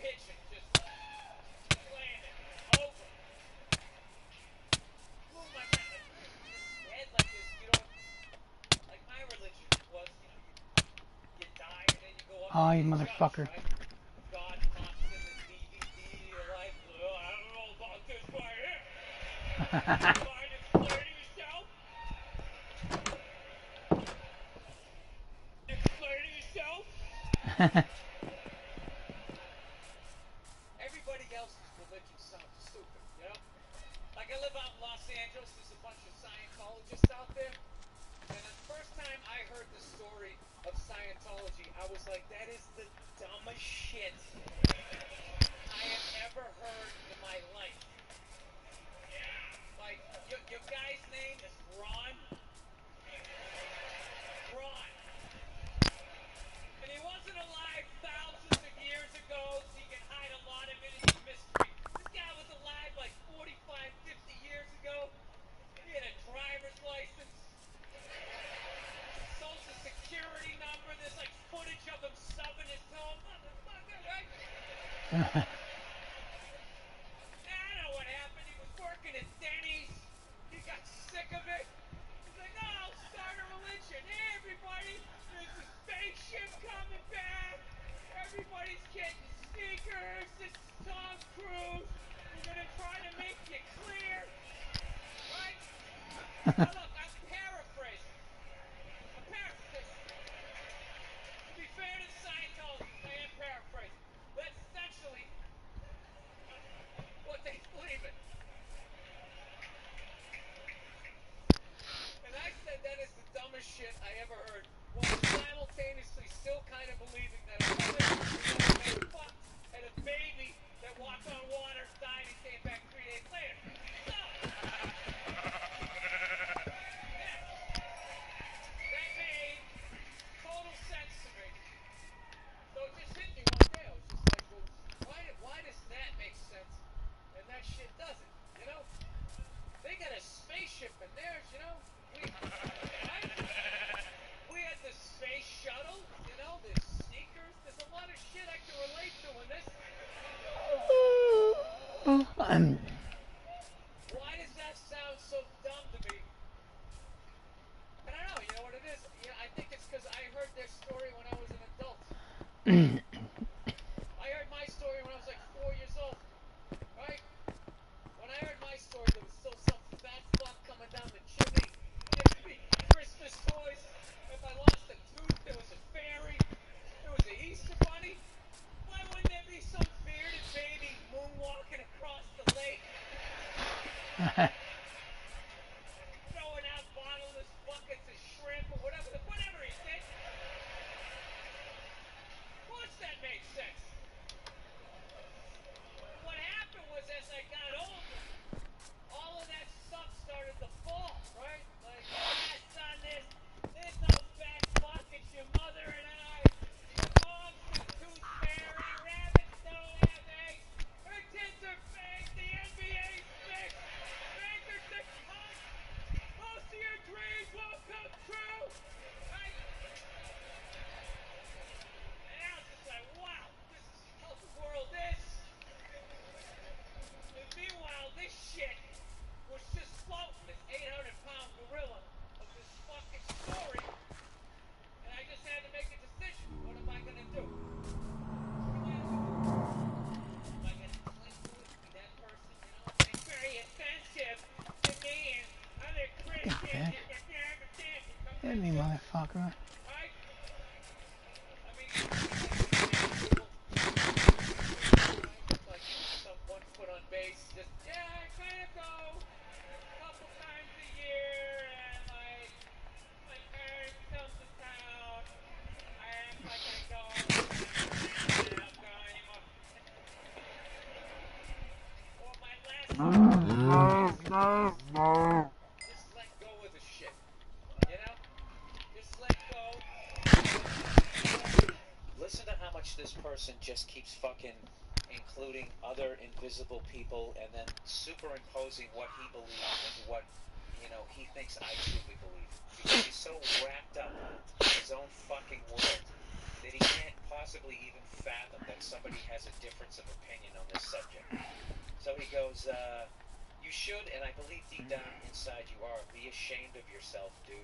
hitching, just playing it over. Move my head like this, you don't, like my religion was, you die and then you go up Oh, to you the motherfucker. judge, right? God pops in the DVD, you're like, well, I don't know about this right here. Mind explaining yourself? Explaining yourself? Everybody else's religion sounds stupid, you know? Like I live out in Los Angeles, there's a bunch of Scientologists out there. And the first time I heard the story of Scientology, I was like, that is the dumbest shit I have ever heard in my life. Like, your guy's name is Ron. Ron. And he wasn't alive thousands of years ago, so you can hide a lot of it in the mystery. This guy was alive like 45, 50 years ago. He had a driver's license, social security number. There's like footage of him stubbing his toe. Motherfucker, right? I know what happened. He was working at Denny's. He got sick of it. He's like, no, I'll start a religion. Hey, everybody, there's a spaceship coming back. Everybody's getting sneakers. This is Tom Cruise. We're going to try to make you clear. Right? Now, look, I'm paraphrasing. To be fair to Scientology, I am paraphrasing. That's essentially what they believe in. And I said that is the dumbest shit I ever heard, while simultaneously still kind of believing that a woman who got fucked and a baby that walked on water died and came back 3 days later. So, that made total sense to me. So it just hit me one day. I was just like, well, why does that make sense and that shit doesn't? You know? They got a spaceship in theirs, you know? We had the space shuttle, you know, there's sneakers, there's a lot of shit I can relate to in this. Why does that sound so dumb to me? I don't know, you know what it is? Yeah, I think it's because I heard their story when I was an adult. I heard my story when I was like 4 years old, right? When I heard my story, there was still some fat fuck coming down the chimney, giving me Christmas toys. If I lost a tooth, there was a fairy. There was an Easter bunny. Why wouldn't there be some bearded baby moonwalking across the lake? Throwing out bottomless buckets of shrimp or whatever he did. Of course that made sense. What happened was, as I got older, all of that stuff started to fall, right? Like, son, there's no fat fuck, it's your mother and I. Mom's the tooth fairy, rabbits don't have eggs, her tits are fake, the NBA's fixed, bankers that cut, most of your dreams won't come true, right? And I was just like, wow, this is how the world is. And meanwhile, this shit was just floating, this 800-pound gorilla of this fucking story, and I just had to make a decision. What am I gonna do? What am I gonna do? Am I gonna cling to it, be that person, you know? It's very offensive to me and other Christians. Hit me, motherfucker. Right? I mean, like someone put on base, just, yeah, I kind of go a couple times a year, and like, my parents come to town, I act like I go, and I don't go anymore. Well, my last just let go of the shit, you know? Just let go. Listen to how much this person just keeps fucking including other invisible people and then superimposing what he believes into what, you know, he thinks I truly believe. Because he's so wrapped up in his own fucking world. that he can't possibly even fathom that somebody has a difference of opinion on this subject. So he goes, you should, and I believe deep down inside you are, be ashamed of yourself, dude.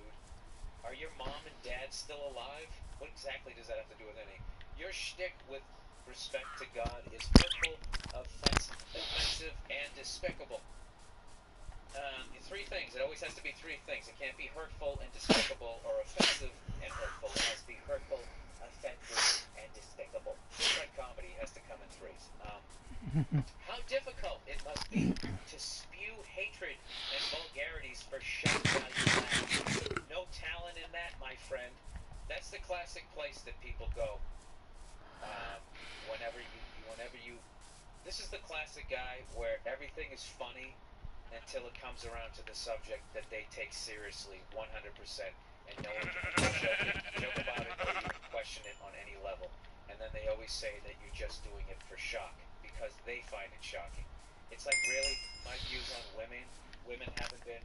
Are your mom and dad still alive? What exactly does that have to do with anything? Your shtick with respect to God is hurtful, offensive, and despicable. Three things. It always has to be three things. It can't be hurtful and despicable, or offensive and hurtful. It has to be hurtful, offensive, and despicable. It's like comedy. It has to come in threes. How difficult it must be to spew hatred and vulgarities for shock value. No talent in that, my friend. That's the classic place that people go. Whenever you. This is the classic guy where everything is funny until it comes around to the subject that they take seriously 100%, and no one can joke about it or even question it on any level. And then they always say that you're just doing it for shock because they find it shocking. It's like, really, my views on women haven't been,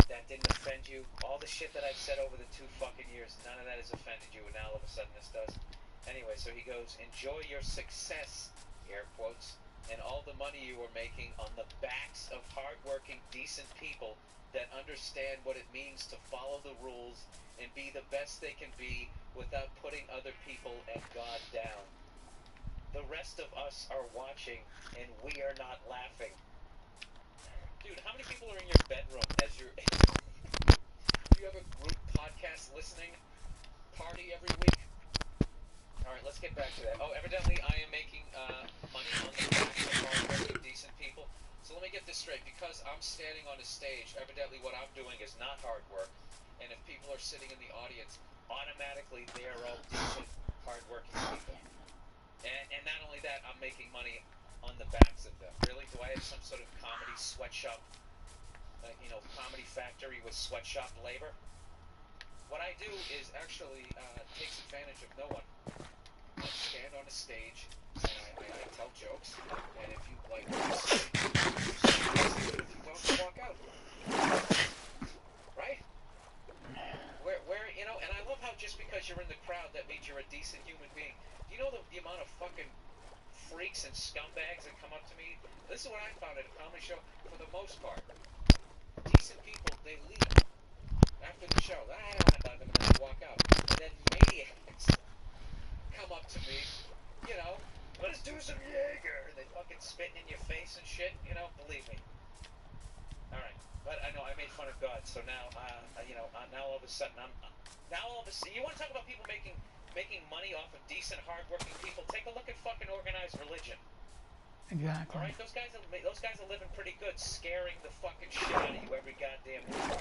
that didn't offend you. All the shit that I've said over the 2 fucking years, none of that has offended you, and now all of a sudden this does. Anyway, so he goes, enjoy your success, air quotes, and all the money you are making on the backs of hardworking, decent people that understand what it means to follow the rules and be the best they can be without putting other people and God down. The rest of us are watching, and we are not laughing. Dude, how many people are in your bedroom as you're... Do you have a group podcast listening party every week? Alright, let's get back to that. Oh, evidently I am making money on the backs of hardworking, decent people. So let me get this straight. Because I'm standing on a stage, evidently what I'm doing is not hard work. And if people are sitting in the audience, automatically they are all decent, hardworking people. And not only that, I'm making money on the backs of them. Really? Do I have some sort of comedy sweatshop, comedy factory with sweatshop labor? What I do is actually takes advantage of no one. I stand on a stage and I tell jokes, and if you like what I say, if you don't, walk out. Right? Where and I love how just because you're in the crowd, that means you're a decent human being. Do you know the amount of fucking freaks and scumbags that come up to me? This is what I found at a comedy show. For the most part, decent people, they leave after the show. I don't have them, and then they walk out. And then maniacs come up to me, let's do some Jaeger, and they fucking spitting in your face and shit, believe me. Alright, but I know I made fun of God, so now, now all of a sudden you want to talk about people making money off of decent, hardworking people? Take a look at fucking organized religion. Exactly. Alright, those guys are living pretty good, scaring the fucking shit out of you every goddamn week.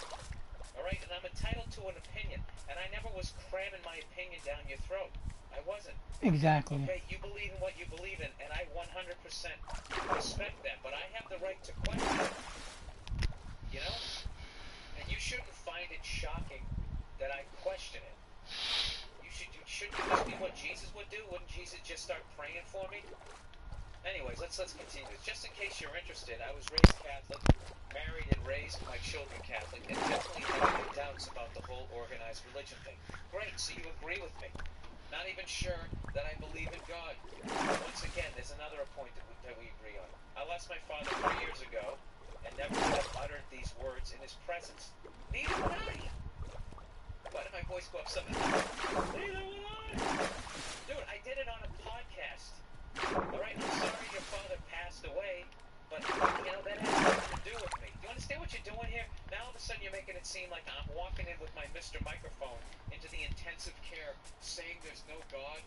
Alright, and I'm entitled to an opinion, and I never was cramming my opinion down your throat. I wasn't. Exactly. Okay, you believe in what you believe in, and I 100% respect that, but I have the right to question it. And you shouldn't find it shocking that I question it. Shouldn't you just be what Jesus would do? Wouldn't Jesus just start praying for me? Anyways, let's continue this. Just in case you're interested, I was raised Catholic, married and raised my children Catholic, and definitely have no doubts about the whole organized religion thing. Great, so you agree with me. Not even sure that I believe in God. Once again, there's another point that we agree on. I lost my father 3 years ago, and never would have uttered these words in his presence. Neither would I! Why did my voice go up something? Neither would I! Dude, I did it on a podcast. Alright, I'm sorry your father passed away, but, that has nothing to do with me. Do you understand what you're doing here? Now all of a sudden you're making it seem like I'm walking in with my Mr. Microphone into the intensive care, saying there's no God,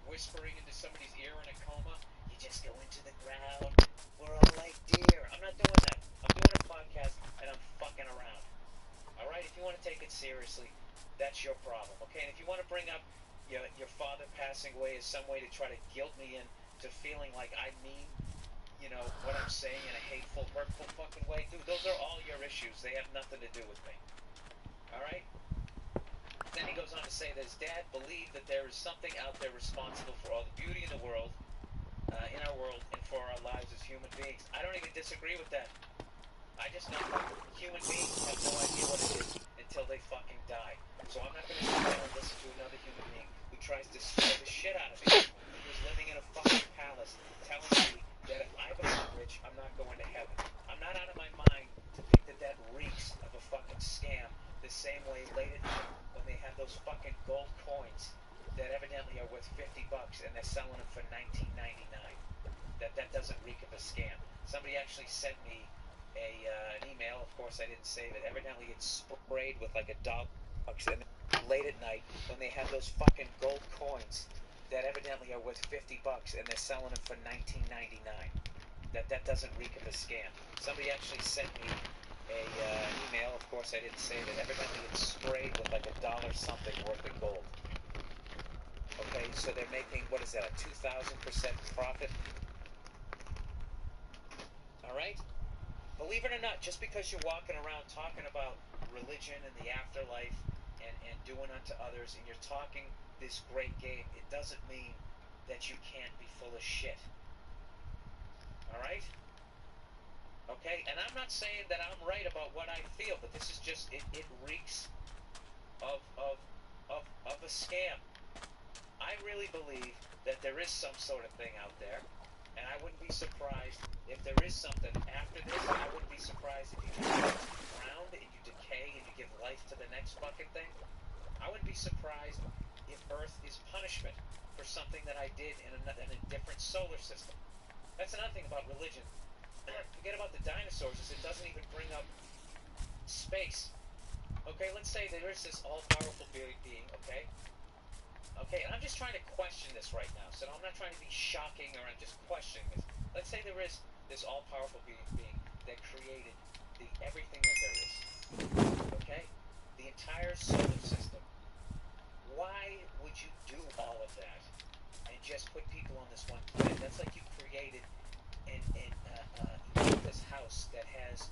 whispering into somebody's ear in a coma. You just go into the ground. We're all like deer. I'm not doing that. I'm doing a podcast, and I'm fucking around. Alright, if you want to take it seriously, that's your problem, okay? And if you want to bring up your father passing away as some way to try to guilt me into feeling like I mean, what I'm saying in a hateful, hurtful fucking way, dude, those are all your issues. They have nothing to do with me. Alright? Then he goes on to say that his dad believed that there is something out there responsible for all the beauty in the world, in our world, and for our lives as human beings. I don't even disagree with that. I just know human beings have no idea what it is until they fucking die. So I'm not going to sit there and listen to another human being who tries to scare the shit out of me, who's living in a fucking palace, telling me that if I become rich, I'm not going to heaven. I'm not out of my mind to think that that reeks of a fucking scam the same way late at night when they have those fucking gold coins that evidently are worth $50 and they're selling them for $19.99. That doesn't reek of a scam. Somebody actually sent me an email. Of course, I didn't save it. Evidently, it's sprayed with like $1, and late at night when they have those fucking gold coins that evidently are worth $50 and they're selling them for $19.99. That doesn't reek of a scam. Somebody actually sent me an email. Of course, I didn't save it. Evidently, it's sprayed with like $1 something worth of gold. Okay, so they're making, what is that, a 2,000% profit? Alright? Believe it or not, just because you're walking around talking about religion and the afterlife and doing unto others, and you're talking this great game, it doesn't mean that you can't be full of shit. Alright? Okay? And I'm not saying that I'm right about what I feel, but this is just, it reeks of a scam. I really believe that there is some sort of thing out there, and I wouldn't be surprised if there is something after this. I wouldn't be surprised if you get drowned and you decay and you give life to the next fucking thing. I wouldn't be surprised if Earth is punishment for something that I did in a different solar system. That's another thing about religion. Forget about the dinosaurs, is it doesn't even bring up space. Okay, let's say there is this all-powerful being, okay? Okay, and I'm just trying to question this right now, so I'm not trying to be shocking, or I'm just questioning this. Let's say there is this all-powerful being that created everything that there is. Okay? The entire solar system. Why would you do all of that and just put people on this one planet? That's like you created this house that has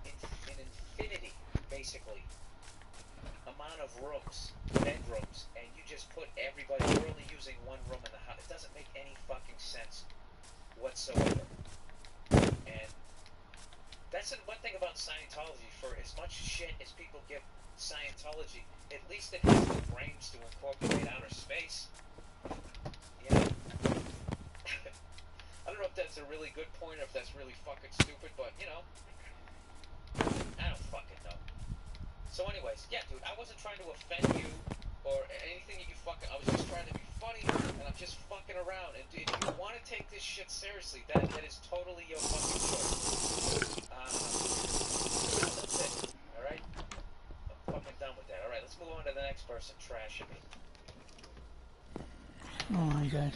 an infinity, basically, amount of rooms, bedrooms, and you just put everybody, you're only using one room in the house. It doesn't make any fucking sense whatsoever. And that's one thing about Scientology. For as much shit as people give Scientology, at least it has the brains to incorporate outer space. You know? I don't know if that's a really good point or if that's really fucking stupid, but, you know, I don't fucking know. So anyways, yeah, dude, I wasn't trying to offend you or anything that you fucking, I was just trying to be funny, and I'm just fucking around. And if you want to take this shit seriously, that is totally your fucking choice. That's it, alright? I'm fucking done with that. Alright, let's move on to the next person trashing me. Oh my god.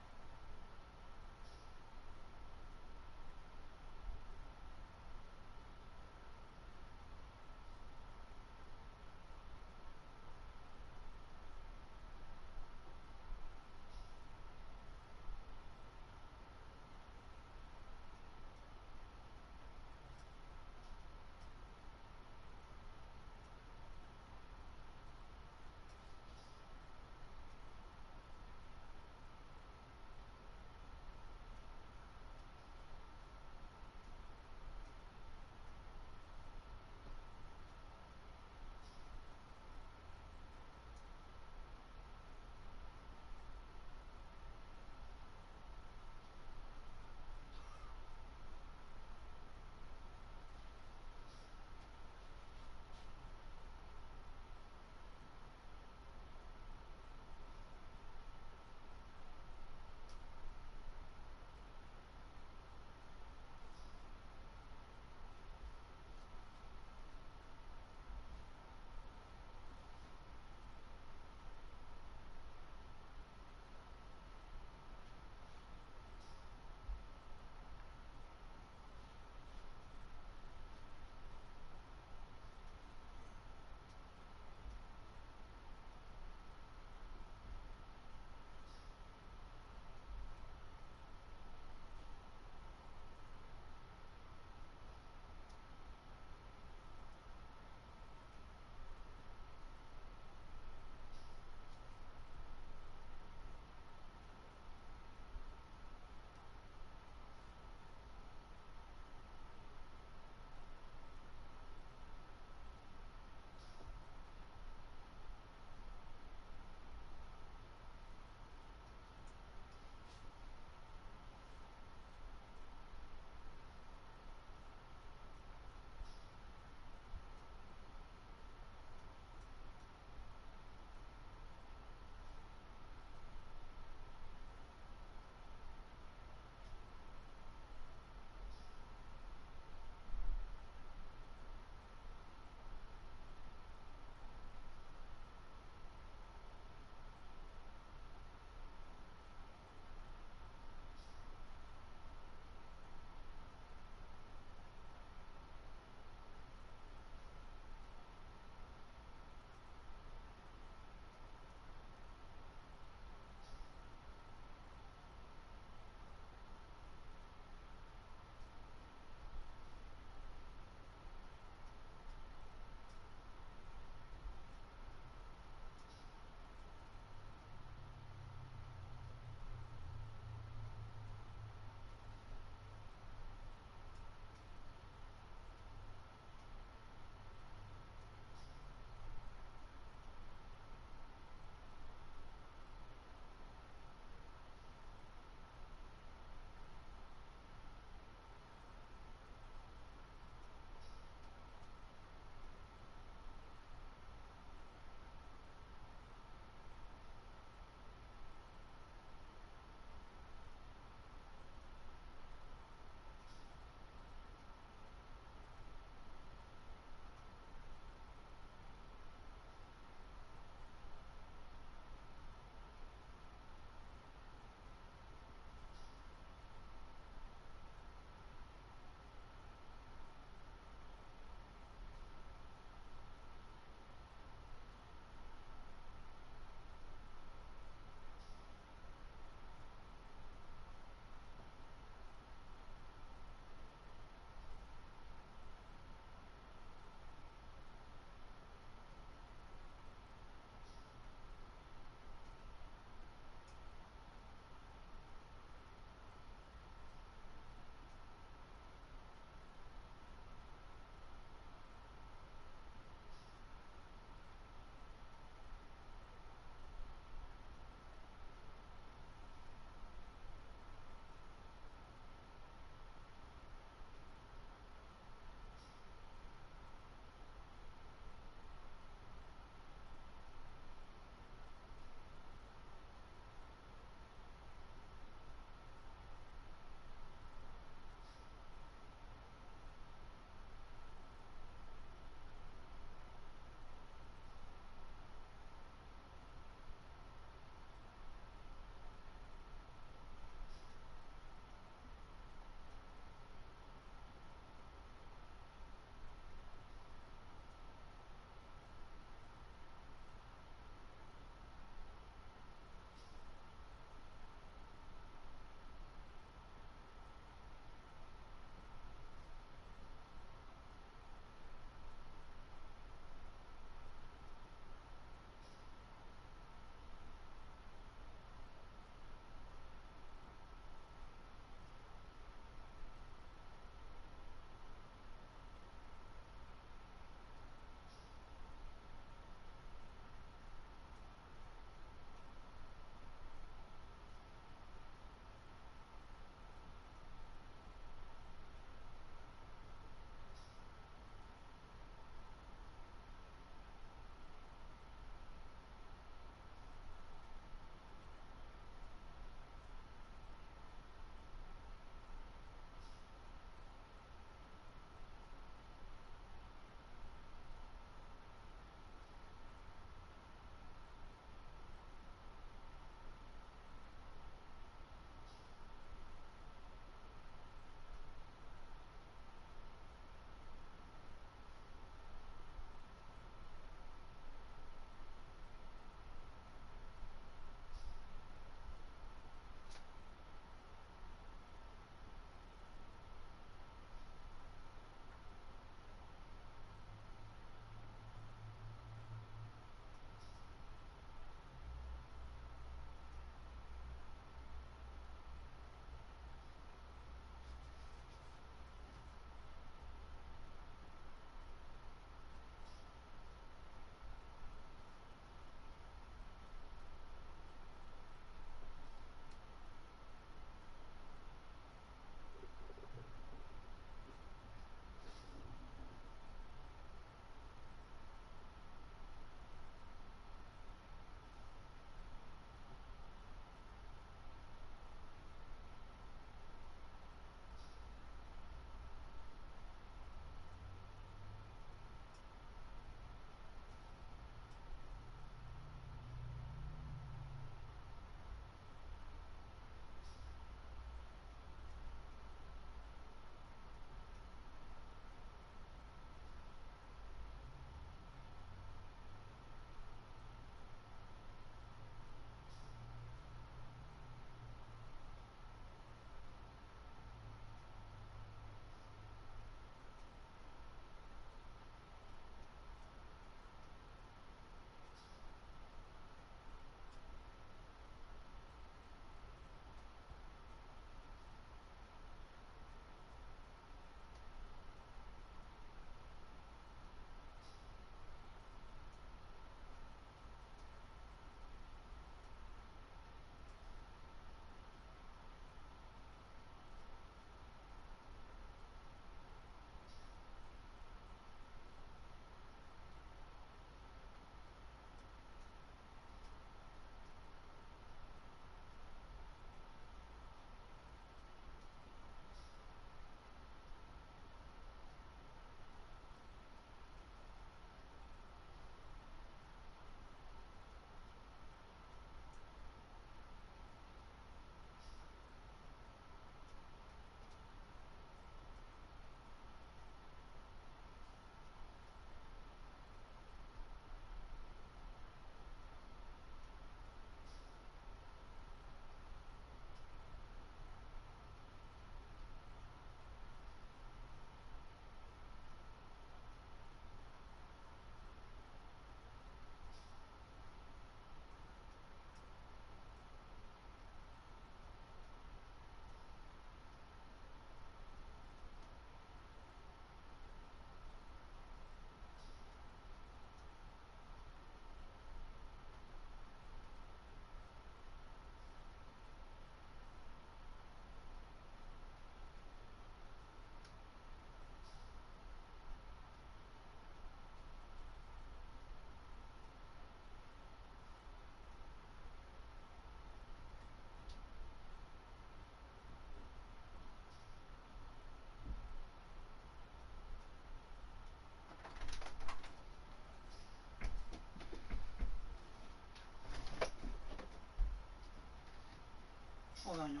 Hold on now.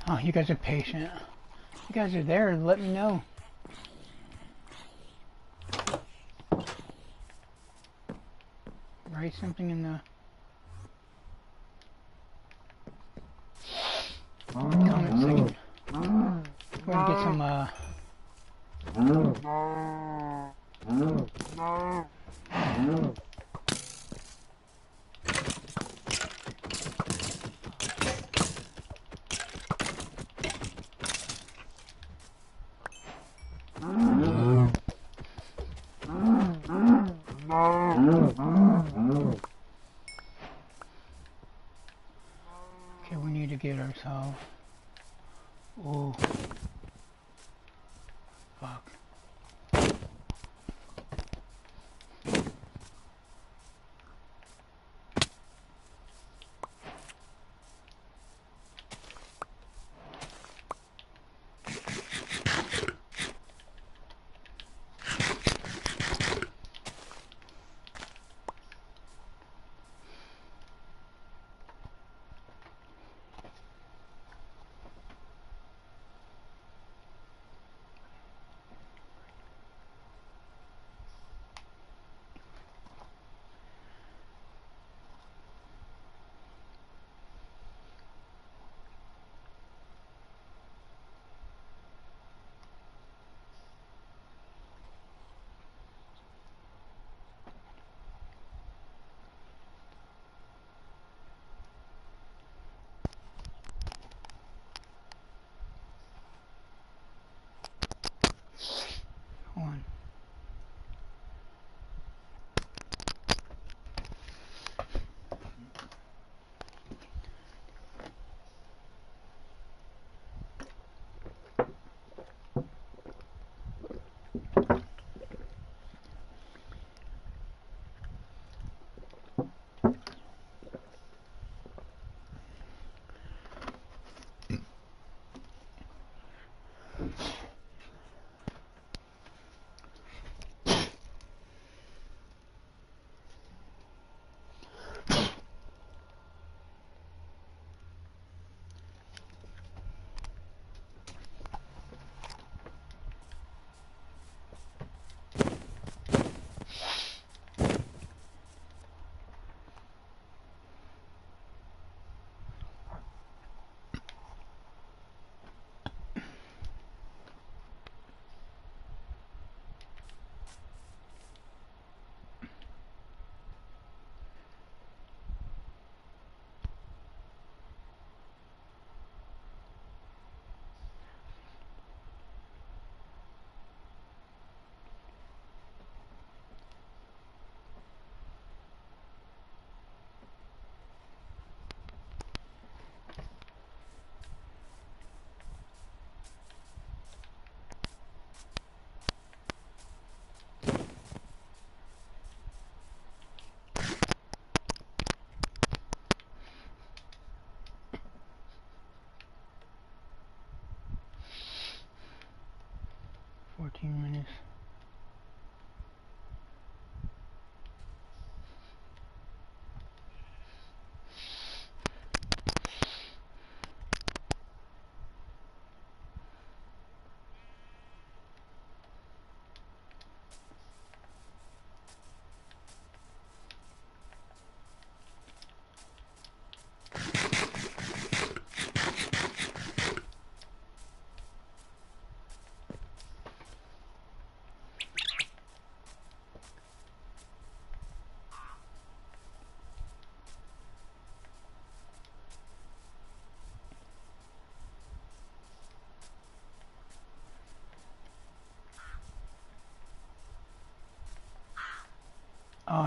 Oh, you guys are patient. You guys are there. Let me know. Write something in the comment section. We're gonna get some okay, we need to get ourselves. Oh, fuck.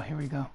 here we go.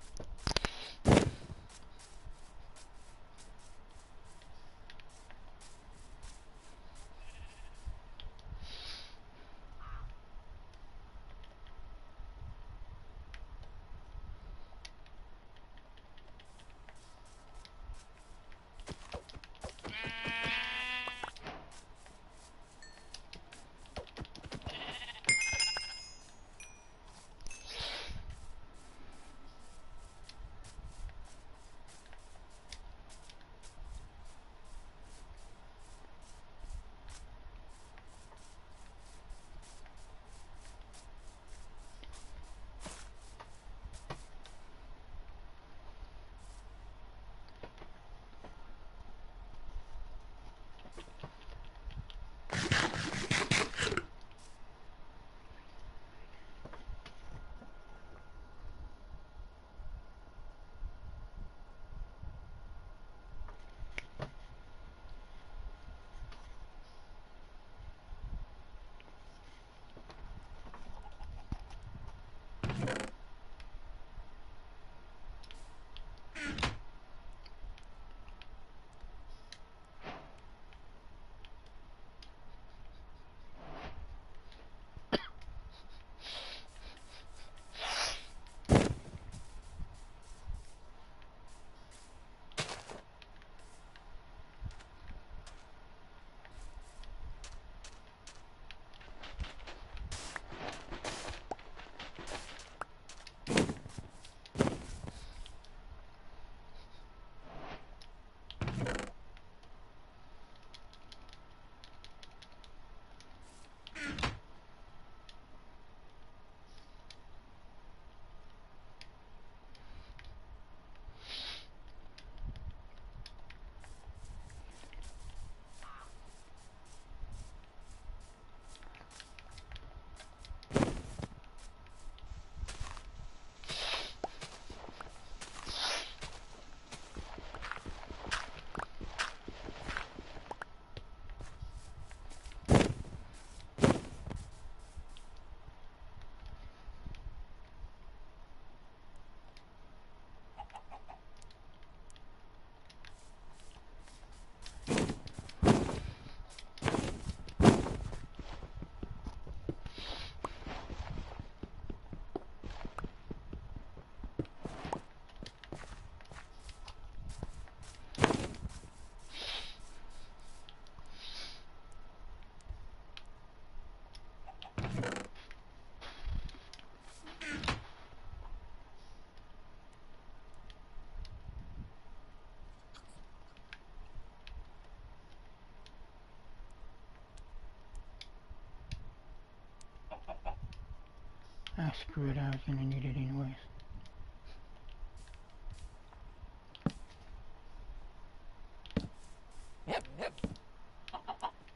Ah, screw it, I was gonna need it anyways.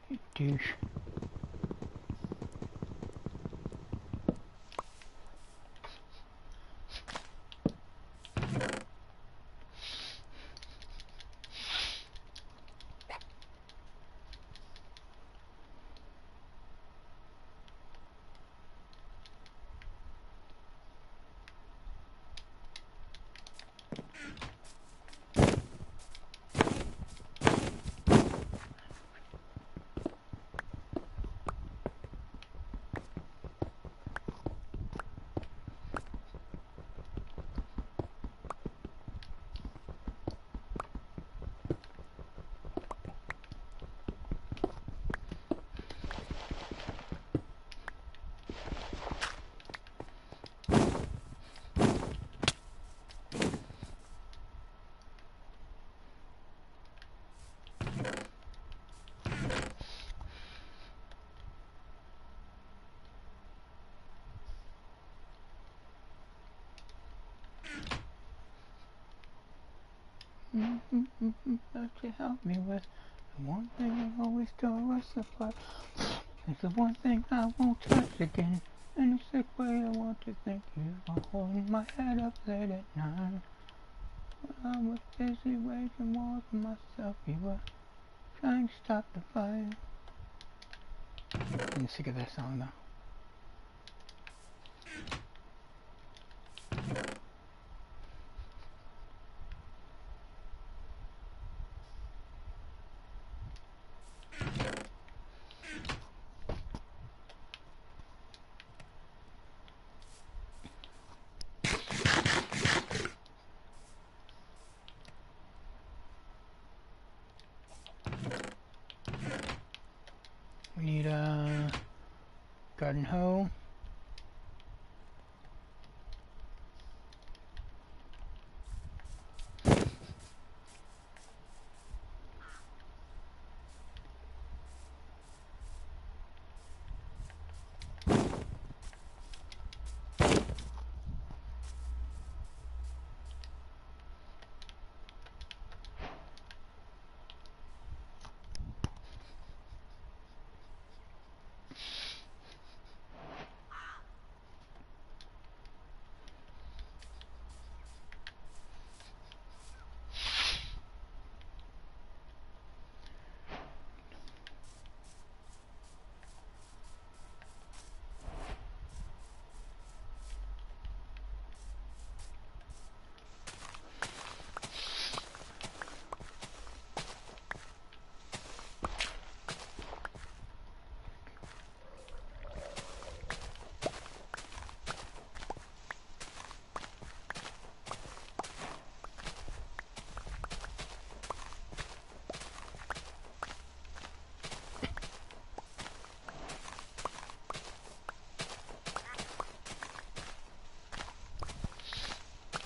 You douche. That you help me with. The one thing I always do is the fun. It's the one thing I won't touch again. In a sick way I want to thank you for holding my head up late at night. When I was busy waging war for myself, you were trying to stop the fight. I'm sick of that song though. Garden hoe.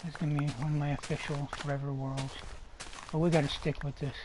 This is gonna be one of my official forever worlds. But we gotta stick with this.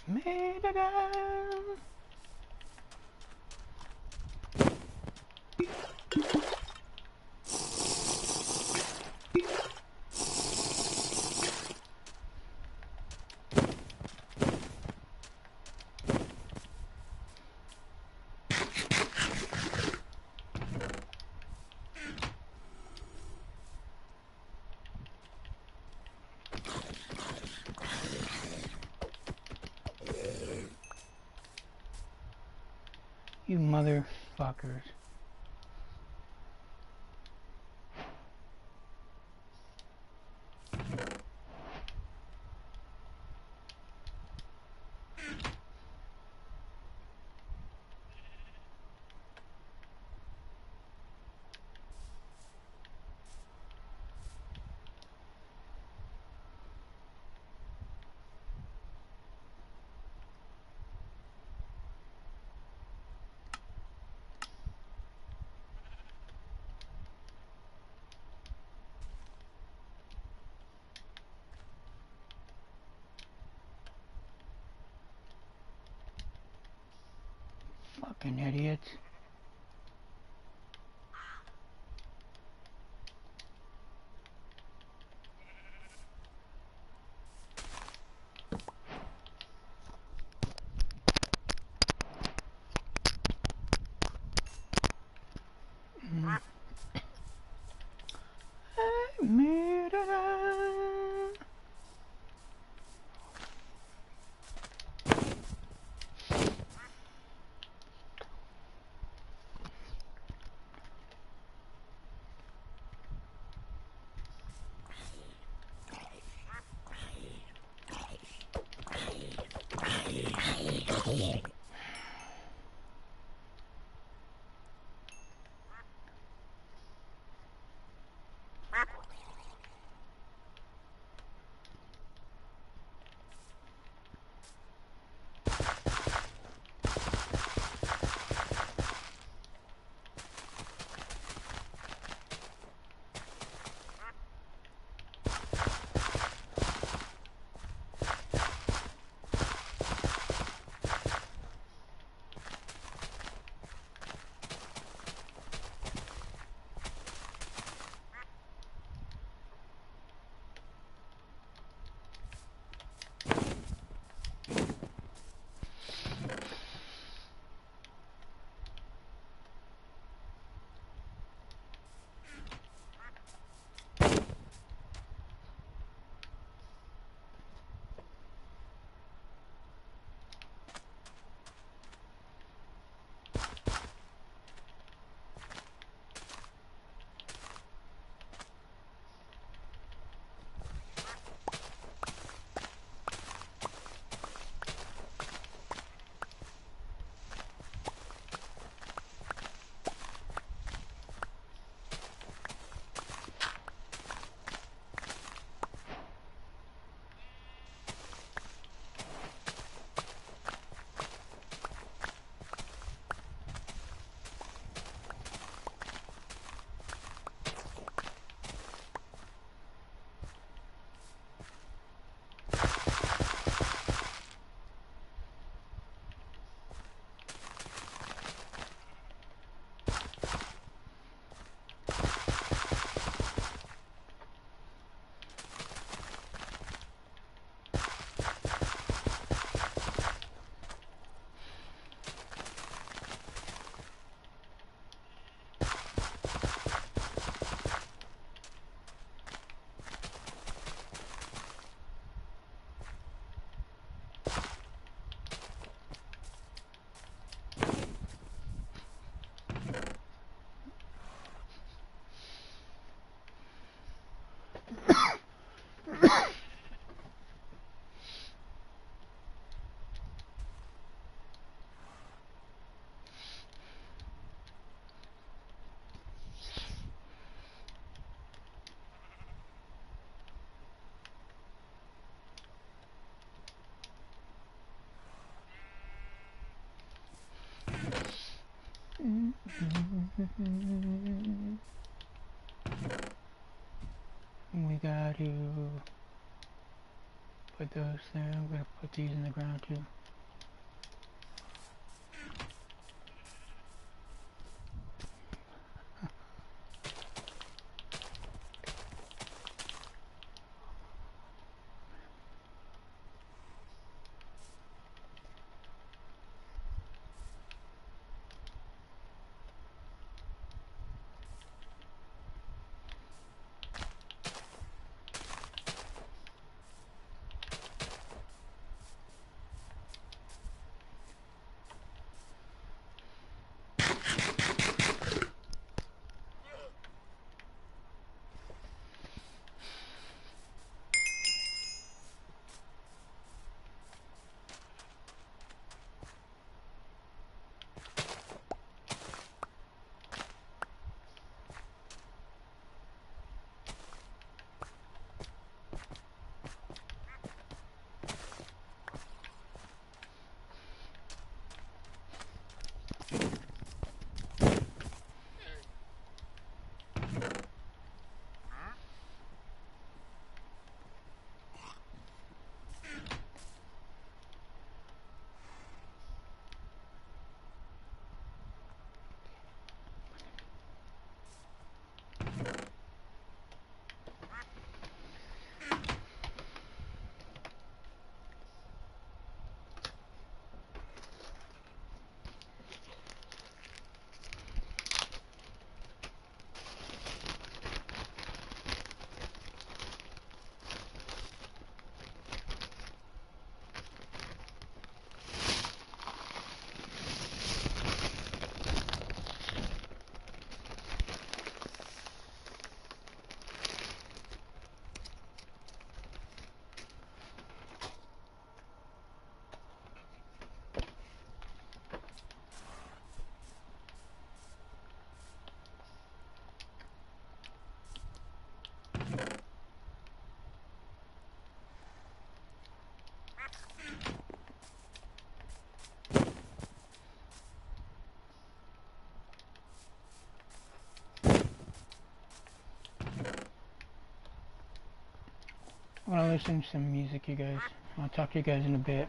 Made it out. You motherfuckers. Fucking idiots. I made it out. We got to put those there. I'm gonna put these in the ground too. I want to listen to some music, you guys. I'll talk to you guys in a bit.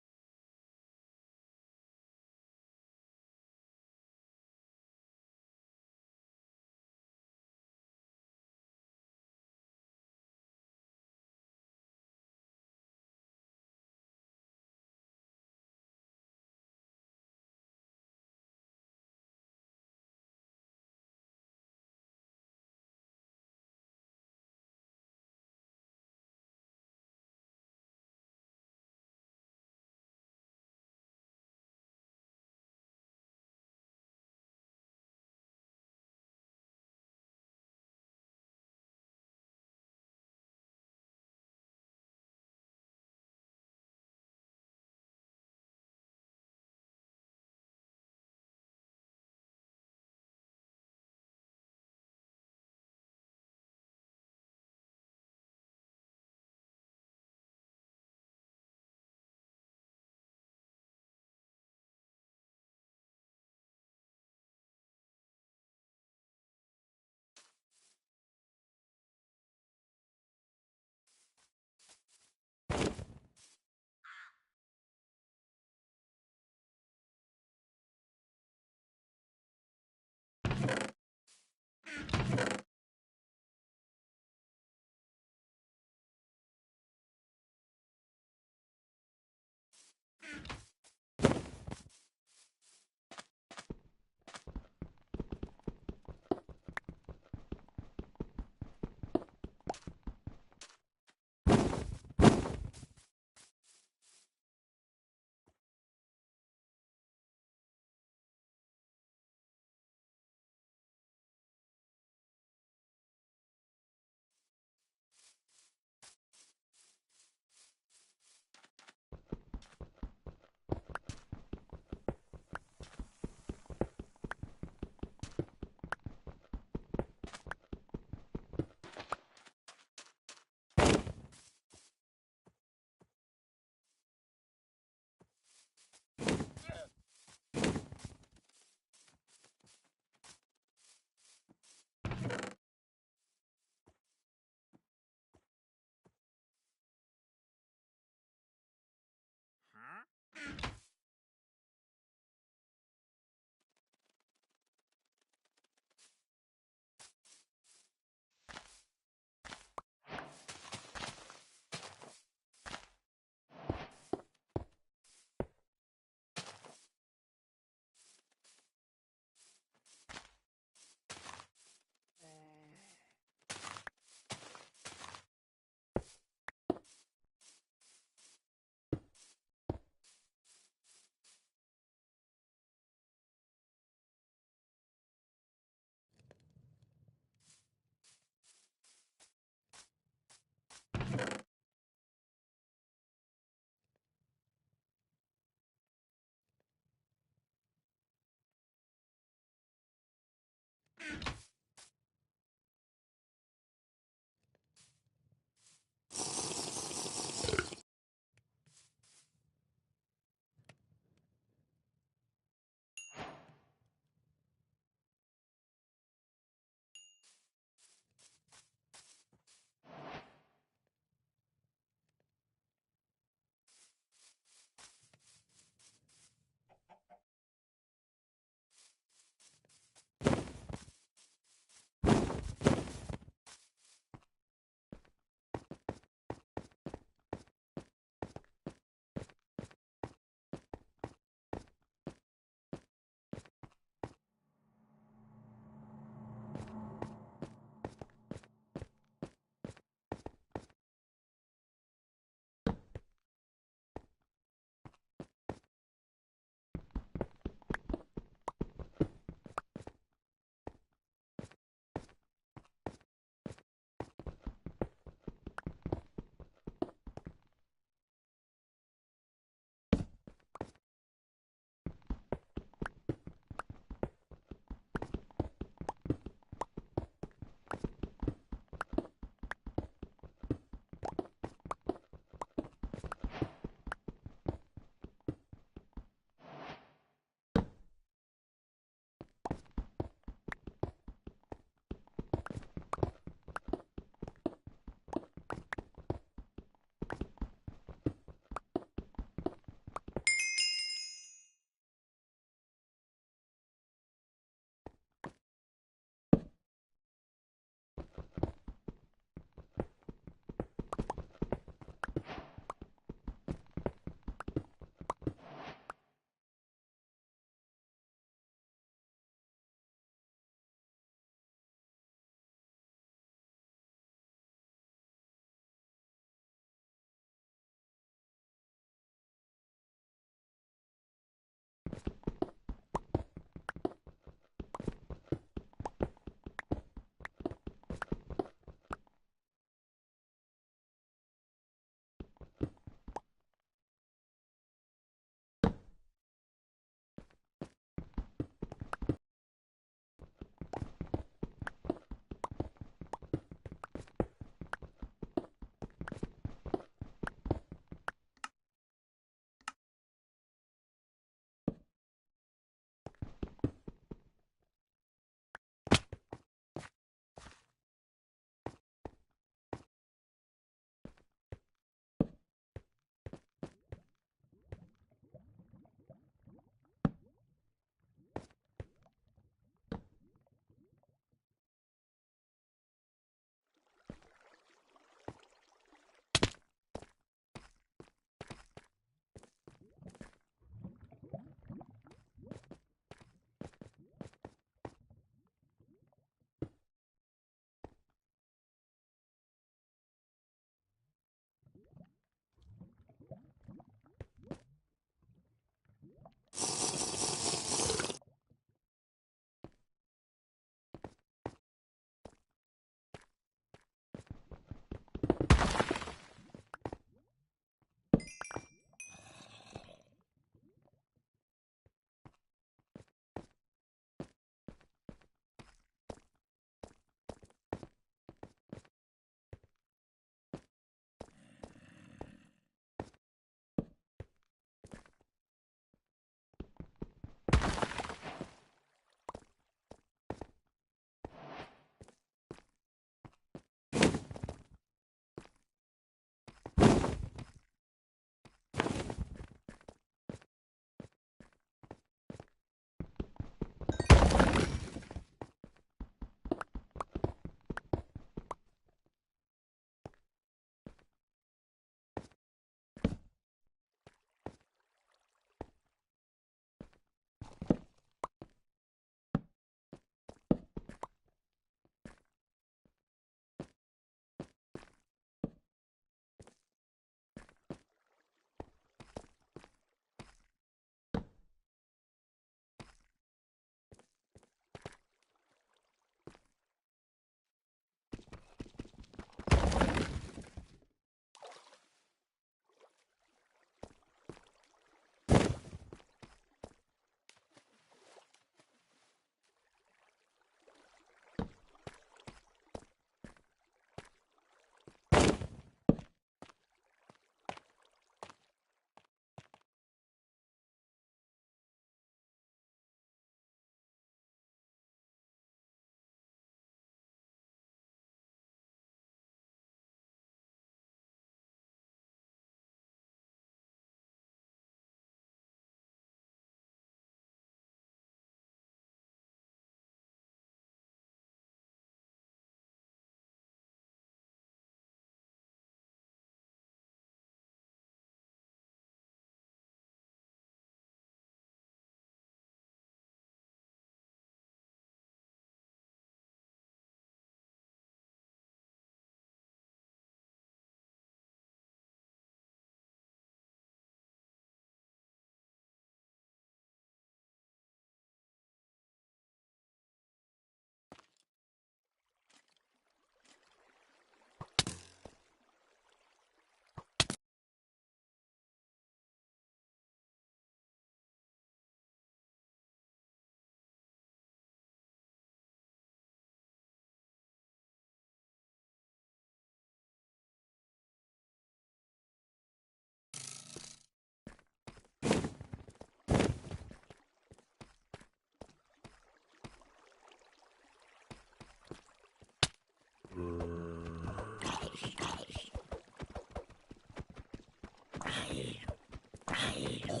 No,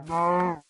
no.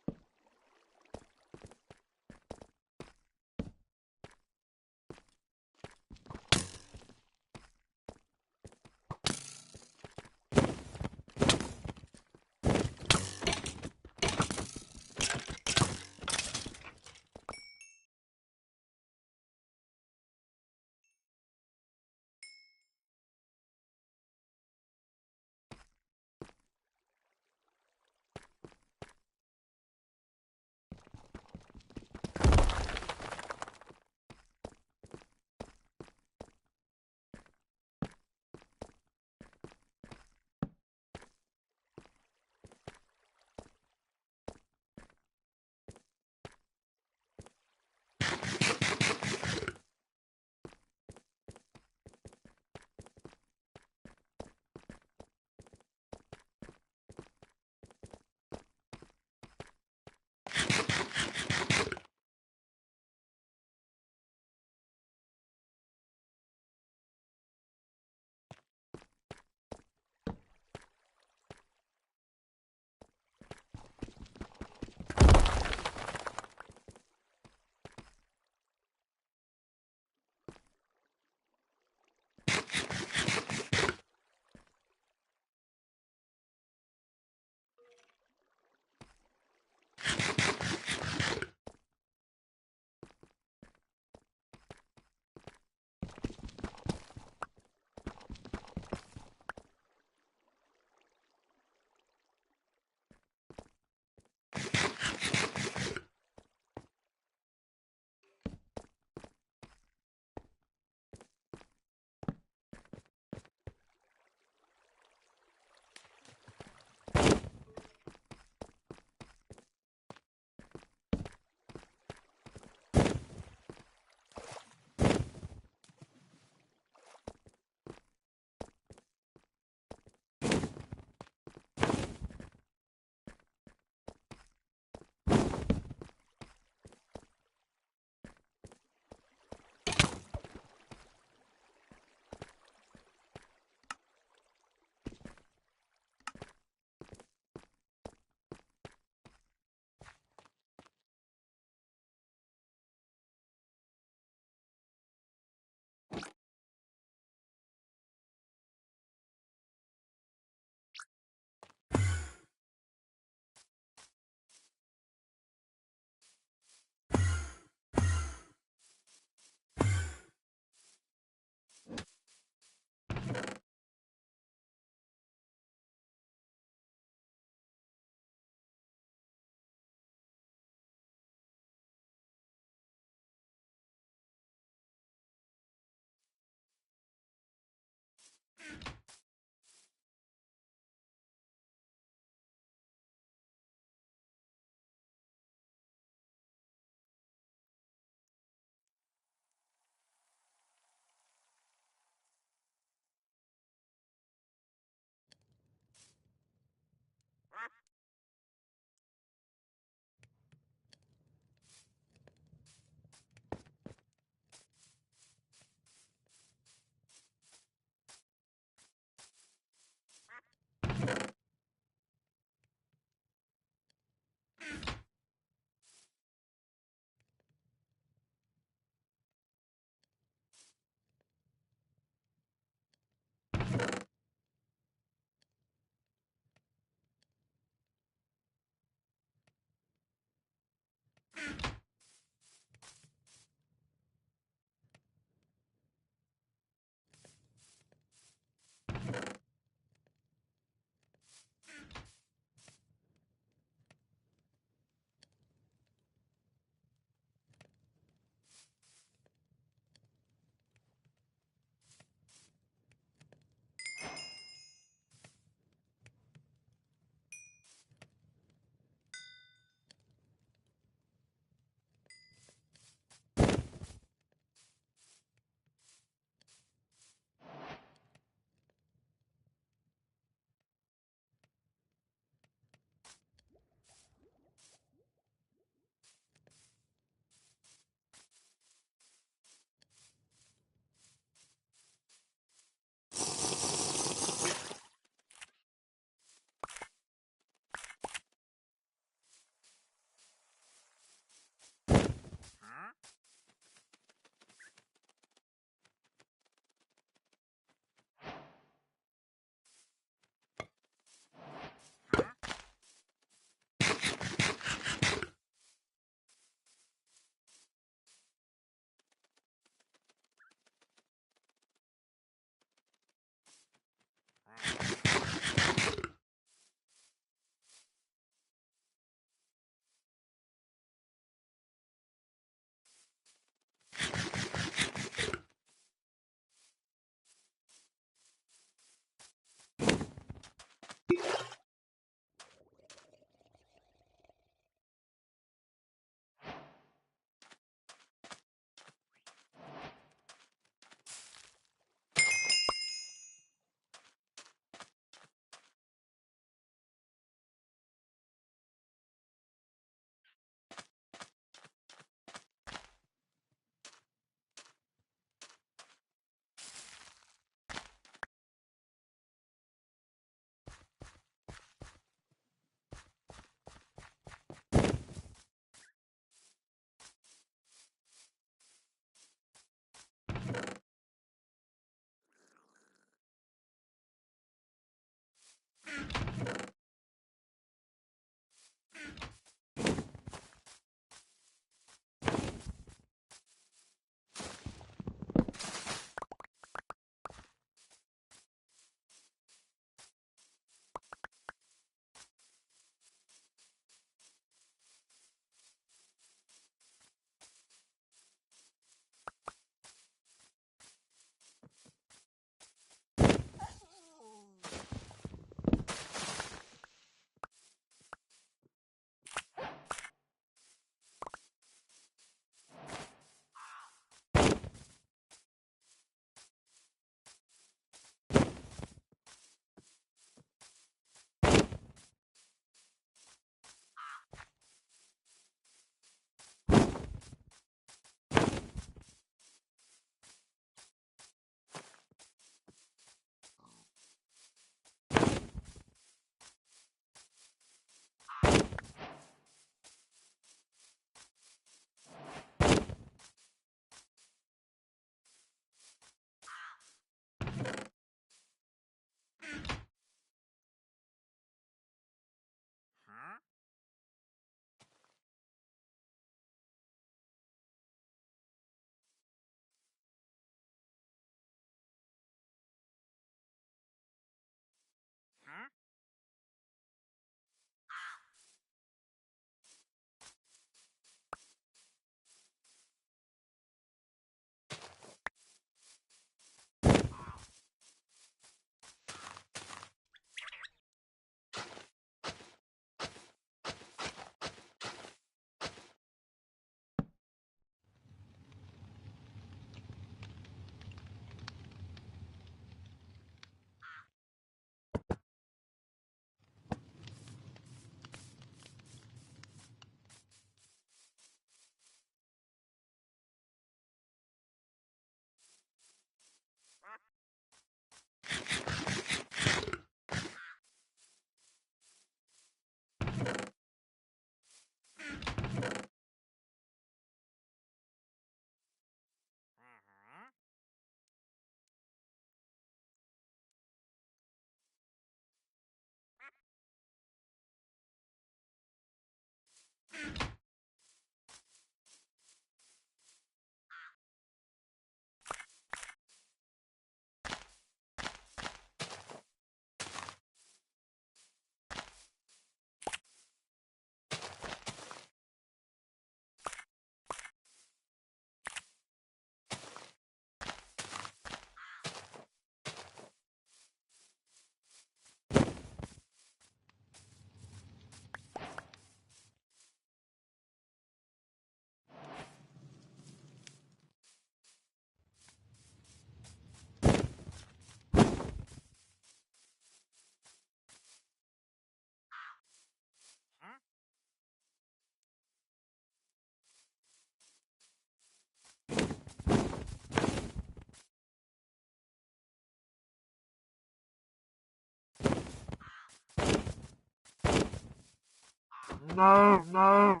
No, no.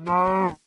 No.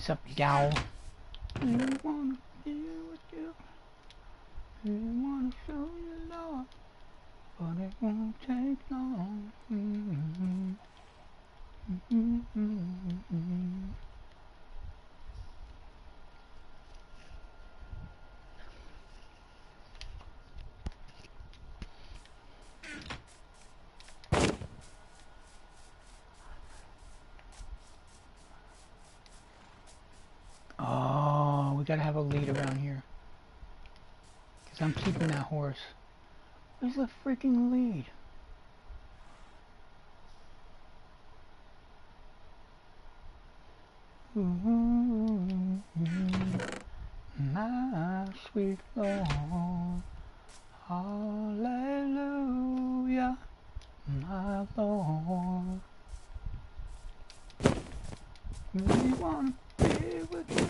What's up, gal? We wanna deal with you. We wanna show you love, but it won't take long. Oh, we gotta have a lead around here. Cause I'm keeping that horse. Where's the freaking lead? My sweet Lord, hallelujah, my Lord. We wanna be with you.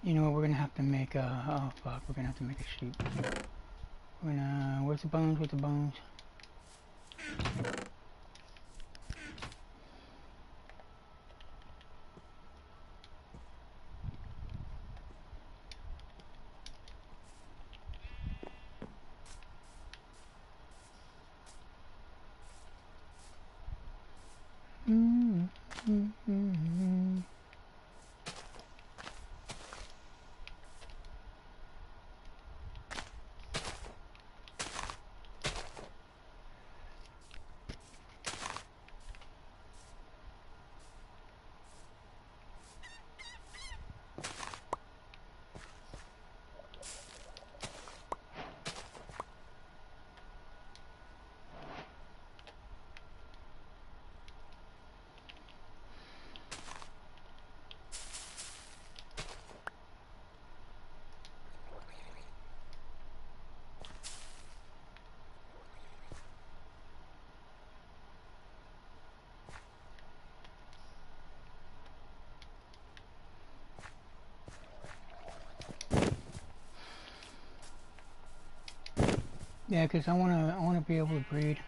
You know what, we're gonna have to make a, oh fuck, we're gonna have to make a sheep. We're gonna, where's the bones, where's the bones? Yeah, cause I wanna be able to breed.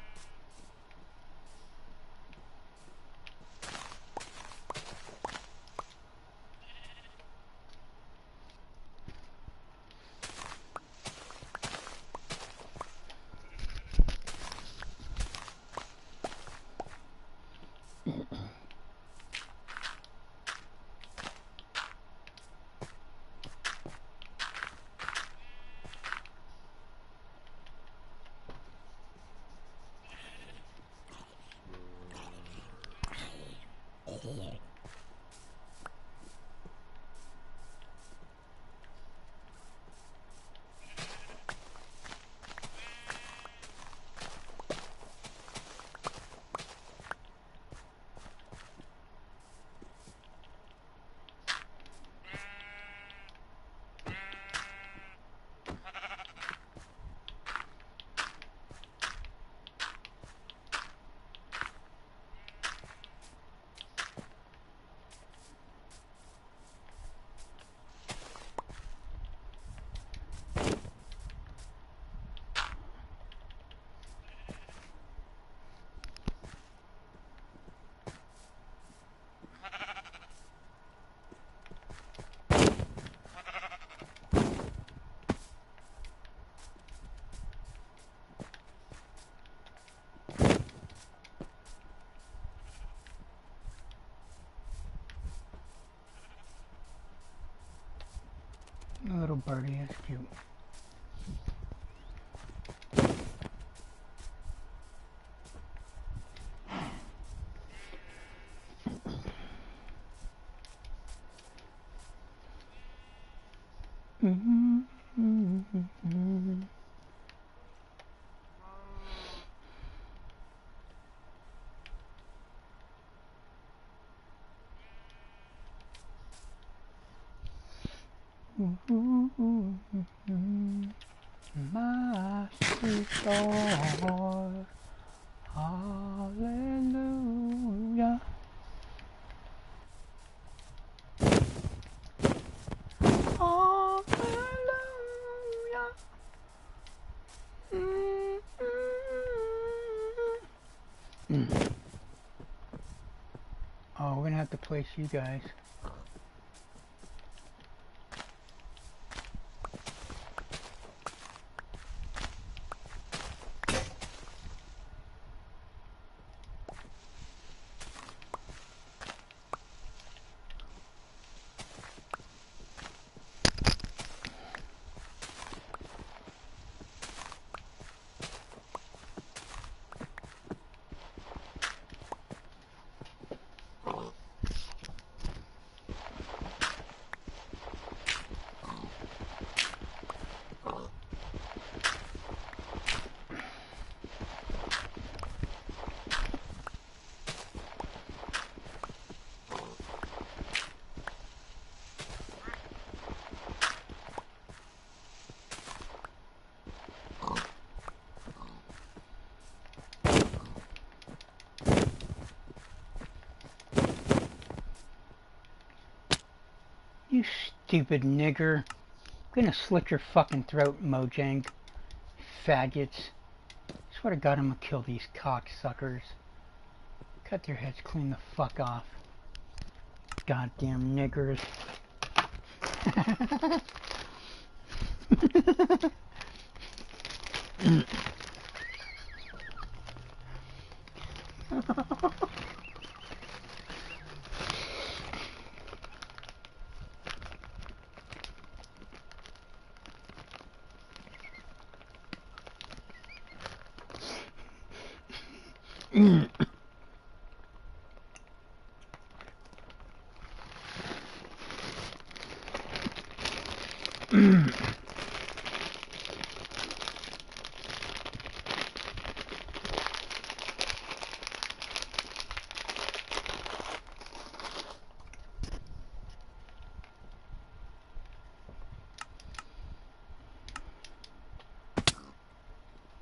A little birdie, that's cute. My sweet Lord, hallelujah. Hallelujah. Oh, we're gonna have to place you guys. You stupid nigger. I'm gonna slit your fucking throat, Mojang. Faggots. Swear to God, I'm gonna kill these cocksuckers. Cut their heads clean the fuck off. Goddamn niggers.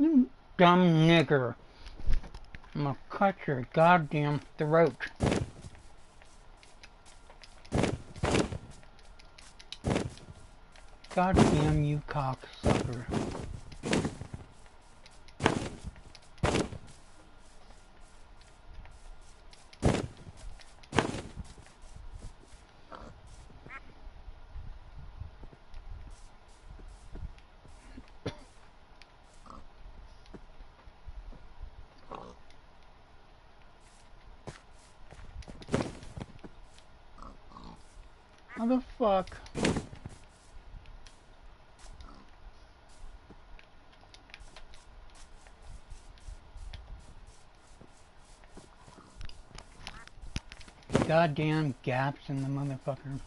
You dumb nigger. I'm gonna cut your goddamn throat. Goddamn you cocksucker. How the fuck? Goddamn gaps in the motherfucker.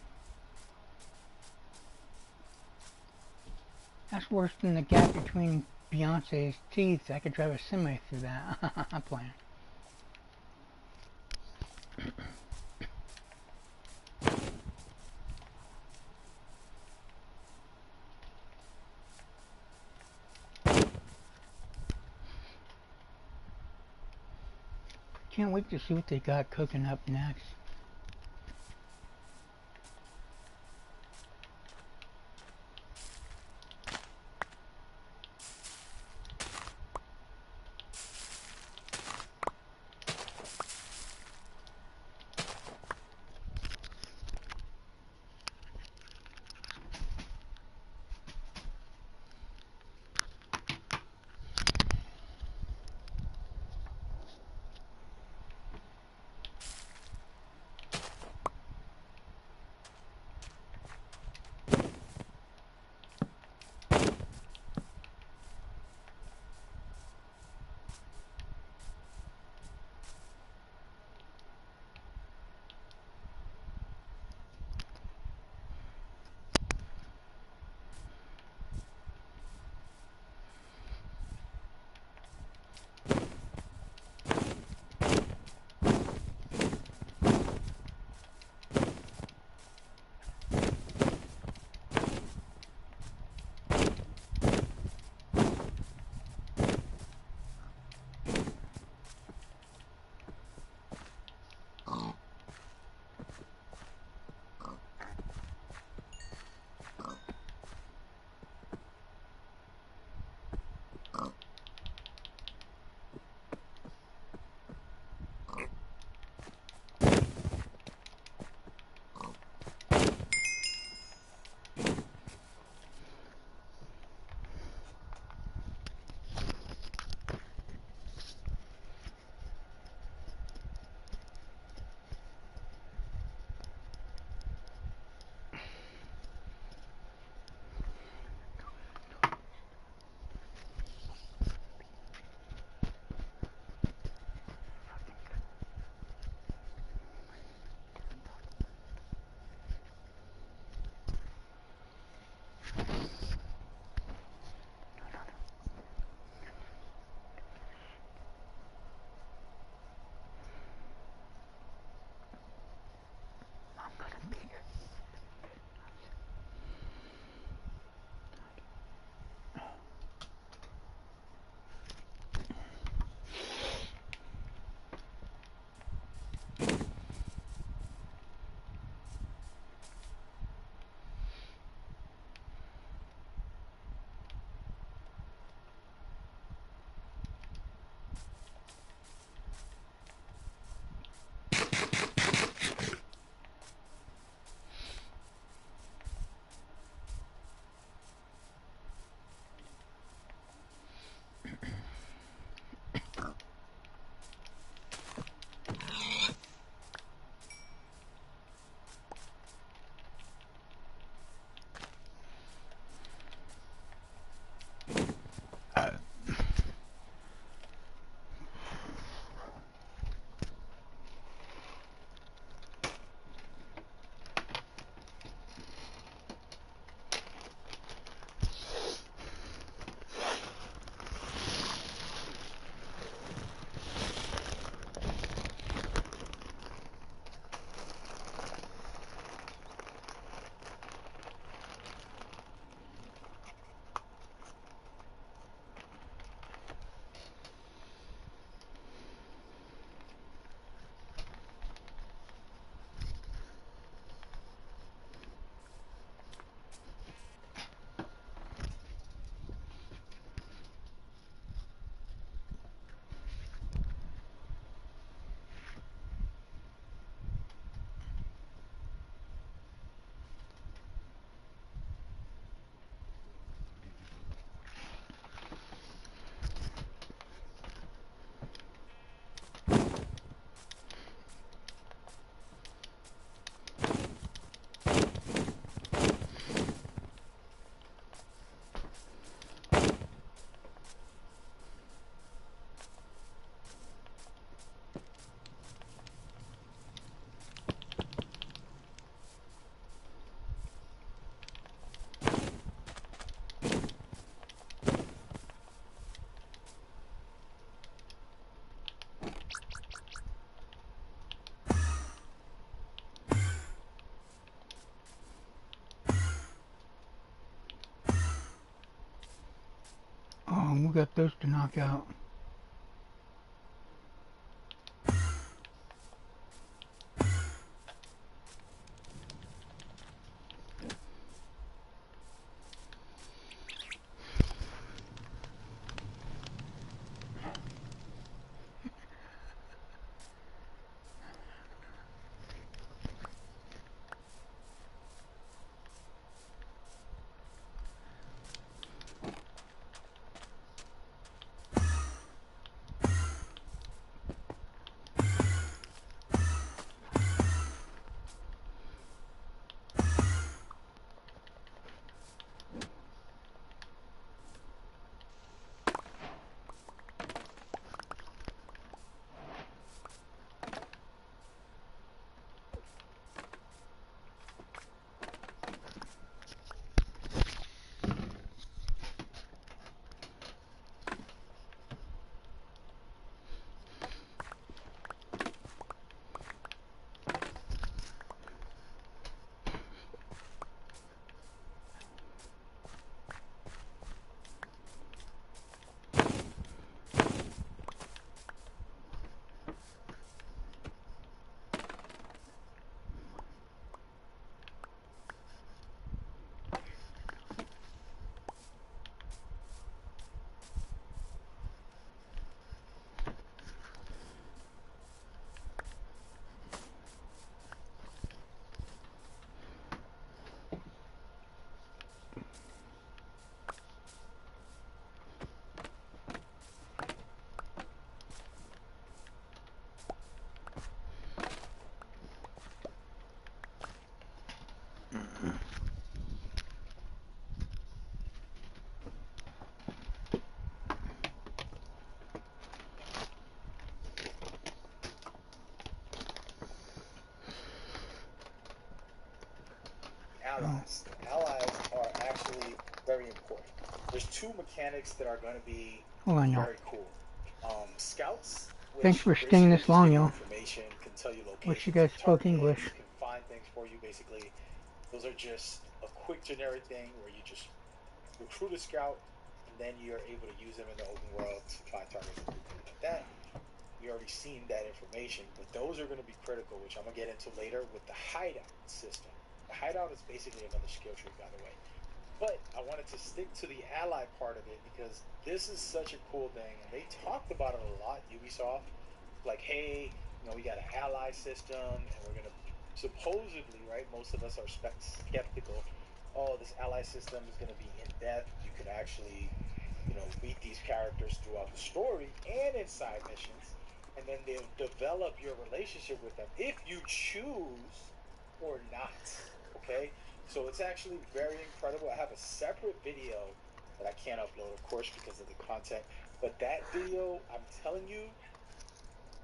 That's worse than the gap between Beyonce's teeth. I could drive a semi through that. I'm playing. Can't wait to see what they got cooking up next. we got those to knock out. Allies. Allies are actually very important. There's two mechanics that are going to be Hold on, y'all. very cool. Scouts. Thanks for staying this long, y'all. Information, can tell you locations. Wish you guys spoke English. Can find things for you. Basically, those are just a quick generic thing where you just recruit a scout, and then you're able to use them in the open world to find targets and things like that. We already seen that information, but those are going to be critical, which I'm gonna get into later with the hideout system. The hideout is basically another skill tree, by the way. But I wanted to stick to the ally part of it because this is such a cool thing, and they talked about it a lot. Ubisoft, like, hey, you know, we got an ally system, and we're gonna supposedly, right? Most of us are skeptical. Oh, this ally system is gonna be in depth. You could actually, you know, meet these characters throughout the story and in side missions, and then they'll develop your relationship with them if you choose or not. Okay, so it's actually very incredible. I have a separate video that I can't upload, of course, because of the content, but that video, I'm telling you,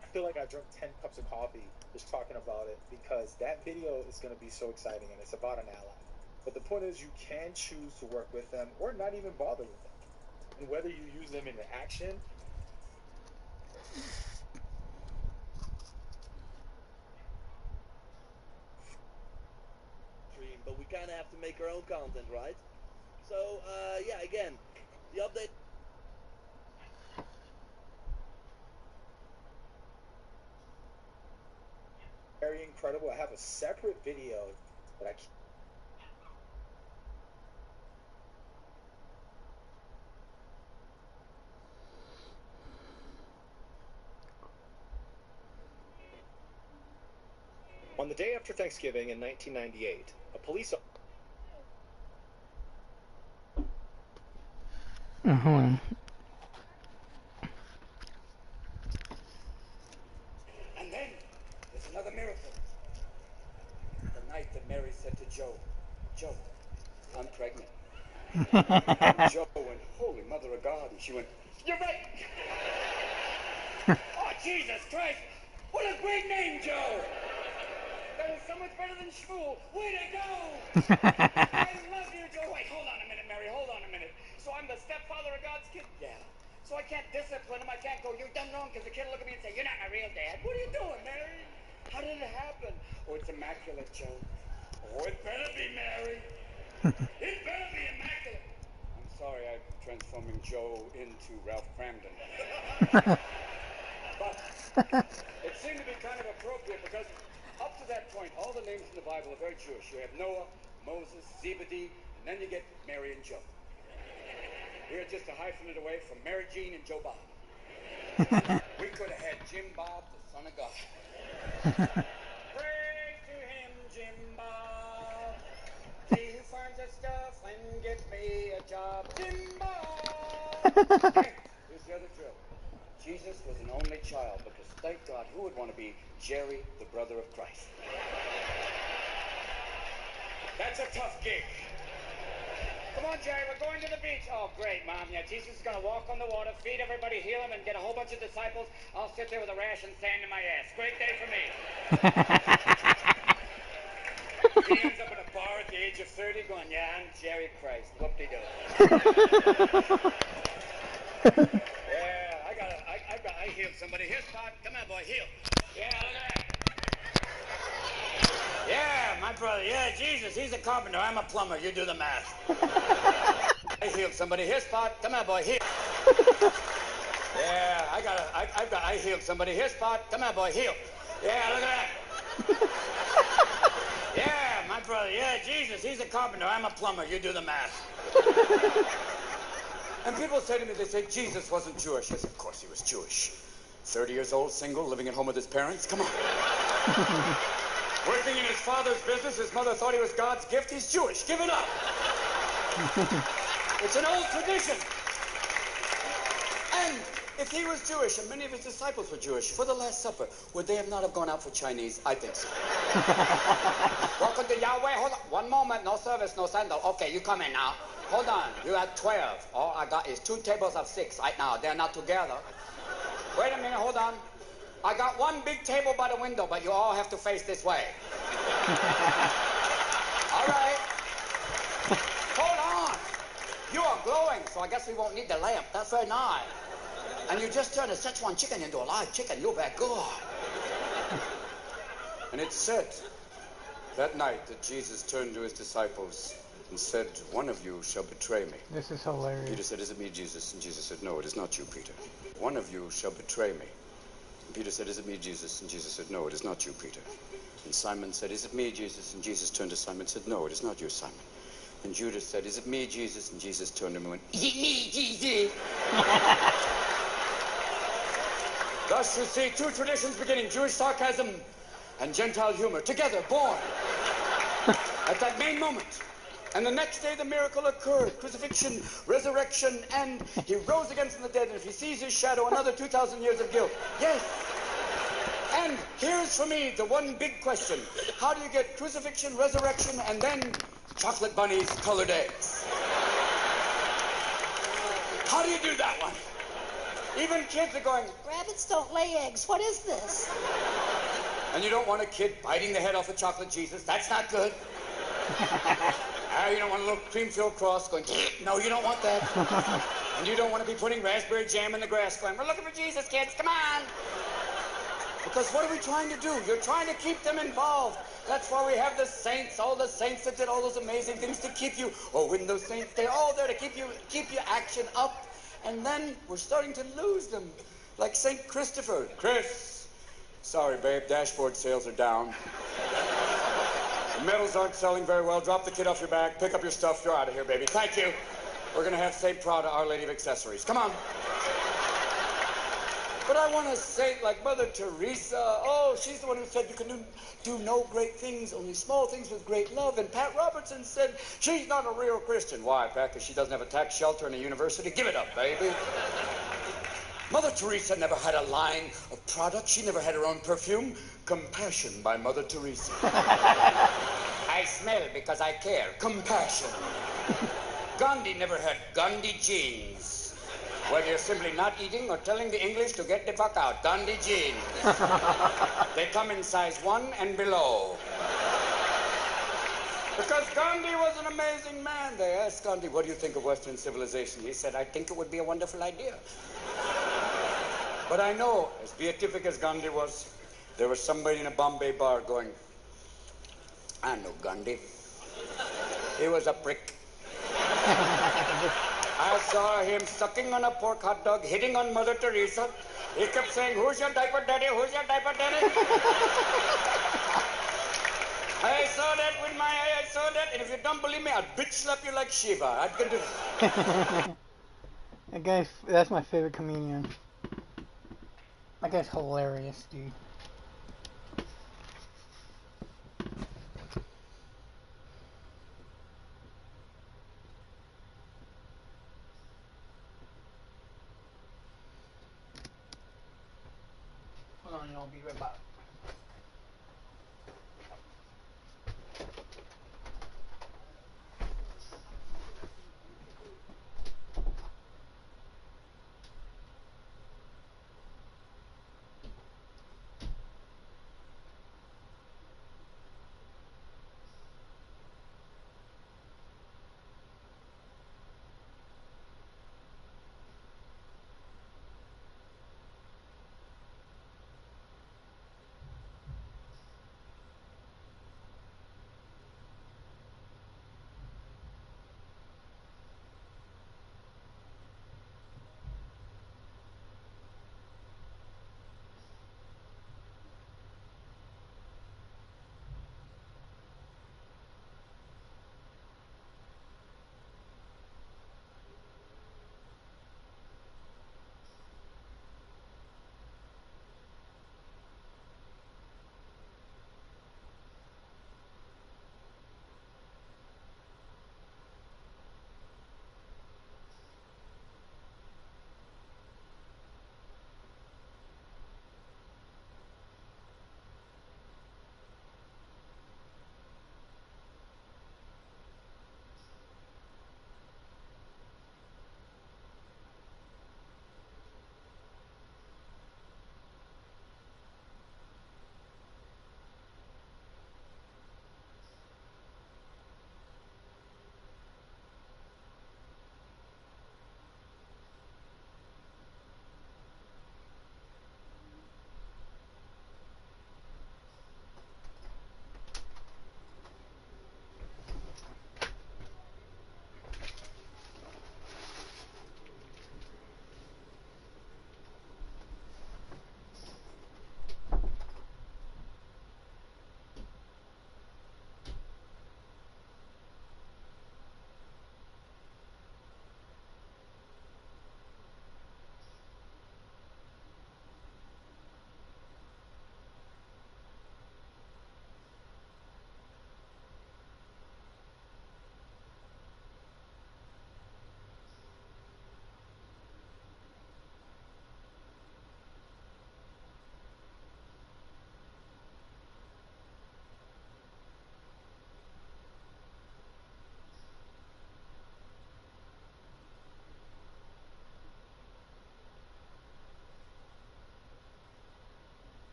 I feel like I drank 10 cups of coffee just talking about it, because that video is going to be so exciting, and it's about an ally. But the point is, you can choose to work with them or not even bother with them, and whether you use them in action but we kind of have to make our own content, right? So, yeah, again, the update. very incredible. I have a separate video that I can't. On the day after Thanksgiving in 1998, a police Hold on. And then there's another miracle. The night that Mary said to Joe, Joe, I'm pregnant. And Joe went, holy mother of God. And she went, you're right. Oh, Jesus Christ. What a great name, Joe. That is so much better than Shmuel. Way to go. I love you, Joe. Wait, hold on a minute, Mary. Hold on a minute. So I'm the stepfather of God's kid? Yeah. So I can't discipline him. I can't go, you've done wrong, because the kid will look at me and say, you're not my real dad. What are you doing, Mary? How did it happen? Oh, it's immaculate, Joe. Oh, it better be, Mary. It better be immaculate. I'm sorry I'm transforming Joe into Ralph Cramden. But it seemed to be kind of appropriate because up to that point, all the names in the Bible are very Jewish. You have Noah, Moses, Zebedee, and then you get Mary and Joe. We're just a hyphenate away from Mary Jean and Joe Bob. We could have had Jim Bob, the son of God. Praise to him, Jim Bob. He who finds us stuff and gives me a job. Jim Bob. Okay, here's the other drill. Jesus was an only child because, thank God, who would want to be Jerry, the brother of Christ? That's a tough gig. Come on, Jerry, we're going to the beach. Oh, great, Mom. Yeah, Jesus is going to walk on the water, feed everybody, heal them, and get a whole bunch of disciples. I'll sit there with a rash and sand in my ass. Great day for me. He ends up in a bar at the age of 30 going, yeah, I'm Jerry Christ. Whoop-de-doo. Yeah, I healed somebody. Here, Spot. Come on, boy, heal. Yeah, look at that. Yeah, my brother. Yeah, Jesus, he's a carpenter. I'm a plumber. You do the math. I healed somebody. Here, Spot. Come on, boy, heal. Yeah, I healed somebody. Here, Spot. Come on, boy, heal. Yeah, look at that. Yeah, my brother. Yeah, Jesus, he's a carpenter. I'm a plumber. You do the math. And people say to me, they say, Jesus wasn't Jewish. I said, of course he was Jewish. 30 years old, single, living at home with his parents. Come on. Working in his father's business. His mother thought he was God's gift. He's Jewish. Give it up. It's an old tradition. And if he was Jewish and many of his disciples were Jewish, for the Last Supper, would they have not have gone out for Chinese? I think so. Welcome to Yahweh. Hold on. One moment. No service, no sandal. Okay, you come in now. Hold on. You had 12. All I got is 2 tables of 6 right now. They're not together. Wait a minute. Hold on. I got one big table by the window, but you all have to face this way. All right. Hold on. You are glowing, so I guess we won't need the lamp. That's very nice. And you just turned a Szechuan chicken into a live chicken. You're very good. And it's said that night that Jesus turned to his disciples and said, one of you shall betray me. This is hilarious. Peter said, is it me, Jesus? And Jesus said, no, it is not you, Peter. One of you shall betray me. And Peter said, is it me, Jesus? And Jesus said, no, it is not you, Peter. And Simon said, is it me, Jesus? And Jesus turned to Simon and said, no, it is not you, Simon. And Judas said, is it me, Jesus? And Jesus turned to him and went, is it me, Jesus? Thus you see 2 traditions beginning, Jewish sarcasm and Gentile humor, together, born at that main moment. And the next day the miracle occurred, crucifixion, resurrection, and he rose again from the dead. And if he sees his shadow, another 2,000 years of guilt. Yes. And here's for me the one big question. How do you get crucifixion, resurrection, and then chocolate bunnies, colored eggs? How do you do that one? Even kids are going, rabbits don't lay eggs. What is this? And you don't want a kid biting the head off a chocolate Jesus. That's not good. You don't want a little cream-filled cross going, no, you don't want that. And you don't want to be putting raspberry jam in the grass going, we're looking for Jesus, kids, come on. Because what are we trying to do? You're trying to keep them involved. That's why we have the saints, all the saints that did all those amazing things to keep you. Oh, when those saints, they're all there to keep your action up. And then we're starting to lose them. Like St. Christopher. Chris, sorry, babe, dashboard sales are down. The medals aren't selling very well. Drop the kid off your back. Pick up your stuff. You're out of here, baby. Thank you. We're going to have St. Prada, Our Lady of Accessories. Come on. But I want to say, like Mother Teresa, oh, she's the one who said you can do no great things, only small things with great love. And Pat Robertson said she's not a real Christian. Why, Pat? Because she doesn't have a tax shelter and a university? Give it up, baby. Mother Teresa never had a line of products. She never had her own perfume. Compassion by Mother Teresa. I smell because I care. Compassion. Gandhi never had Gandhi jeans. Whether you're simply not eating or telling the English to get the fuck out. Gandhi jeans. They come in size 1 and below. Because Gandhi was an amazing man. They asked Gandhi, what do you think of Western civilization? He said, I think it would be a wonderful idea. But I know, as beatific as Gandhi was, there was somebody in a Bombay bar going, I know Gandhi. He was a prick. I saw him sucking on a pork hot dog, hitting on Mother Teresa. He kept saying, "Who's your diaper daddy? Who's your diaper daddy?" I saw that with my eye. I saw that, and if you don't believe me, I'll bitch slap you like Shiva. I can do. That guy's, that's my favorite comedian. That guy's hilarious, dude. Hold on, I'll be right back.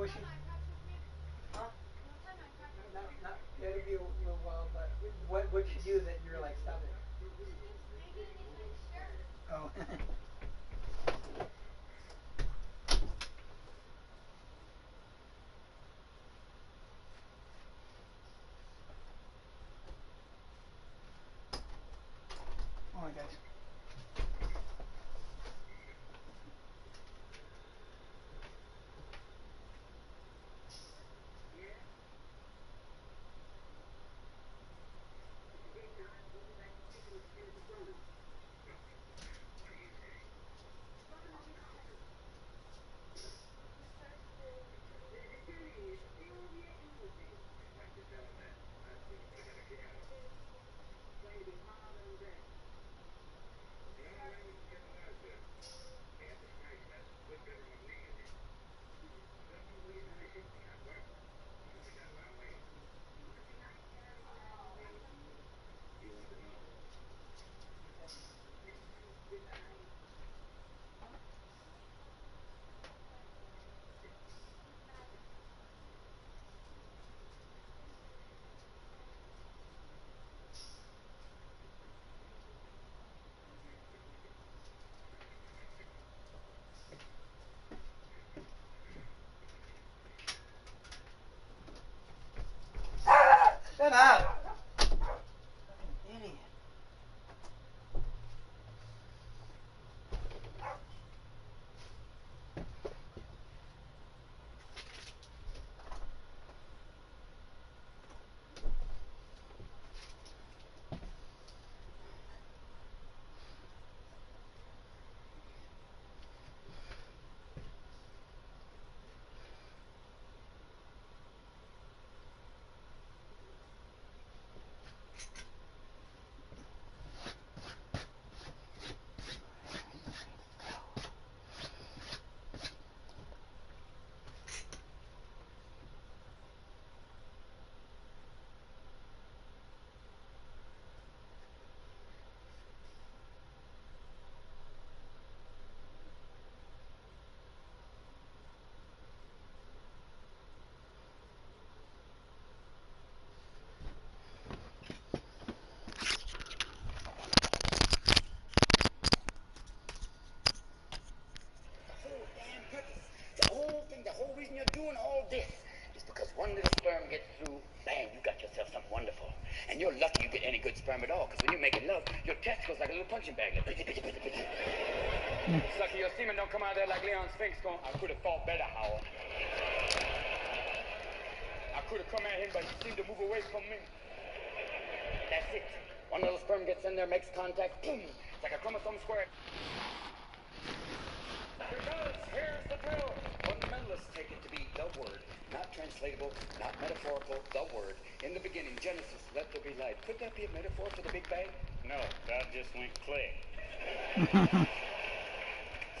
What's she? Huh? Not it'll be a little while, but what'd she do that you're like, stop it? Oh. Oh my gosh. Shut up! Idiot. The whole reason you're doing all this is because one little sperm gets through, bang, you got yourself something wonderful. And you're lucky you get any good sperm at all, because when you're making love, your testicles like a little punching bag. It's lucky your semen don't come out there like Leon Spinks going, I could have thought better, Howard. I could have come at him, but he seemed to move away from me. That's it. One little sperm gets in there, makes contact, boom. It's like a chromosome square. Because here's the drill. Fundamentalists take it to be the word, not translatable, not metaphorical, the word. In the beginning, Genesis, let there be light. Could that be a metaphor for the Big Bang? No, that just went click.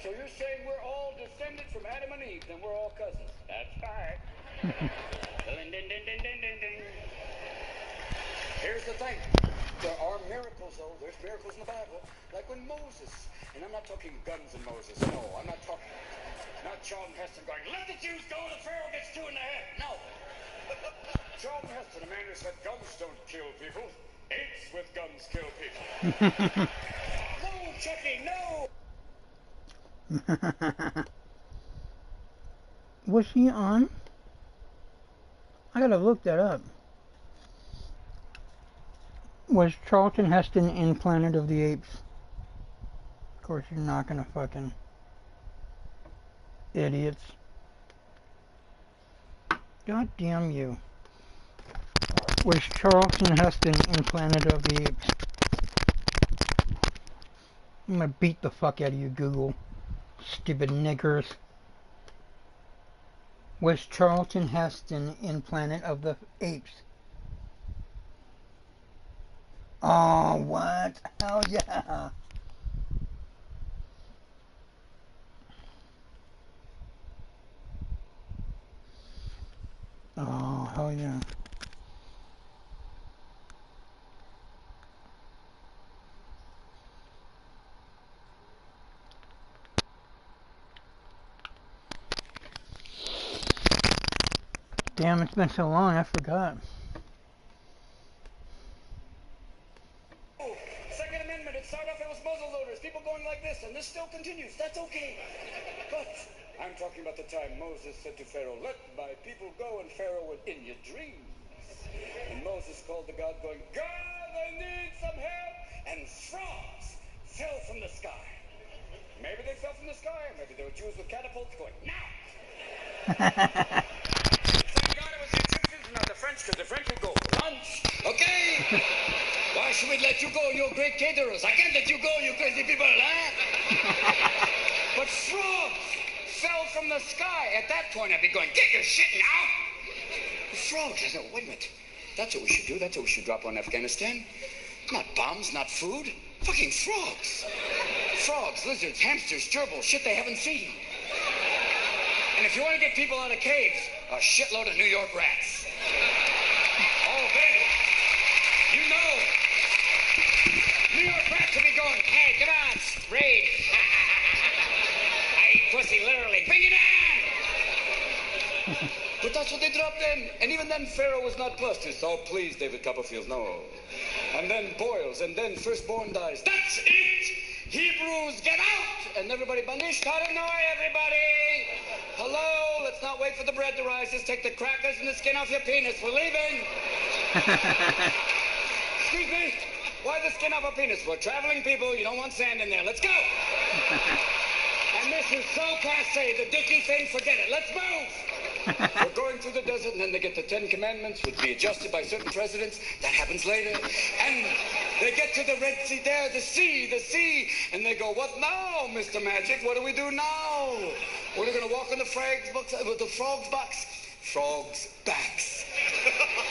So you're saying we're all descended from Adam and Eve, then we're all cousins. That's right. Ding, ding, ding, ding, ding, ding, ding. Here's the thing. There are miracles, though. There's miracles in the Bible. Like when Moses, and I'm not talking guns and Moses, no. I'm not talking, not Charlton Heston going, let the Jews go, the Pharaoh gets two in the head. No. Charlton Heston, a man who said guns don't kill people. Apes with guns kill people. No, Chucky, no. Was he on? I gotta look that up. Was Charlton Heston in Planet of the Apes? Of course, you're not gonna fucking idiots. God damn you. Was Charlton Heston in Planet of the Apes? I'm gonna beat the fuck out of you, Google. Stupid niggers. Was Charlton Heston in Planet of the Apes? Oh, what? Hell yeah. Oh, hell yeah. Damn, it's been so long, I forgot. Oh, Second Amendment, it started off, it was muzzle loaders, people going like this, and this still continues. That's okay. But I'm talking about the time Moses said to Pharaoh, "Let my people go," and Pharaoh went, "In your dreams." And Moses called to God, going, "God, I need some help." And frogs fell from the sky. Maybe they fell from the sky, or maybe they were Jews with catapults going, "Now!" Thank God it was the Egyptians, not the French, because the French would go, "Lunch, okay? Why should we let you go, you great caterers? I can't let you go, you crazy people, huh?" But frogs fell from the sky. At that point, I'd be going, "Get your shit now!" Frogs. I said, "Wait a minute. That's what we should do. That's what we should drop on Afghanistan. Not bombs, not food. Fucking frogs. Frogs, lizards, hamsters, gerbils, shit they haven't seen. And if you want to get people out of caves, a shitload of New York rats. Oh, baby. You know. New York rats will be going, "Hey, come on, raid." I eat pussy, literally. Bring it on! But that's what they dropped in. And even then, Pharaoh was not pleased. Oh, please, David Copperfield, no. And then boils, and then firstborn dies. That's it! Hebrews, get out! And everybody, Banish Taranoi, everybody! Hello, let's not wait for the bread to rise. Just take the crackers and the skin off your penis. We're leaving! Excuse me? Why the skin off a penis? We're traveling people. You don't want sand in there. Let's go! And this is so passe, the dicky thing, forget it. Let's move! We're going through the desert, and then they get the 10 Commandments, which be adjusted by certain presidents. That happens later. And they get to the Red Sea there, the sea. And they go, "What now, Mr. Magic? What do we do now? We're going to walk on the frogs' backs. Frogs' backs.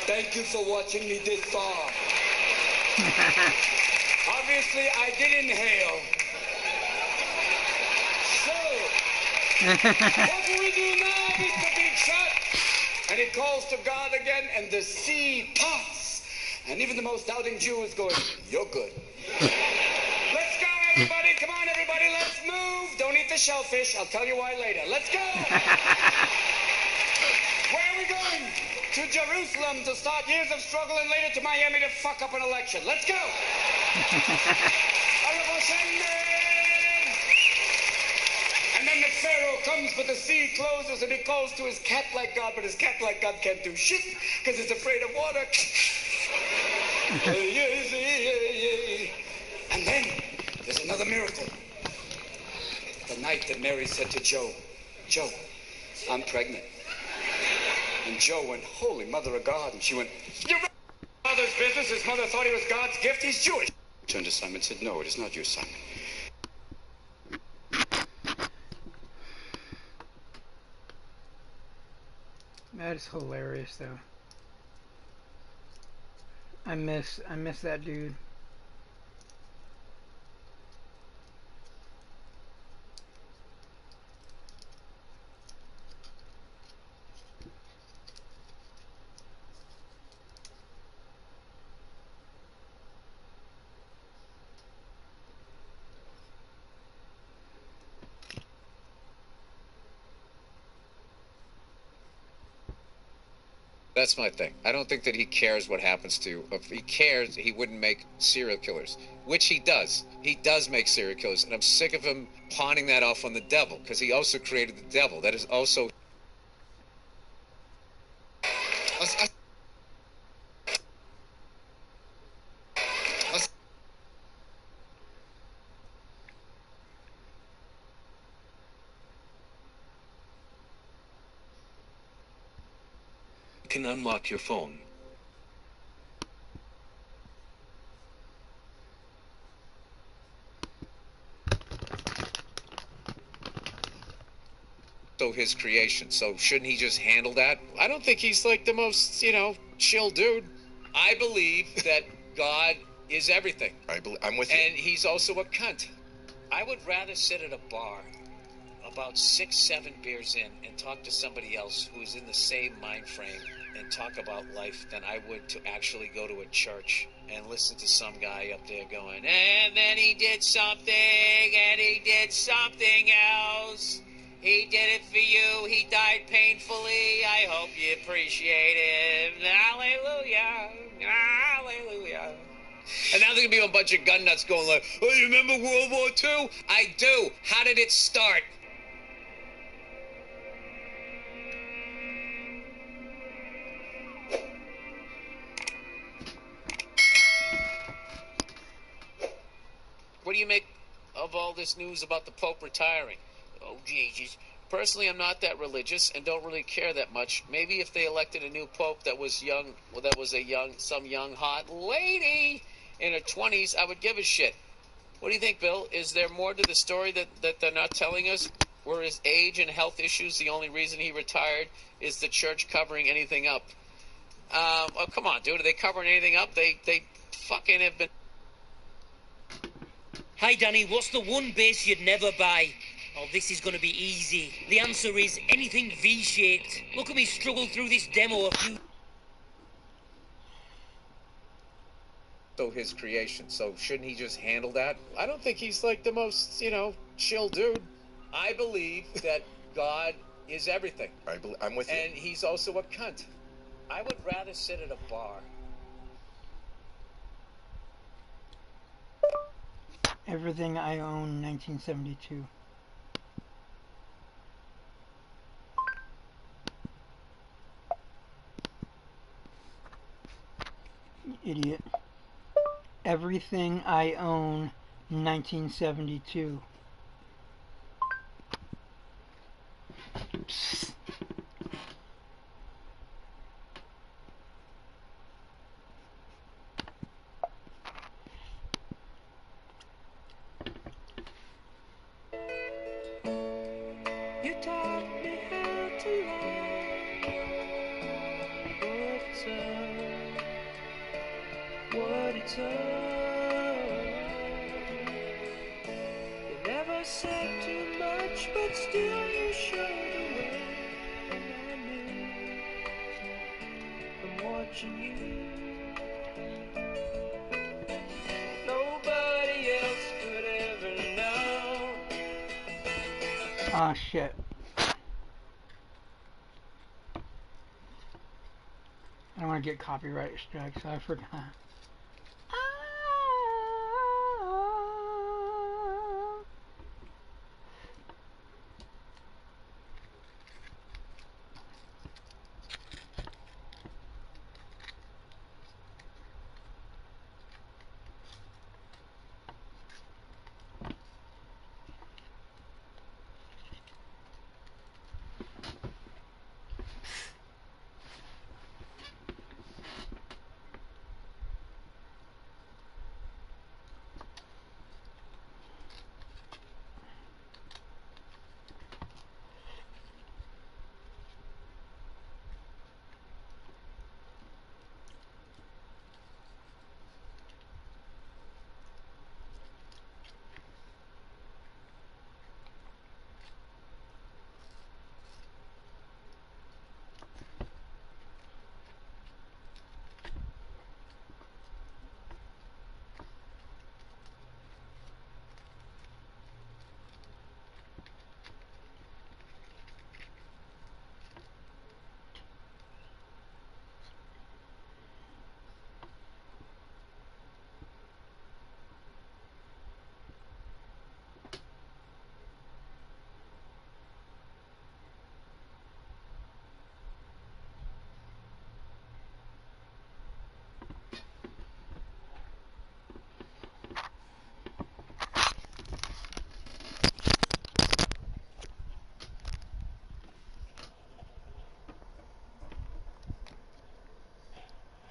Thank you for watching me this far. Obviously, I did inhale. What do we do now, Mr. Big Shot? And he calls to God again, and the sea parts. And even the most doubting Jew is going, "You're good." Let's go, everybody. Come on, everybody. Let's move. Don't eat the shellfish. I'll tell you why later. Let's go. Where are we going? To Jerusalem to start years of struggle, and later to Miami to fuck up an election. Let's go. And then the Pharaoh comes, but the sea closes, and he calls to his cat-like God, but his cat-like God can't do shit, because it's afraid of water. And then there's another miracle. The night that Mary said to Joe, "Joe, I'm pregnant." And Joe went, "Holy Mother of God." And she went, "Your father's business. His mother thought he was God's gift. He's Jewish." Turned to Simon and said, "No, it is not you, Simon." That is hilarious, though. I miss that dude. That's my thing. I don't think that he cares what happens to you. If he cared, he wouldn't make serial killers, which he does. He does make serial killers, and I'm sick of him pawning that off on the devil, because he also created the devil. That is also... Can unlock your phone. So his creation. So shouldn't he just handle that? I don't think he's like the most, chill dude. I believe that God is everything. I'm with you. And he's also a cunt. I would rather sit at a bar about 6-7 beers in and talk to somebody else who's in the same mind frame and talk about life than I would to actually go to a church and listen to some guy up there going, "And then he did something, and he did something else. He did it for you. He died painfully. I hope you appreciate it. Hallelujah. Hallelujah. And now there's going to be a bunch of gun nuts going like, oh, you remember World War II? I do. How did it start? What do you make of all this news about the Pope retiring? Oh, Jesus. Personally, I'm not that religious and don't really care that much. Maybe if they elected a new Pope that was young, well, that was some young hot lady in her 20s, I would give a shit. What do you think, Bill? Is there more to the story that they're not telling us? Were his age and health issues the only reason he retired? Is the church covering anything up? Oh, come on, dude. Are they covering anything up? They fucking have been... Hi, Danny. What's the one base you'd never buy? Oh, this is going to be easy. The answer is anything V-shaped. Look at me struggle through this demo a few... So his creation. So shouldn't he just handle that? I don't think he's like the most, chill dude. I believe that God is everything. I'm with you. And he's also a cunt. I would rather sit at a bar. Everything I Own, 1972. Idiot. Everything I Own, 1972. Psst. You taught me how to love what it's You never said too much, but still you showed the way. And I knew from watching you, nobody else could ever know. Ah, shit. I don't want to get copyright strikes, so I forgot.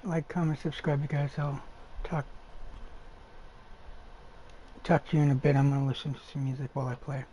Like, comment, subscribe, you guys. I'll talk to you in a bit. I'm gonna listen to some music while I play.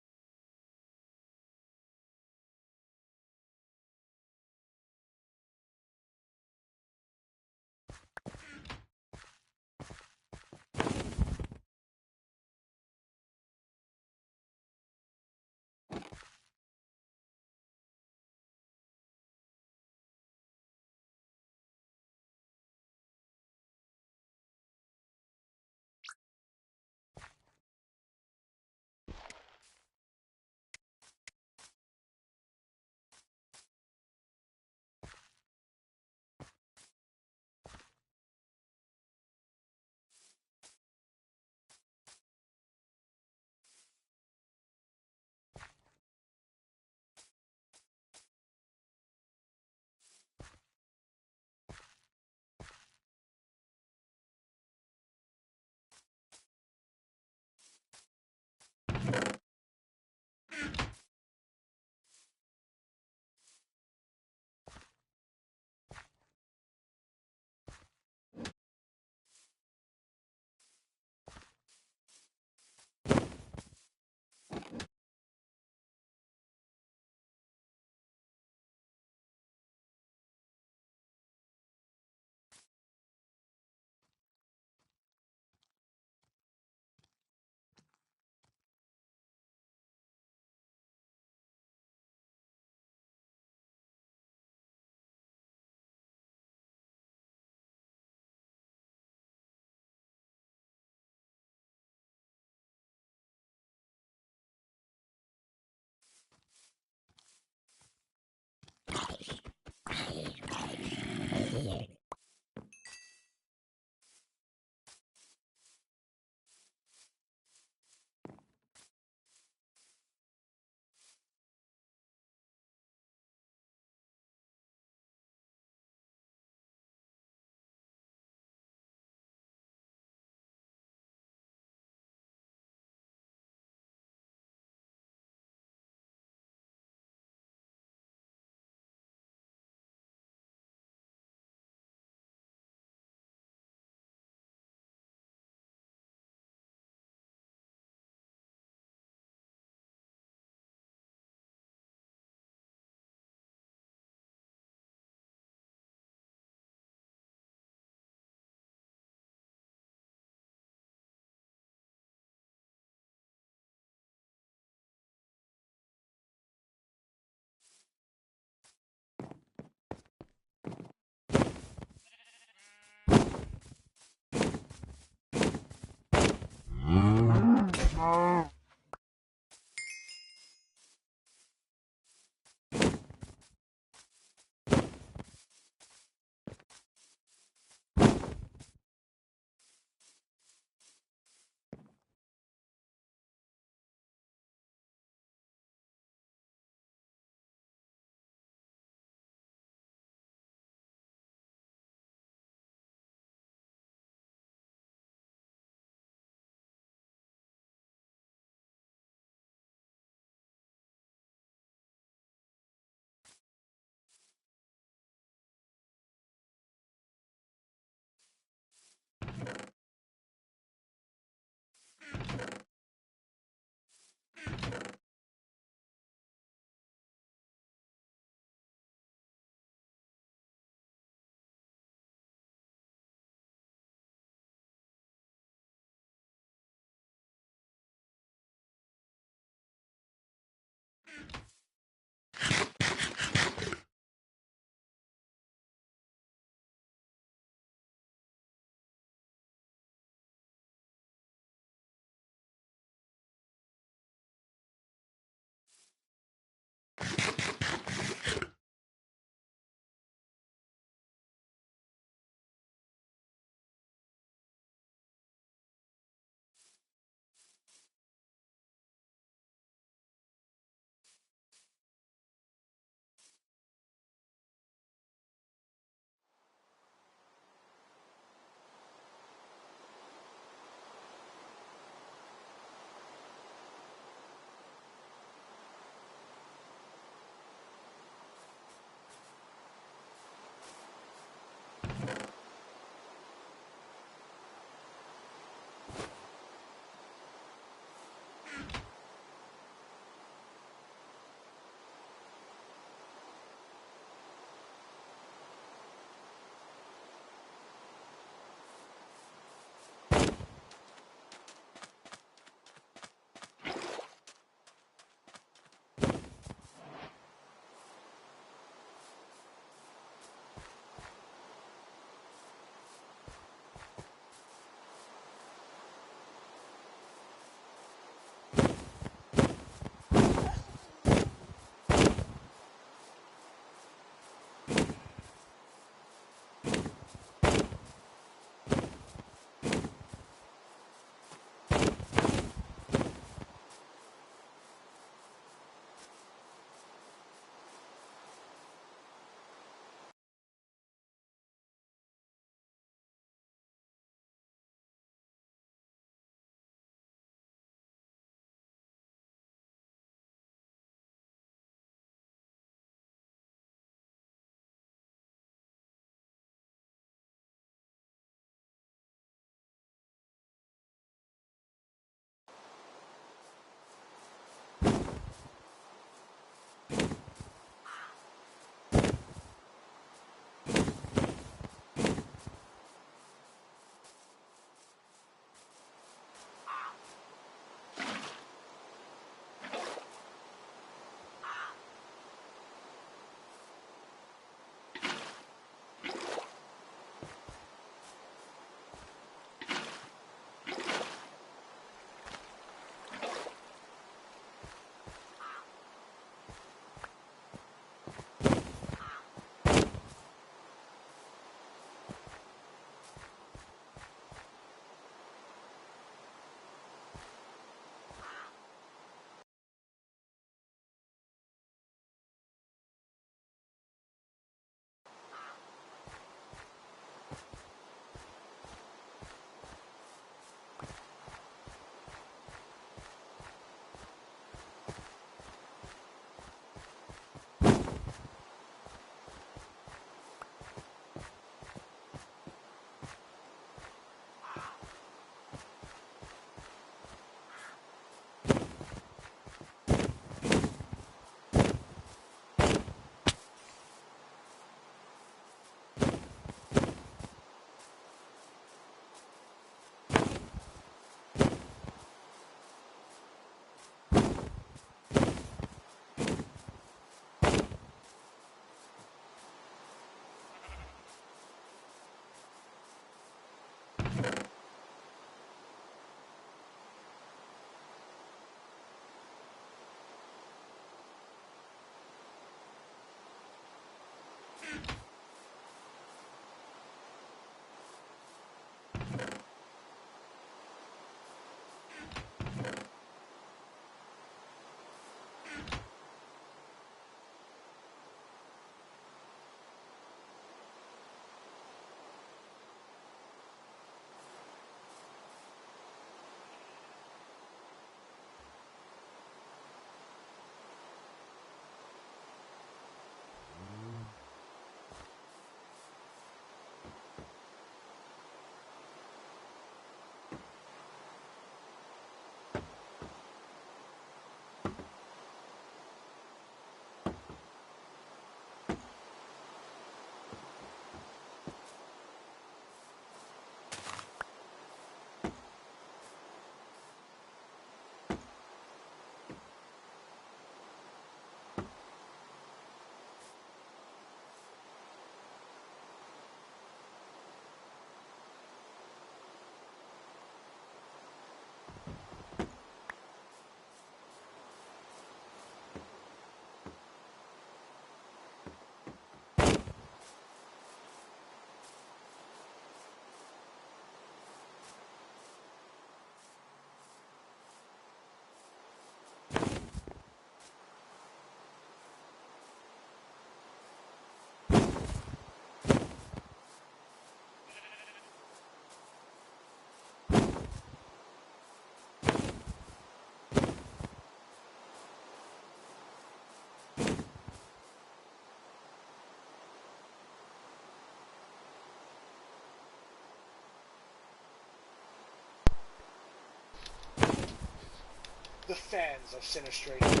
the fans of Sinistration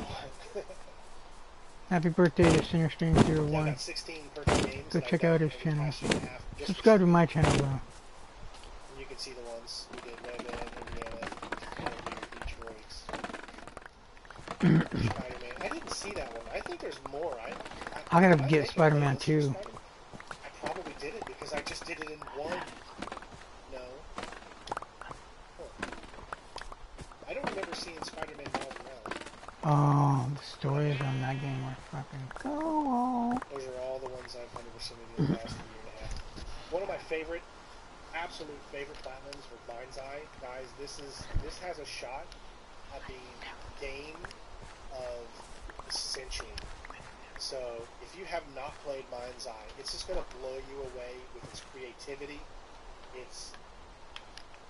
1. Happy birthday to Sinistration01. Yeah, I got 16 perfect games. Go that check I out got his over the channel. past year and a half, just for Subscribe to my channel though. And you can see the ones we did: Rayman, Indiana, Detroit, Spider-Man. I didn't see that one. I think there's more. I gotta get Spider-Man 2. I probably did it because I just did it in one. No. Huh. I don't remember seeing Spider-Man Miles Morales. Oh, the stories on that game were fucking cool. Those are all the ones I've 100% in the last year and a half. One of my favorite, absolute favorite platinums was Mind's Eye. Guys, this has a shot at being game of the century. So, if you have not played Mind's Eye, it's just going to blow you away with its creativity, its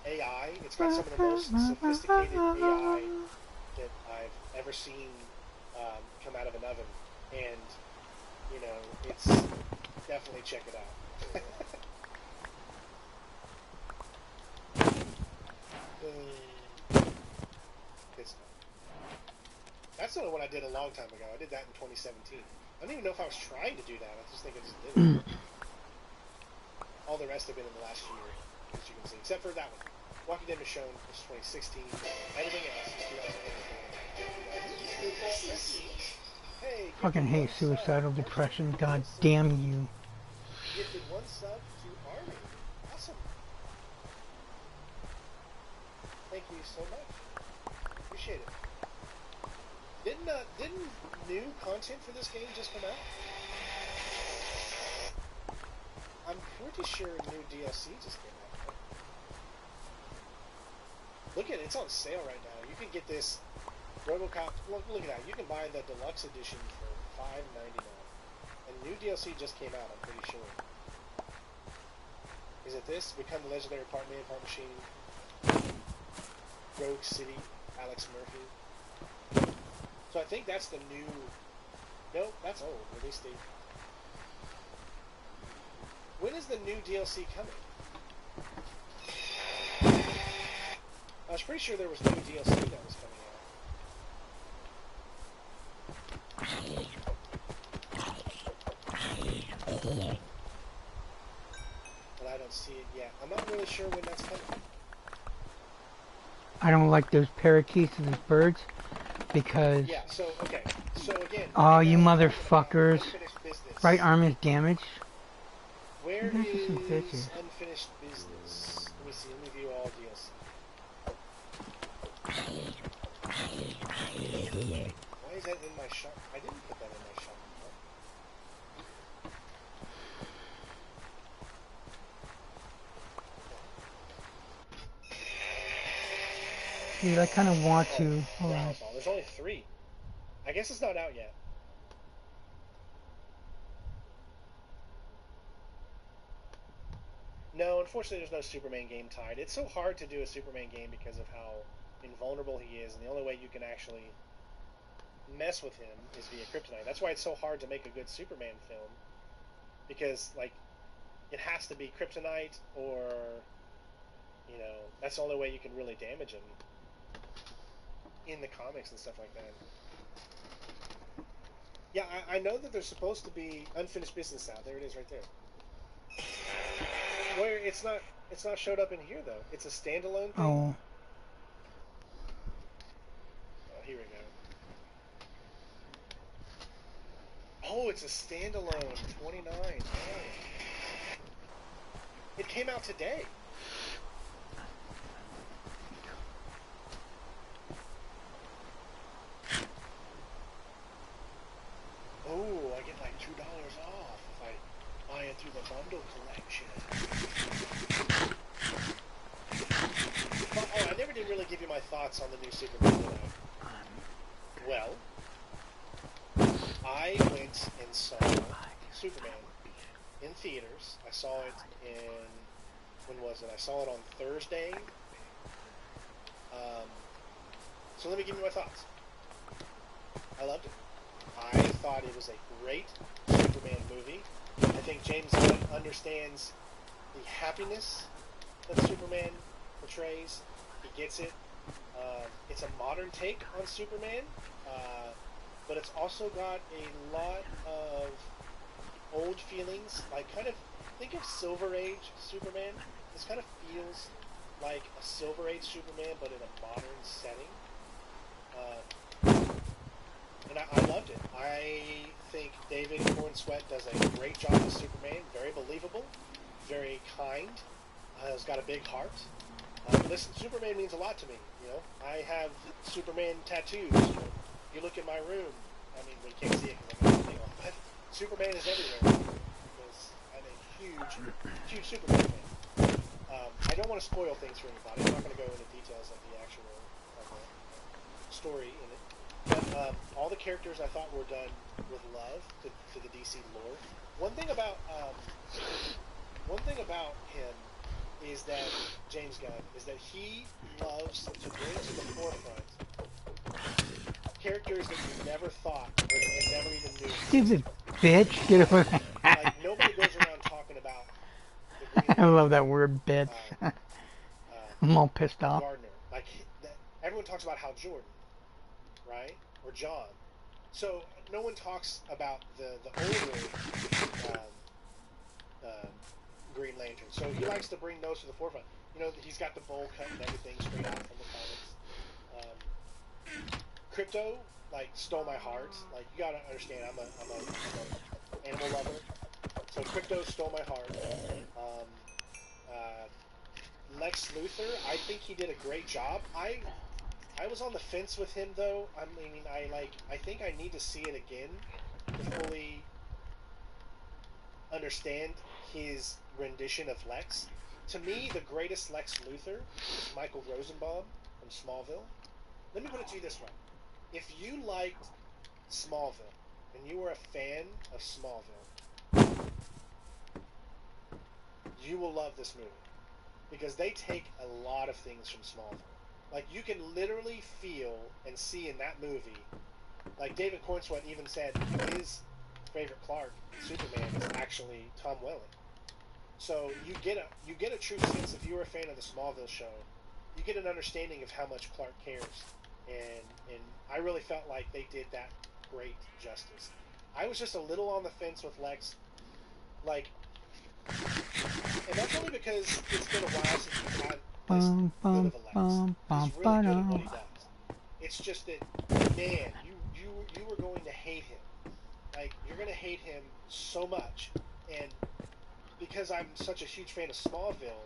AI. It's got some of the most sophisticated AI that I've ever seen come out of an oven. And, you know, it's definitely check it out. Good stuff. That's the only one I did a long time ago. I did that in 2017. I don't even know if I was trying to do that. I just think I just did it. All the rest have been in the last year, as you can see, except for that one. Walking Dead Michonne was 2016. Everything else is 2017. Hey, Fucking hate suicidal depression. God damn you. gifted one sub to Army. Awesome. Thank you so much. Appreciate it. Didn't new content for this game just come out? I'm pretty sure new DLC just came out. Look at it, it's on sale right now. You can get this RoboCop. Look at that. You can buy the deluxe edition for $5.99. And new DLC just came out. I'm pretty sure. Is it this? Become the legendary part man, part machine. Rogue City, Alex Murphy. So I think that's the new. Nope, that's old. Release date. When is the new DLC coming? I was pretty sure there was new DLC that was coming out. But I don't see it yet. I'm not really sure when that's coming. I don't like those parakeets and those birds because. Yeah. So okay. So again. Oh, you motherfuckers! Right arm is damaged. Where These are is some bitches. unfinished business? Let me see. Let me view all DLC. Why is that in my shop? I didn't put that in my shop. Dude, I kind of want to. Hold on. Wow, there's only 3. I guess it's not out yet. No, unfortunately there's no Superman game tied. It's so hard to do a Superman game because of how invulnerable he is, and the only way you can actually mess with him is via kryptonite. That's why it's so hard to make a good Superman film, because, like, it has to be kryptonite, or, you know, that's the only way you can really damage him in the comics and stuff like that. Yeah, I know that there's supposed to be unfinished business out. There it is right there. Where it's not showed up in here though. It's a standalone thing. Oh. Oh, here we go. Oh, it's a standalone 29. Oh. It came out today. Oh, I get like $2 off if I buy it through the bundle collection. Oh, I never did really give you my thoughts on the new Superman tonight. Well, I went and saw Superman in theaters. I saw it in, when was it? I saw it on Thursday. So let me give you my thoughts. I loved it. I thought it was a great Superman movie. I think James Gunn understands the happiness that Superman portrays. He gets it. It's a modern take on Superman, but it's also got a lot of old feelings, like kind of think of Silver Age Superman. This kind of feels like a Silver Age Superman, but in a modern setting. And I loved it. I think David Cornsweet does a great job as Superman. Very believable, very kind. Has got a big heart. Listen, Superman means a lot to me. You know, I have Superman tattoos. You look at my room. I mean, we can't see it because I'm not on, but Superman is everywhere. Because I'm a huge Superman fan. I don't want to spoil things for anybody. I'm not going to go into details of the actual story in it. But all the characters I thought were done with love to the DC lore. One thing about him is that James Gunn is that he loves to bring to the forefront characters that you never thought or that you never even knew. Stupid bitch, get over there. Like nobody goes around talking about the Green I love that word, bitch. I'm all pissed off. Gardner. Like everyone talks about Hal Jordan, right? Or John. So no one talks about the older Green Lantern. So he likes to bring those to the forefront. You know, he's got the bowl cut and everything straight out from the comics. Crypto, like, stole my heart. Like, you gotta understand, I'm a animal lover. So Crypto stole my heart. Lex Luthor, I think he did a great job. I was on the fence with him, though. I mean, I think I need to see it again to fully understand his rendition of Lex. To me, the greatest Lex Luthor is Michael Rosenbaum from Smallville. Let me put it to you this way. If you liked Smallville, and you were a fan of Smallville, you will love this movie. Because they take a lot of things from Smallville. Like, you can literally feel and see in that movie, like David Cornsweet even said his favorite Clark, Superman, is actually Tom Welling. So you get a true sense, if you were a fan of the Smallville show, you get an understanding of how much Clark cares. And I really felt like they did that great justice. I was just a little on the fence with Lex. Like, and that's only because it's been a while since we've had this good of a Lex. He's really good at what he does. It's just that, man, you were going to hate him. Like, you're going to hate him so much. And because I'm such a huge fan of Smallville,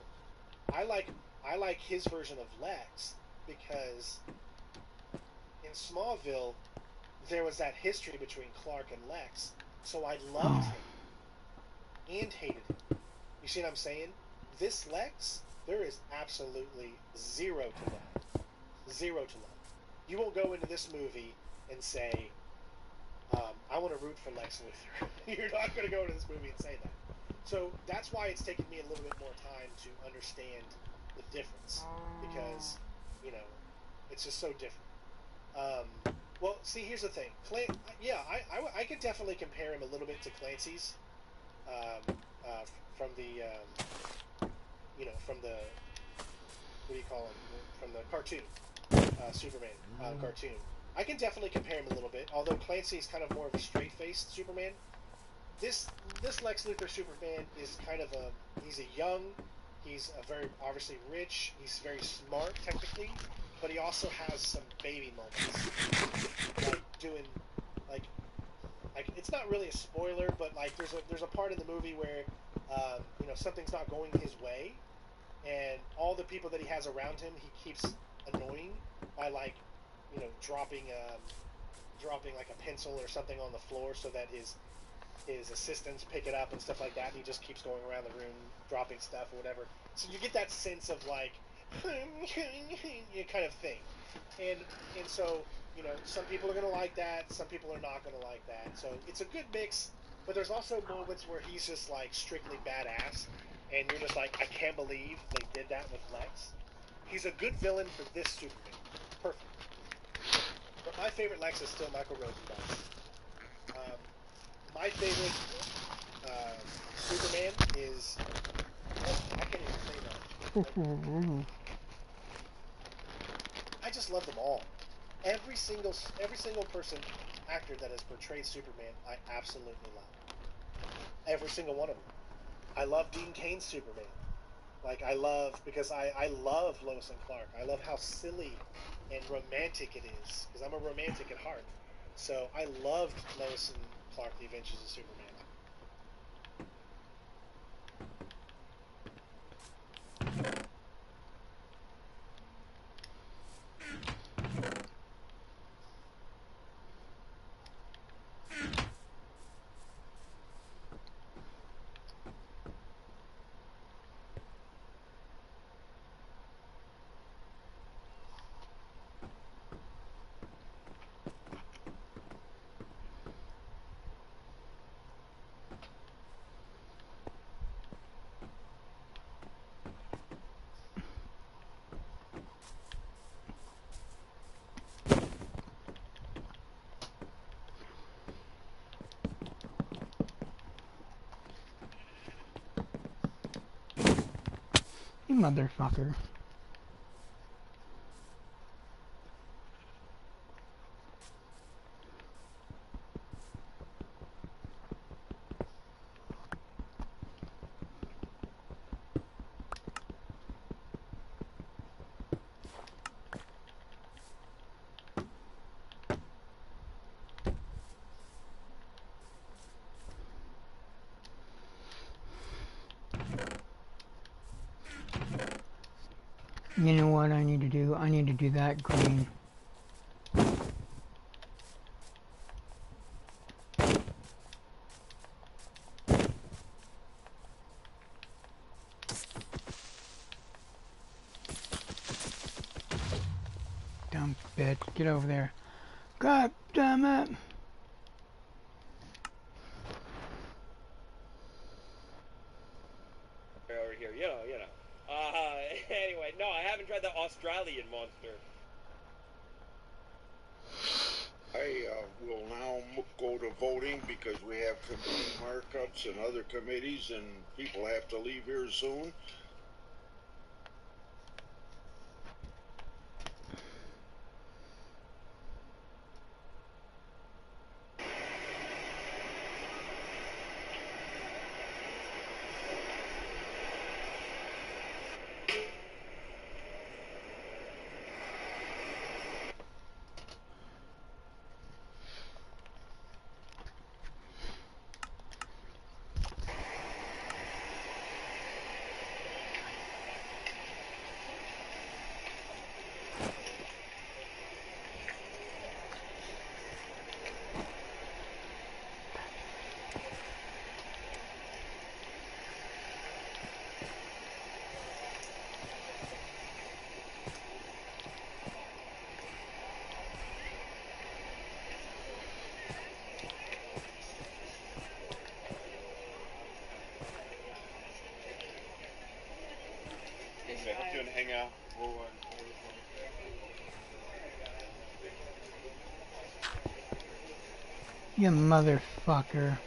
I like his version of Lex because in Smallville there was that history between Clark and Lex, so I loved him and hated him. You see what I'm saying? This Lex, there is absolutely zero to love. Zero to love. You won't go into this movie and say, I want to root for Lex Luthor. You're not going to go into this movie and say that. So that's why it's taken me a little bit more time to understand the difference. Because, you know, it's just so different. Well, see, here's the thing. I could definitely compare him a little bit to Clancy's. From the, from the, what do you call him? From the cartoon, Superman cartoon. I can definitely compare him a little bit, although Clancy is kind of more of a straight-faced Superman. This Lex Luthor Superman is kind of he's a very obviously rich, he's very smart technically, but he also has some baby moments. Like it's not really a spoiler, but like there's a part in the movie where something's not going his way, and all the people that he has around him he keeps annoying by dropping like a pencil or something on the floor so that his assistants pick it up and stuff like that, and he just keeps going around the room dropping stuff or whatever. So you get that sense of like kind of thing, and so some people are gonna like that, some people are not gonna like that. So it's a good mix, but there's also moments where he's just like strictly badass, and you're just like, I can't believe they did that with Lex. He's a good villain for this Superman. Perfect. But my favorite Lex is still Michael Rosenbaum. My favorite Superman is... I can't even say that. just love them all. Every single person, actor that has portrayed Superman, I absolutely love. Every single one of them. I love Dean Cain's Superman. Like, because I love Lois and Clark. I love how silly and romantic it is, because I'm a romantic at heart. So I loved Lois and Clark, The Adventures of Superman. You motherfucker. You know what I need to do? I need to do that green. Dumb bitch. Get over there. God damn it. Over here, you know. Anyway, no, I haven't tried the Australian monster. I will now go to voting because we have committee markups and other committees, and people have to leave here soon. I hope you and hang out. You motherfucker.